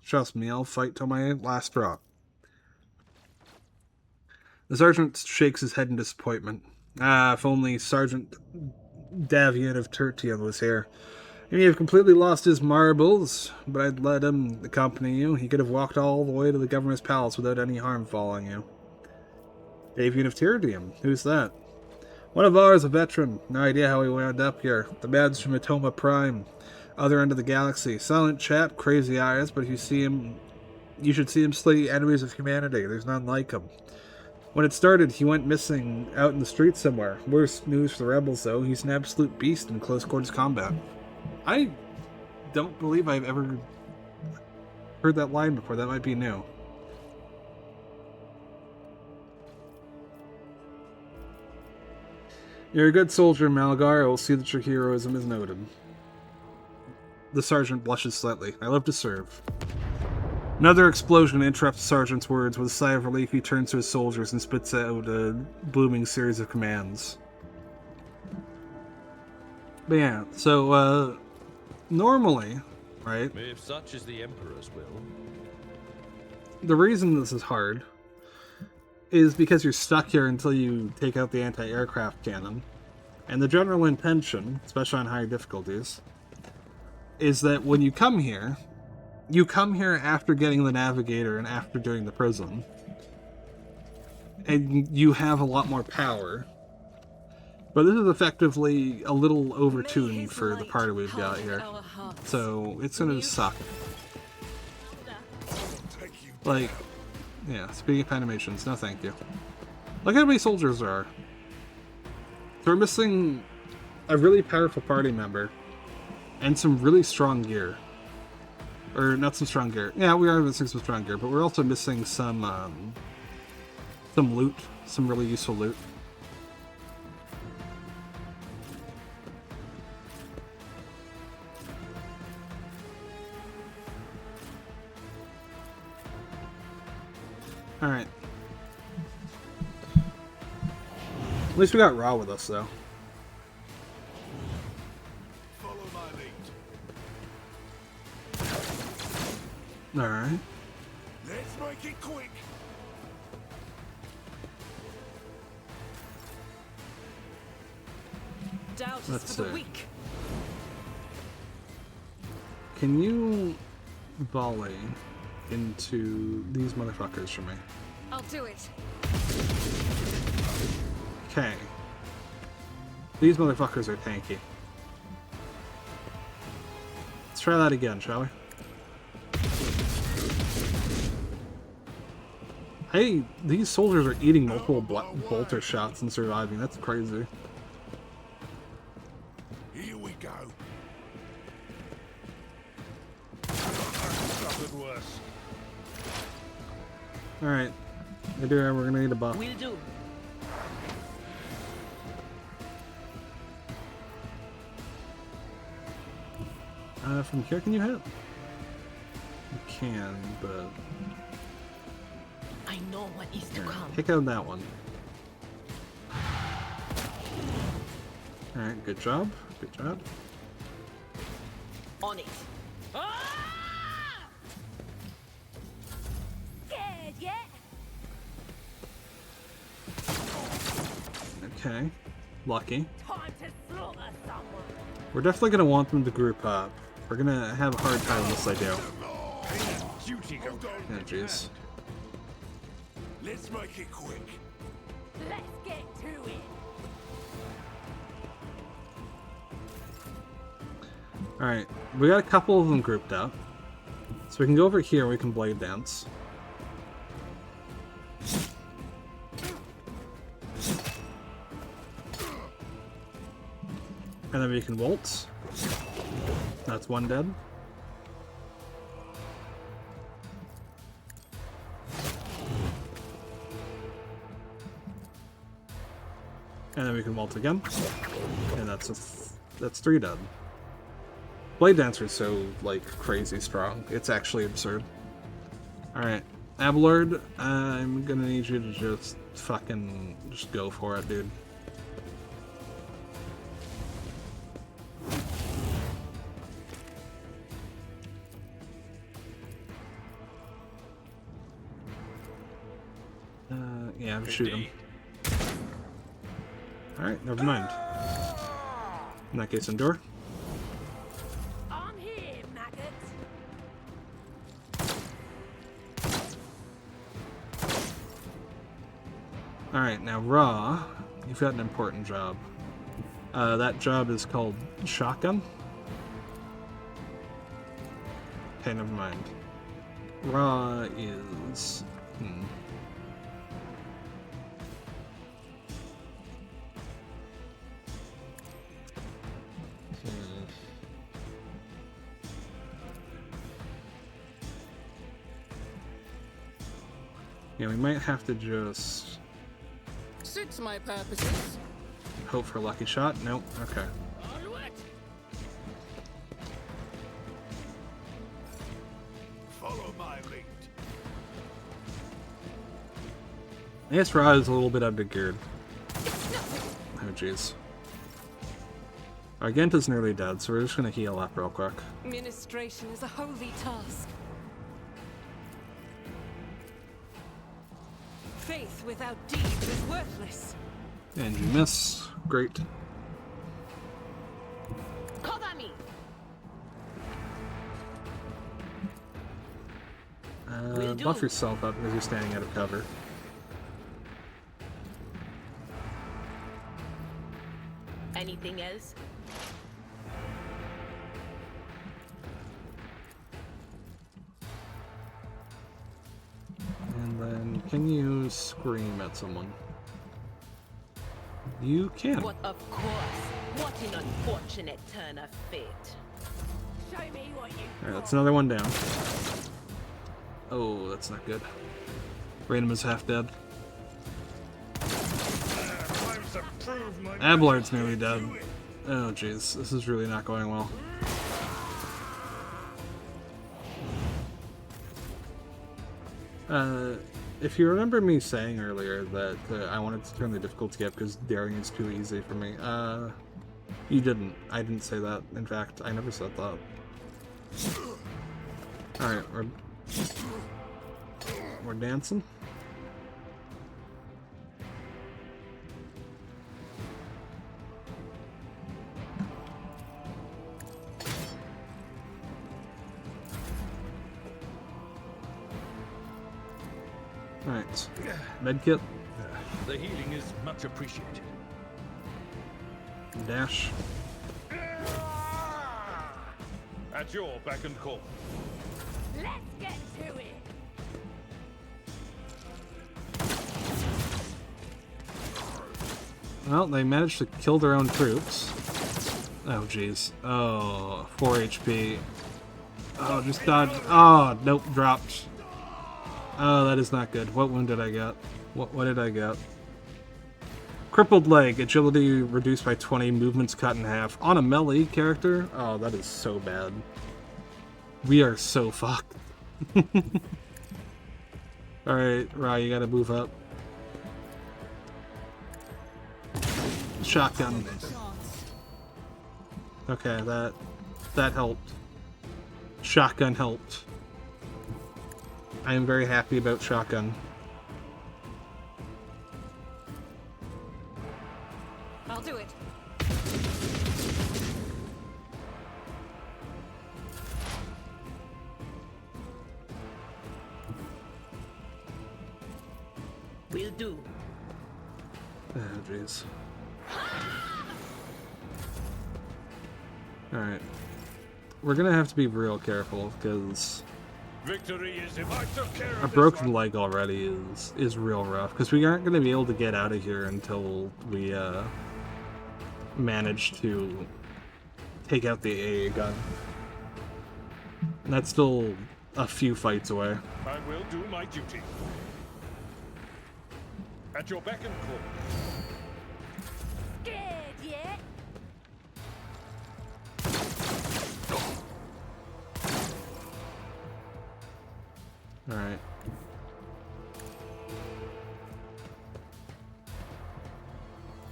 trust me, I'll fight till my last drop. The sergeant shakes his head in disappointment. If only Sergeant Davian of Tertian was here. He may have completely lost his marbles, but I'd let him accompany you. He could have walked all the way to the governor's palace without any harm falling you. Davian of Tertian? Who's that? One of ours, a veteran. No idea how he wound up here. The man's from Atoma Prime, other end of the galaxy. Silent chap, crazy eyes, but if you see him You should see him slay enemies of humanity. There's none like him. When it started, he went missing out in the streets somewhere. Worse news for the rebels, though. He's an absolute beast in close quarters combat. I don't believe I've ever heard that line before. That might be new. You're a good soldier, Malgar. I will see that your heroism is noted. The sergeant blushes slightly. I love to serve. Another explosion interrupts the sergeant's words. With a sigh of relief, he turns to his soldiers and spits out a blooming series of commands. But yeah, so, normally, right? If such is the Emperor's will. The reason this is hard is because you're stuck here until you take out the anti-aircraft cannon. And the general intention, especially on higher difficulties, is that when you come here after getting the navigator and after doing the prison. And you have a lot more power. But this is effectively a little overtuned for the party we've got here. So it's gonna suck. Like, yeah, speaking of animations, no thank you. Look how many soldiers there are. So we're missing a really powerful party member. And some really strong gear. Or, not some strong gear. Yeah, we are missing some strong gear, but we're also missing some loot. Some really useful loot. Alright. At least we got Ra with us, though. Alright. Let's make it quick. Doubt is Let's for the see. weak. Can you volley into these motherfuckers for me? I'll do it. Okay. These motherfuckers are tanky. Let's try that again, shall we? Hey, these soldiers are eating multiple bolter shots and surviving. That's crazy. Here we go. Nothing worse. Alright. We're gonna need a buff. Will do. From here, can you hit? You can, but... I know what is to come. Kick out that one. Alright, good job. Good job. On it. Scared yet? Okay. Lucky. Time to slaughter someone. We're definitely gonna want them to group up. We're gonna have a hard time unless they do. Oh, jeez. Let's make it quick. Let's get to it. Alright, we got a couple of them grouped up. So we can go over here, we can blade dance. And then we can waltz. That's one dead. And then we can waltz again. And that's three dead. Blade Dancer is so, like, crazy strong. It's actually absurd. Alright. Abelard, I'm gonna need you to just just go for it, dude. Yeah, shoot him. Alright, never mind. In that case, endure. I'm here, maggot. Alright, now Ra, you've got an important job. That job is called Shotgun. Okay, never mind. Ra is... Yeah, we might have to just Suits my purposes. hope for a lucky shot. Nope. Okay. Follow my lead. I guess Ra is a little bit undergeared. Oh, jeez. Our Genta's nearly dead, so we're just gonna heal up real quick. Ministration is a holy task. Faith without deeds is worthless. And you miss. Great. Cover me. Buff yourself up as you're standing out of cover. Anything else? And then, can you scream at someone? You can. But of course. What an unfortunate turn of fate. Show me what you Alright, that's another one down. Oh, that's not good. Random is half dead. Abelard's nearly dead. Oh jeez, this is really not going well. If you remember me saying earlier that I wanted to turn the difficulty up because daring is too easy for me, you didn't. I didn't say that. In fact, I never said that. Alright, we're dancing. Alright. Medkit. The healing is much appreciated. Dash. At your beck and call. Let's get to it. Well, they managed to kill their own troops. Oh, jeez. Oh, 4 HP. Oh, just dodge. Oh, nope, dropped. Oh, that is not good. What wound did I get? What did I get? Crippled leg. Agility reduced by 20. Movements cut in half. On a melee character? Oh, that is so bad. We are so fucked. Alright, Ra, you gotta move up. Shotgun. Okay, that helped. Shotgun helped. I am very happy about shotgun. I'll do it. Will do. Oh, jeez. Alright. We're gonna have to be real careful, because Victory is if I took care of a broken leg already is real rough, because we aren't gonna be able to get out of here until we manage to take out the AA gun. And that's still a few fights away. I will do my duty. At your beck and call. Scared yet? Alright.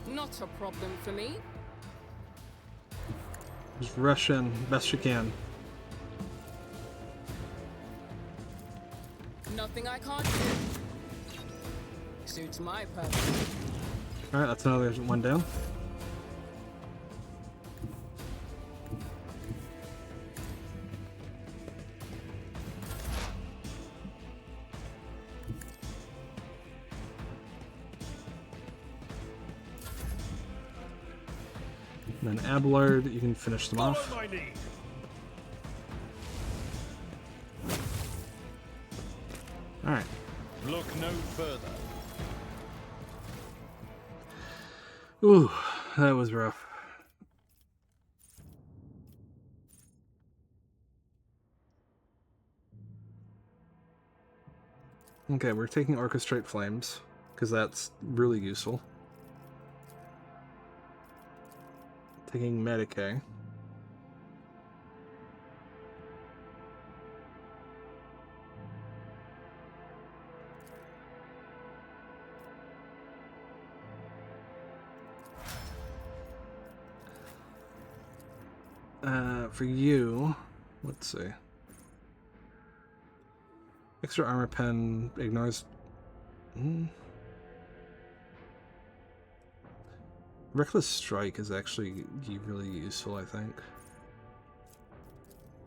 Not a problem for me. Just rush in best you can. Nothing I can't do. Suits my purpose. Alright, that's another one down. And then Abelard, you can finish them off. My lead. Alright. Look no further. Ooh, that was rough. Okay, we're taking Orchestrate Flames, because that's really useful. Taking Medicae. For you, let's see. Extra armor pen ignores. Reckless Strike is actually really useful, I think,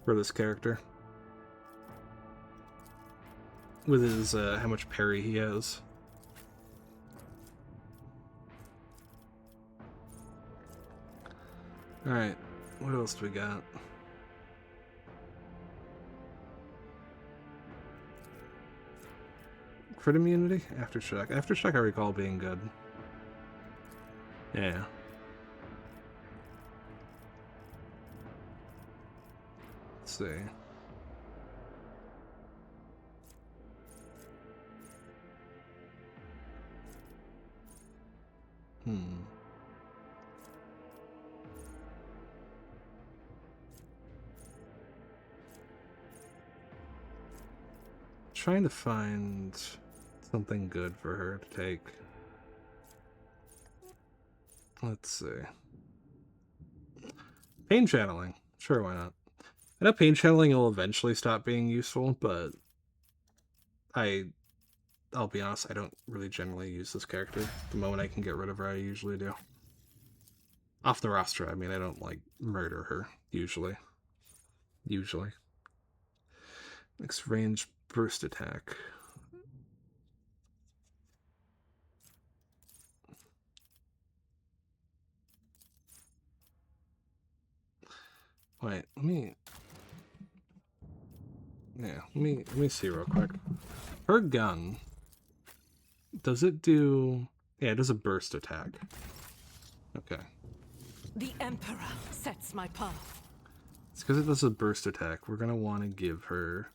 for this character. With his how much parry he has. All right, what else do we got? Crit immunity? Aftershock. Aftershock I recall being good. Yeah. Let's see. Trying to find something good for her to take. Let's see. Pain channeling. Sure, why not? I know pain channeling will eventually stop being useful, but I'll be honest, I don't really generally use this character. The moment I can get rid of her, I usually do. Off the roster, I mean, I don't, like, murder her, usually. Usually. Next range burst attack. Wait, let me see real quick. Her gun, does it do... Yeah, it does a burst attack. Okay. The Emperor sets my path. It's because it does a burst attack. We're going to want to give her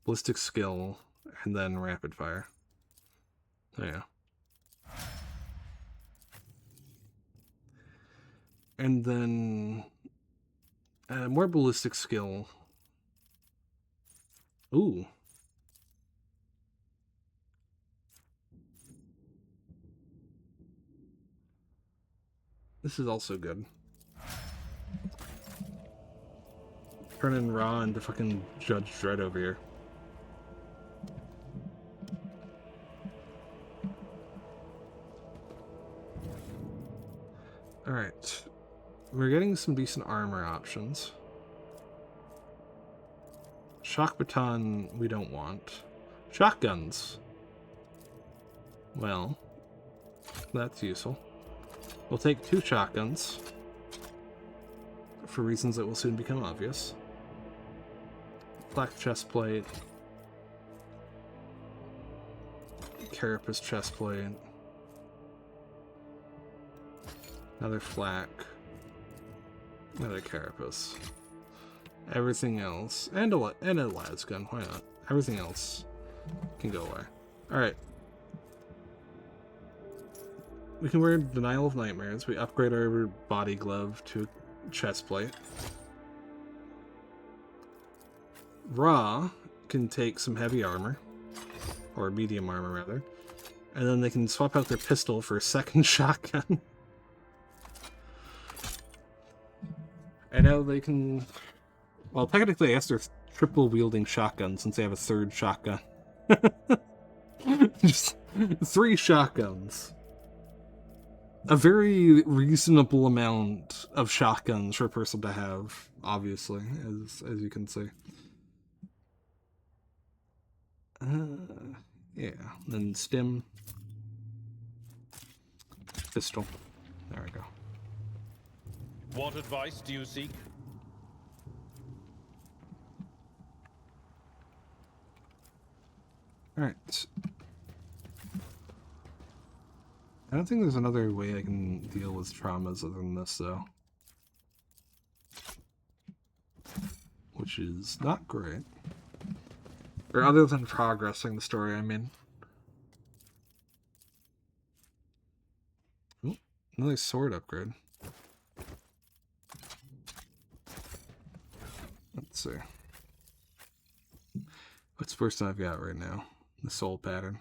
ballistic skill and then rapid fire. Oh, yeah. And then more ballistic skill. Ooh. This is also good. Turning Ra into fucking Judge Dredd over here. Alright. We're getting some decent armor options. Shock baton we don't want. Shotguns. Well, that's useful. We'll take 2 shotguns. For reasons that will soon become obvious. Black chestplate. Carapace chestplate. Another flak. Another carapace. Everything else. And a lad's gun, why not? Everything else can go away. Alright. We can wear Denial of Nightmares. We upgrade our body glove to chest plate. Ra can take some heavy armor. Or medium armor, rather. And then they can swap out their pistol for a second shotgun. And now they can... Well, technically, I guess they're triple-wielding shotguns since they have a third shotgun. Just 3 shotguns. A very reasonable amount of shotguns for a person to have, obviously, as you can see. Yeah, then stim. Pistol. There we go. What advice do you seek? Alright. I don't think there's another way I can deal with traumas other than this, though. Which is not great. Or other than progressing the story, I mean. Ooh, another sword upgrade. Let's see. What's first I've got right now? The soul pattern.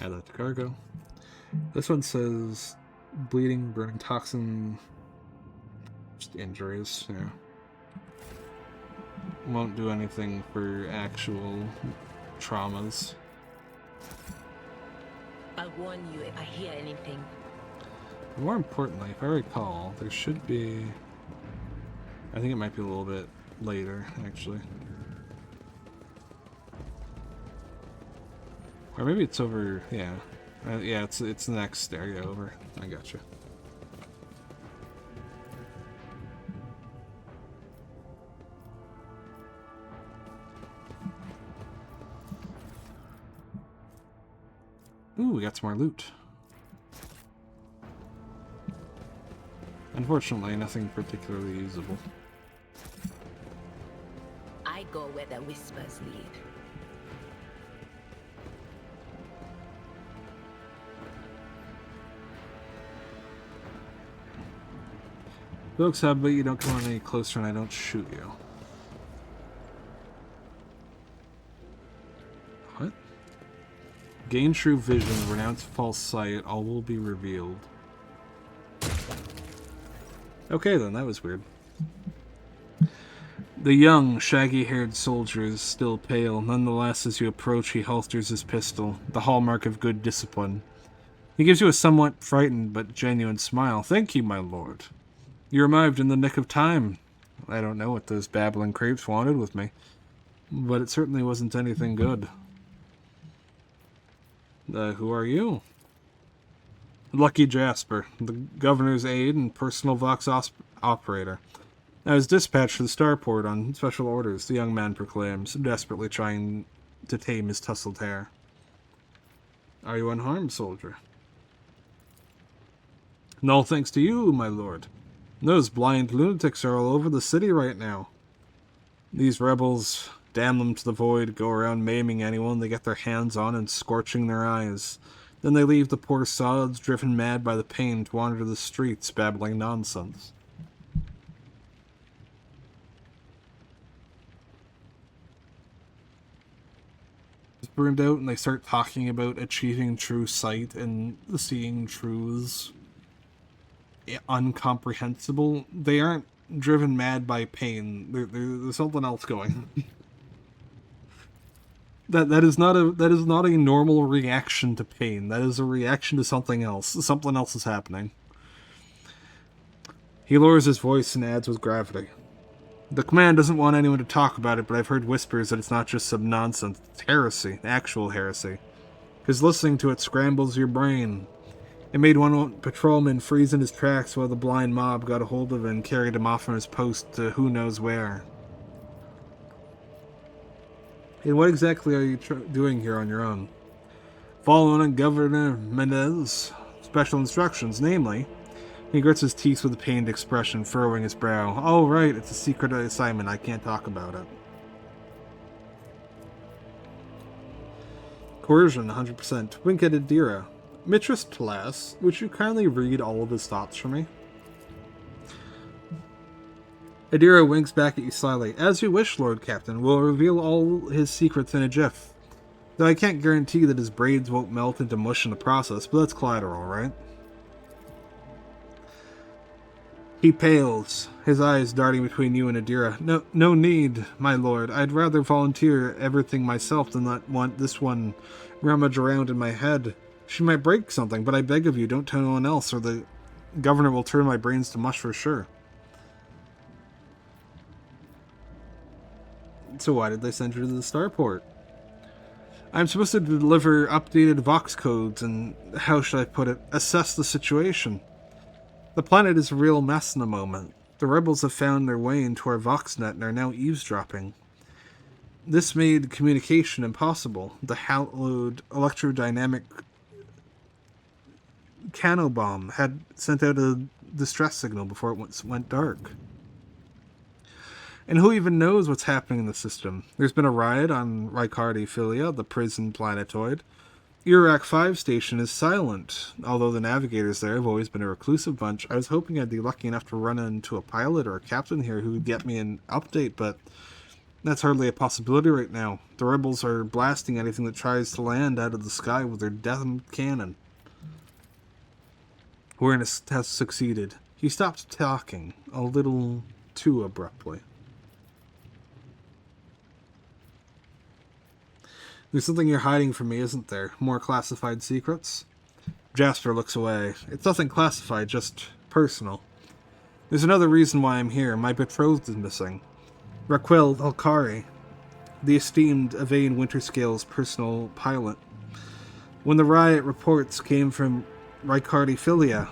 Add that to cargo. This one says bleeding, burning toxin, just injuries, yeah. Won't do anything for actual traumas. I'll warn you if I hear anything. More importantly, if I recall, there should be... I think it might be a little bit later, actually. Or maybe it's over, yeah. Yeah, it's the next area over. I gotcha. Ooh, we got some more loot. Unfortunately, nothing particularly usable. I go where the whispers lead. Folks, how about you don't come on any closer and I don't shoot you? What? Gain true vision, renounce false sight, all will be revealed. Okay then, that was weird. The young, shaggy-haired soldier is still pale. Nonetheless, as you approach, he holsters his pistol, the hallmark of good discipline. He gives you a somewhat frightened but genuine smile. Thank you, my lord. You arrived in the nick of time. I don't know what those babbling creeps wanted with me, but it certainly wasn't anything good. Who are you? Lucky Jasper, the governor's aide and personal Vox operator. I was dispatched to the starport on special orders, the young man proclaims, desperately trying to tame his tousled hair. Are you unharmed, soldier? No thanks to you, my lord. Those blind lunatics are all over the city right now. These rebels, damn them to the void, go around maiming anyone they get their hands on and scorching their eyes. Then they leave the poor sods, driven mad by the pain, to wander the streets, babbling nonsense. It's burned out and they start talking about achieving true sight and seeing truths incomprehensible. They aren't driven mad by pain. There's something else going. That is not a normal reaction to pain. That is a reaction to something else. Something else is happening. He lowers his voice and adds with gravity. The command doesn't want anyone to talk about it, but I've heard whispers that it's not just some nonsense. It's heresy. Actual heresy. Because listening to it scrambles your brain. It made one patrolman freeze in his tracks while the blind mob got a hold of him and carried him off from his post to who knows where. And what exactly are you doing here on your own? Following Governor Mendez's special instructions, namely... He grits his teeth with a pained expression, furrowing his brow. Oh, right, it's a secret assignment. I can't talk about it. Coercion, 100%. Wink at Adira. Mistress Tlass, would you kindly read all of his thoughts for me? Adira winks back at you slyly. As you wish, Lord Captain. We'll reveal all his secrets in a jiff. Though I can't guarantee that his braids won't melt into mush in the process, but that's collateral, right? He pales, his eyes darting between you and Adira. No need, my lord. I'd rather volunteer everything myself than let this one rummage around in my head. She might break something, but I beg of you, don't tell anyone else, or the governor will turn my brains to mush for sure. So why did they send you to the starport? I'm supposed to deliver updated Vox codes and, how should I put it, assess the situation. The planet is a real mess in a moment. The rebels have found their way into our Voxnet and are now eavesdropping. This made communication impossible. The hallowed electrodynamic Cano bomb had sent out a distress signal before it went dark. And who even knows what's happening in the system? There's been a riot on Ricardi Filia, the prison planetoid. Iraq 5 station is silent. Although the navigators there have always been a reclusive bunch, I was hoping I'd be lucky enough to run into a pilot or a captain here who would get me an update, but that's hardly a possibility right now. The rebels are blasting anything that tries to land out of the sky with their damn cannon. Awareness has succeeded. He stopped talking, a little too abruptly. There's something you're hiding from me, isn't there? More classified secrets? Jasper looks away. It's nothing classified, just personal. There's another reason why I'm here. My betrothed is missing. Raquel Valcari, the esteemed Yvain Winterscale's personal pilot. When the riot reports came from Ricardi Filia,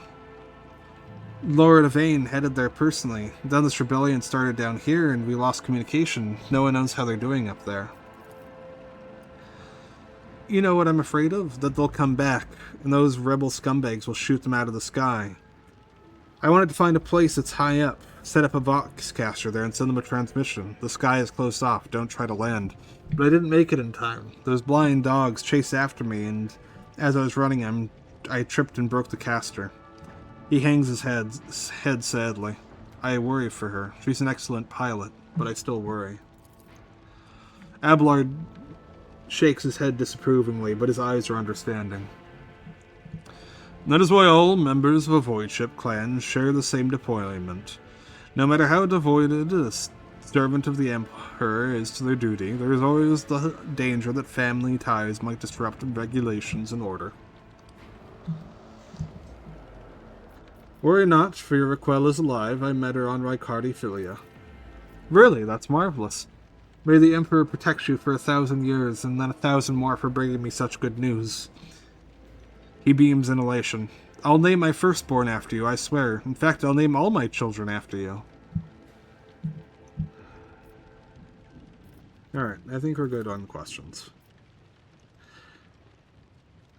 Lord Yvain headed there personally. Then this rebellion started down here and we lost communication. No one knows how they're doing up there. You know what I'm afraid of? That they'll come back, and those rebel scumbags will shoot them out of the sky. I wanted to find a place that's high up, set up a Voxcaster there and send them a transmission. The sky is closed off, don't try to land. But I didn't make it in time. Those blind dogs chased after me, and as I was running I tripped and broke the caster. He hangs his head sadly. I worry for her. She's an excellent pilot, but I still worry. Abelard shakes his head disapprovingly, but his eyes are understanding. That is why all members of a Void Ship clan share the same deployment. No matter how devoted a servant of the Emperor is to their duty, there is always the danger that family ties might disrupt regulations and order. Worry not, for your Raquel is alive. I met her on Ricardi Filia. Really, that's marvelous. May the Emperor protect you for 1,000 years, and then 1,000 more for bringing me such good news. He beams in elation. I'll name my firstborn after you, I swear. In fact, I'll name all my children after you. Alright, I think we're good on questions.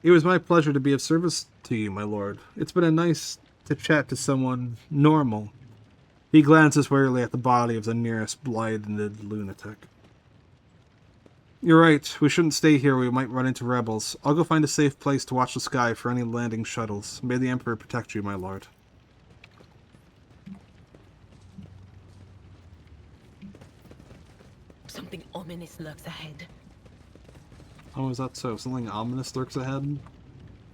It was my pleasure to be of service to you, my lord. It's been nice to chat to someone normal. He glances warily at the body of the nearest blinded lunatic. You're right. We shouldn't stay here. We might run into rebels. I'll go find a safe place to watch the sky for any landing shuttles. May the Emperor protect you, my lord. Something ominous lurks ahead. Oh, is that so? Something ominous lurks ahead?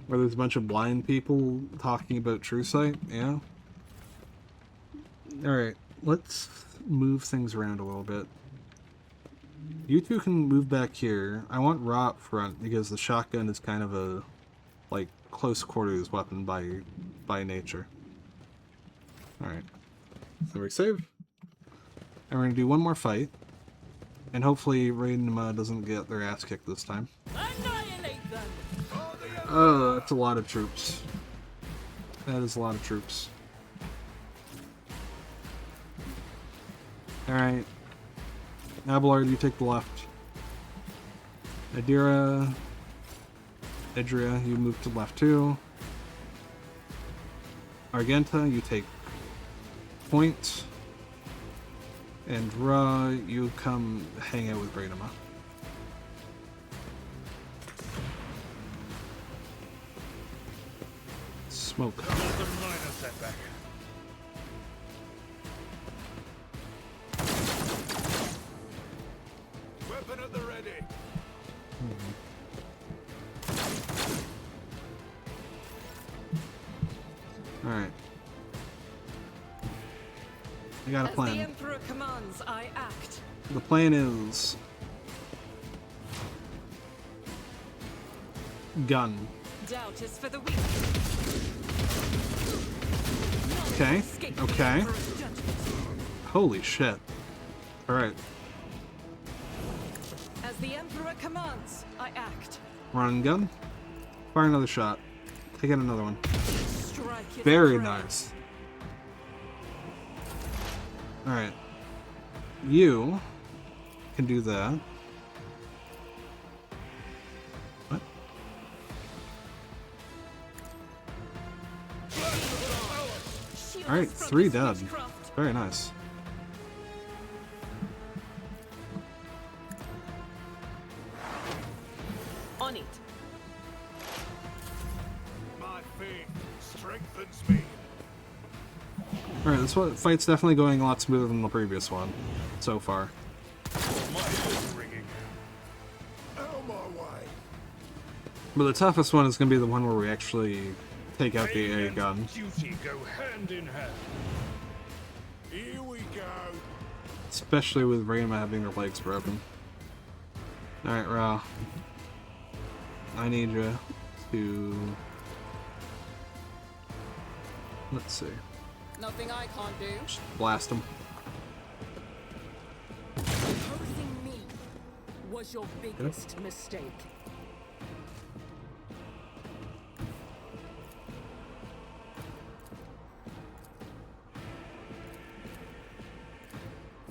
Where there's a bunch of blind people talking about True Sight? Yeah? Alright, let's move things around a little bit. You two can move back here. I want Ra up front because the shotgun is kind of a, like, close quarters weapon by nature. Alright. So we save. And we're going to do one more fight. And hopefully Rainma doesn't get their ass kicked this time. Oh, that's a lot of troops. That is a lot of troops. Alright. Abelard, you take the left. Adira, you move to the left too. Argenta, you take point. And Ra, you come hang out with Brainama. Smoke. Weapon at the ready. Alright. I got a plan. As the Emperor commands, I act. The plan is gun. Doubt is for the weak. Okay. Okay. Holy shit. Alright. As the Emperor commands, I act. Run gun. Fire another shot. Take out another one. Strike is Very prey. nice. Alright. You can do that. What? Alright, 3 dead. Very nice. On it. My faith strengthens me. Alright, this fight's definitely going a lot smoother than the previous one so far. My ears ringing. Out of my way. But the toughest one is going to be the one where we actually take out the AA gun. Duty go hand in hand. Here we go. Especially with Rayma having her legs broken. Alright, Ra. I need you to... Let's see. Nothing I can't do. Just blast him. Opposing me was your biggest mistake.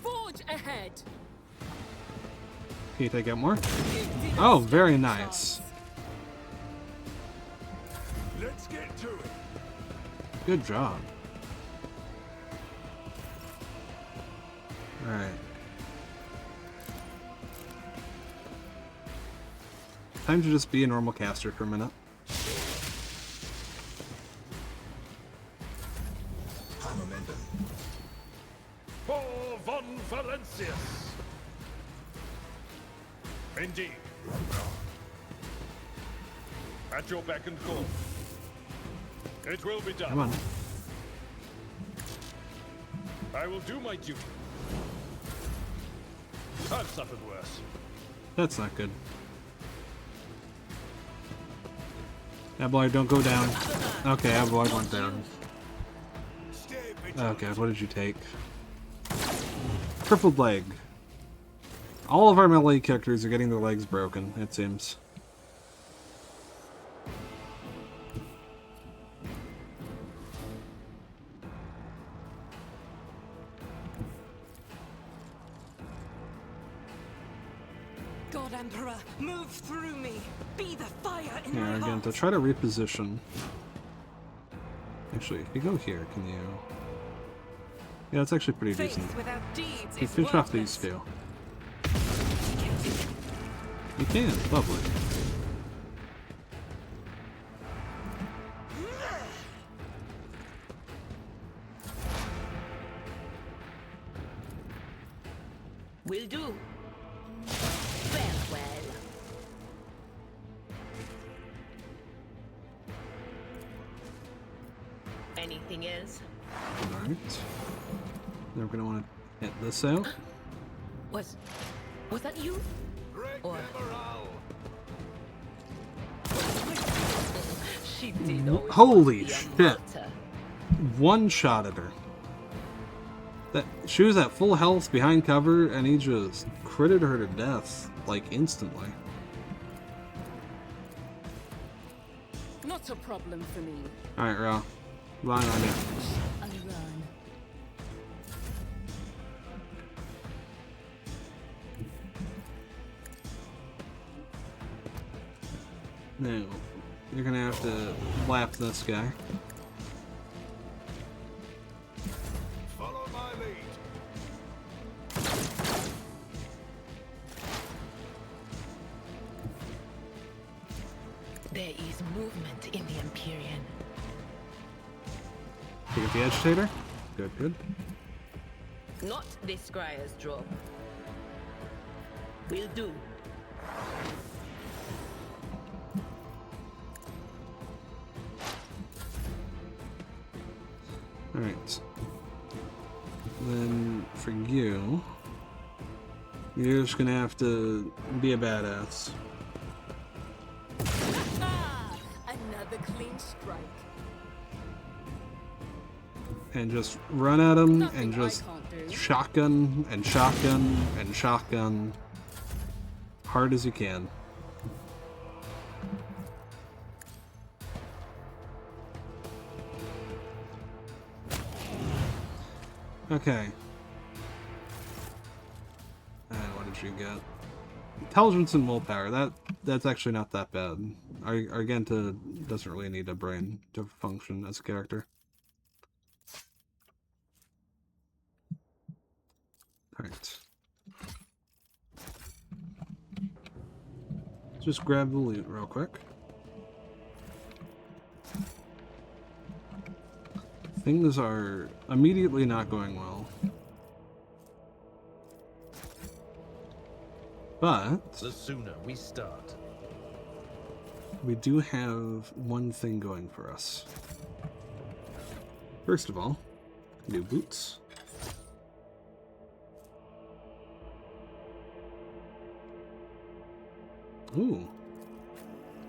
Forge ahead. Can you take out more? Oh, very nice. Let's get to it. Good job. Alright. Time to just be a normal caster for a minute. High momentum. For von Valentius. Indeed. At your beck and call. It will be done. Come on. I will do my duty. I've suffered worse. That's not good. Abloy, don't go down. Okay, Abloy went down. Okay, what did you take? Crippled leg. All of our melee characters are getting their legs broken, it seems. God Emperor, move through me. Be the fire in my Yeah, again, heart. to try to reposition. Actually, if you go here, can you... Yeah, it's actually pretty Faith decent. without deeds You is finish off worthless. these two. You can, lovely. Will do. Farewell. Anything else? Alright. Then we're gonna want to hit this out. Was that you? Or she did always Holy want to be a shit. martyr. One shot at her. That she was at full health behind cover and he just critted her to death, like instantly. Not a problem for me. Alright, Ra. Line on you. I run. Now, you're gonna have to lap this guy. Follow my lead. There is movement in the Empyrean. Pick up the agitator. Good, good. Not this Scryer's drop. Will do. Alright. Then, for you, you're just gonna have to be a badass. Another clean strike. And just run at him Nothing and I just can't do. shotgun and shotgun and shotgun hard as you can. Okay. damage you get. Intelligence and willpower, that's actually not that bad. Argenta doesn't really need a brain to function as a character. Alright. Just grab the loot real quick. Things are immediately not going well. But The sooner we start. we do have one thing going for us. First of all, new boots. Ooh.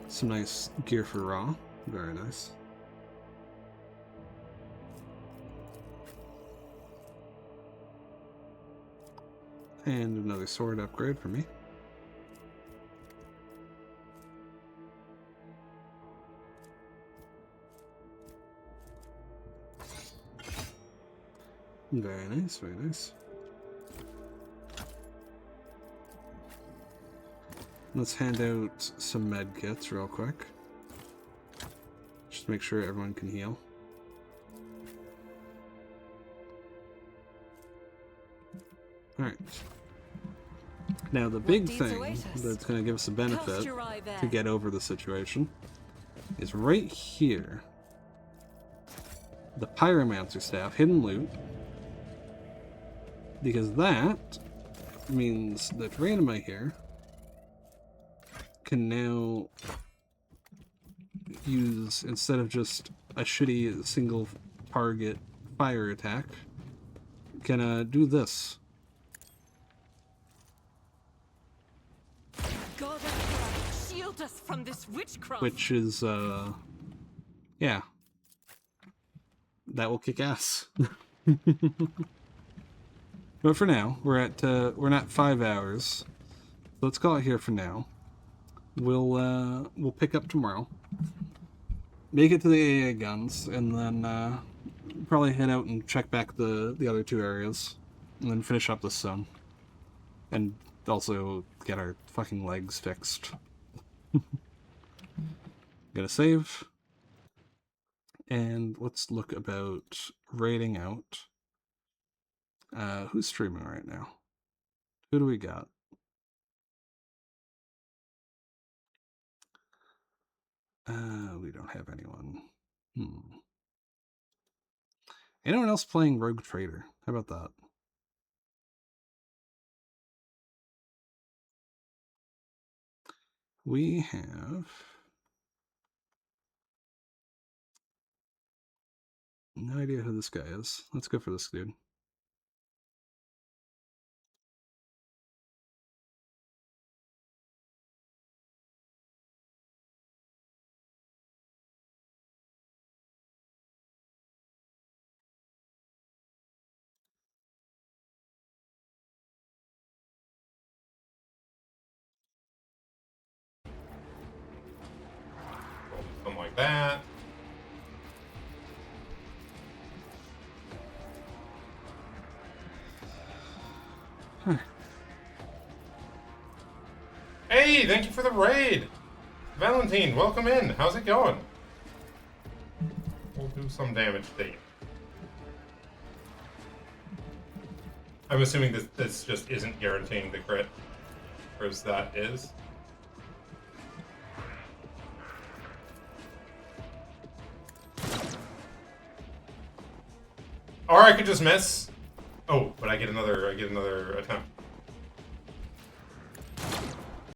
Some nice gear for Raw. Very nice. And another sword upgrade for me. Very nice, very nice. Let's hand out some med kits real quick. Just to make sure everyone can heal. Alright. Now the big thing that's going to give us a benefit to get over the situation is right here. The Pyromancer Staff, hidden loot. Because that means that Randomite here can now use, instead of just a shitty single target fire attack, can do this. God, shield us from this witchcraft. Which is, yeah. That will kick ass. But for now, we're at 5 hours. Let's call it here for now. We'll pick up tomorrow. Make it to the AA guns, and then probably head out and check back the other 2 areas, and then finish up this zone. And also get our fucking legs fixed. Gonna save. And let's look about raiding out. Who's streaming right now? Who do we got? We don't have anyone. Anyone else playing Rogue Trader? How about that? We have no idea who this guy is. Let's go for this dude. Something like that. Hey, thank you for the raid! Valentine, welcome in. How's it going? We'll do some damage to you. I'm assuming this just isn't guaranteeing the crit. Whereas that is. Or I could just miss. Oh, but I get another attempt.